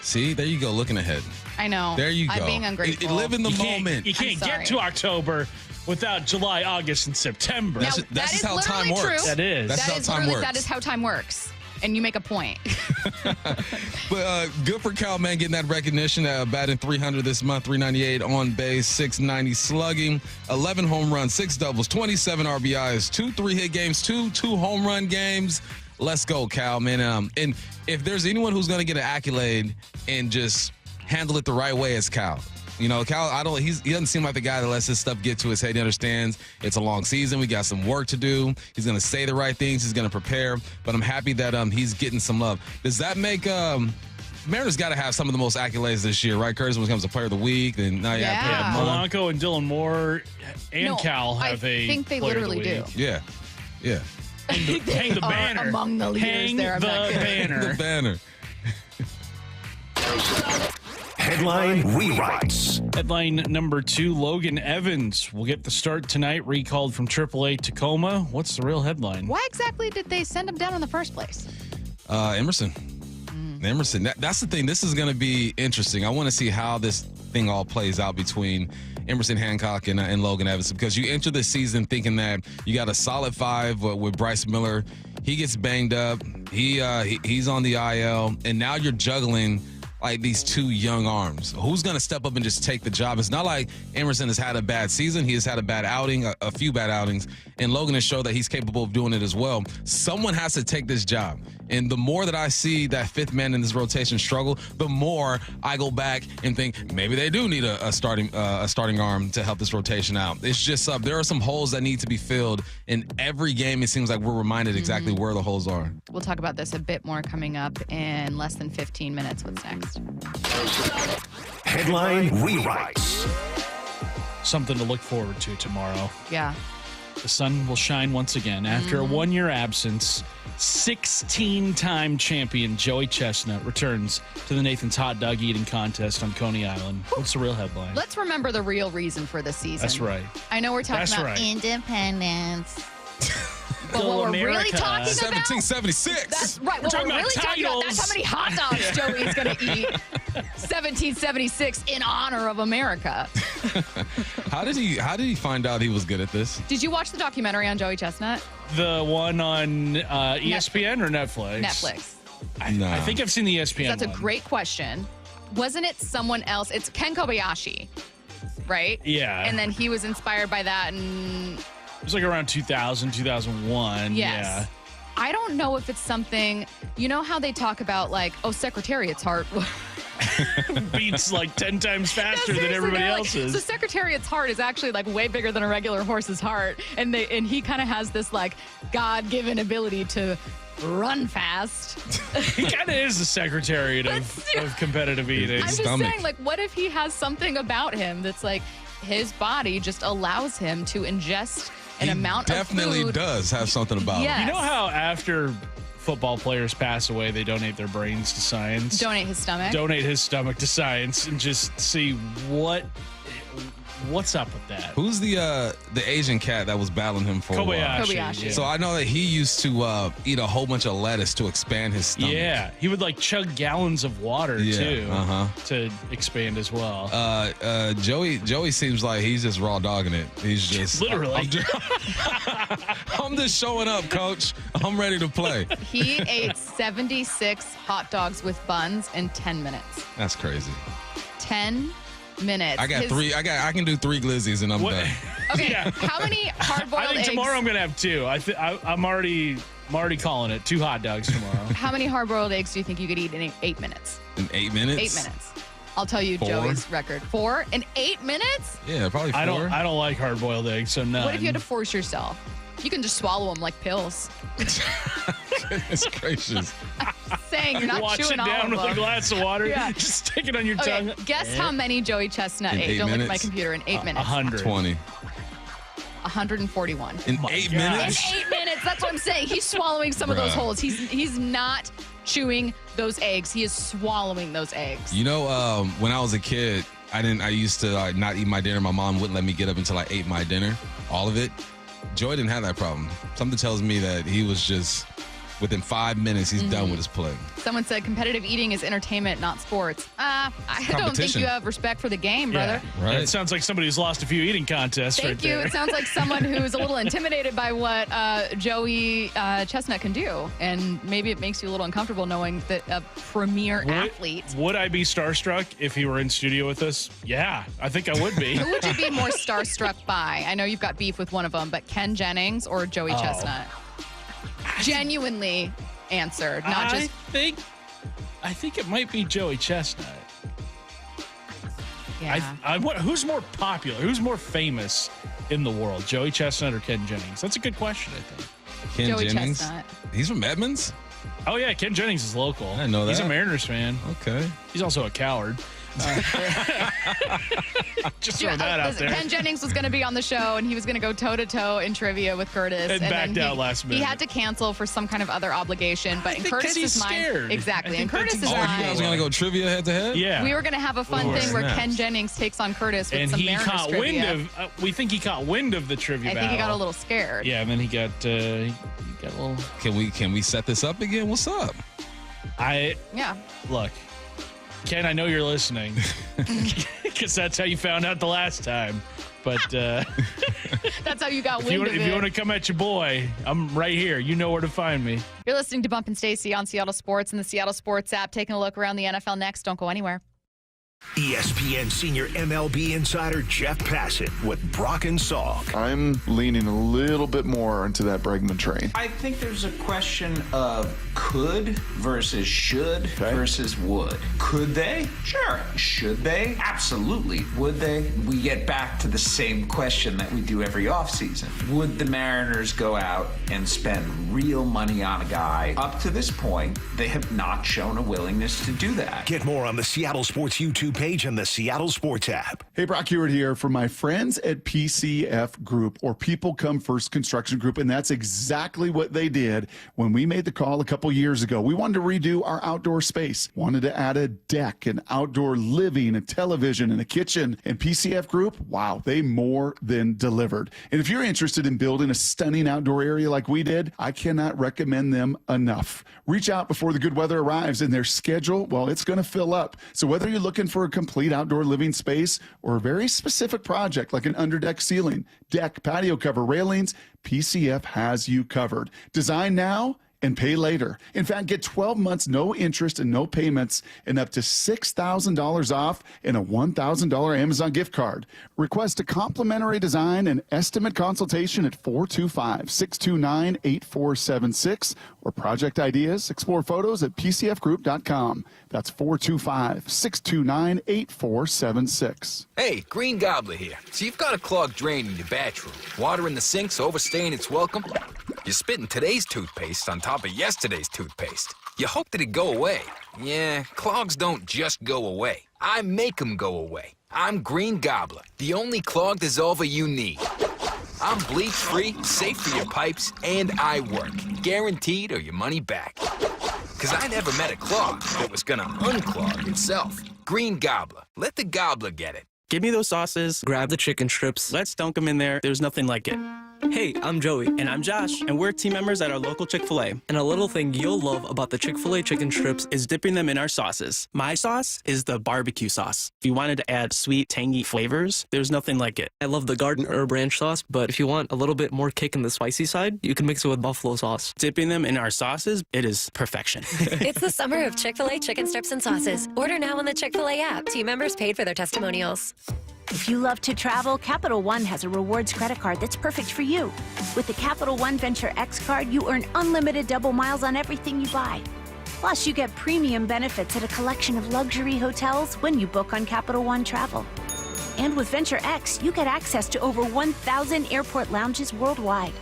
See, there you go, looking ahead. I know. There you go. I'm being ungrateful. Live in the moment. You can't get to October without July, August, and September. Now, that's just how time works. That is. That's how time works. That is how time works. And you make a point. But good for Cal, man, getting that recognition. Batting 300 this month, 398 on base, 690 slugging, 11 home runs, 6 doubles, 27 RBIs, 2 3-hit games, 2 home run games. Let's go, Cal, man. And if there's anyone who's going to get an accolade and just handle it the right way, it's Cal. Cal, he doesn't seem like the guy that lets his stuff get to his head. He understands it's a long season. We got some work to do. He's going to say the right things. He's going to prepare. But I'm happy that he's getting some love. Does that make Mariners got to have some of the most accolades this year, right, Curtis, when it comes to Player of the Week? And Polanco and Dylan Moore and Cal have I think they literally do. Yeah. Hang the banner. Among the leaders Hang there. the banner. The banner. Headline rewrites. Headline number 2, Logan Evans will get the start tonight, recalled from AAA Tacoma. What's the real headline? Why exactly did they send him down in the first place? Emerson. Emerson. That's the thing. This is going to be interesting. I want to see how this thing all plays out between Emerson Hancock and Logan Evans, because you enter the season thinking that you got a solid 5 with Bryce Miller. He gets banged up. He's on the IL, and now you're juggling like these 2 young arms. Who's going to step up and just take the job? It's not like Emerson has had a bad season. He has had a bad outing, a few bad outings, and Logan has shown that he's capable of doing it as well. Someone has to take this job. And the more that I see that 5th man in this rotation struggle, the more I go back and think maybe they do need a starting arm to help this rotation out. It's just there are some holes that need to be filled. In every game, it seems like we're reminded exactly where the holes are. We'll talk about this a bit more coming up in less than 15 minutes. What's next? Headline rewrites. Something to look forward to tomorrow. Yeah. The sun will shine once again. After a 1-year absence, 16-time champion Joey Chestnut returns to the Nathan's Hot Dog Eating Contest on Coney Island. What's the real headline? Let's remember the real reason for this season. That's right. I know we're talking about independence. But what we're really talking about? 1776. That's right. What we're really talking about, that's how many hot dogs Joey's going to eat. 1776 in honor of America. How did he find out he was good at this? Did you watch the documentary on Joey Chestnut? The one on ESPN or Netflix? Netflix. I think I've seen the ESPN That's one. a great question. Wasn't it someone else? It's Ken Kobayashi, right? Yeah. And then he was inspired by that, and it was like around 2000, 2001. yes. Yeah. I don't know if it's something, you know how they talk about like, oh, Secretariat's heart beats like 10 times faster than everybody else's. So Secretariat's heart is actually like way bigger than a regular horse's heart. And he kind of has this like God-given ability to run fast. He kind of is the Secretariat of competitive eating. I'm just saying, like, what if he has something about him that's like his body just allows him to ingest an amount of food. Definitely does have something about him. You know how after football players pass away, they donate their brains to science? Donate his stomach? Donate his stomach to science and just see what's up with that. Who's the Asian cat that was battling him for Kobayashi. Yeah. So I know that he used to eat a whole bunch of lettuce to expand his stomach. Yeah, he would like chug gallons of water too to expand as well. Joey seems like he's just raw dogging it. He's just literally. I'm just showing up, coach. I'm ready to play. He ate 76 hot dogs with buns in 10 minutes. That's crazy. 10 minutes. I can do 3 glizzies and I'm done. Okay, how many hard-boiled eggs? I think tomorrow I'm gonna have 2. I'm already calling it 2 hot dogs tomorrow. How many hard-boiled eggs do you think you could eat in 8 minutes? In 8 minutes? 8 minutes. I'll tell you 4. Joey's record. 4 in 8 minutes? Yeah, probably 4. I don't like hard-boiled eggs, so none. What if you had to force yourself? You can just swallow them like pills. Goodness gracious. Saying you're not Wash chewing it all down of with them. a glass of water. Yeah. Just stick it on your Okay, tongue. guess how many Joey Chestnut In ate. 8 Don't look at my minutes? computer. In 8 minutes. 100. 20. 141. In 8 minutes? In 8 minutes. That's what I'm saying. He's swallowing some of those holes. He's not chewing those eggs. He is swallowing those eggs. You know, when I was a kid, I used to not eat my dinner. My mom wouldn't let me get up until I ate my dinner, all of it. Joey didn't have that problem. Something tells me that he was just, within 5 minutes, he's done with his play. Someone said competitive eating is entertainment, not sports. I don't think you have respect for the game, brother. Right. It sounds like somebody who's lost a few eating contests Thank right you. there. It sounds like someone who's a little intimidated by what Joey Chestnut can do. And maybe it makes you a little uncomfortable knowing that a premier athlete. Would I be starstruck if he were in studio with us? Yeah, I think I would be. Who would you be more starstruck by? I know you've got beef with one of them, but Ken Jennings or Joey Chestnut? Genuinely answered, not just. I think it might be Joey Chestnut. Yeah. Who's more popular? Who's more famous in the world, Joey Chestnut or Ken Jennings? That's a good question, I think. Ken Joey Jennings? Chestnut. He's from Edmonds? Oh, yeah, Ken Jennings is local. I didn't know that. He's a Mariners fan. Okay. He's also a coward. Just throw that out there. Ken Jennings was going to be on the show, and he was going to go toe-to-toe in trivia with Curtis. And backed then out last minute. He had to cancel for some kind of other obligation. But in Curtis's mind, scared. exactly. In Curtis's You mind, guys going to go trivia head-to-head? Yeah. we were going to have a fun thing where snaps. Ken Jennings takes on Curtis with And some he Mariners caught trivia. wind of. We think he caught wind of the trivia I battle. think he got a little scared. Yeah, and then he got a little. Can we set this up again? What's up? Yeah. Look, Ken, I know you're listening. Because that's how you found out the last time. But that's how you got wind of it. If you want to come at your boy, I'm right here. You know where to find me. You're listening to Bump and Stacy on Seattle Sports and the Seattle Sports app. Taking a look around the NFL next. Don't go anywhere. ESPN senior MLB insider Jeff Passett with Brock and Salk. I'm leaning a little bit more into that Bregman train. I think there's a question of could versus should versus would. Could they? Sure. Should they? Absolutely. Would they? We get back to the same question that we do every offseason. Would the Mariners go out and spend real money on a guy? Up to this point, they have not shown a willingness to do that. Get more on the Seattle Sports YouTube page and the Seattle Sports app. Hey, Brock Hewitt here for my friends at PCF Group, or People Come First Construction Group, and that's exactly what they did when we made the call a couple years ago. We wanted to redo our outdoor space, wanted to add a deck, an outdoor living, a television, and a kitchen, and PCF Group, wow, they more than delivered. And if you're interested in building a stunning outdoor area like we did, I cannot recommend them enough. Reach out before the good weather arrives, and their schedule, well, it's going to fill up. So whether you're looking for a complete outdoor living space or a very specific project like an underdeck ceiling, deck, patio cover, railings, PCF has you covered. Design now and pay later. In fact, get 12 months, no interest and no payments, and up to $6,000 off and a $1,000 Amazon gift card. Request a complimentary design and estimate consultation at 425-629-8476 or project ideas. Explore photos at pcfgroup.com. That's 425-629-8476. Hey, Green Gobbler here. So you've got a clogged drain in your bathroom. Water in the sink's overstaying its welcome. You're spitting today's toothpaste on top of yesterday's toothpaste. You hope that it'd go away. Yeah, clogs don't just go away. I make them go away. I'm Green Gobbler, the only clog dissolver you need. I'm bleach-free, safe for your pipes, and I work. Guaranteed or your money back. Because I never met a clog that was gonna unclog itself. Green Gobbler. Let the gobbler get it. Give me those sauces, grab the chicken strips, let's dunk them in there. There's nothing like it. Hey, I'm Joey. And I'm Josh. And we're team members at our local Chick-fil-A. And a little thing you'll love about the Chick-fil-A chicken strips is dipping them in our sauces. My sauce is the barbecue sauce. If you wanted to add sweet, tangy flavors, there's nothing like it. I love the garden herb ranch sauce, but if you want a little bit more kick in the spicy side, you can mix it with buffalo sauce. Dipping them in our sauces, it is perfection. It's the summer of Chick-fil-A chicken strips and sauces. Order now on the Chick-fil-A app. Team members paid for their testimonials. If you love to travel, Capital One has a rewards credit card that's perfect for you. With the Capital One Venture X card, you earn unlimited double miles on everything you buy. Plus, you get premium benefits at a collection of luxury hotels when you book on Capital One Travel. And with Venture X, you get access to over 1,000 airport lounges worldwide.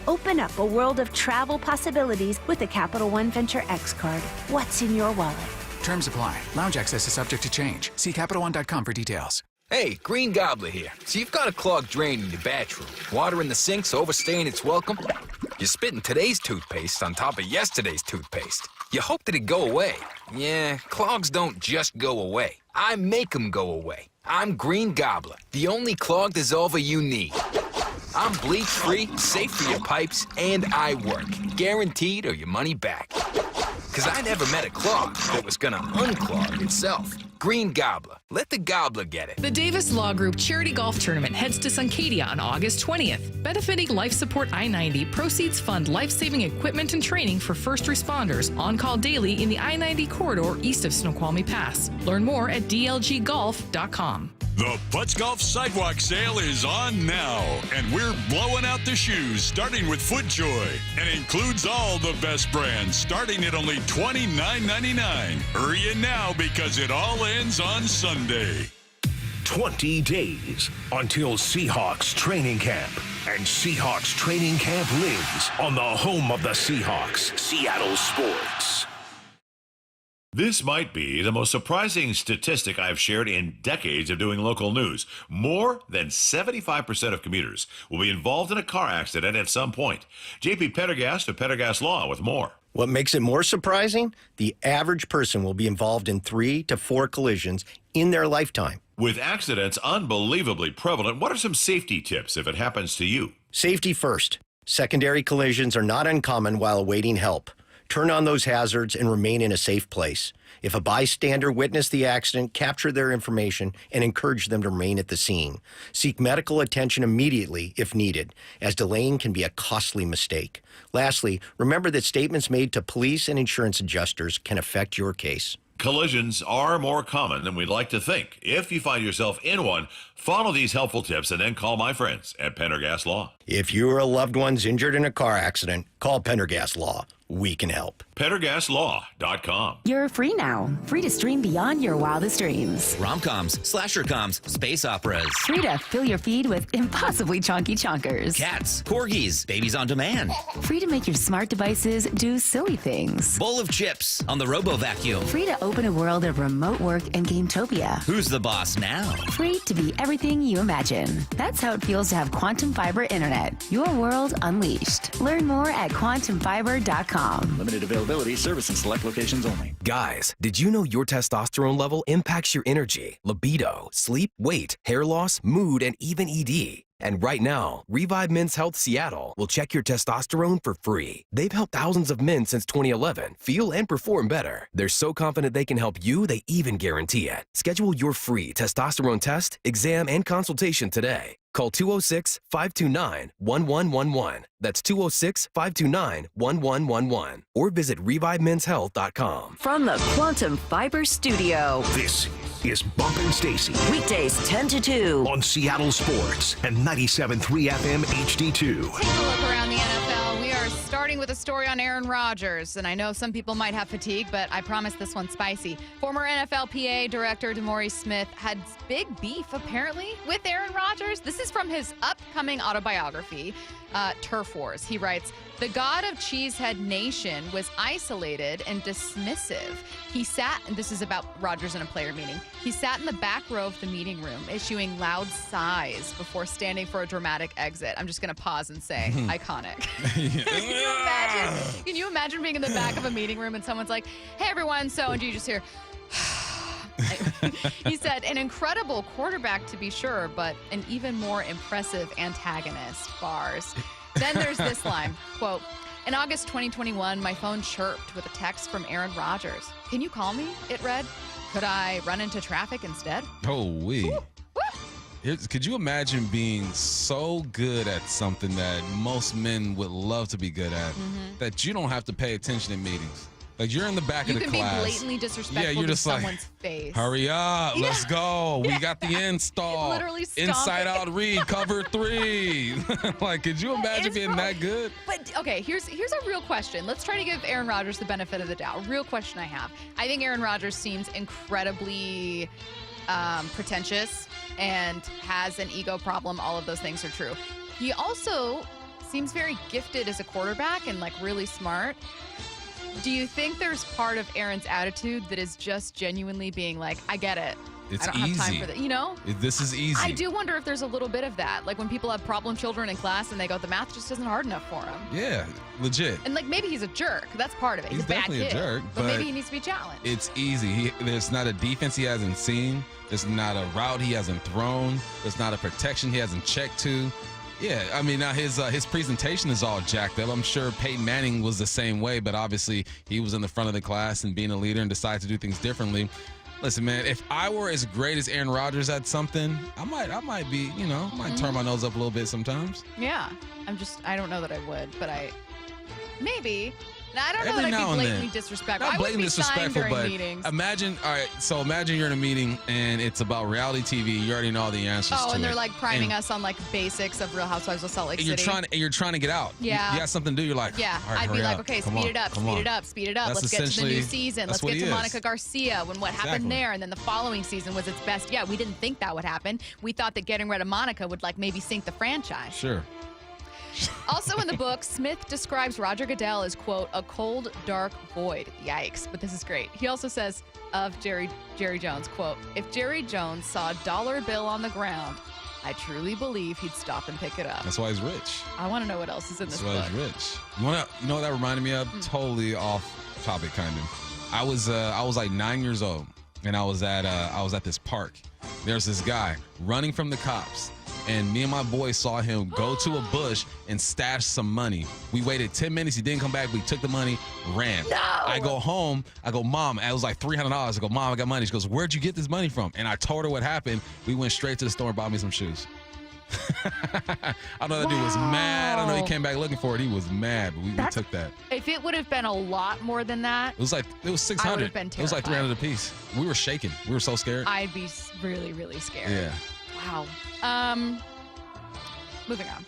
Open up a world of travel possibilities with the Capital One Venture X card. What's in your wallet? Terms apply. Lounge access is subject to change. See CapitalOne.com for details. Hey, Green Gobbler here. So you've got a clogged drain in your bathroom. Water in the sink's overstaying its welcome. You're spitting today's toothpaste on top of yesterday's toothpaste. You hope that it'd go away. Yeah, clogs don't just go away. I make them go away. I'm Green Gobbler, the only clog dissolver you need. I'm bleach-free, safe for your pipes, and I work. Guaranteed or your money back. Because I never met a clog that was gonna unclog itself. Green Gobbler. Let the gobbler get it. The Davis Law Group Charity Golf Tournament heads to Suncadia on August 20th. Benefiting Life Support I-90, proceeds fund life-saving equipment and training for first responders on call daily in the I-90 corridor east of Snoqualmie Pass. Learn more at dlggolf.com. The Putz Golf Sidewalk Sale is on now, and we're blowing out the shoes, starting with FootJoy, and includes all the best brands, starting at only $29.99. Hurry in now because it all ends on Sunday. 20 days until Seahawks training camp. And Seahawks training camp lives on the home of the Seahawks, Seattle Sports. This might be the most surprising statistic I've shared in decades of doing local news. More than 75% of commuters will be involved in a car accident at some point. JP Pendergast of Pendergast Law with more. What makes it more surprising? The average person will be involved in 3 to 4 collisions in their lifetime. With accidents unbelievably prevalent, what are some safety tips if it happens to you? Safety first. Secondary collisions are not uncommon while awaiting help. Turn on those hazards and remain in a safe place. If a bystander witnessed the accident, capture their information and encourage them to remain at the scene. Seek medical attention immediately if needed, as delaying can be a costly mistake. Lastly, remember that statements made to police and insurance adjusters can affect your case. Collisions are more common than we'd like to think. If you find yourself in one, follow these helpful tips and then call my friends at Pendergast Law. If you or a loved one's injured in a car accident, call Pendergast Law. We can help. PendergastLaw.com. You're free now. Free to stream beyond your wildest dreams. Rom-coms, slasher-coms, space operas. Free to fill your feed with impossibly chunky chunkers. Cats, corgis, babies on demand. Free to make your smart devices do silly things. Bowl of chips on the Robo-Vacuum. Free to open a world of remote work and Gametopia. Who's the boss now? Free to be everything you imagine. That's how it feels to have Quantum Fiber Internet. Your world unleashed. Learn more at quantumfiber.com. Limited availability, service in select locations only. Guys, did you know your testosterone level impacts your energy, libido, sleep, weight, hair loss, mood, and even ED? And right now, Revive Men's Health Seattle will check your testosterone for free. They've helped thousands of men since 2011 feel and perform better. They're so confident they can help you, they even guarantee it. Schedule your free testosterone test, exam, and consultation today. Call 206-529-1111. That's 206-529-1111. Or visit ReviveMen'sHealth.com. From the Quantum Fiber Studio. This is Bumpin' Stacy. Weekdays 10 to 2. On Seattle Sports and 97.3 FM HD2. Take a look around the NFL. We are starting with a story on Aaron Rodgers. And I know some people might have fatigue, but I promise this one's spicy. Former NFL PA director Rowland-Smith had big beef, apparently, with Aaron Rodgers. This is from his upcoming autobiography, Turf Wars. He writes, "The god of Cheesehead Nation was isolated and dismissive. He sat," and this is about Rodgers in a player meeting, "he sat in the back row of the meeting room, issuing loud sighs before standing for a dramatic exit." I'm just going to pause and say, iconic. Can you imagine being in the back of a meeting room and someone's like, "Hey, everyone," so, and you just hear, he said, "An incredible quarterback to be sure, but an even more impressive antagonist." Bars. Then there's this line, quote, "In August 2021, my phone chirped with a text from Aaron Rodgers. Can you call me?" It read. "Could I run into traffic instead?" Oh, wee. Could you imagine being so good at something that most men would love to be good at that you don't have to pay attention in meetings? Like, you're in the back of the class. You can be blatantly disrespectful you're to just someone's face. Hurry up. Let's go. We got the install. Literally stomping. Inside out read, cover 3. Like, could you imagine being that good? But, okay, here's a real question. Let's try to give Aaron Rodgers the benefit of the doubt. Real question I have. I think Aaron Rodgers seems incredibly pretentious and has an ego problem. All of those things are true. He also seems very gifted as a quarterback and, like, really smart. Do you think there's part of Aaron's attitude that is just genuinely being like, I get it. It's I don't have time for that. You know? This is easy. I do wonder if there's a little bit of that. Like when people have problem children in class and they go, the math just isn't hard enough for him. Yeah, legit. And like maybe he's a jerk. That's part of it. He's a bad definitely kid. A jerk. But maybe he needs to be challenged. It's easy. There's not a defense he hasn't seen. There's not a route he hasn't thrown. There's not a protection he hasn't checked to. Yeah, I mean, now his presentation is all jacked up. I'm sure Peyton Manning was the same way, but obviously he was in the front of the class and being a leader and decided to do things differently. Listen, man, if I were as great as Aaron Rodgers at something, I might be, might turn my nose up a little bit sometimes. Yeah, I don't know that I would, but maybe. I don't know Every that now I'd be and blatantly then. disrespectful. Not I wouldn't blatantly be shy disrespectful, during but meetings. imagine you're in a meeting and it's about reality TV. You already know all the answers to it. And they're like priming us on like basics of Real Housewives of Salt Lake City. You're trying to get out. Yeah. You got something to do. You're like, yeah. all right, I'd be like, up. okay, Come speed on, it up, come speed on. it up, speed it up. That's Let's get to the new essentially- season. that's Let's get what to he Monica is. Garcia when what happened Exactly. there, and then the following season was its best. Yeah, we didn't think that would happen. We thought that getting rid of Monica would like maybe sink the franchise. Sure. Also in the book, Smith describes Roger Goodell as, quote, a cold, dark void. Yikes. But this is great. He also says of Jerry Jones, quote, if Jerry Jones saw a dollar bill on the ground, I truly believe he'd stop and pick it up. That's why he's rich. I want to know what else is in this That's why book. he's rich. You know what that reminded me of? Totally off topic, kind of. I was like 9 years old, and I was at this park. There's this guy running from the cops, and me and my boy saw him go to a bush and stash some money. We waited 10 minutes. He didn't come back. We took the money, ran. No! I go home. I go, Mom, it was like $300. I go, Mom, I got money. She goes, where'd you get this money from? And I told her what happened. We went straight to the store and bought me some shoes. I know that dude was mad. I know he came back looking for it. He was mad. But we took that. If it would have been a lot more than that, it was 600. I would have been It was like 300 a piece. We were shaking. We were so scared. I'd be really, really scared. Yeah. Wow. Moving on.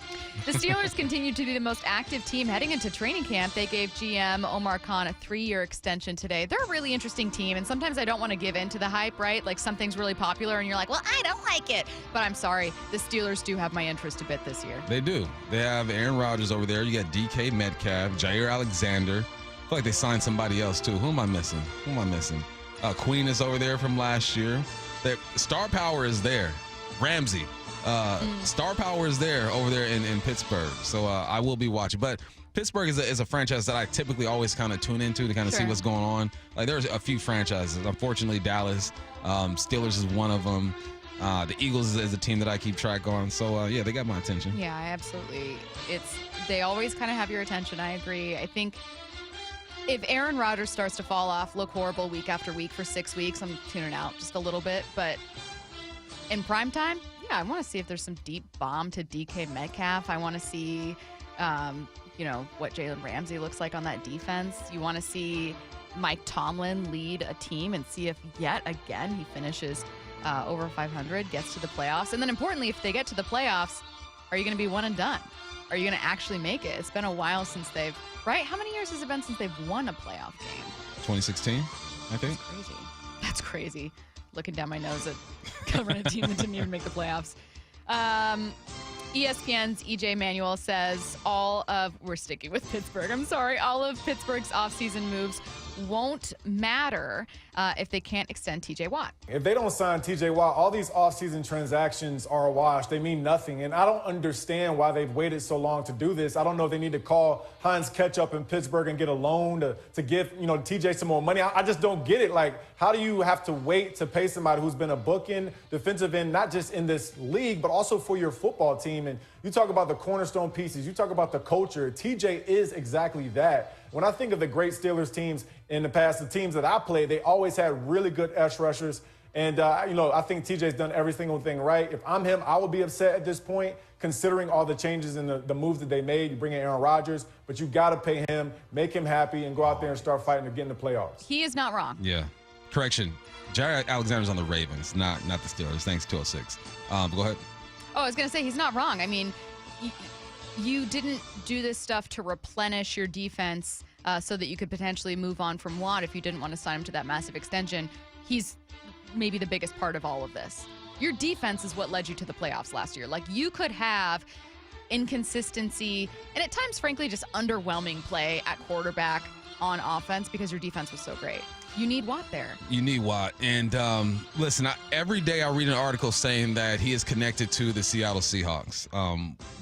The Steelers continue to be the most active team heading into training camp. They gave GM Omar Khan a 3-year extension today. They're a really interesting team, and sometimes I don't want to give in to the hype, right? Like something's really popular, and you're like, well, I don't like it. But I'm sorry, the Steelers do have my interest a bit this year. They do. They have Aaron Rodgers over there. You got DK Metcalf, Jair Alexander. I feel like they signed somebody else, too. Who am I missing? Queen is over there from last year. Their star power is there. Ramsey. Star power is there over there in Pittsburgh. So I will be watching. But Pittsburgh is a franchise that I typically always kind of tune into to kind of see what's going on. Like there's a few franchises. Unfortunately, Dallas, Steelers is one of them. The Eagles is a team that I keep track on. So yeah, they got my attention. Yeah, absolutely. They always kind of have your attention. I agree. I think if Aaron Rodgers starts to fall off, look horrible week after week for 6 weeks, I'm tuning out just a little bit. But in prime time, yeah, I want to see if there's some deep bomb to DK Metcalf. I want to see, what Jalen Ramsey looks like on that defense. You want to see Mike Tomlin lead a team and see if yet again he finishes over 500, gets to the playoffs. And then importantly, if they get to the playoffs, are you going to be one and done? Are you going to actually make it? It's been a while since they've, right? How many years has it been since they've won a playoff game? 2016, I think. That's crazy. That's crazy. Looking down my nose at covering a team that didn't even make the playoffs. ESPN's EJ Manuel says we're sticking with Pittsburgh. I'm sorry. All of Pittsburgh's offseason moves won't matter if they can't extend TJ Watt. If they don't sign TJ Watt, all these offseason transactions are a wash. They mean nothing. And I don't understand why they've waited so long to do this. I don't know if they need to call Heinz Ketchup in Pittsburgh and get a loan to give TJ some more money. I just don't get it. Like, how do you have to wait to pay somebody who's been a bookend, defensive end, not just in this league, but also for your football team? And you talk about the cornerstone pieces. You talk about the culture. TJ is exactly that. When I think of the great Steelers teams in the past, the teams that I played, they always had really good edge rushers. And, I think TJ's done every single thing right. If I'm him, I would be upset at this point, considering all the changes and the moves that they made. You bring in Aaron Rodgers, but you got to pay him, make him happy, and go out there and start fighting to get in the playoffs. He is not wrong. Yeah. Correction. Jair Alexander's on the Ravens, not the Steelers. Thanks, 206. Go ahead. Oh, I was going to say, he's not wrong. I mean, you didn't do this stuff to replenish your defense so that you could potentially move on from Watt if you didn't want to sign him to that massive extension. He's maybe the biggest part of all of this. Your defense is what led you to the playoffs last year. Like, you could have inconsistency and at times, frankly, just underwhelming play at quarterback on offense because your defense was so great. You need Watt there. You need Watt. And listen, every day I read an article saying that he is connected to the Seattle Seahawks.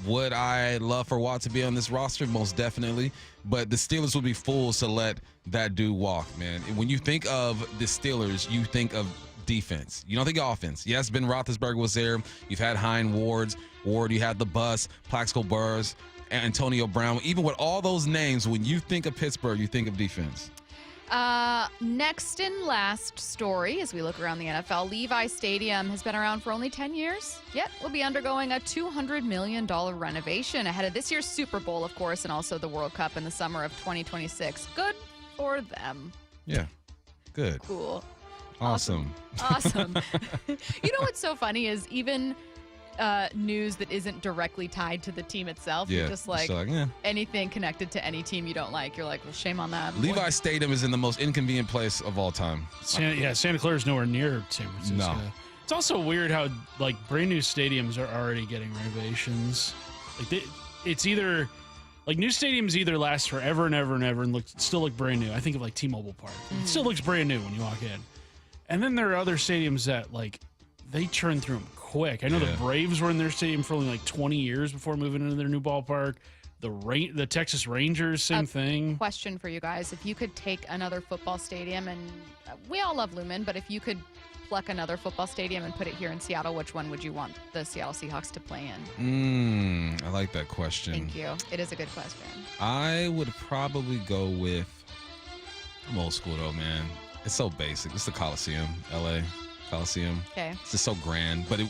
Would I love for Watt to be on this roster? Most definitely. But the Steelers would be fools to let that dude walk, man. When you think of the Steelers, you think of defense. You don't think offense. Yes, Ben Roethlisberger was there. You've had Ward. You had the Bus, Plaxico Burress, Antonio Brown. Even with all those names, when you think of Pittsburgh, you think of defense. Next and last story as we look around the NFL, Levi Stadium has been around for only 10 years, yet will be undergoing a $200 million renovation ahead of this year's Super Bowl, of course, and also the World Cup in the summer of 2026. Good for them. Yeah, good. Cool. Awesome. You know what's so funny is even news that isn't directly tied to the team itself. Yeah, You're just like anything connected to any team you don't like. You're like, well, shame on that. Levi Stadium is in the most inconvenient place of all time. Santa Clara's nowhere near San Francisco. No. It's also weird how brand new stadiums are already getting renovations. It's either new stadiums either last forever and ever and ever and still look brand new. I think of T-Mobile Park. It still looks brand new when you walk in. And then there are other stadiums that they churn through them quick. I know the Braves were in their stadium for only 20 years before moving into their new ballpark. The Texas Rangers, same thing. Question for you guys. If you could take another football stadium, and we all love Lumen, but if you could pluck another football stadium and put it here in Seattle, which one would you want the Seattle Seahawks to play in? I like that question. Thank you. It is a good question. I would probably go with, I'm old school though, man. It's so basic. It's the Coliseum, LA Coliseum. Okay. It's just so grand, but it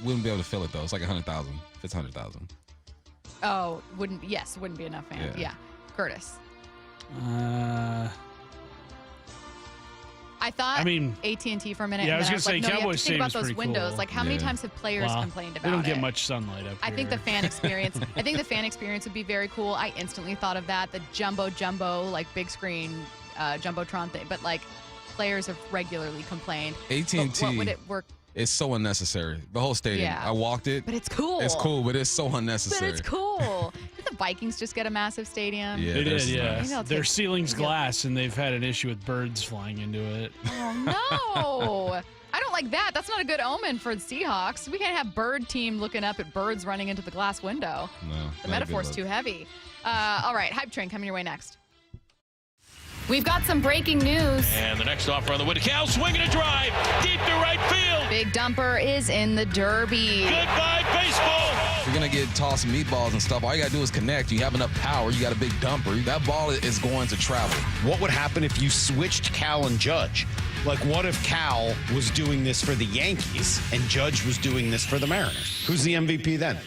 wouldn't be able to fill it though. It's like 100,000. If it's 100,000. Oh, wouldn't be enough fans. Yeah. Curtis. I thought AT&T for a minute. Yeah, I was going to say like, no, Cowboys think about those pretty windows. cool. Like, how many times have players complained about it? They don't get much sunlight up here. I think the fan experience. Would be very cool. I instantly thought of that. The jumbo, like big screen, jumbotron thing. But like, players have regularly complained. AT&T. What would it work? It's so unnecessary. The whole stadium. Yeah. I walked it. But it's cool. It's cool, but it's so unnecessary. But it's cool. Did the Vikings just get a massive stadium? Yeah, they did, yeah. Nice. Their ceiling's glass, and they've had an issue with birds flying into it. Oh, no. I don't like that. That's not a good omen for the Seahawks. We can't have bird team looking up at birds running into the glass window. No. The metaphor's too heavy. All right, Hype Train coming your way next. We've got some breaking news. And the next offer on the way to Cal, swinging a drive, deep to right field. Big Dumper is in the Derby. Goodbye, baseball. If you're going to get tossed meatballs and stuff, all you got to do is connect. You have enough power. You got a big dumper. That ball is going to travel. What would happen if you switched Cal and Judge? Like, what if Cal was doing this for the Yankees and Judge was doing this for the Mariners? Who's the MVP then?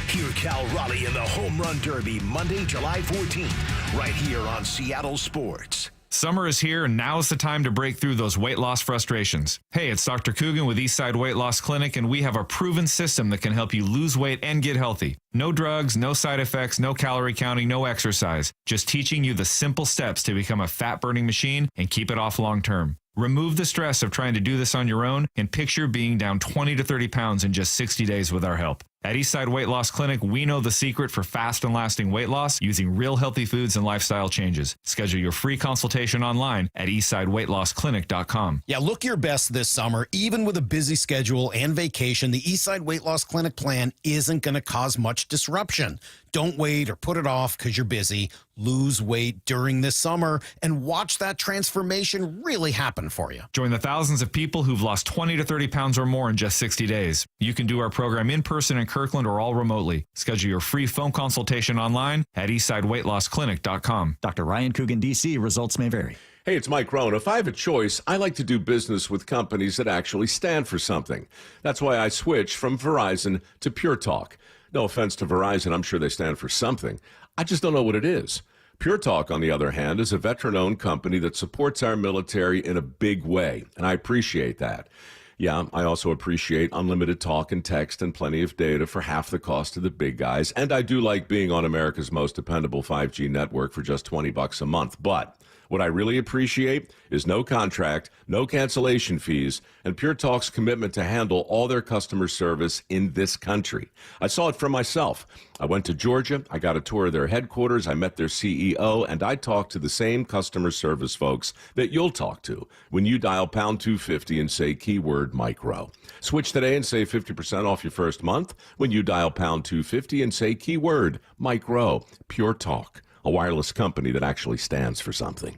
Hear Cal Raleigh in the Home Run Derby Monday, July 14th, right here on Seattle Sports. Summer is here, and now is the time to break through those weight loss frustrations. Hey, it's Dr. Coogan with Eastside Weight Loss Clinic, and we have a proven system that can help you lose weight and get healthy. No drugs, no side effects, no calorie counting, no exercise. Just teaching you the simple steps to become a fat-burning machine and keep it off long term. Remove the stress of trying to do this on your own and picture being down 20 to 30 pounds in just 60 days with our help. At Eastside Weight Loss Clinic, we know the secret for fast and lasting weight loss using real healthy foods and lifestyle changes. Schedule your free consultation online at eastsideweightlossclinic.com. Yeah, look your best this summer. Even with a busy schedule and vacation, the Eastside Weight Loss Clinic plan isn't going to cause much disruption. Don't wait or put it off because you're busy. Lose weight during this summer and watch that transformation really happen for you. Join the thousands of people who've lost 20 to 30 pounds or more in just 60 days. You can do our program in person in Kirkland or all remotely. Schedule your free phone consultation online at eastsideweightlossclinic.com. Dr. Ryan Coogan, D.C. Results may vary. Hey, it's Mike Rohn. If I have a choice, I like to do business with companies that actually stand for something. That's why I switched from Verizon to Pure Talk. No offense to Verizon, I'm sure they stand for something. I just don't know what it is. Pure Talk, on the other hand, is a veteran-owned company that supports our military in a big way, and I appreciate that. Yeah, I also appreciate unlimited talk and text and plenty of data for half the cost of the big guys, and I do like being on America's most dependable 5G network for just $20 a month, but what I really appreciate is no contract, no cancellation fees, and Pure Talk's commitment to handle all their customer service in this country. I saw it for myself. I went to Georgia, I got a tour of their headquarters, I met their CEO, and I talked to the same customer service folks that you'll talk to when you dial pound 250 and say keyword micro. Switch today and save 50% off your first month when you dial pound 250 and say keyword micro. Pure Talk. A wireless company that actually stands for something.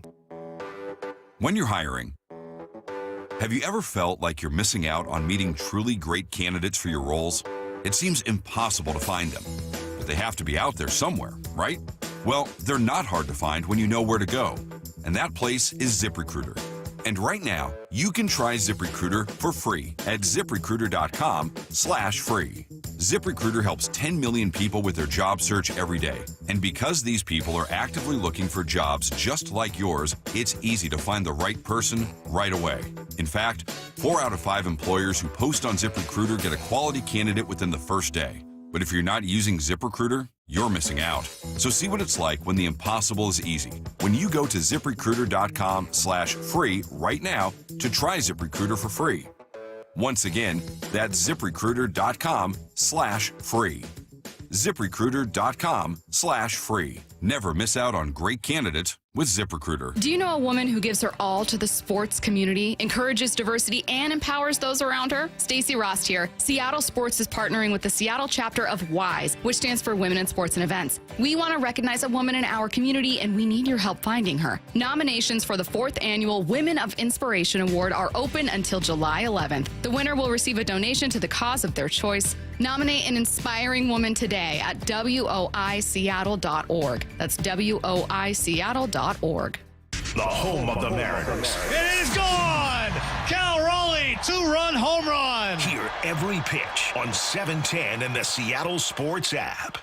When you're hiring, have you ever felt like you're missing out on meeting truly great candidates for your roles? It seems impossible to find them, but they have to be out there somewhere, right? Well, they're not hard to find when you know where to go, and that place is ZipRecruiter. And right now, you can try ZipRecruiter for free at ZipRecruiter.com/free. ZipRecruiter helps 10 million people with their job search every day. And because these people are actively looking for jobs just like yours, it's easy to find the right person right away. In fact, 4 out of 5 employers who post on ZipRecruiter get a quality candidate within the first day. But if you're not using ZipRecruiter, you're missing out. So see what it's like when the impossible is easy. When you go to ZipRecruiter.com/free right now to try ZipRecruiter for free. Once again, that's ZipRecruiter.com/free. ZipRecruiter.com/free. Never miss out on great candidates with ZipRecruiter. Do you know a woman who gives her all to the sports community, encourages diversity, and empowers those around her? Stacy Rost here. Seattle Sports is partnering with the Seattle chapter of WISE, which stands for Women in Sports and Events. We want to recognize a woman in our community, and we need your help finding her. Nominations for the 4th annual Women of Inspiration Award are open until July 11th. The winner will receive a donation to the cause of their choice. Nominate an inspiring woman today at woiseattle.org. That's woiseattle.org. The home of the Mariners. It is gone! Cal Raleigh, 2-run home run! Hear every pitch on 710 and the Seattle Sports app.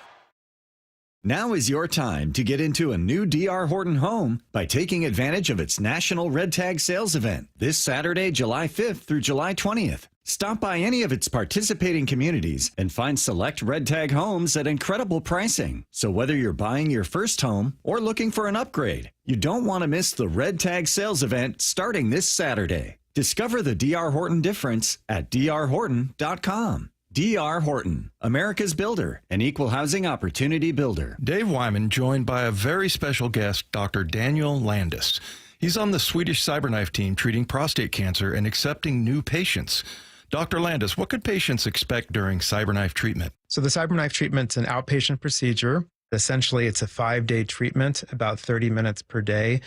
Now is your time to get into a new D.R. Horton home by taking advantage of its National Red Tag Sales Event this Saturday, July 5th through July 20th. Stop by any of its participating communities and find select Red Tag homes at incredible pricing. So whether you're buying your first home or looking for an upgrade, you don't want to miss the Red Tag Sales Event starting this Saturday. Discover the D.R. Horton difference at drhorton.com. D.R. Horton, America's builder and equal housing opportunity builder. Dave Wyman joined by a very special guest, Dr. Daniel Landis. He's on the Swedish CyberKnife team treating prostate cancer and accepting new patients. Dr. Landis, what could patients expect during CyberKnife treatment? So the CyberKnife treatment's an outpatient procedure. Essentially, it's a 5-day treatment, about 30 minutes per day.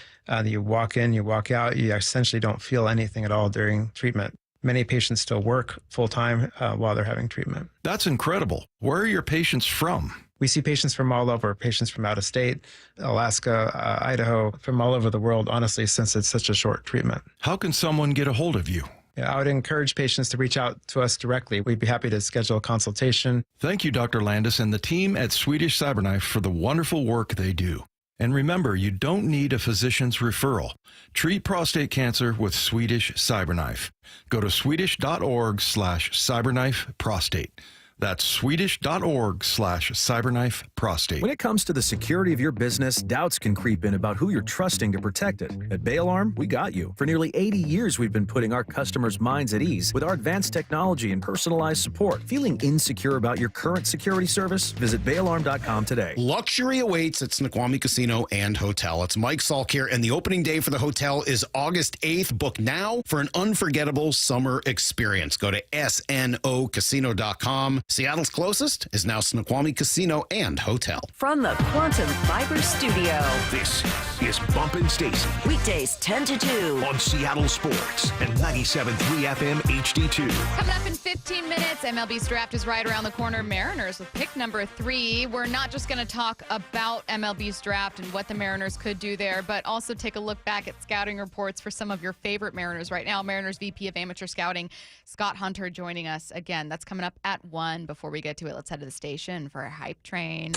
You walk in, you walk out. You essentially don't feel anything at all during treatment. Many patients still work full-time while they're having treatment. That's incredible. Where are your patients from? We see patients from all over, patients from out of state, Alaska, Idaho, from all over the world, honestly, since it's such a short treatment. How can someone get a hold of you? Yeah, I would encourage patients to reach out to us directly. We'd be happy to schedule a consultation. Thank you, Dr. Landis and the team at Swedish CyberKnife for the wonderful work they do. And remember, you don't need a physician's referral. Treat prostate cancer with Swedish CyberKnife. Go to swedish.org/cyberknifeprostate. That's swedish.org/cyberknifeprostate. When it comes to the security of your business, doubts can creep in about who you're trusting to protect it. At Bay Alarm, we got you. For nearly 80 years, we've been putting our customers' minds at ease with our advanced technology and personalized support. Feeling insecure about your current security service? Visit bayalarm.com today. Luxury awaits at Snoqualmie Casino and Hotel. It's Mike Salk here, and the opening day for the hotel is August 8th. Book now for an unforgettable summer experience. Go to snocasino.com. Seattle's closest is now Snoqualmie Casino and Hotel. From the Quantum Fiber Studio, This is Bumpin' Stacy. weekdays 10 to 2. On Seattle Sports and 97.3 FM HD2. Coming up in 15 minutes, MLB's draft is right around the corner. Mariners with pick number 3. We're not just going to talk about MLB's draft and what the Mariners could do there, but also take a look back at scouting reports for some of your favorite Mariners right now. Mariners VP of Amateur Scouting, Scott Hunter, joining us again. That's coming up at 1. Before we get to it, let's head to the station for a hype train.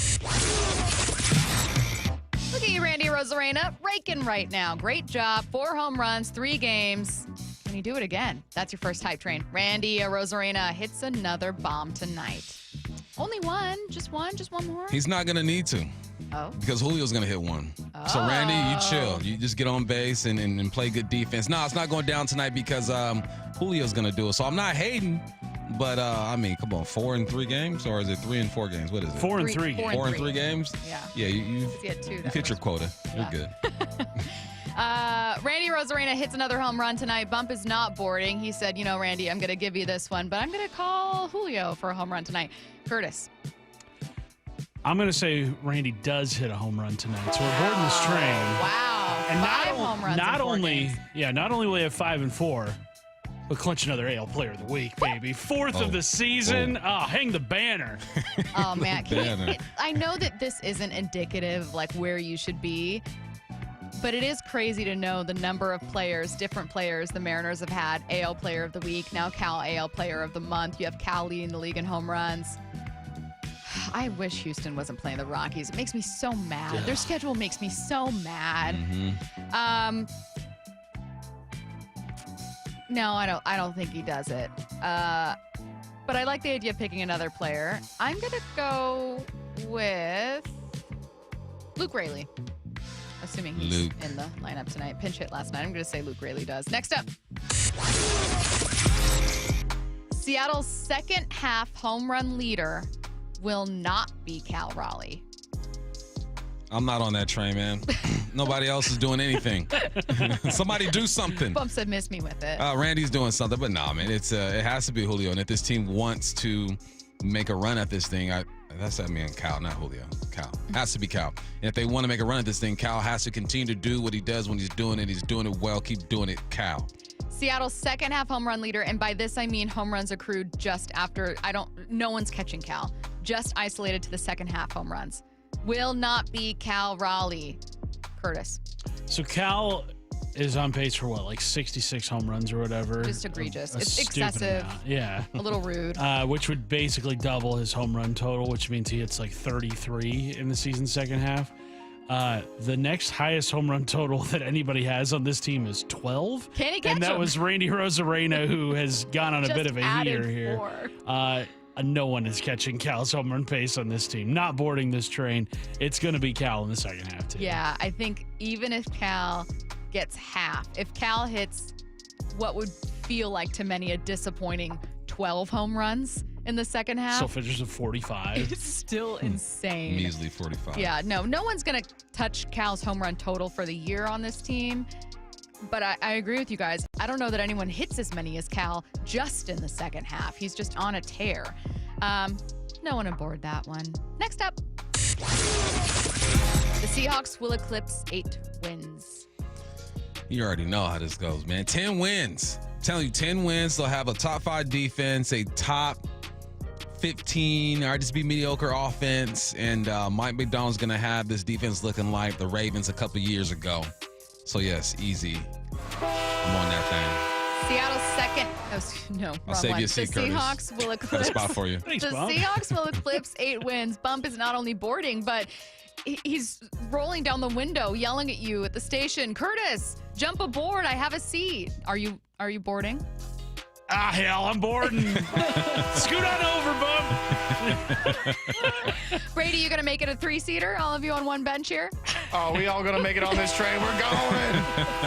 Look at you, Randy Rosarena, raking right now. Great job. 4 home runs, 3 games. Can you do it again? That's your first hype train. Randy Rosarena hits another bomb tonight. Only one? Just one more? He's not going to need to. Oh. Because Julio's going to hit one. So, Randy, you chill. You just get on base and play good defense. No, it's not going down tonight because Julio's going to do it. So, I'm not hating. But, I mean, come on, 4 in 3 games? Or is it 3 in 4 games? What is it? 4 in 3 games. 4 in 3 games? Yeah. Yeah, you've hit your quota. Yeah. You're good. Randy Rosarena hits another home run tonight. Bump is not boarding. He said, Randy, I'm going to give you this one, but I'm going to call Julio for a home run tonight. Curtis. I'm going to say Randy does hit a home run tonight. So we're boarding this train. Wow. And 5 home runs not in 4 only games. not only will he have 5 and 4, we'll clinch another AL Player of the Week, baby. 4th of the season. Hang the banner. Oh, man. I know that this isn't indicative of like where you should be, but it is crazy to know the number of players, different players the Mariners have had. AL Player of the Week, now Cal AL Player of the Month. You have Cal leading the league in home runs. I wish Houston wasn't playing the Rockies. It makes me so mad. Yeah. Their schedule makes me so mad. Mm-hmm. No, I don't think he does it. But I like the idea of picking another player. I'm going to go with Luke Raley. Assuming he's in the lineup tonight. Pinch hit last night. I'm going to say Luke Raley does. Next up. Seattle's second half home run leader will not be Cal Raleigh. I'm not on that train, man. Nobody else is doing anything. Somebody do something. Bump said miss me with it. Randy's doing something, but nah, man. It has to be Julio. And if this team wants to make a run at this thing, that's Cal, not Julio. Cal. Has to be Cal. And if they want to make a run at this thing, Cal has to continue to do what he does when he's doing it. He's doing it well. Keep doing it, Cal. Seattle's second half home run leader, and by this I mean home runs accrued just after, no one's catching Cal. Just isolated to the second half home runs. Will not be Cal Raleigh. Curtis. So Cal is on pace for what, like 66 home runs or whatever? Just egregious. A It's stupid excessive. amount. Yeah. A little rude. Which would basically double his home run total, which means he hits like 33 in the season's second half. The next highest home run total that anybody has on this team is 12. Can he catch And that him? was Randy Rosarena, who has gone on a bit of a added heater four. here. No one is catching Cal's home run pace on this team. Not boarding this train. It's going to be Cal in the second half, too. Yeah, I think even if Cal gets half, if Cal hits what would feel like to many a disappointing 12 home runs in the second half. So finishes with 45. It's still insane. Measly 45. Yeah, no one's going to touch Cal's home run total for the year on this team. But I agree with you guys. I don't know that anyone hits as many as Cal just in the second half. He's just on a tear. No one aboard that one. Next up, the Seahawks will eclipse 8 wins. You already know how this goes, man. 10 wins. I'm telling you, 10 wins. They'll have a top 5 defense, a top 15, or just be mediocre offense. And Mike McDonald's going to have this defense looking like the Ravens a couple years ago. So, yes, easy. I'm on that thing. Seattle's second. I'll wrong save one. you a seat, The Curtis. Seahawks will Got a eclipse. spot for you. Thanks, The Bump. Seahawks will eclipse 8 wins. Bump is not only boarding, but he's rolling down the window, yelling at you at the station. Curtis, jump aboard. I have a seat. Are you boarding? Ah, hell, I'm boarding. Scoot on over, Bump. Brady, you gonna make it a 3-seater? All of you on one bench here? Oh, we all gonna make it on this train? We're going.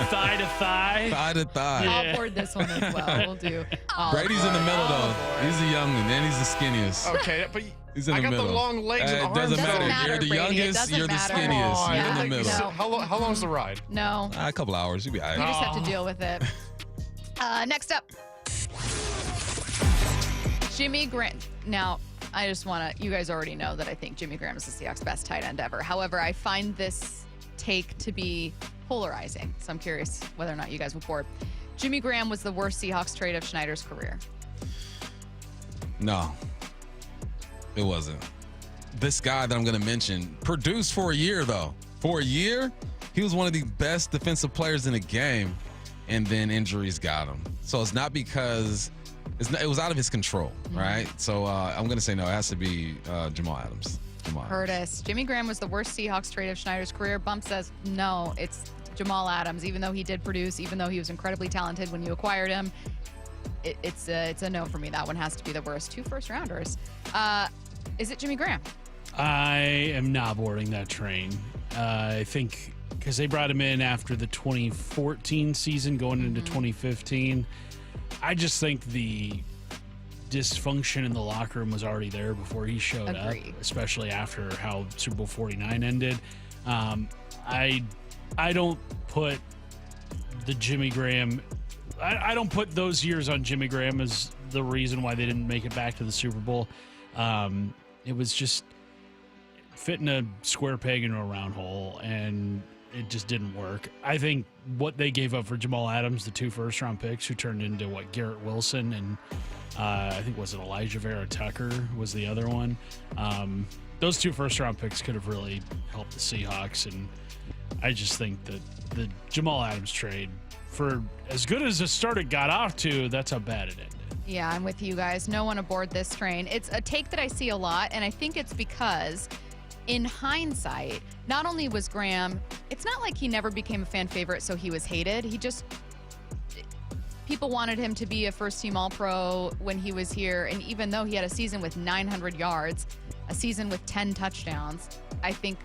Thigh to thigh. Thigh to thigh. I'll board this one as well. We'll do. Brady's in the middle, though. He's the young one, and he's the skinniest. Okay, but He's in I the got middle. the long legs and arms. Doesn't matter. matter, You're the Brady. It youngest. doesn't You're the matter. skinniest. Oh, You're in the yeah. middle. No. How long's the ride? No. A couple hours. You'll be all You right. just have to deal with it. Next up, Jimmy Graham. Now, I just want to, you guys already know that I think Jimmy Graham is the Seahawks' best tight end ever. However, I find this take to be polarizing. So I'm curious whether or not you guys will board. Jimmy Graham was the worst Seahawks trade of Schneider's career. No, it wasn't. This guy that I'm going to mention produced for a year, though. For a year, he was one of the best defensive players in the game, and then injuries got him. So it's not because it was out of his control, right? So I'm going to say no. It has to be Jamal Adams. Curtis, Jimmy Graham was the worst Seahawks trade of Schneider's career. Bump says no, it's Jamal Adams. Even though he did produce, even though he was incredibly talented when you acquired him, it's a no for me. That one has to be the worst. 2 first-rounders. Is it Jimmy Graham? I am not boarding that train. I think because they brought him in after the 2014 season going into 2015. I just think the dysfunction in the locker room was already there before he showed up, especially after how Super Bowl 49 ended. I don't put the Jimmy Graham. I don't put those years on Jimmy Graham as the reason why they didn't make it back to the Super Bowl. It was just fitting a square peg into a round hole, and it just didn't work. I think what they gave up for Jamal Adams, the 2 first-round picks, who turned into Garrett Wilson, and I think was it Elijah Vera Tucker was the other one. Those 2 first-round picks could have really helped the Seahawks, and I just think that the Jamal Adams trade, for as good as the start it got off to, that's how bad it ended. Yeah, I'm with you guys. No one aboard this train. It's a take that I see a lot, and I think it's because in hindsight, not only was Graham, it's not like he never became a fan favorite, so he was hated. People wanted him to be a first-team All-Pro when he was here, and even though he had a season with 900 yards, a season with 10 touchdowns, I think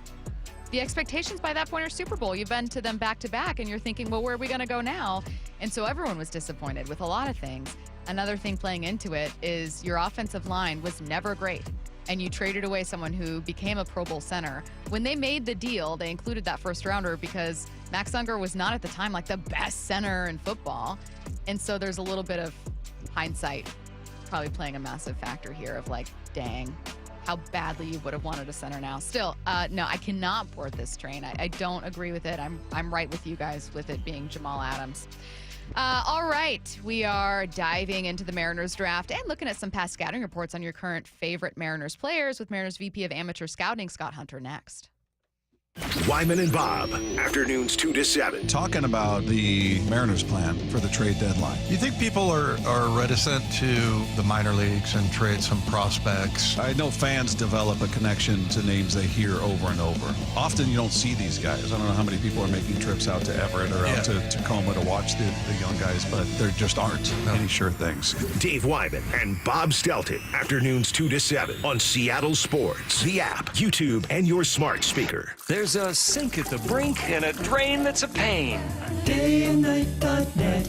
the expectations by that point are Super Bowl. You've been to them back-to-back, and you're thinking, well, where are we going to go now? And so everyone was disappointed with a lot of things. Another thing playing into it is your offensive line was never great. and you traded away someone who became a Pro Bowl center. When they made the deal, they included that first rounder because Max Unger was not at the time like the best center in football. And so there's a little bit of hindsight probably playing a massive factor here of like, dang, how badly you would have wanted a center now. Still, no, I cannot board this train. I don't agree with it. I'm right with you guys with it being Jamal Adams. All right, we are diving into the Mariners draft and looking at some past scouting reports on your current favorite Mariners players with Mariners VP of Amateur Scouting, Scott Hunter, next. Wyman and Bob, afternoons 2 to 7. Talking about the Mariners plan for the trade deadline. You think people are reticent to the minor leagues and trade some prospects? I know fans develop a connection to names they hear over and over. Often you don't see these guys. I don't know how many people are making trips out to Everett or out to Tacoma to watch the young guys, but there just aren't any sure things. Dave Wyman and Bob Stelton, afternoons 2 to 7 on Seattle Sports, the app, YouTube, and your smart speaker. There's a sink at the brink and a drain that's a pain. Dayandnight.net.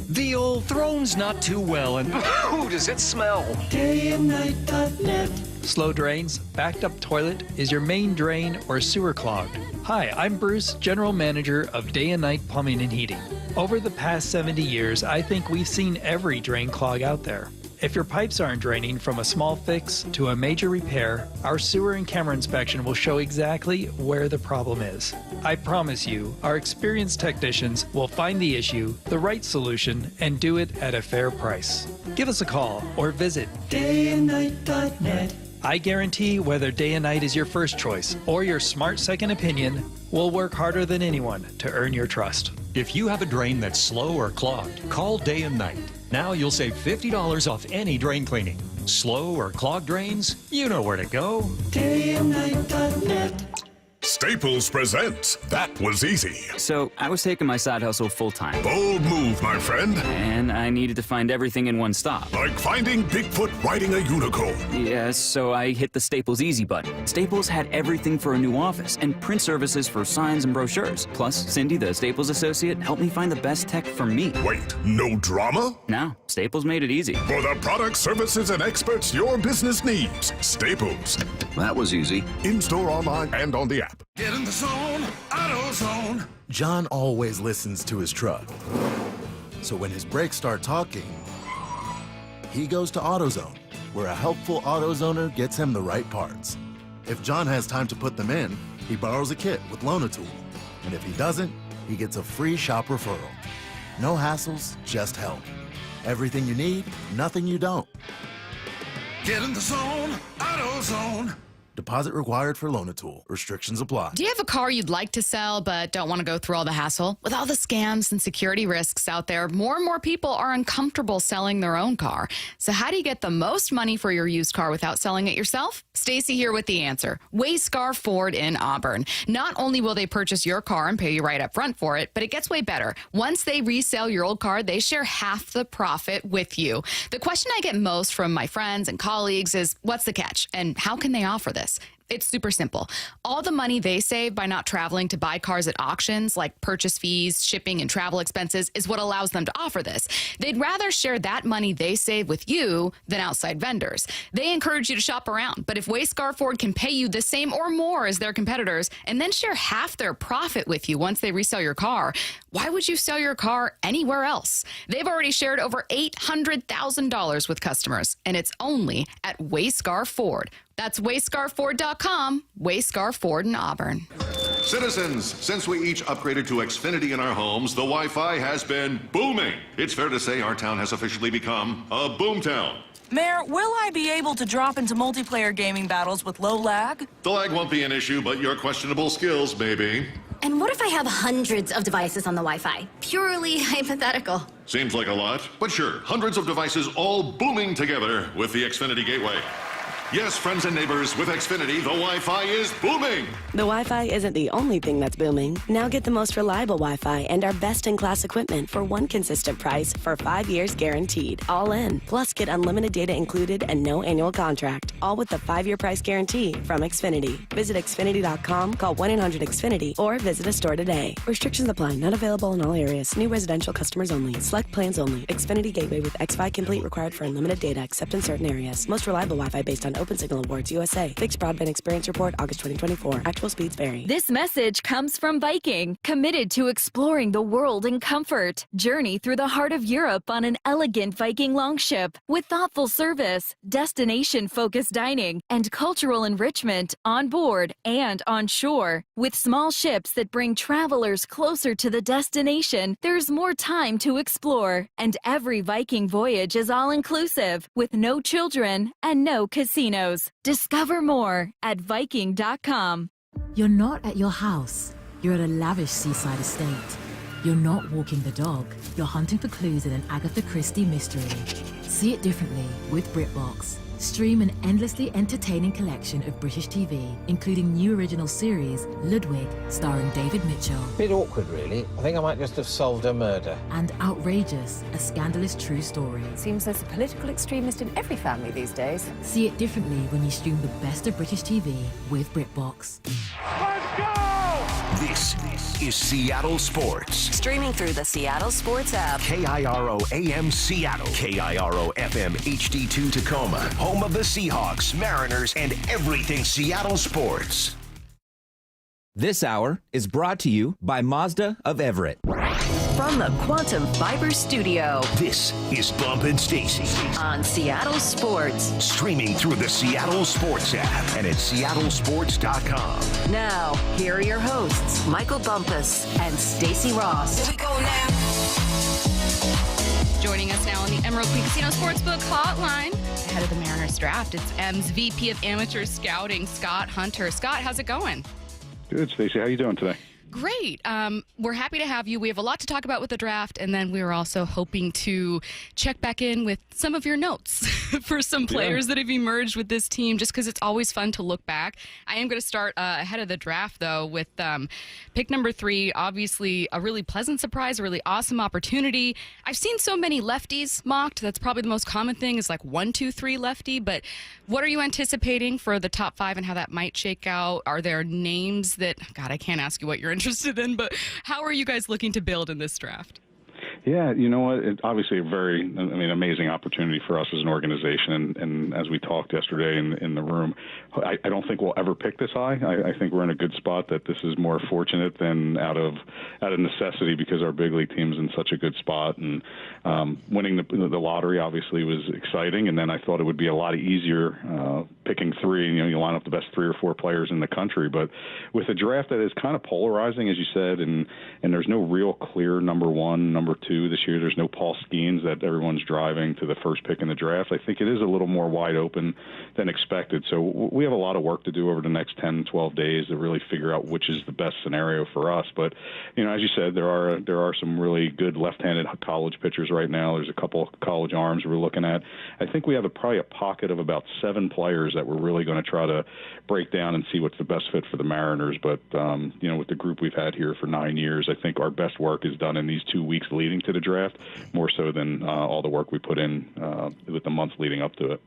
The old throne's not too well, and ooh, does it smell? Dayandnight.net. Slow drains, backed up toilet, is your main drain or sewer clogged? Hi, I'm Bruce, General Manager of Day and Night Plumbing and Heating. Over the past 70 years, I think we've seen every drain clog out there. If your pipes aren't draining from a small fix to a major repair, our sewer and camera inspection will show exactly where the problem is. I promise you, our experienced technicians will find the issue, the right solution, and do it at a fair price. Give us a call or visit Dayandnight.net. I guarantee whether Day and Night is your first choice or your smart second opinion, we'll work harder than anyone to earn your trust. If you have a drain that's slow or clogged, call Day and Night. Now you'll save $50 off any drain cleaning. Slow or clogged drains? You know where to go. Dayandnight.net. Staples presents That Was Easy. So, I was taking my side hustle full-time. Bold move, my friend. And I needed to find everything in one stop. Like finding Bigfoot riding a unicorn. Yes, so I hit the Staples Easy button. Staples had everything for a new office and print services for signs and brochures. Plus, Cindy, the Staples associate, helped me find the best tech for me. Wait, no drama? No, Staples made it easy. For the products, services, and experts your business needs. Staples. That was easy. In-store, online, and on the app. Get in the zone, AutoZone. John always listens to his truck. So when his brakes start talking, he goes to AutoZone, where a helpful AutoZoner gets him the right parts. If John has time to put them in, he borrows a kit with Loan-A-Tool. And if he doesn't, he gets a free shop referral. No hassles, just help. Everything you need, nothing you don't. Get in the zone, AutoZone. Deposit required for Loan-A-Tool. Restrictions apply. Do you have a car you'd like to sell but don't want to go through all the hassle? With all the scams and security risks out there, more and more people are uncomfortable selling their own car. So how do you get the most money for your used car without selling it yourself? Stacy here with the answer. Wayscar Ford in Auburn. Not only will they purchase your car and pay you right up front for it, but it gets way better. Once they resell your old car, they share half the profit with you. The question I get most from my friends and colleagues is, what's the catch? And how can they offer this? It's super simple. All the money they save by not traveling to buy cars at auctions, like purchase fees, shipping, and travel expenses, is what allows them to offer this. They'd rather share that money they save with you than outside vendors. They encourage you to shop around, but if Wayscar Ford can pay you the same or more as their competitors and then share half their profit with you once they resell your car, why would you sell your car anywhere else? They've already shared over $800,000 with customers, and it's only at Wayscar Ford. That's wayscarford.com, Wayscar Ford in Auburn. Citizens, since we each upgraded to Xfinity in our homes, the Wi-Fi has been booming. It's fair to say our town has officially become a boomtown. Mayor, will I be able to drop into multiplayer gaming battles with low lag? The lag won't be an issue, but your questionable skills may be. And what if I have hundreds of devices on the Wi-Fi? Purely hypothetical. Seems like a lot, but sure, hundreds of devices all booming together with the Xfinity Gateway. Yes, friends and neighbors, with Xfinity, the Wi-Fi is booming. The Wi-Fi isn't the only thing that's booming. Now get the most reliable Wi-Fi and our best-in-class equipment for one consistent price for 5 years guaranteed. All in. Plus, get unlimited data included and no annual contract. all with the 5-year price guarantee from Xfinity. Visit Xfinity.com, call 1-800-XFINITY, or visit a store today. Restrictions apply. Not available in all areas. New residential customers only. Select plans only. Xfinity Gateway with XFi Complete required for unlimited data, except in certain areas. Most reliable Wi-Fi based on Open Signal Awards USA. Fixed Broadband Experience Report, August 2024. Actual speeds vary. This message comes from Viking, committed to exploring the world in comfort. Journey through the heart of Europe on an elegant Viking longship with thoughtful service, destination-focused dining, and cultural enrichment on board and on shore. With small ships that bring travelers closer to the destination, there's more time to explore. And every Viking voyage is all-inclusive, with no children and no casinos. Discover more at Viking.com. You're not at your house. You're at a lavish seaside estate. You're not walking the dog. You're hunting for clues in an Agatha Christie mystery. See it differently with BritBox. Stream an endlessly entertaining collection of British TV, including new original series Ludwig, starring David Mitchell. Bit awkward, really. I think I might just have solved a murder. And Outrageous, a scandalous true story. Seems there's a political extremist in every family these days. See it differently when you stream the best of British TV with BritBox. Let's go! This is Seattle Sports. Streaming through the Seattle Sports app. KIRO AM Seattle. KIRO FM HD2 Tacoma. Home of the Seahawks, Mariners, and everything Seattle sports. This hour is brought to you by Mazda of Everett. From the Quantum Fiber Studio. This is Bump and Stacy. On Seattle Sports. Streaming through the Seattle Sports app and at seattlesports.com. Now, here are your hosts, Michael Bumpus and Stacy Ross. Here we go now. Joining us now on the Emerald Queen Casino Sportsbook Hotline, ahead of the Mariners draft, it's M's VP of Amateur Scouting, Scott Hunter. Scott, how's it going? Good, Stacy. How you doing today? Great. We're happy to have you. We have a lot to talk about with the draft, and then we were also hoping to check back in with some of your notes for some players that have emerged with this team, just because it's always fun to look back. I am going to start ahead of the draft, though, with pick number 3, obviously a really pleasant surprise, a really awesome opportunity. I've seen so many lefties mocked. That's probably the most common thing is like 1, 2, 3 lefty, but what are you anticipating for the top 5 and how that might shake out? Are there names that, God, I can't ask you what you're interested in, but how are you guys looking to build in this draft? Yeah, you know what? It's obviously a very, amazing opportunity for us as an organization. And as we talked yesterday in the room, I don't think we'll ever pick this high. I think we're in a good spot that this is more fortunate than out of necessity because our big league team's in such a good spot. And winning the lottery obviously was exciting. And then I thought it would be a lot easier picking 3. You line up the best 3 or 4 players in the country. But with a draft that is kind of polarizing, as you said, and there's no real clear number 1, number 2 this year. There's no Paul Skeens that everyone's driving to the first pick in the draft. I think it is a little more wide open than expected. So we have a lot of work to do over the next 10, 12 days to really figure out which is the best scenario for us. But, as you said, there are some really good left-handed college pitchers right now. There's a couple college arms we're looking at. I think we have probably a pocket of about 7 players that we're really going to try to break down and see what's the best fit for the Mariners. But, with the group we've had here for 9 years, I think our best work is done in these 2 weeks leading to the draft, more so than all the work we put in with the months leading up to it.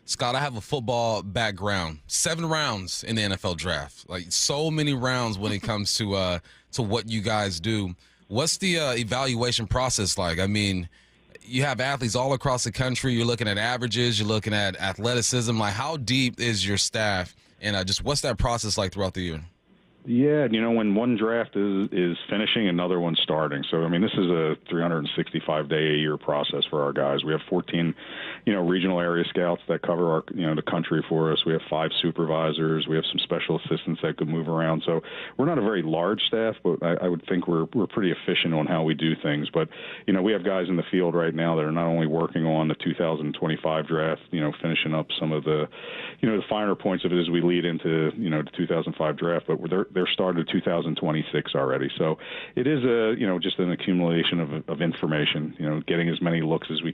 Scott, I have a football background. 7 rounds in the NFL draft. Like, so many rounds when it comes to what you guys do. What's the evaluation process like? I mean, you have athletes all across the country. You're looking at averages. You're looking at athleticism. Like, how deep is your staff? And just what's that process like throughout the year? Yeah, when one draft is finishing, another one's starting. So, this is a 365-day-a-year process for our guys. We have 14, regional area scouts that cover our, the country for us. We have 5 supervisors. We have some special assistants that could move around. So we're not a very large staff, but I would think we're pretty efficient on how we do things. But, we have guys in the field right now that are not only working on the 2025 draft, finishing up some of the, the finer points of it as we lead into, the 2005 draft, but they're started 2026 already. So it is just an accumulation of information. Getting as many looks as we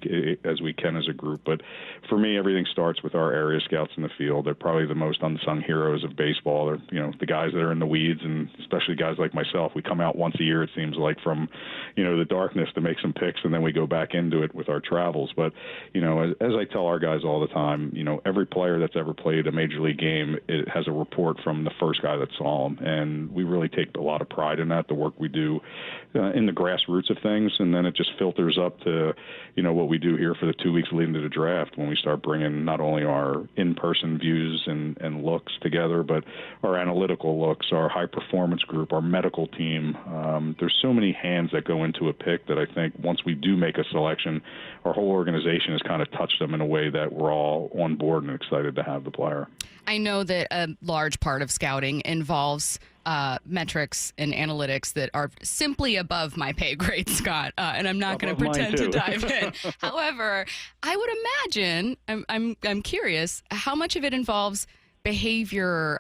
can as a group. But for me, everything starts with our area scouts in the field. They're probably the most unsung heroes of baseball. They're the guys that are in the weeds, and especially guys like myself. We come out once a year, it seems like, from the darkness to make some picks, and then we go back into it with our travels. But as I tell our guys all the time, every player that's ever played a major league game, it has a report from the first guy that saw him, and we really take a lot of pride in that, the work we do in the grassroots of things, and then it just filters up to what we do here for the 2 weeks leading to the draft, when we start bringing not only our in-person views and looks together, but our analytical looks, our high performance group, our medical team. There's so many hands that go into a pick that I think once we do make a selection, our whole organization has kind of touched them in a way that we're all on board and excited to have the player. I know that a large part of scouting involves metrics and analytics that are simply above my pay grade, Scott, and I'm not going to pretend to dive in. However, I would imagine, I'm curious, how much of it involves behavior,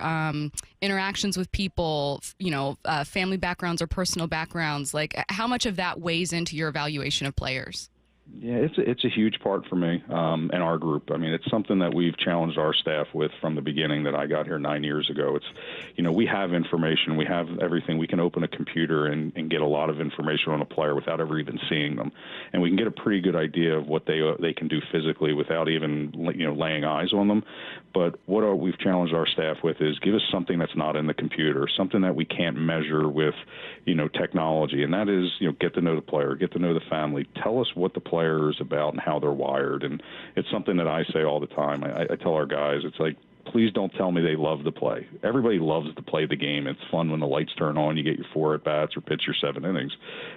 interactions with people, family backgrounds or personal backgrounds. Like, how much of that weighs into your evaluation of players? Yeah, it's a huge part for me and our group. I mean, it's something that we've challenged our staff with from the beginning that I got here 9 years ago. It's, we have information, we have everything. We can open a computer and get a lot of information on a player without ever even seeing them, and we can get a pretty good idea of what they can do physically without even laying eyes on them. But what we've challenged our staff with is give us something that's not in the computer, something that we can't measure with technology, and that is get to know the player, get to know the family, tell us what the player is about and how they're wired. And it's something that I say all the time. I tell our guys, it's like, please don't tell me they love to play. Everybody loves to play the game. It's fun when the lights turn on, you get your 4 at-bats or pitch your 7 innings.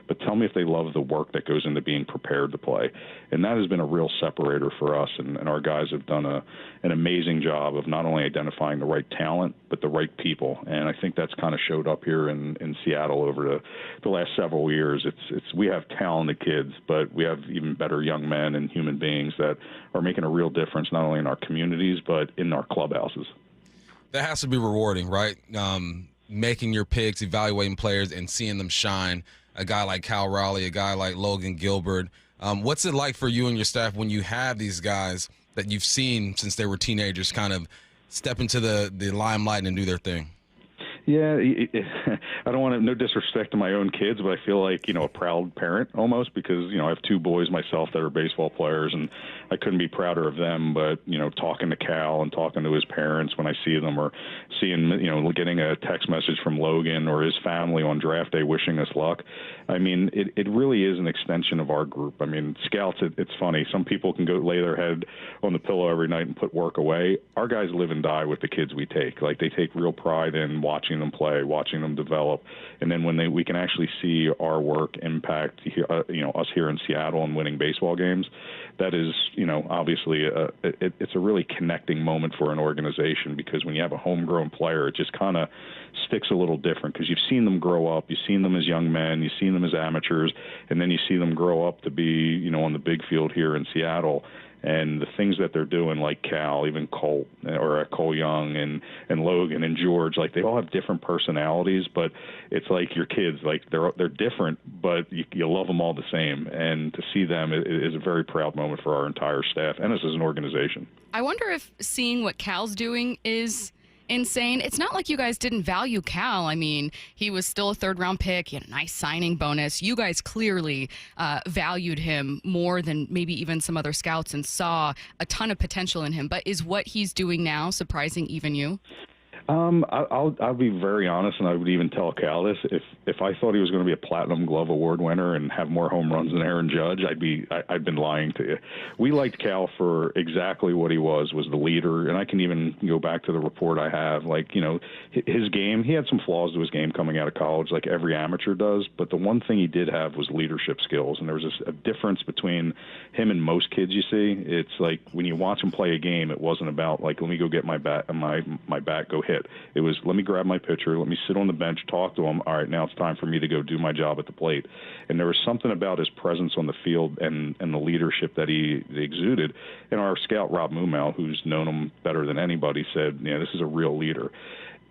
But tell me if they love the work that goes into being prepared to play. And that has been a real separator for us, and our guys have done an amazing job of not only identifying the right talent, but the right people. And I think that's kind of showed up here in Seattle over the last several years. We have talented kids, but we have even better young men and human beings that are making a real difference, not only in our communities, but in our clubhouses. That has to be rewarding, right? Making your picks, evaluating players, and seeing them shine. A guy like Cal Raleigh, a guy like Logan Gilbert. What's it like for you and your staff when you have these guys that you've seen since they were teenagers kind of step into the limelight and do their thing? Yeah, I don't want to, no disrespect to my own kids, but I feel like, a proud parent almost, because, I have 2 boys myself that are baseball players, and I couldn't be prouder of them. But, talking to Cal and talking to his parents when I see them, or seeing, getting a text message from Logan or his family on draft day wishing us luck. I mean, it really is an extension of our group. I mean, scouts, it's funny. Some people can go lay their head on the pillow every night and put work away. Our guys live and die with the kids we take. Like, they take real pride in watching them play, watching them develop, and then when we can actually see our work impact us here in Seattle and winning baseball games, that is obviously it's a really connecting moment for an organization, because when you have a homegrown player, it just kind of sticks a little different, because you've seen them grow up, you've seen them as young men, you've seen them as amateurs, and then you see them grow up to be on the big field here in Seattle. And the things that they're doing, like Cal, even Cole Young and Logan and George, like, they all have different personalities, but it's like your kids, like they're different, but you love them all the same. And to see them is a very proud moment for our entire staff and us as an organization. I wonder if seeing what Cal's doing is insane. It's not like you guys didn't value Cal. I mean, he was still a 3rd-round pick. He had a nice signing bonus. You guys clearly valued him more than maybe even some other scouts and saw a ton of potential in him. But is what he's doing now surprising even you? I'll be very honest, and I would even tell Cal this. If I thought he was going to be a Platinum Glove Award winner and have more home runs than Aaron Judge, I'd been lying to you. We liked Cal for exactly what he was the leader, and I can even go back to the report I have. Like, his game, he had some flaws to his game coming out of college, like every amateur does, but the one thing he did have was leadership skills, and there was a difference between him and most kids you see. It's like when you watch him play a game, it wasn't about, like, let me go get my bat, go hit. It was, let me grab my pitcher, let me sit on the bench, talk to him. All right, now it's time for me to go do my job at the plate. And there was something about his presence on the field and the leadership that he exuded. And our scout, Rob Mumau, who's known him better than anybody, said, this is a real leader.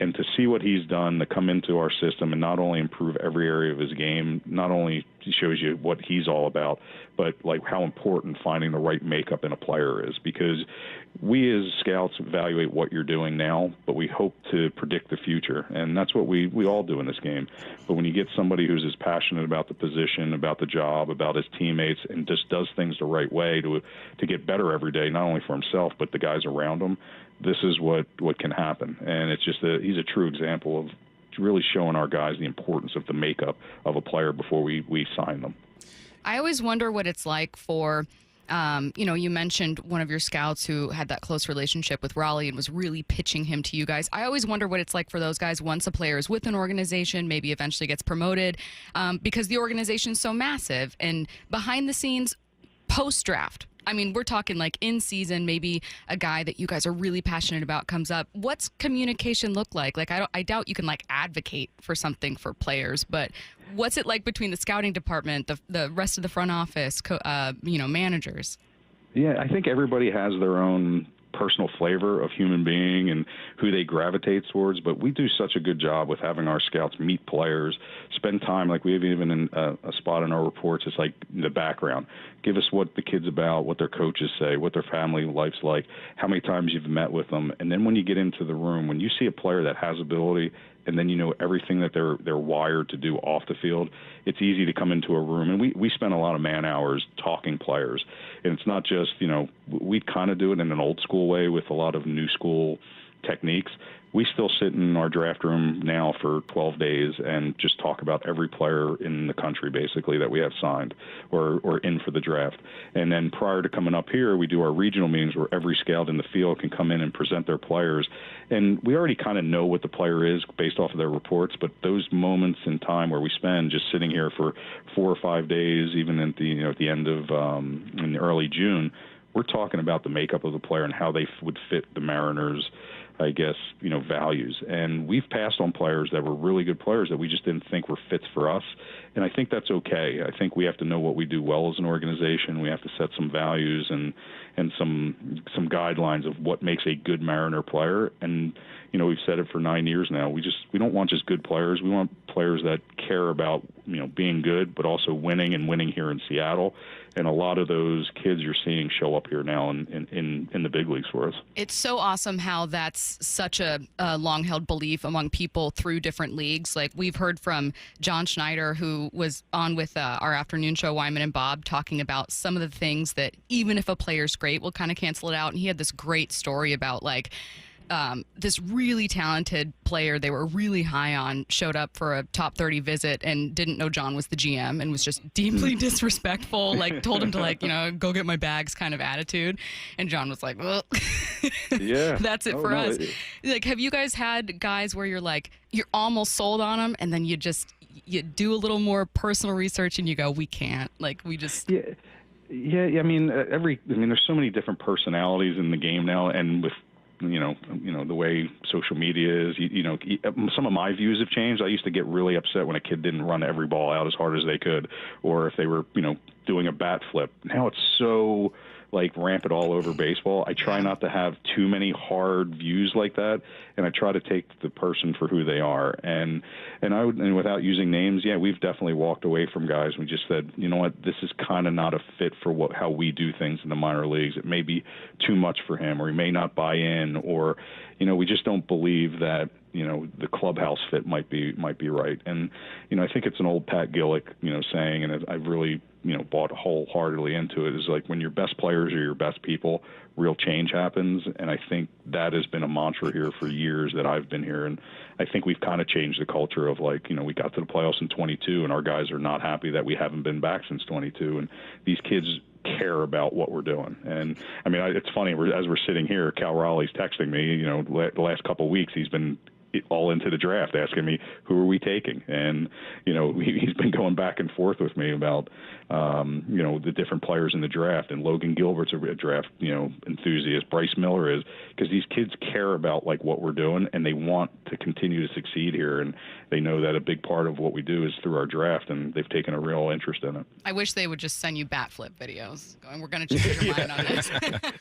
And to see what he's done to come into our system and not only improve every area of his game, not only shows you what he's all about, but like how important finding the right makeup in a player is. Because we as scouts evaluate what you're doing now, but we hope to predict the future. And that's what we all do in this game. But when you get somebody who's as passionate about the position, about the job, about his teammates, and just does things the right way to get better every day, not only for himself, but the guys around him, this is what can happen. And it's just he's a true example of really showing our guys the importance of the makeup of a player before we sign them. I always wonder what it's like for, you mentioned one of your scouts who had that close relationship with Raleigh and was really pitching him to you guys. I always wonder what it's like for those guys once a player is with an organization, maybe eventually gets promoted, because the organization's so massive. And behind the scenes, post-draft, I mean, we're talking like in season, maybe a guy that you guys are really passionate about comes up. What's communication look like? Like, I doubt you can like advocate for something for players, but what's it like between the scouting department, the rest of the front office, managers? Yeah, I think everybody has their own personal flavor of human being and who they gravitate towards, but we do such a good job with having our scouts meet players, spend time. Like we have even in a spot in our reports, it's like the background. Give us what the kid's about, what their coaches say, what their family life's like, how many times you've met with them. And then when you get into the room, when you see a player that has ability and then you know everything that they're wired to do off the field, it's easy to come into a room. And we spend a lot of man hours talking players. And it's not just, we kind of do it in an old school way with a lot of new school techniques. We still sit in our draft room now for 12 days and just talk about every player in the country, basically, that we have signed or in for the draft. And then prior to coming up here, we do our regional meetings where every scout in the field can come in and present their players. And we already kind of know what the player is based off of their reports, but those moments in time where we spend just sitting here for 4 or 5 days, even at the end of in early June, we're talking about the makeup of the player and how they would fit the Mariners' values. And we've passed on players that were really good players that we just didn't think were fits for us. And I think that's okay. I think we have to know what we do well as an organization. We have to set some values and some guidelines of what makes a good Mariner player. And, we've said it for 9 years now. We don't want just good players. We want players that care about, being good, but also winning and winning here in Seattle. And a lot of those kids you're seeing show up here now in the big leagues for us. It's so awesome how that's such a long-held belief among people through different leagues. Like we've heard from John Schneider, who was on with our afternoon show, Wyman and Bob, talking about some of the things that even if a player's great, we'll kind of cancel it out. And he had this great story about this really talented player they were really high on showed up for a top 30 visit and didn't know John was the GM and was just deeply disrespectful, told him to go get my bags kind of attitude. And John was like, well, yeah, that's it for us. Have you guys had guys where you're almost sold on them and then you do a little more personal research and you go, we can't, we just... Yeah. I mean, there's so many different personalities in the game now, and with the way social media is, some of my views have changed. I used to get really upset when a kid didn't run every ball out as hard as they could, or if they were, doing a bat flip. Now it's so rampant all over baseball. I try not to have too many hard views like that, and I try to take the person for who they are. And without using names, we've definitely walked away from guys. We just said, you know what, this is kind of not a fit for how we do things in the minor leagues. It may be too much for him, or he may not buy in, or we just don't believe that the clubhouse fit might be right. And I think it's an old Pat Gillick saying, and I've really bought wholeheartedly into it, is when your best players are your best people, real change happens. And I think that has been a mantra here for years that I've been here. And I think we've kind of changed the culture of we got to the playoffs in 22 and our guys are not happy that we haven't been back since 22. And these kids care about what we're doing. And I mean, it's funny, as we're sitting here, Cal Raleigh's texting me, the last couple of weeks, he's been all into the draft, asking me, who are we taking? And, he's been going back and forth with me about, the different players in the draft. And Logan Gilbert's a draft, enthusiast. Bryce Miller is, because these kids care about what we're doing and they want to continue to succeed here. And they know that a big part of what we do is through our draft, and they've taken a real interest in it. I wish they would just send you bat flip videos going, we're going to change your mind on this.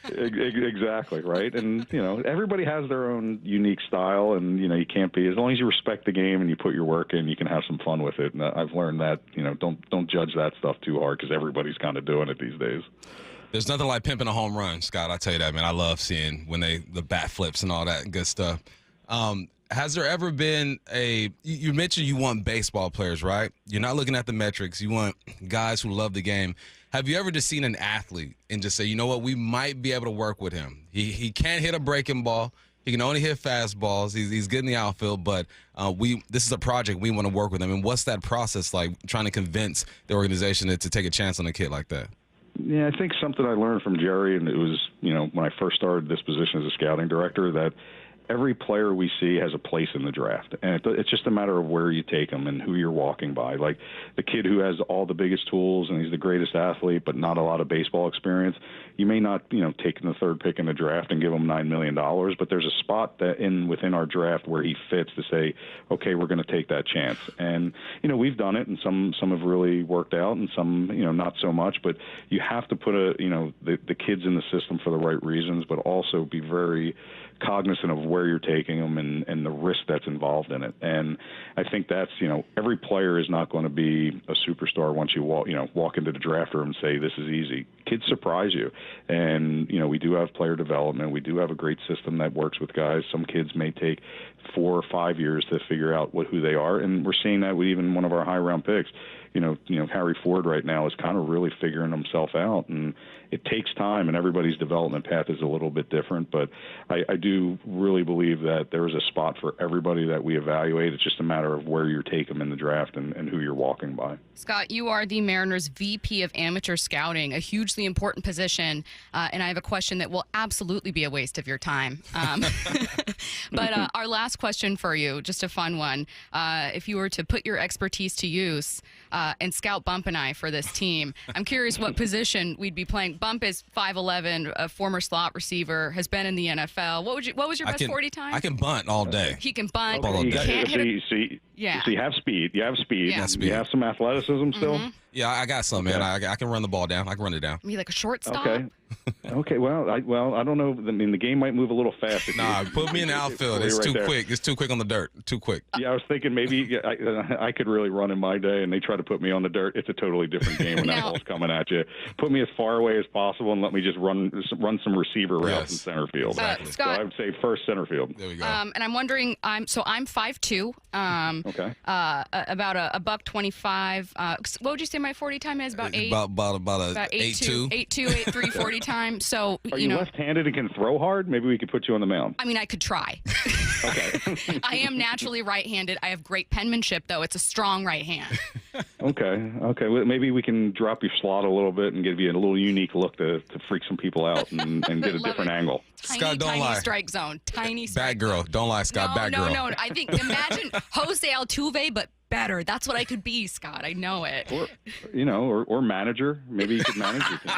Exactly. Right. And, everybody has their own unique style, and, you can't be, as long as you respect the game and you put your work in, you can have some fun with it. And I've learned that, don't judge that stuff too hard because everybody's kind of doing it these days. There's nothing like pimping a home run, Scott. I tell you that, man. I love seeing when the bat flips and all that good stuff. Has there ever been you mentioned you want baseball players, right? You're not looking at the metrics. You want guys who love the game. Have you ever just seen an athlete and just say, you know what, we might be able to work with him? He can't hit a breaking ball. He can only hit fastballs. He's good in the outfield, but this is a project we want to work with him. And what's that process like, trying to convince the organization to take a chance on a kid like that? Yeah, I think something I learned from Jerry, and it was, when I first started this position as a scouting director, that every player we see has a place in the draft, and it's just a matter of where you take them and who you're walking by. Like the kid who has all the biggest tools and he's the greatest athlete, but not a lot of baseball experience, you may not, take him the third pick in the draft and give him $9 million, but there's a spot within our draft where he fits to say, okay, we're going to take that chance. And, we've done it, and some have really worked out, and some, not so much, but you have to put the kids in the system for the right reasons, but also be very cognizant of where you're taking them and the risk that's involved in it. And I think that's, every player is not going to be a superstar once you walk into the draft room and say, this is easy. Kids surprise you. And, we do have player development. We do have a great system that works with guys. Some kids may take 4 or 5 years to figure out who they are. And we're seeing that with even one of our high round picks. Harry Ford right now is kind of really figuring himself out, and it takes time, and everybody's development path is a little bit different. But I do really believe that there is a spot for everybody that we evaluate. It's just a matter of where you take them in the draft and who you're walking by. Scott, you are the Mariners VP of Amateur Scouting, a hugely important position, and I have a question that will absolutely be a waste of your time. But our last question for you, just a fun one. If you were to put your expertise to use and scout Bump and I for this team, I'm curious what position we'd be playing. Bump is 5'11", a former slot receiver, has been in the NFL. What was your best 40 time? I can bunt all day. He can bunt. All day. Can't hit a... Yeah. So you have speed. You have speed. Yeah. You have some athleticism still. Mm-hmm. Yeah, I got some, man. I can run the ball down. I can run it down. Be like a shortstop. Okay. Well, I don't know. I mean, the game might move a little fast. Nah, put me in the outfield. It's too quick. It's too quick on the dirt. Too quick. Yeah, I was thinking maybe I could really run in my day, and they try to put me on the dirt. It's a totally different game when that ball's coming at you. Put me as far away as possible, and let me just run some receiver routes in center field. Scott, so I would say first center field. There we go. And I'm wondering, I'm 5'2". Okay. About a $125. What would you say my 40 time is? About 8. About 8'2". 8'2", 8'3", 40 time. So are you left-handed and can throw hard? Maybe we could put you on the mound. I mean, I could try. Okay. I am naturally right-handed. I have great penmanship, though. It's a strong right hand. Okay. Well, maybe we can drop your slot a little bit and give you a little unique look to freak some people out and get a different angle. Tiny strike zone. Tiny strike Bad girl. Don't lie, Scott. Bad girl. No. I think, imagine Jose Altuve, but better. That's what I could be, Scott. I know it. Or manager. Maybe you could manage your team.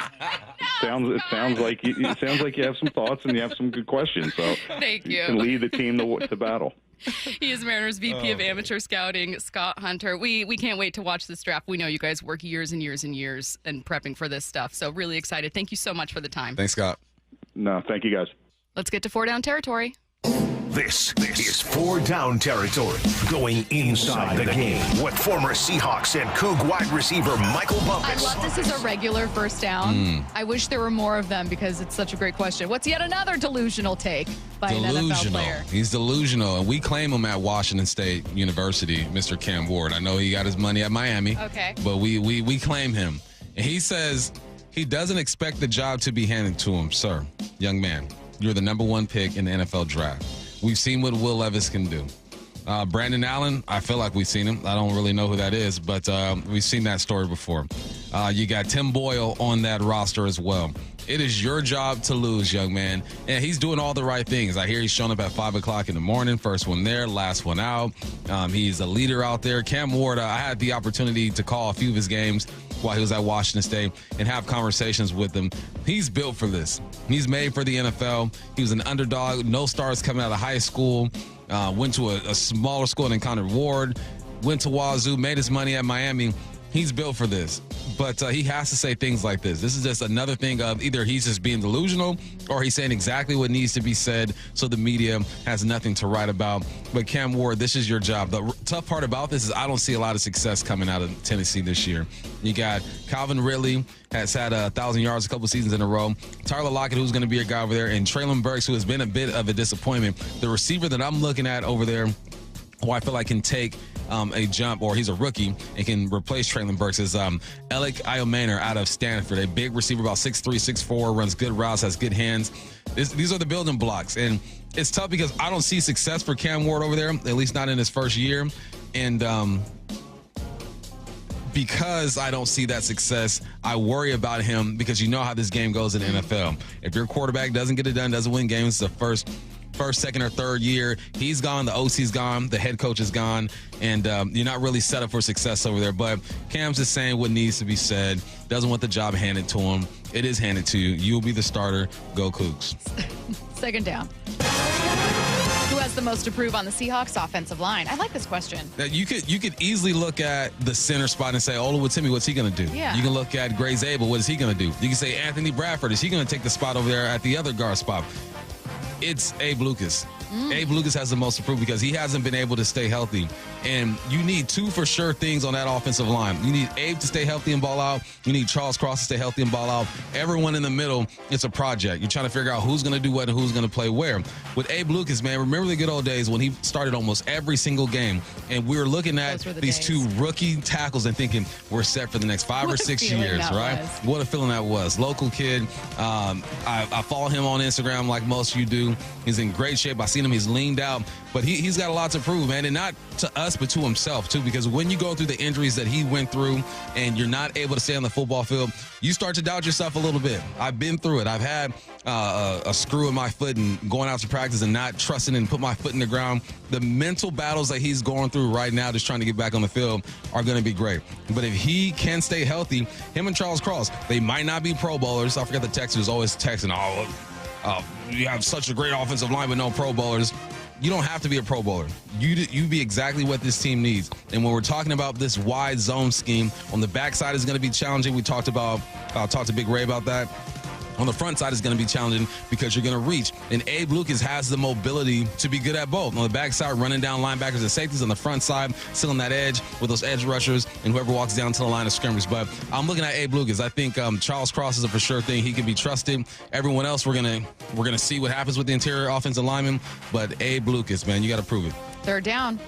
It sounds like you have some thoughts and you have some good questions. So thank you. You can lead the team to battle. He is Mariners VP of Amateur Scouting, Scott Hunter. We can't wait to watch this draft. We know you guys work years and years and years in prepping for this stuff. So really excited. Thank you so much for the time. Thanks, Scott. No, thank you guys. Let's get to 4 down territory. This is 4 down territory, going inside the game with former Seahawks and Coug wide receiver Michael Bumpus. I love this as a regular first down. I wish there were more of them because it's such a great question. What's yet another delusional take by an NFL player? He's delusional, and we claim him at Washington State University, Mr. Cam Ward. I know he got his money at Miami, but we claim him. And he says he doesn't expect the job to be handed to him. Sir, young man, you're the #1 pick in the NFL draft. We've seen what Will Levis can do. Brandon Allen, I feel like we've seen him. I don't really know who that is, but we've seen that story before. You got Tim Boyle on that roster as well. It is your job to lose, young man. And he's doing all the right things. I hear he's showing up at 5 o'clock in the morning, first one there, last one out. He's a leader out there. Cam Ward, I had the opportunity to call a few of his games while he was at Washington State and have conversations with him. He's built for this. He's made for the NFL. He was an underdog. No stars coming out of high school. Went to a smaller school and encountered Ward. Went to Wazoo, made his money at Miami. He's built for this, but he has to say things like this. This is just another thing of either he's just being delusional or he's saying exactly what needs to be said so the media has nothing to write about. But Cam Ward, this is your job. The tough part about this is I don't see a lot of success coming out of Tennessee this year. You got Calvin Ridley, has had 1,000 yards a couple seasons in a row. Tyler Lockett, who's going to be a guy over there, and Treylon Burks, who has been a bit of a disappointment. The receiver that I'm looking at over there, who I feel like can take a jump, or he's a rookie and can replace Treylon Burks, is Alec Iomanor out of Stanford. A big receiver, about 6'3", 6'4", runs good routes, has good hands. These are the building blocks. And it's tough because I don't see success for Cam Ward over there, at least not in his first year. And because I don't see that success, I worry about him because you know how this game goes in the NFL. If your quarterback doesn't get it done, doesn't win games the first, second, or third year, he's gone, the OC's gone, the head coach is gone, and you're not really set up for success over there. But Cam's just saying what needs to be said, doesn't want the job handed to him. It is handed to you. You'll be the starter. Go Cougs. Second down. Who has the most to prove on the Seahawks offensive line? I like this question. Now, you could easily look at the center spot and say, Timmy, what's he going to do? Yeah. You can look at Gray Zabel. What is he going to do? You can say Anthony Bradford. Is he going to take the spot over there at the other guard spot? It's Abe Lucas. Abe Lucas has the most to prove because he hasn't been able to stay healthy. And you need two for sure things on that offensive line. You need Abe to stay healthy and ball out. You need Charles Cross to stay healthy and ball out. Everyone in the middle, it's a project. You're trying to figure out who's going to do what and who's going to play where. With Abe Lucas, man, remember the good old days when he started almost every single game. And we were looking at these two rookie tackles and thinking, we're set for the next 5 or 6 years, right? What a feeling that was. Local kid. I follow him on Instagram like most of you do. He's in great shape. I seen him. He's leaned out. But he's got a lot to prove, man. And not to us, but to himself, too. Because when you go through the injuries that he went through and you're not able to stay on the football field, you start to doubt yourself a little bit. I've been through it. I've had a screw in my foot and going out to practice and not trusting and put my foot in the ground. The mental battles that he's going through right now just trying to get back on the field are going to be great. But if he can stay healthy, him and Charles Cross, they might not be Pro Bowlers. I forget the Texans always texting, you have such a great offensive line but no Pro Bowlers. You don't have to be a Pro Bowler. You be exactly what this team needs. And when we're talking about this wide zone scheme, on the backside is going to be challenging. We talked to Big Ray about that. On the front side is going to be challenging because you're going to reach. And Abe Lucas has the mobility to be good at both. On the backside, running down linebackers and safeties. On the front side, still on that edge with those edge rushers and whoever walks down to the line of scrimmage. But I'm looking at Abe Lucas. I think Charles Cross is a for sure thing. He can be trusted. Everyone else, we're gonna see what happens with the interior offensive lineman. But Abe Lucas, man, you got to prove it. Third down.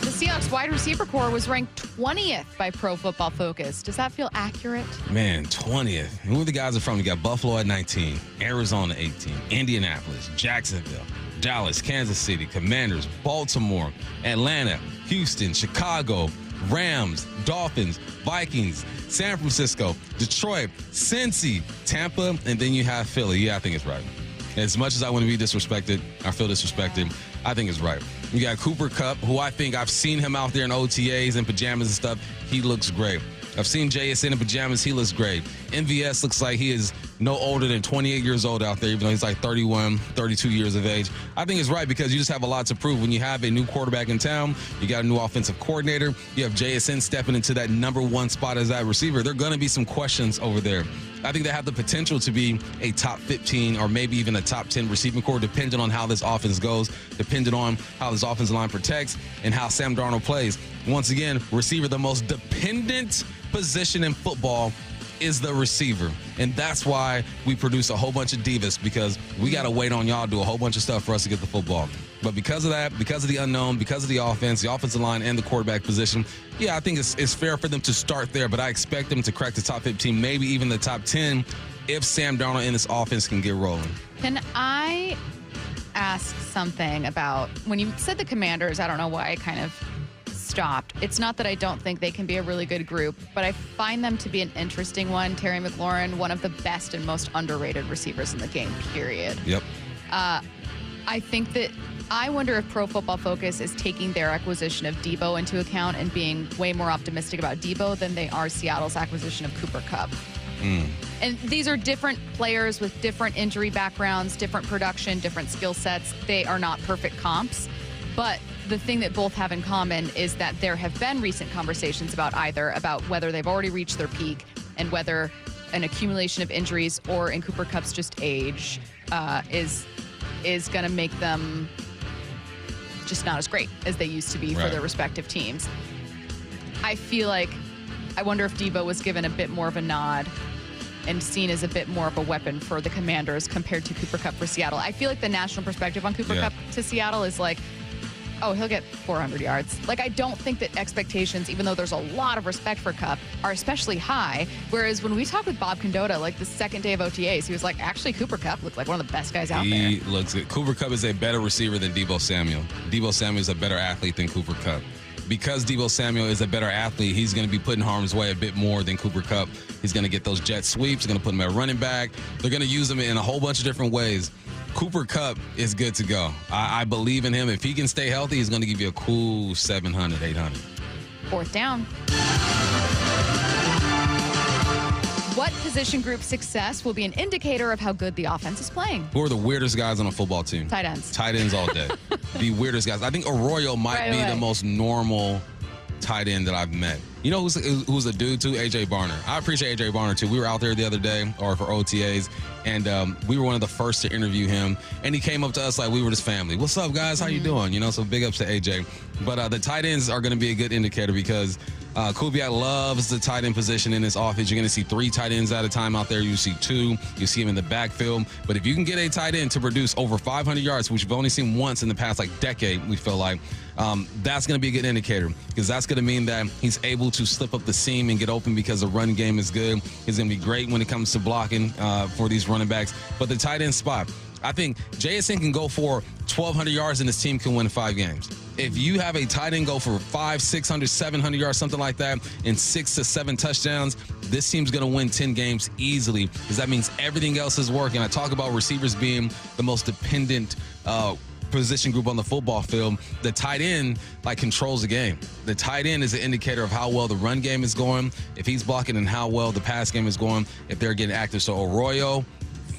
The Seahawks wide receiver core was ranked 20th by Pro Football Focus. Does that feel accurate? Man, 20th. And where the guys are from? You got Buffalo at 19, Arizona 18, Indianapolis, Jacksonville, Dallas, Kansas City, Commanders, Baltimore, Atlanta, Houston, Chicago, Rams, Dolphins, Vikings, San Francisco, Detroit, Cincy, Tampa, and then you have Philly. Yeah, I think it's right. As much as I want to be disrespected, I feel disrespected, I think it's right. You got Cooper Kupp, who I think I've seen him out there in OTAs and pajamas and stuff. He looks great. I've seen JSN in pajamas. He looks great. MVS looks like he is no older than 28 years old out there, even though he's like 31, 32 years of age. I think it's right because you just have a lot to prove. When you have a new quarterback in town, you got a new offensive coordinator, you have JSN stepping into that number one spot as that receiver. There are going to be some questions over there. I think they have the potential to be a top 15 or maybe even a top 10 receiving core, depending on how this offense goes, depending on how this offensive line protects and how Sam Darnold plays. Once again, receiver, the most dependent position in football is the receiver. And that's why we produce a whole bunch of divas, because we got to wait on y'all to do a whole bunch of stuff for us to get the football. But because of that, because of the unknown, because of the offensive line, and the quarterback position, yeah, I think it's fair for them to start there. But I expect them to crack the top 15, maybe even the top 10, if Sam Darnold and this offense can get rolling. Can I ask something about, when you said the Commanders, I don't know why I kind of stopped. It's not that I don't think they can be a really good group, but I find them to be an interesting one. Terry McLaurin, one of the best and most underrated receivers in the game, period. Yep. I think that I wonder if Pro Football Focus is taking their acquisition of Debo into account and being way more optimistic about Debo than they are Seattle's acquisition of Cooper Kupp. And these are different players with different injury backgrounds, different production, different skill sets. They are not perfect comps, but the thing that both have in common is that there have been recent conversations about whether they've already reached their peak and whether an accumulation of injuries or in Cooper Kupp's just age is going to make them just not as great as they used to be for their respective teams. I wonder if Debo was given a bit more of a nod and seen as a bit more of a weapon for the Commanders compared to Cooper Kupp for Seattle. I feel like the national perspective on Cooper Kupp to Seattle is like, oh, he'll get 400 yards. Like, I don't think that expectations, even though there's a lot of respect for Kupp, are especially high. Whereas when we talked with Bob Condotta, like the second day of OTAs, he was like, actually, Cooper Kupp looked like one of the best guys out there. He looks good. Cooper Kupp is a better receiver than Debo Samuel. Debo Samuel is a better athlete than Cooper Kupp. Because Debo Samuel is a better athlete, he's going to be put in harm's way a bit more than Cooper Kupp. He's going to get those jet sweeps. They're going to put him at running back. They're going to use him in a whole bunch of different ways. Cooper Kupp is good to go. I believe in him. If he can stay healthy, he's going to give you a cool 700, 800. Fourth down. What position group success will be an indicator of how good the offense is playing? Who are the weirdest guys on a football team? Tight ends. Tight ends all day. The weirdest guys. I think Arroyo might be the most normal tight end that I've met. You know who's a dude too? A.J. Barner. I appreciate A.J. Barner too. We were out there the other day, or for OTAs, and we were one of the first to interview him. And he came up to us like we were his family. What's up, guys? How you doing? You know, so big ups to A.J. But the tight ends are going to be a good indicator because Kubiak loves the tight end position in his offense. You're going to see 3 tight ends at a time out there. You see 2. You see him in the backfield. But if you can get a tight end to produce over 500 yards, which we've only seen once in the past decade, we feel like, that's going to be a good indicator because that's going to mean that he's able to slip up the seam and get open because the run game is good. He's going to be great when it comes to blocking for these running backs. But the tight end spot, I think JSN can go for 1,200 yards and his team can win 5 games. If you have a tight end go for 500, 600, 700 yards, something like that, and 6 to 7 touchdowns, this team's going to win 10 games easily because that means everything else is working. I talk about receivers being the most dependent position group on the football field. The tight end controls the game. The tight end is an indicator of how well the run game is going, if he's blocking, and how well the pass game is going, if they're getting active. So Arroyo,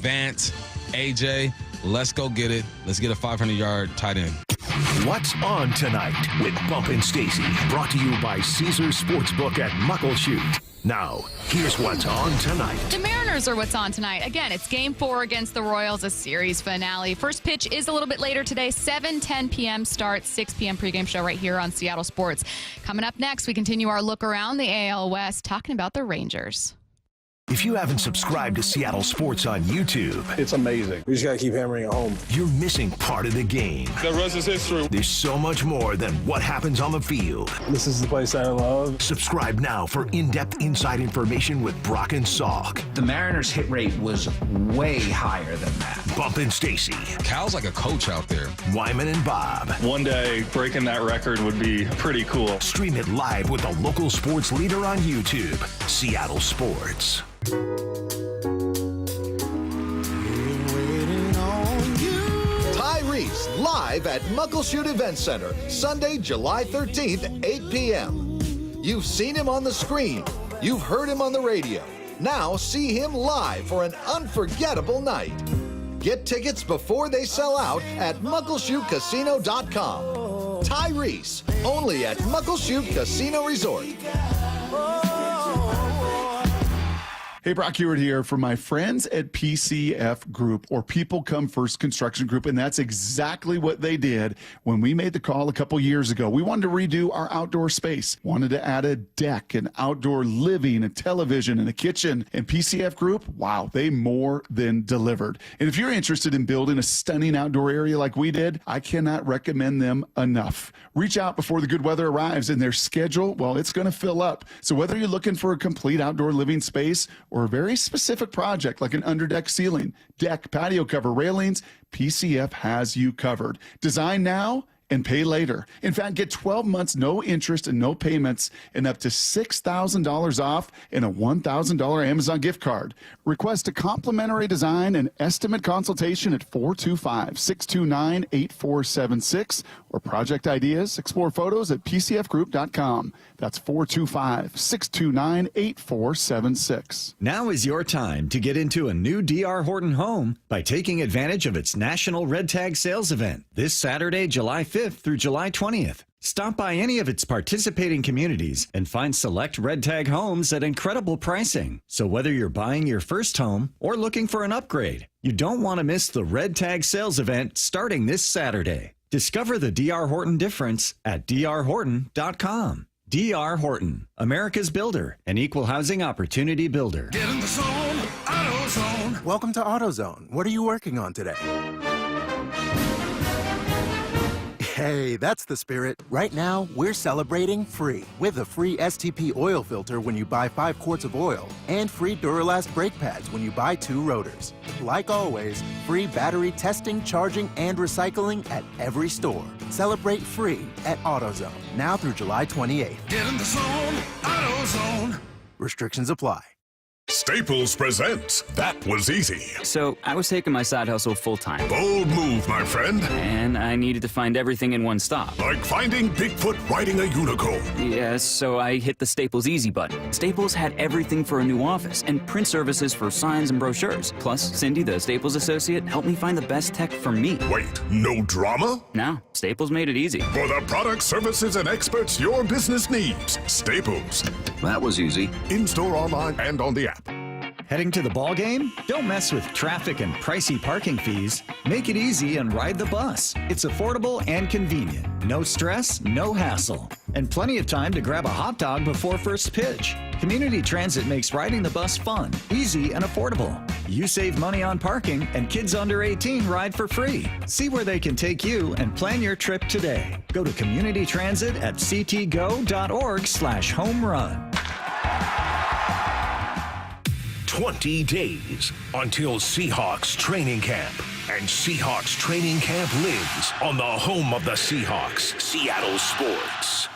Vance, AJ, let's go get it. Let's get a 500-yard tight end. What's on tonight with Bump and Stacy, brought to you by Caesars Sportsbook at Muckleshoot. Now, here's what's on tonight. The Mariners are what's on tonight. Again, it's Game 4 against the Royals, a series finale. First pitch is a little bit later today, 7:10 p.m. start, 6 p.m. pregame show right here on Seattle Sports. Coming up next, we continue our look around the AL West, talking about the Rangers. If you haven't subscribed to Seattle Sports on YouTube, it's amazing. We just got to keep hammering it home. You're missing part of the game. The rest is history. There's so much more than what happens on the field. This is the place I love. Subscribe now for in-depth inside information with Brock and Salk. The Mariners' hit rate was way higher than that. Bump and Stacy. Cal's like a coach out there. Wyman and Bob. One day, breaking that record would be pretty cool. Stream it live with the local sports leader on YouTube, Seattle Sports. Tyrese live at Muckleshoot Event Center, Sunday, July 13th, 8 p.m. You've seen him on the screen. You've heard him on the radio. Now see him live for an unforgettable night. Get tickets before they sell out at MuckleshootCasino.com. Tyrese, only at Muckleshoot Casino Resort. Hey, Brock Hewitt here for my friends at PCF Group, or People Come First Construction Group, and that's exactly what they did when we made the call a couple years ago. We wanted to redo our outdoor space, wanted to add a deck, an outdoor living, a television, and a kitchen, and PCF Group, wow, they more than delivered. And if you're interested in building a stunning outdoor area like we did, I cannot recommend them enough. Reach out before the good weather arrives, and their schedule, well, it's going to fill up. So whether you're looking for a complete outdoor living space or a very specific project like an underdeck ceiling, deck, patio cover, railings, PCF has you covered. Design now and pay later. In fact, get 12 months, no interest and no payments, and up to $6,000 off and a $1,000 Amazon gift card. Request a complimentary design and estimate consultation at 425-629-8476 or project ideas. Explore photos at pcfgroup.com. That's 425-629-8476. Now is your time to get into a new D.R. Horton home by taking advantage of its National Red Tag Sales event this Saturday, July 5th 5th through July 20th. Stop by any of its participating communities and find select Red Tag homes at incredible pricing. So whether you're buying your first home or looking for an upgrade, you don't want to miss the Red Tag sales event starting this Saturday. Discover the D.R. Horton difference at drhorton.com. D.R. Horton, America's builder, an equal housing opportunity builder. Get in the zone, AutoZone. Welcome to AutoZone. What are you working on today? Hey, that's the spirit. Right now, we're celebrating free with a free STP oil filter when you buy 5 quarts of oil and free Duralast brake pads when you buy 2 rotors. Like always, free battery testing, charging, and recycling at every store. Celebrate free at AutoZone, now through July 28th. Get in the zone, AutoZone. Restrictions apply. Staples presents That Was Easy. So, I was taking my side hustle full-time. Bold move, my friend. And I needed to find everything in one stop. Like finding Bigfoot riding a unicorn. Yes, so I hit the Staples Easy button. Staples had everything for a new office and print services for signs and brochures. Plus, Cindy, the Staples associate, helped me find the best tech for me. Wait, no drama? No, Staples made it easy. For the products, services, and experts your business needs. Staples. That was easy. In-store, online, and on the app. Heading to the ball game? Don't mess with traffic and pricey parking fees. Make it easy and ride the bus. It's affordable and convenient. No stress, no hassle. And plenty of time to grab a hot dog before first pitch. Community Transit makes riding the bus fun, easy, and affordable. You save money on parking, and kids under 18 ride for free. See where they can take you and plan your trip today. Go to Community Transit at ctgo.org/home run. 20 days until Seahawks training camp. And Seahawks training camp lives on the home of the Seahawks, Seattle Sports.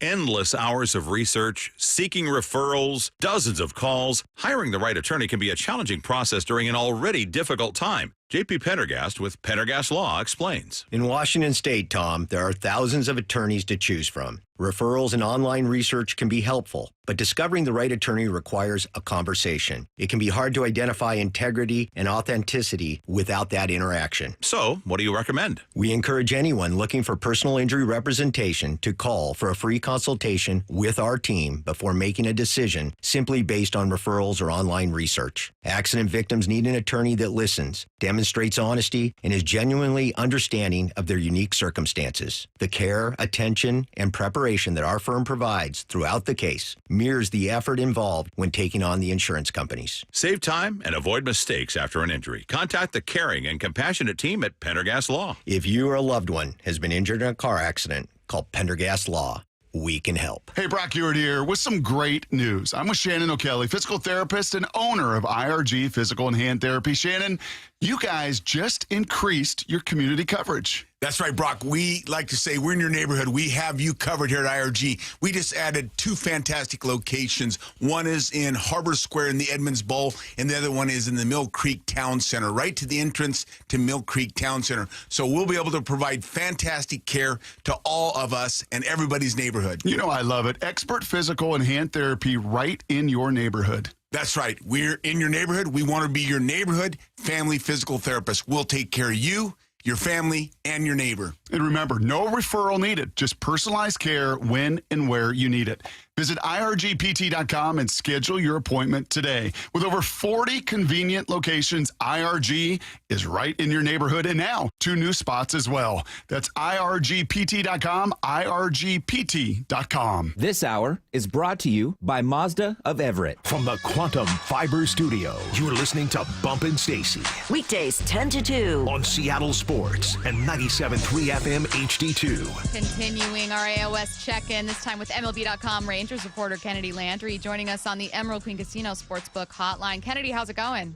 Endless hours of research, seeking referrals, dozens of calls. Hiring the right attorney can be a challenging process during an already difficult time. J.P. Pendergast with Pendergast Law explains. In Washington State, Tom, there are thousands of attorneys to choose from. Referrals and online research can be helpful, but discovering the right attorney requires a conversation. It can be hard to identify integrity and authenticity without that interaction. So, what do you recommend? We encourage anyone looking for personal injury representation to call for a free consultation with our team before making a decision simply based on referrals or online research. Accident victims need an attorney that listens, demonstrates honesty, and is genuinely understanding of their unique circumstances. The care, attention, and preparation that our firm provides throughout the case mirrors the effort involved when taking on the insurance companies. Save time and avoid mistakes after an injury. Contact the caring and compassionate team at Pendergast Law. If you or a loved one has been injured in a car accident, call Pendergast Law. We can help. Hey, Brock Ewart here with some great news. I'm with Shannon O'Kelly, physical therapist and owner of IRG Physical and Hand Therapy. Shannon, you guys just increased your community coverage. That's right, Brock. We like to say we're in your neighborhood. We have you covered here at IRG. We just added 2 fantastic locations. One is in Harbor Square in the Edmonds Bowl, and the other one is in the Mill Creek Town Center, right to the entrance to Mill Creek Town Center. So we'll be able to provide fantastic care to all of us and everybody's neighborhood. You know I love it. Expert physical and hand therapy right in your neighborhood. That's right. We're in your neighborhood. We want to be your neighborhood family physical therapist. We'll take care of you, your family, and your neighbor. And remember, no referral needed. Just personalized care when and where you need it. Visit irgpt.com and schedule your appointment today. With over 40 convenient locations, IRG is right in your neighborhood, and now 2 new spots as well. That's irgpt.com, irgpt.com. This hour is brought to you by Mazda of Everett. From the Quantum Fiber Studio, you're listening to Bumpin' Stacy. Weekdays 10 to 2 on Seattle Sports and 97.3 FM HD2. Continuing our AOS check-in, this time with MLB.com Rangers reporter Kennedi Landry joining us on the Emerald Queen Casino Sportsbook hotline. Kennedi, how's it going?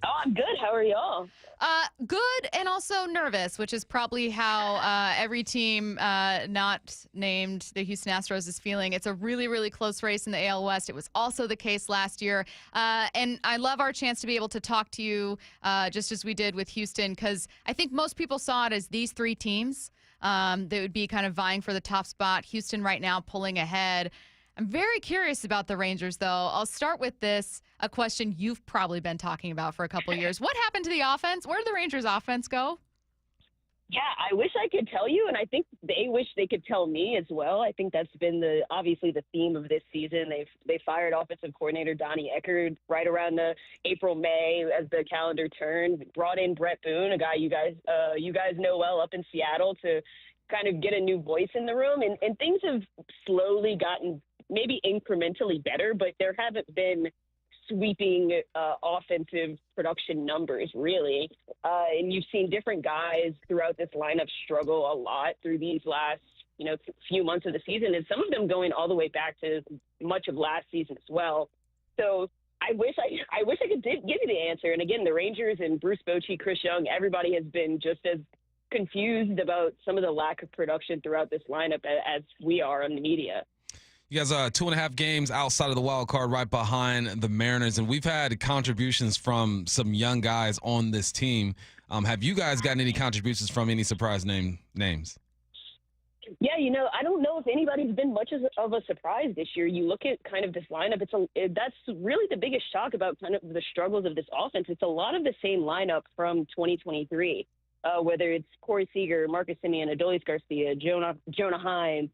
Oh, I'm good. How are y'all? Good and also nervous, which is probably how every team not named the Houston Astros is feeling. It's a really, really close race in the AL West. It was also the case last year. And I love our chance to be able to talk to you just as we did with Houston, because I think most people saw it as these 3 teams that would be kind of vying for the top spot. Houston right now pulling ahead. I'm very curious about the Rangers, though. I'll start with this, a question you've probably been talking about for a couple of years. What happened to the offense? Where did the Rangers' offense go? Yeah, I wish I could tell you, and I think they wish they could tell me as well. I think that's been obviously the theme of this season. They fired offensive coordinator Donnie Eckert right around the April-May as the calendar turned. Brought in Brett Boone, a guy you guys know well up in Seattle, to kind of get a new voice in the room, and things have slowly gotten maybe incrementally better, but there haven't been sweeping offensive production numbers, really. And you've seen different guys throughout this lineup struggle a lot through these last, few months of the season, and some of them going all the way back to much of last season as well. So I wish I could give you the answer. And again, the Rangers and Bruce Bochy, Chris Young, everybody has been just as confused about some of the lack of production throughout this lineup as we are on the media. You guys are 2.5 games outside of the wild card, right behind the Mariners, and we've had contributions from some young guys on this team. Have you guys gotten any contributions from any surprise names? Yeah, I don't know if anybody's been much of a surprise this year. You look at kind of this lineup, that's really the biggest shock about kind of the struggles of this offense. It's a lot of the same lineup from 2023, whether it's Corey Seager, Marcus Semien, Adolis Garcia, Jonah Heim,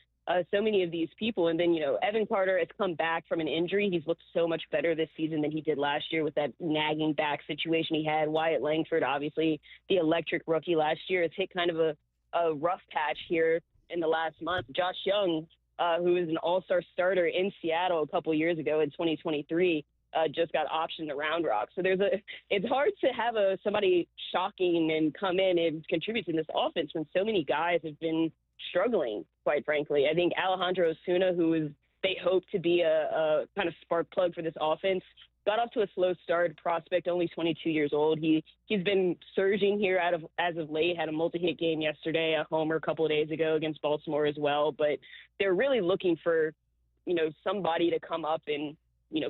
so many of these people. And then, Evan Carter has come back from an injury. He's looked so much better this season than he did last year with that nagging back situation he had. Wyatt Langford, obviously the electric rookie last year, has hit kind of a rough patch here in the last month. Josh Young, who was an all-star starter in Seattle a couple years ago in 2023, just got optioned to Round Rock. So it's hard to have somebody shocking and come in and contribute to this offense when so many guys have been struggling, quite frankly. I think Alejandro Osuna, they hope to be a kind of spark plug for this offense, got off to a slow start. Prospect, only 22 years old. He's been surging here as of late. Had a multi-hit game yesterday, a homer a couple of days ago against Baltimore as well. But they're really looking for, somebody to come up and,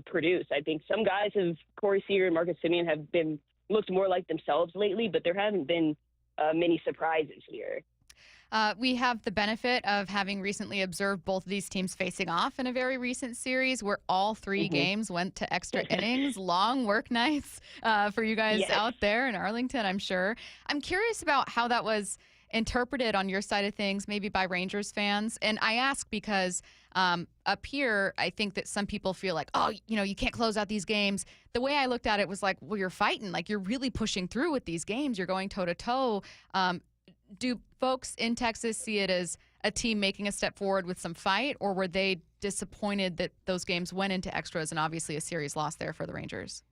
produce. I think some guys Corey Seager and Marcus Semien have looked more like themselves lately, but there haven't been many surprises here. We have the benefit of having recently observed both of these teams facing off in a very recent series where all three games went to extra innings, long work nights for you guys out there in Arlington, I'm sure. I'm curious about how that was interpreted on your side of things, maybe by Rangers fans. And I ask because up here, I think that some people feel like, you can't close out these games. The way I looked at it was like, well, you're fighting. Like, you're really pushing through with these games. You're going toe-to-toe. Do folks in Texas see it as a team making a step forward with some fight, or were they disappointed that those games went into extras and obviously a series loss there for the Rangers?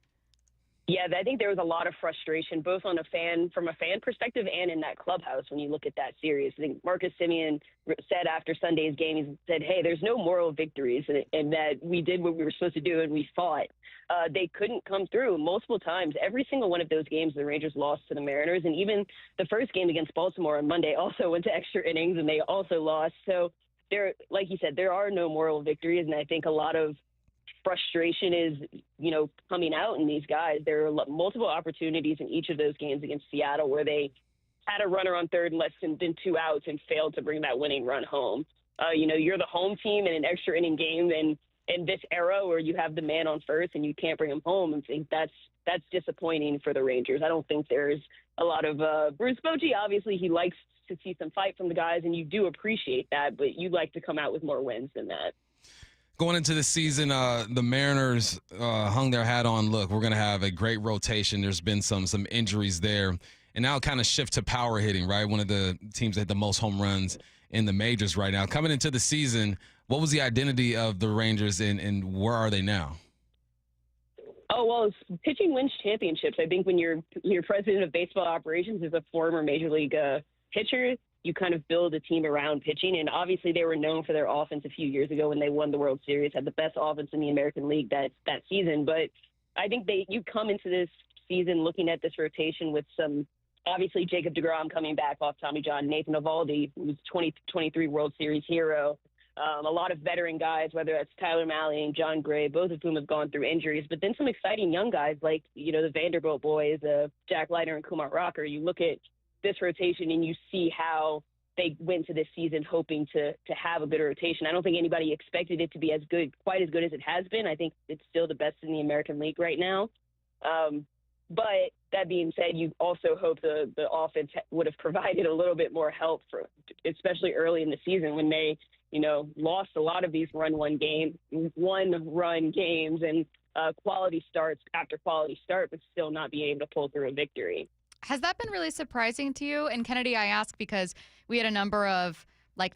Yeah, I think there was a lot of frustration, both from a fan perspective and in that clubhouse when you look at that series. I think Marcus Semien said after Sunday's game, he said, hey, there's no moral victories, and that we did what we were supposed to do and we fought. They couldn't come through multiple times. Every single one of those games, the Rangers lost to the Mariners, and even the first game against Baltimore on Monday also went to extra innings, and they also lost. So there, like you said, there are no moral victories, and I think a lot of frustration is, coming out in these guys. There are multiple opportunities in each of those games against Seattle where they had a runner on third and less than 2 outs and failed to bring that winning run home. You're the home team in an extra inning game, and in this era where you have the man on first and you can't bring him home, and think that's disappointing for the Rangers. I don't think there's a lot of Bruce Bochy. Obviously, he likes to see some fight from the guys, and you do appreciate that, but you'd like to come out with more wins than that. Going into the season, the Mariners hung their hat on, look, we're going to have a great rotation. There's been some injuries there. And now kind of shift to power hitting, right? One of the teams that had the most home runs in the majors right now. Coming into the season, what was the identity of the Rangers and where are they now? Oh, well, pitching wins championships. I think when you're president of baseball operations as a former major league pitcher, you kind of build a team around pitching. And obviously they were known for their offense a few years ago when they won the World Series, had the best offense in the American League that season. But I think you come into this season looking at this rotation with some, obviously Jacob deGrom coming back off Tommy John, Nathan Eovaldi, who's 2023 World Series hero. A lot of veteran guys, whether that's Tyler Mahle and John Gray, both of whom have gone through injuries, but then some exciting young guys like, the Vanderbilt boys, Jack Leiter and Kumar Rocker. You look at this rotation and you see how they went to this season hoping to have a good rotation. I don't think anybody expected it to be quite as good as it has been. I think it's still the best in the American League right now. But that being said, you also hope the offense would have provided a little bit more help, especially early in the season when they, lost a lot of these one-run games and quality starts after quality start, but still not being able to pull through a victory. Has that been really surprising to you? And Kennedi, I ask because we had a number of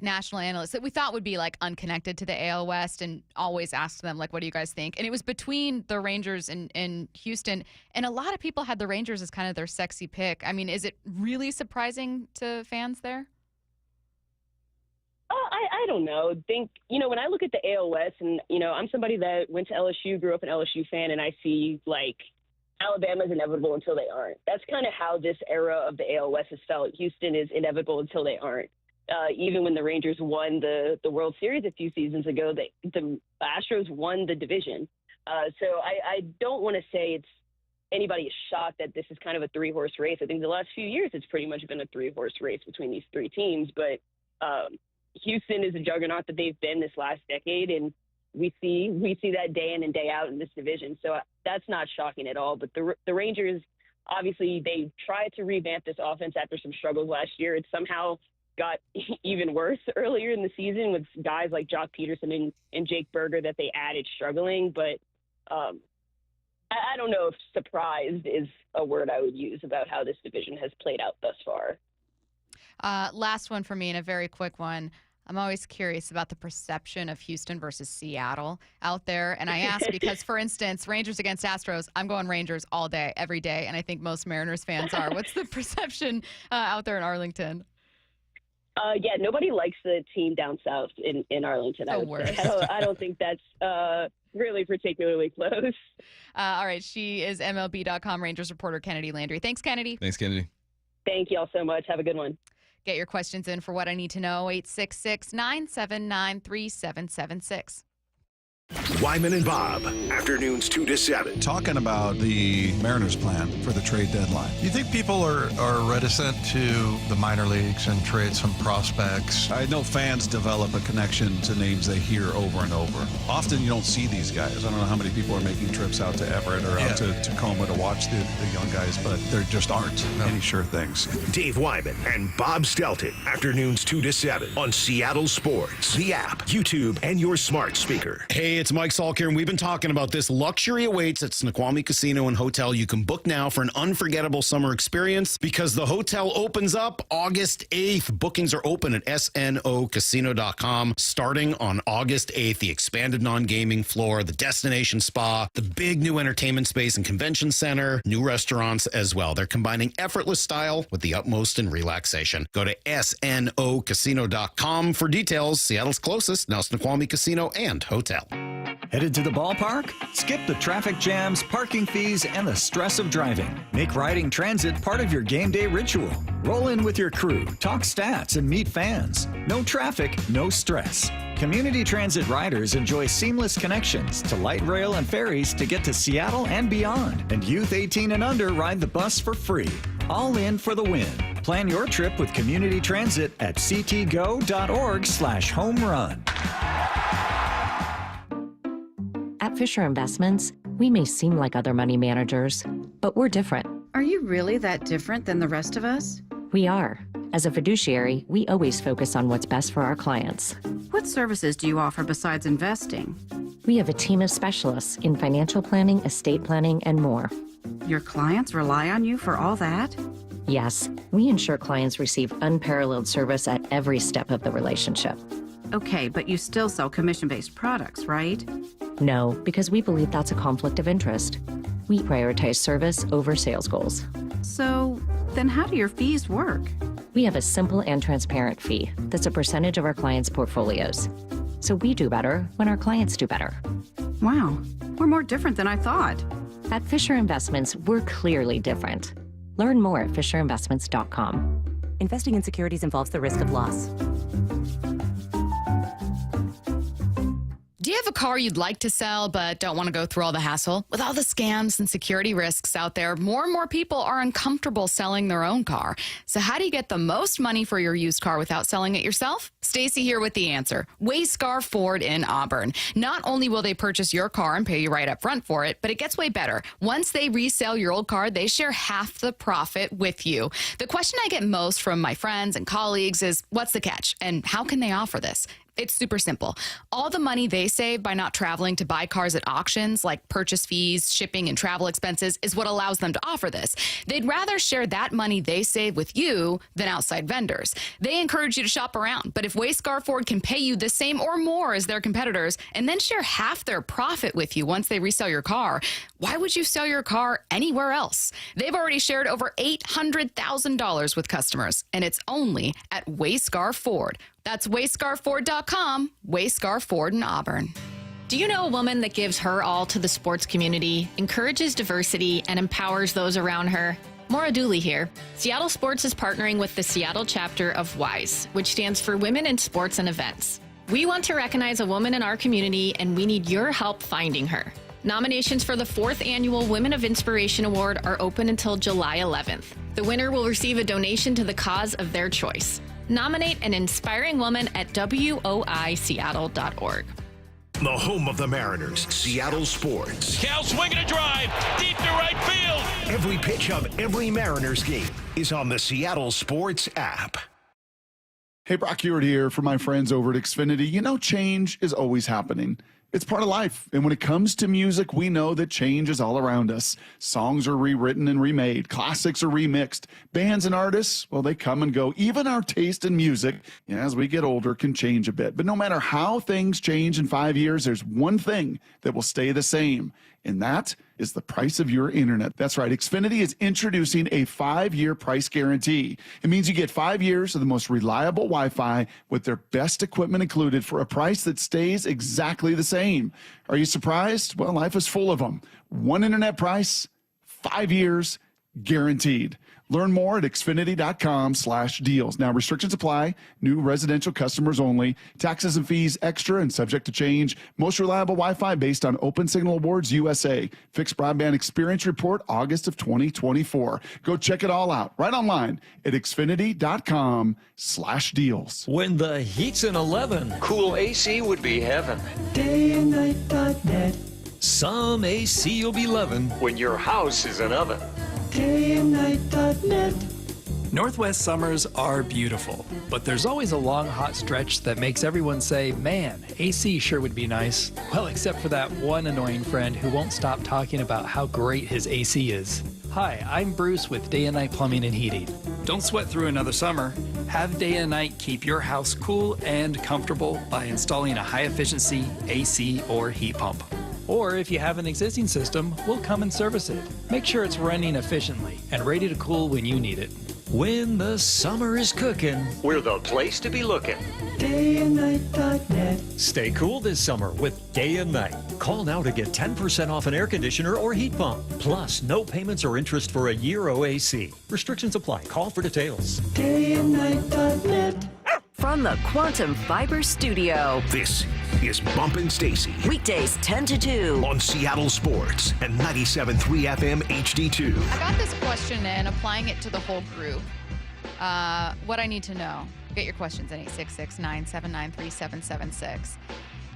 national analysts that we thought would be unconnected to the AL West and always asked them what do you guys think? And it was between the Rangers and Houston, and a lot of people had the Rangers as kind of their sexy pick. I mean, is it really surprising to fans there? I don't know. When I look at the AL West, and I'm somebody that went to LSU, grew up an LSU fan, and I see Alabama's inevitable until they aren't. That's kind of how this era of the AL West has felt. Houston is inevitable until they aren't. Even when the Rangers won the World Series a few seasons ago, the Astros won the division. So I don't want to say anybody is shocked that this is kind of a three-horse race. I think the last few years it's pretty much been a three-horse race between these three teams. But Houston is a juggernaut that they've been this last decade, and we see that day in and day out in this division. So that's not shocking at all. But the Rangers, obviously, they tried to revamp this offense after some struggles last year. It somehow got even worse earlier in the season with guys like Jock Peterson and Jake Berger that they added struggling. But I don't know if surprised is a word I would use about how this division has played out thus far. Last one for me, and a very quick one. I'm always curious about the perception of Houston versus Seattle out there. And I ask because, for instance, Rangers against Astros, I'm going Rangers all day, every day. And I think most Mariners fans are. What's the perception out there in Arlington? Yeah, nobody likes the team down south in Arlington. I would say. I don't think that's really particularly close. All right. She is MLB.com Rangers reporter Kennedi Landry. Thanks, Kennedi. Thanks, Kennedi. Thank you all so much. Have a good one. Get your questions in for What I Need to Know, 866-979-3776. Wyman and Bob, afternoons 2 to 7. Talking about the Mariners' plan for the trade deadline. Do you think people are reticent to the minor leagues and trade some prospects? I know fans develop a connection to names they hear over and over. Often you don't see these guys. I don't know how many people are making trips out to Everett or out to Tacoma to watch the young guys, but there just aren't any sure things. Dave Wyman and Bob Stelton, afternoons 2 to 7 on Seattle Sports, the app, YouTube, and your smart speaker. Hey, it's Mike Salk here, and we've been talking about this. Luxury awaits at Snoqualmie Casino and Hotel. You can book now for an unforgettable summer experience because the hotel opens up August 8th. Bookings are open at snocasino.com starting on August 8th. The expanded non-gaming floor, the destination spa, the big new entertainment space and convention center, new restaurants as well. They're combining effortless style with the utmost in relaxation. Go to snocasino.com for details. Seattle's closest, now Snoqualmie Casino and Hotel. Headed to the ballpark? Skip the traffic jams, parking fees, and the stress of driving. Make riding transit part of your game day ritual. Roll in with your crew, talk stats, and meet fans. No traffic, no stress. Community Transit riders enjoy seamless connections to light rail and ferries to get to Seattle and beyond. And youth 18 and under ride the bus for free. All in for the win. Plan your trip with Community Transit at ctgo.org/home run. At Fisher Investments, we may seem like other money managers, but we're different. Are you really that different than the rest of us? We are. As a fiduciary, we always focus on what's best for our clients. What services do you offer besides investing? We have a team of specialists in financial planning, estate planning, and more. Your clients rely on you for all that? Yes, we ensure clients receive unparalleled service at every step of the relationship. Okay, but you still sell commission-based products, right? No, because we believe that's a conflict of interest. We prioritize service over sales goals. So, then how do your fees work? We have a simple and transparent fee that's a percentage of our clients' portfolios. So we do better when our clients do better. Wow, we're more different than I thought. At Fisher Investments, we're clearly different. Learn more at fisherinvestments.com. Investing in securities involves the risk of loss. Do you have a car you'd like to sell but don't want to go through all the hassle? With all the scams and security risks out there, more and more people are uncomfortable selling their own car. So how do you get the most money for your used car without selling it yourself? Stacy here with the answer. Wayscar Ford in Auburn. Not only will they purchase your car and pay you right up front for it, but it gets way better. Once they resell your old car, they share half the profit with you. The question I get most from my friends and colleagues is, what's the catch? And how can they offer this? It's super simple. All the money they save by not traveling to buy cars at auctions, like purchase fees, shipping, and travel expenses, is what allows them to offer this. They'd rather share that money they save with you than outside vendors. They encourage you to shop around, but if Wayscar Ford can pay you the same or more as their competitors and then share half their profit with you once they resell your car, why would you sell your car anywhere else? They've already shared over $800,000 with customers, and it's only at Wayscar Ford. That's wayscarford.com, Wayscar Ford in Auburn. Do you know a woman that gives her all to the sports community, encourages diversity, and empowers those around her? Maura Dooley here. Seattle Sports is partnering with the Seattle chapter of WISE, which stands for Women in Sports and Events. We want to recognize a woman in our community, and we need your help finding her. Nominations for the 4th Annual Women of Inspiration Award are open until July 11th. The winner will receive a donation to the cause of their choice. Nominate an inspiring woman at woiseattle.org. The home of the Mariners, Seattle Sports. Cal swinging a drive, deep to right field. Every pitch of every Mariners game is on the Seattle Sports app. Hey, Brock Ewart here for my friends over at Xfinity. You know, change is always happening. It's part of life. And when it comes to music, we know that change is all around us. Songs are rewritten and remade. Classics are remixed. Bands and artists, well, they come and go. Even our taste in music, as we get older, can change a bit. But no matter how things change in 5 years, there's one thing that will stay the same, and that is the price of your internet. That's right. Xfinity is introducing a 5-year price guarantee. It means you get 5 years of the most reliable Wi-Fi with their best equipment included for a price that stays exactly the same. Are you surprised? Well, life is full of them. One internet price, 5 years, guaranteed. Learn more at Xfinity.com/deals. Now, restrictions apply. New residential customers only. Taxes and fees extra and subject to change. Most reliable Wi-Fi based on Open Signal Awards USA. Fixed Broadband Experience Report, August of 2024. Go check it all out right online at Xfinity.com/deals. When the heat's in 11, cool AC would be heaven. dayandnight.net. Some AC you'll be loving When your house is an oven. dayandnight.net. Northwest summers are beautiful, but there's always a long hot stretch that makes everyone say, man, AC sure would be nice. Well, except for that one annoying friend who won't stop talking about how great his AC is. Hi, I'm Bruce with Day and Night Plumbing and Heating. Don't sweat through another summer. Have Day and Night keep your house cool and comfortable by installing a high-efficiency AC or heat pump. Or if you have an existing system, we'll come and service it. Make sure it's running efficiently and ready to cool when you need it. When the summer is cooking, We're the place to be looking. dayandnight.net. Stay cool this summer with Day and Night. Call now to get 10% off an air conditioner or heat pump. Plus, no payments or interest for a year OAC. Restrictions apply. Call for details. dayandnight.net. From the Quantum Fiber Studio. This is Bumpin' Stacy. Weekdays 10 to 2. On Seattle Sports and 97.3 FM HD2. I got this question in, applying it to the whole group. What I need to know. Get your questions in 866-979-3776.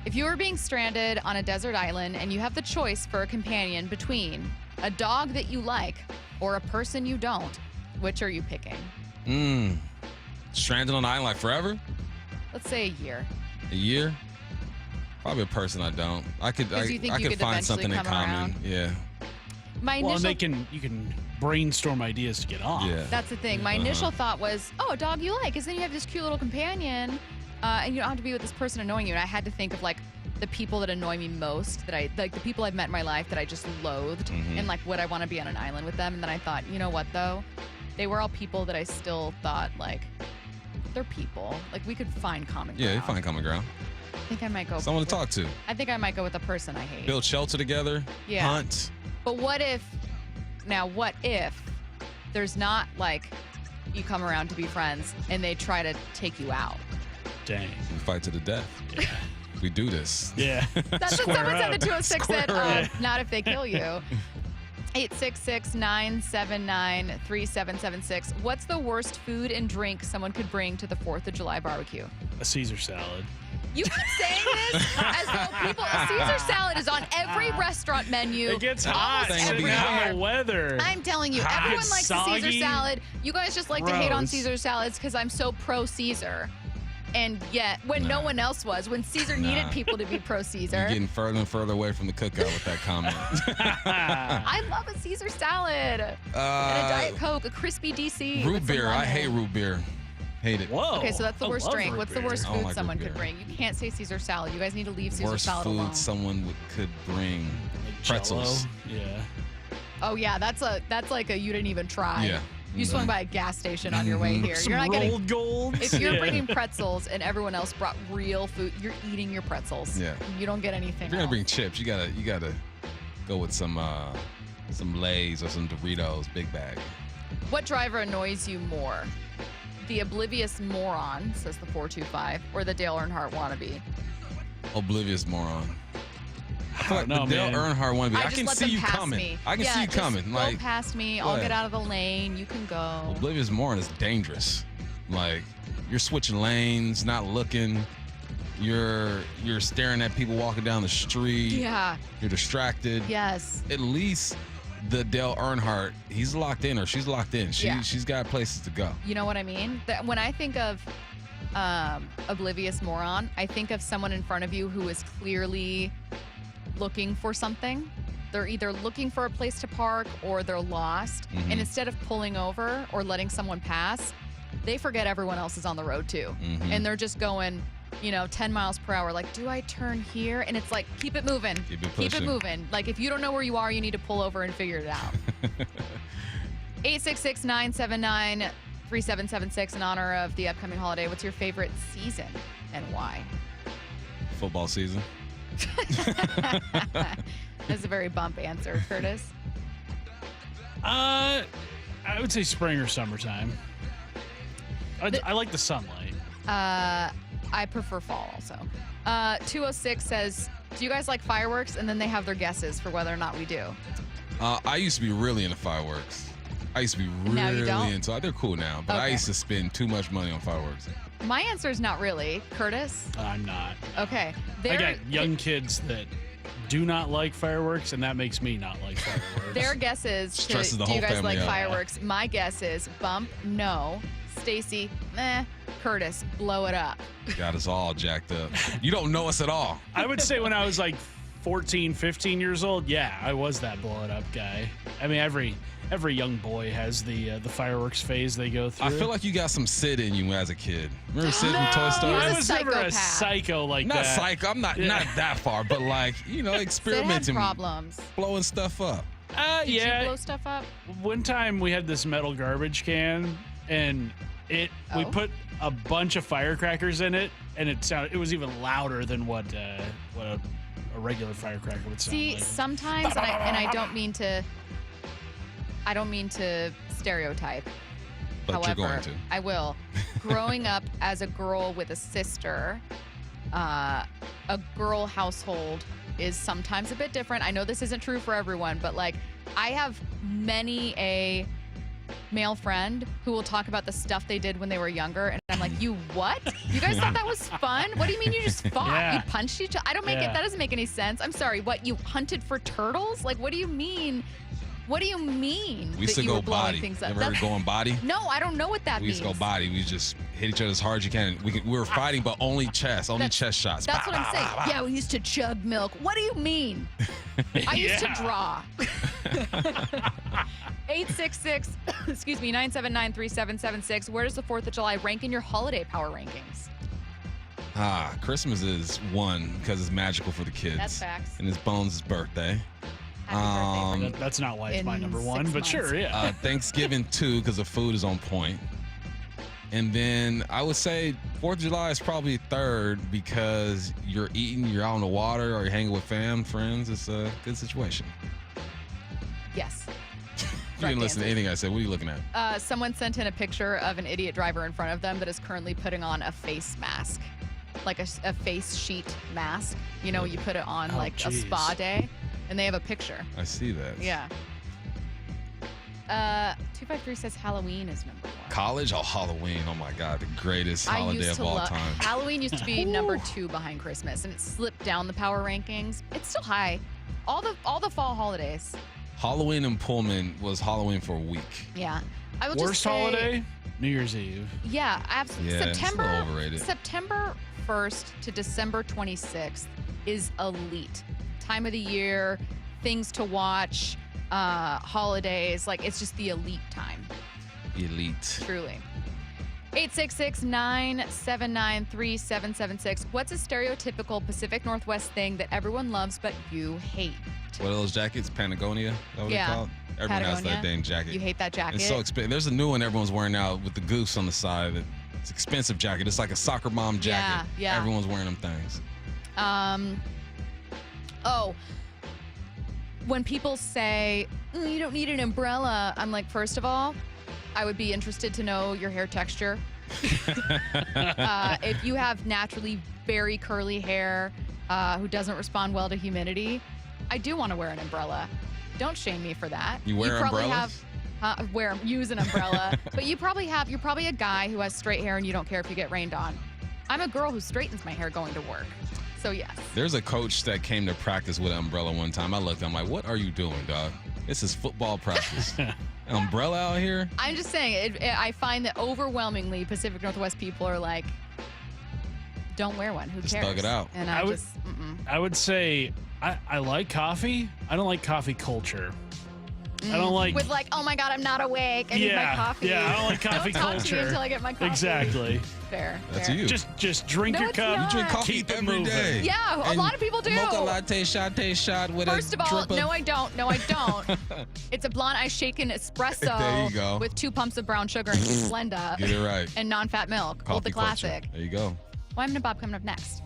If you were being stranded on a desert island and you have the choice for a companion between a dog that you like or a person you don't, which are you picking? Stranded on an island like forever? Let's say a year. A year? Probably a person I don't. I could you think you could find something in eventually come common. around? Yeah. My Well, initial and you can brainstorm ideas to get off. Yeah. That's the thing. My initial thought was, oh, a dog you like, because then you have this cute little companion, and you don't have to be with this person annoying you. And I had to think of like the people that annoy me most, the people I've met in my life that I just loathed, and like would I want to be on an island with them? And then I thought, you know what though, they were all people that I still thought like they're people. Like we could find common ground. Yeah, you find common ground. I think I might go. Someone to talk to. I think I might go with a person I hate. Build shelter together. Yeah. Hunt. But what if there's not like you come around to be friends and they try to take you out? Dang. You fight to the death. We do this. Yeah. That's what someone said. The 206 said, Square up. not if they kill you. 866-979-3776. What's the worst food and drink someone could bring to the 4th of July barbecue? A Caesar salad. You keep saying this as though a Caesar salad is on every restaurant menu. It gets hot. Everywhere. The weather. I'm telling you, everyone likes the Caesar salad. You guys just like to hate on Caesar salads because I'm so pro Caesar. And yet, when no one else was, when Caesar needed people to be pro Caesar. You're getting further and further away from the cookout with that comment. I love a Caesar salad. And a Diet Coke, a crispy DC. Root beer. I hate root beer. Hate it. Whoa. Okay, so that's the worst drink. What's the worst food like someone root could beer. bring? You can't say Caesar salad. You guys need to leave Caesar Worst salad food alone. someone could bring. Pretzels. Jello. Yeah. Oh yeah, that's like a you didn't even try. Yeah. You swung by a gas station on your way here. Some You're not rolled getting gold. If you're bringing pretzels and everyone else brought real food, you're eating your pretzels. Yeah. You don't get anything. If you're gonna else. bring chips, you gotta go with some Lay's or some Doritos, big bag. What driver annoys you more? The oblivious moron, says the 425, or the Dale Earnhardt wannabe? Oblivious moron. I feel like No, the Dale man. Earnhardt wannabe. I just can let see them you pass coming. me. I can see you just coming. Go Like past me. go I'll ahead. get out of the lane. You can go. Oblivious moron is dangerous. Like you're switching lanes, not looking. You're staring at people walking down the street. Yeah. You're distracted. Yes. At least the Dale Earnhardt, he's locked in or she's locked in. Yeah. She's got places to go. You know what I mean? When I think of oblivious moron, I think of someone in front of you who is clearly looking for something. They're either looking for a place to park or they're lost. Mhm. And instead of pulling over or letting someone pass, they forget everyone else is on the road too. Mhm. And they're just going, 10 miles per hour. Like, do I turn here? And it's like, keep it moving. Keep it Keep it pushing. moving. Like, if you don't know where you are, you need to pull over and figure it out. 866-979-3776 in honor of the upcoming holiday. What's your favorite season and why? Football season. That's a very bump answer, Curtis. I would say spring or summertime. I like the sunlight. I prefer fall also. 206 says, do you guys like fireworks? And then they have their guesses for whether or not we do. I used to be really into fireworks. I used to be Now you really don't? into it. They're cool now, but I Okay. used to spend too much money on fireworks. My answer is not really. Curtis? I'm not. Okay. I got young kids that do not like fireworks, and that makes me not like fireworks. Their guess is, Stresses the do you whole guys family like out. fireworks? My guess is bump, no. Stacy, meh. Curtis, blow it up. Got us all jacked up. You don't know us at all. I would say when I was like 14, 15 years old, yeah, I was that blow it up guy. I mean, every young boy has the fireworks phase they go through. I feel like you got some Sid in you as a kid. Remember Sid from Toy Story? I was never a psychopath. psycho like Not that. psycho. I'm not that far, but like Sid had experimenting, problems. blowing stuff up. Did Yeah. you blow stuff up? One time we had this metal garbage can, and we Oh. put a bunch of firecrackers in it, and it was even louder than what a regular firecracker would sound See, like. sometimes, and I don't mean to stereotype. But However, you're going to. I will. Growing up as a girl with a sister, a girl household is sometimes a bit different. I know this isn't true for everyone, but like I have many a male friend who will talk about the stuff they did when they were younger, and I'm like, you what? You guys thought that was fun? What do you mean you just fought? Yeah. You punched each other? I don't make it. Yeah. That doesn't make any sense. I'm sorry. What, you hunted for turtles? Like, what do you mean? What do you mean? We used that to you were go blowing body. things up? Ever That's- going body? No, I don't know what that We means. used to go body. We just hit each other as hard as you can. We were fighting, but only chest chest shots. That's Bah, what I'm bah, saying. bah, bah. Yeah, we used to chug milk. What do you mean? I used to Yeah. draw. 866, excuse me, 979-3776. Where does the 4th of July rank in your holiday power rankings? Christmas is one because it's magical for the kids. That's facts. And it's Bones' birthday. Happy birthday. That's not why it's my In number 6 one, but months. sure, yeah. Thanksgiving 2 because the food is on point. And then I would say 4th of July is probably 3rd because you're eating, you're out on the water, or you're hanging with friends. It's a good situation. Yes. You didn't listen to anything I said. What are you looking at? Someone sent in a picture of an idiot driver in front of them that is currently putting on a face mask. like a face sheet mask. You know, you put it on a spa geez. day, and they have a picture. I see that. Yeah. 253 says Halloween is number 1. College? Oh, Halloween. Oh, my God. The greatest I holiday used of to all love time. Halloween used to be number 2 behind Christmas, and it slipped down the power rankings. It's still high. All the fall holidays. Halloween in Pullman was Halloween for a week. Yeah. I will Worst just say, holiday? New Year's Eve. Yeah, absolutely. Yeah, it's a little overrated. September 1st to December 26th is elite. Time of the year, things to watch, holidays. Like, it's just the elite time. Elite. Truly. 866-979-3776. What's a stereotypical Pacific Northwest thing that everyone loves but you hate? What are those jackets? Patagonia? Is that what Yeah. they're called? Everyone has Patagonia. that dang jacket. You hate that jacket? It's so expensive. There's a new one everyone's wearing now with the goose on the side. It's an expensive jacket. It's like a soccer mom jacket. Yeah. Everyone's wearing them things. When people say, you don't need an umbrella, I'm like, first of all, I would be interested to know your hair texture. If you have naturally very curly hair who doesn't respond well to humidity, I do want to wear an umbrella. Don't shame me for that. You wear probably umbrellas? Use an umbrella. But you're probably a guy who has straight hair and you don't care if you get rained on. I'm a girl who straightens my hair going to work. So yes. There's a coach that came to practice with an umbrella one time. I looked, I'm like, what are you doing, dog? This is football practice. An umbrella out here? I'm just saying, I find that overwhelmingly Pacific Northwest people are like, don't wear one. Who Just cares? thug it out. And I would say I like coffee. I don't like coffee culture. I don't like with oh my God, I'm not awake. I need my coffee. Yeah, I don't like coffee don't talk culture. to me until I get my coffee. Exactly. Fair. That's fair. you. Just drink No, your it's cup. not. You drink coffee Keep it every moving. day. Yeah, a And lot of people do. Mocha latte, shot with First a of all, drip no, I don't. No, I don't. It's a blonde ice shaken espresso There you go. with 2 pumps of brown sugar and Splenda. Get it right. And non-fat milk. Old the Coffee culture. classic. There you go. Wyman and Bob coming up next.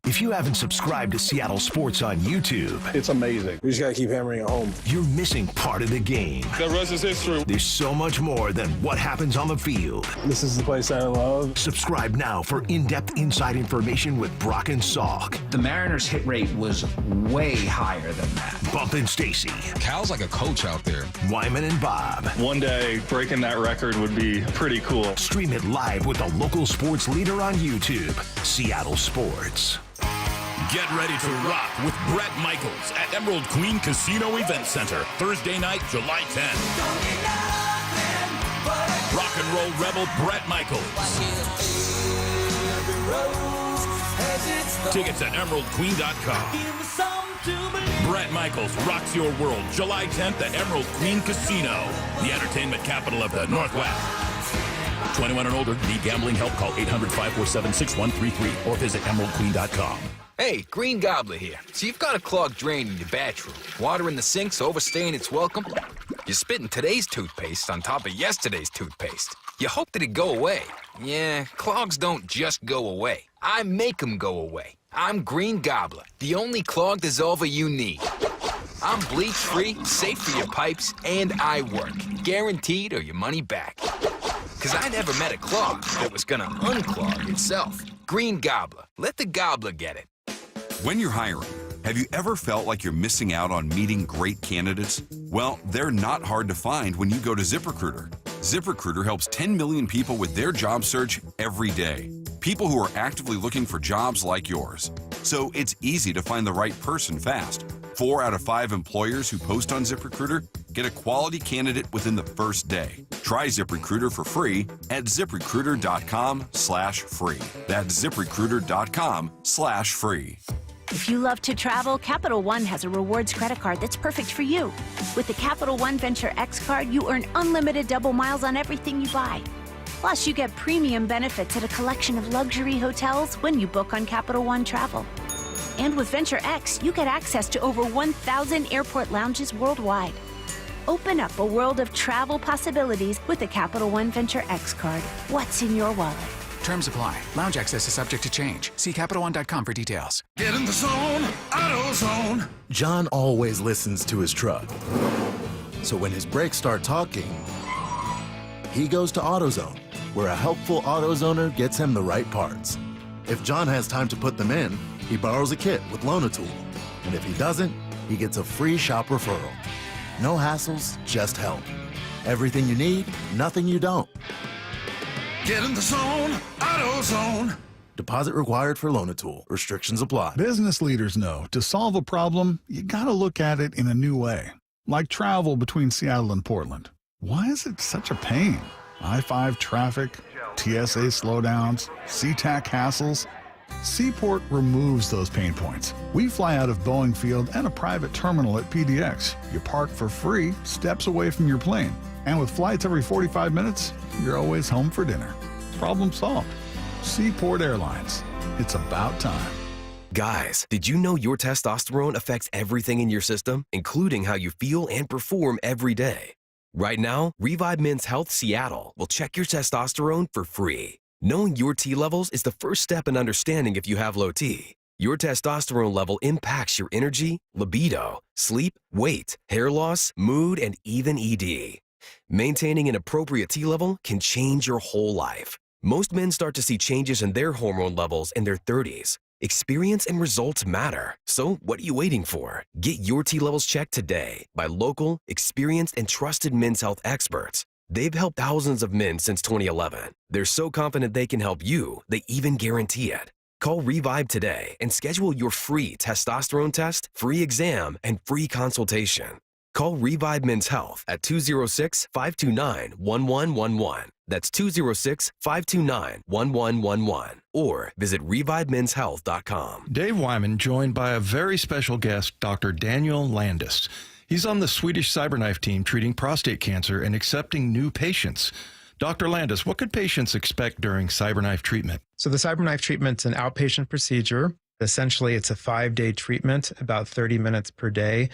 If you haven't subscribed to Seattle Sports on YouTube, it's amazing. We just got to keep hammering it home. You're missing part of the game. The rest is history. There's so much more than what happens on the field. This is the place I love. Subscribe now for in-depth inside information with Brock and Salk. The Mariners' hit rate was way higher than that. Bump and Stacy. Cal's like a coach out there. Wyman and Bob. One day, breaking that record would be pretty cool. Stream it live with the local sports leader on YouTube, Seattle Sports. Get ready to rock with Bret Michaels at Emerald Queen Casino Event Center, Thursday night, July 10th. Rock and roll rebel Bret Michaels. Tickets at emeraldqueen.com. Bret Michaels rocks your world, July 10th at Emerald Queen Casino, the entertainment capital of the Northwest. 21 and older, need gambling help, call 800-547-6133 or visit emeraldqueen.com. Hey, Green Gobbler here. So you've got a clogged drain in your bathroom. Water in the sink's overstaying its welcome. You're spitting today's toothpaste on top of yesterday's toothpaste. You hope that it'd go away. Yeah, clogs don't just go away. I make them go away. I'm Green Gobbler, the only clog dissolver you need. I'm bleach-free, safe for your pipes, and I work. Guaranteed or your money back. Because I never met a clog that was gonna unclog itself. Green Gobbler. Let the gobbler get it. When you're hiring, have you ever felt like you're missing out on meeting great candidates? Well, they're not hard to find when you go to ZipRecruiter. ZipRecruiter helps 10 million people with their job search every day. People who are actively looking for jobs like yours. So it's easy to find the right person fast. 4 out of 5 employers who post on ZipRecruiter get a quality candidate within the first day. Try ZipRecruiter for free at ZipRecruiter.com/free. That's ZipRecruiter.com/free. If you love to travel, Capital One has a rewards credit card that's perfect for you. With the Capital One Venture X card, you earn unlimited double miles on everything you buy. Plus, you get premium benefits at a collection of luxury hotels when you book on Capital One Travel. And with Venture X, you get access to over 1,000 airport lounges worldwide. Open up a world of travel possibilities with the Capital One Venture X card. What's in your wallet? Terms apply. Lounge access is subject to change. See CapitalOne.com for details. Get in the zone, AutoZone. John always listens to his truck. So when his brakes start talking, he goes to AutoZone, where a helpful AutoZoner gets him the right parts. If John has time to put them in, he borrows a kit with Loan-A-Tool. And if he doesn't, he gets a free shop referral. No hassles, just help. Everything you need, nothing you don't. Get in the zone, AutoZone. Deposit required for Loan-A-Tool. Restrictions apply. Business leaders know to solve a problem, you gotta look at it in a new way. Like travel between Seattle and Portland. Why is it such a pain? I-5 traffic, TSA slowdowns, SeaTac hassles. Seaport removes those pain points. We fly out of Boeing Field and a private terminal at PDX. You park for free, steps away from your plane. And with flights every 45 minutes, you're always home for dinner. Problem solved. Seaport Airlines. It's about time. Guys, did you know your testosterone affects everything in your system, including how you feel and perform every day? Right now, Revive Men's Health Seattle will check your testosterone for free. Knowing your T levels is the first step in understanding if you have low T. Your testosterone level impacts your energy, libido, sleep, weight, hair loss, mood, and even ED. Maintaining an appropriate T level can change your whole life. Most men start to see changes in their hormone levels in their 30s. Experience and results matter. So what are you waiting for? Get your T levels checked today by local, experienced, and trusted men's health experts. They've helped thousands of men since 2011. They're so confident they can help you, they even guarantee it. Call Revive today and schedule your free testosterone test, free exam, and free consultation. Call Revive Men's Health at 206-529-1111. That's 206-529-1111. Or visit ReviveMen'sHealth.com. Dave Wyman joined by a very special guest, Dr. Daniel Landis. He's on the Swedish CyberKnife team treating prostate cancer and accepting new patients. Dr. Landis, what could patients expect during CyberKnife treatment? So the CyberKnife treatment's an outpatient procedure. Essentially, it's a 5-day treatment, about 30 minutes per day.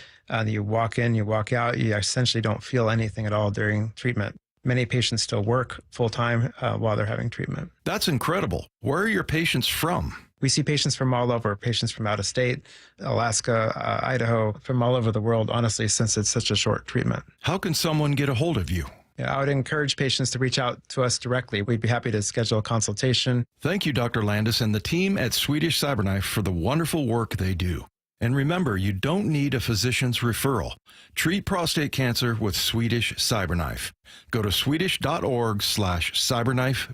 You walk in, you walk out. You essentially don't feel anything at all during treatment. Many patients still work full-time while they're having treatment. That's incredible. Where are your patients from? We see patients from all over, patients from out of state, Alaska, Idaho, from all over the world, honestly, since it's such a short treatment. How can someone get a hold of you? Yeah, I would encourage patients to reach out to us directly. We'd be happy to schedule a consultation. Thank you, Dr. Landis and the team at Swedish CyberKnife for the wonderful work they do. And remember, you don't need a physician's referral. Treat prostate cancer with Swedish CyberKnife. Go to swedish.org/cyberknife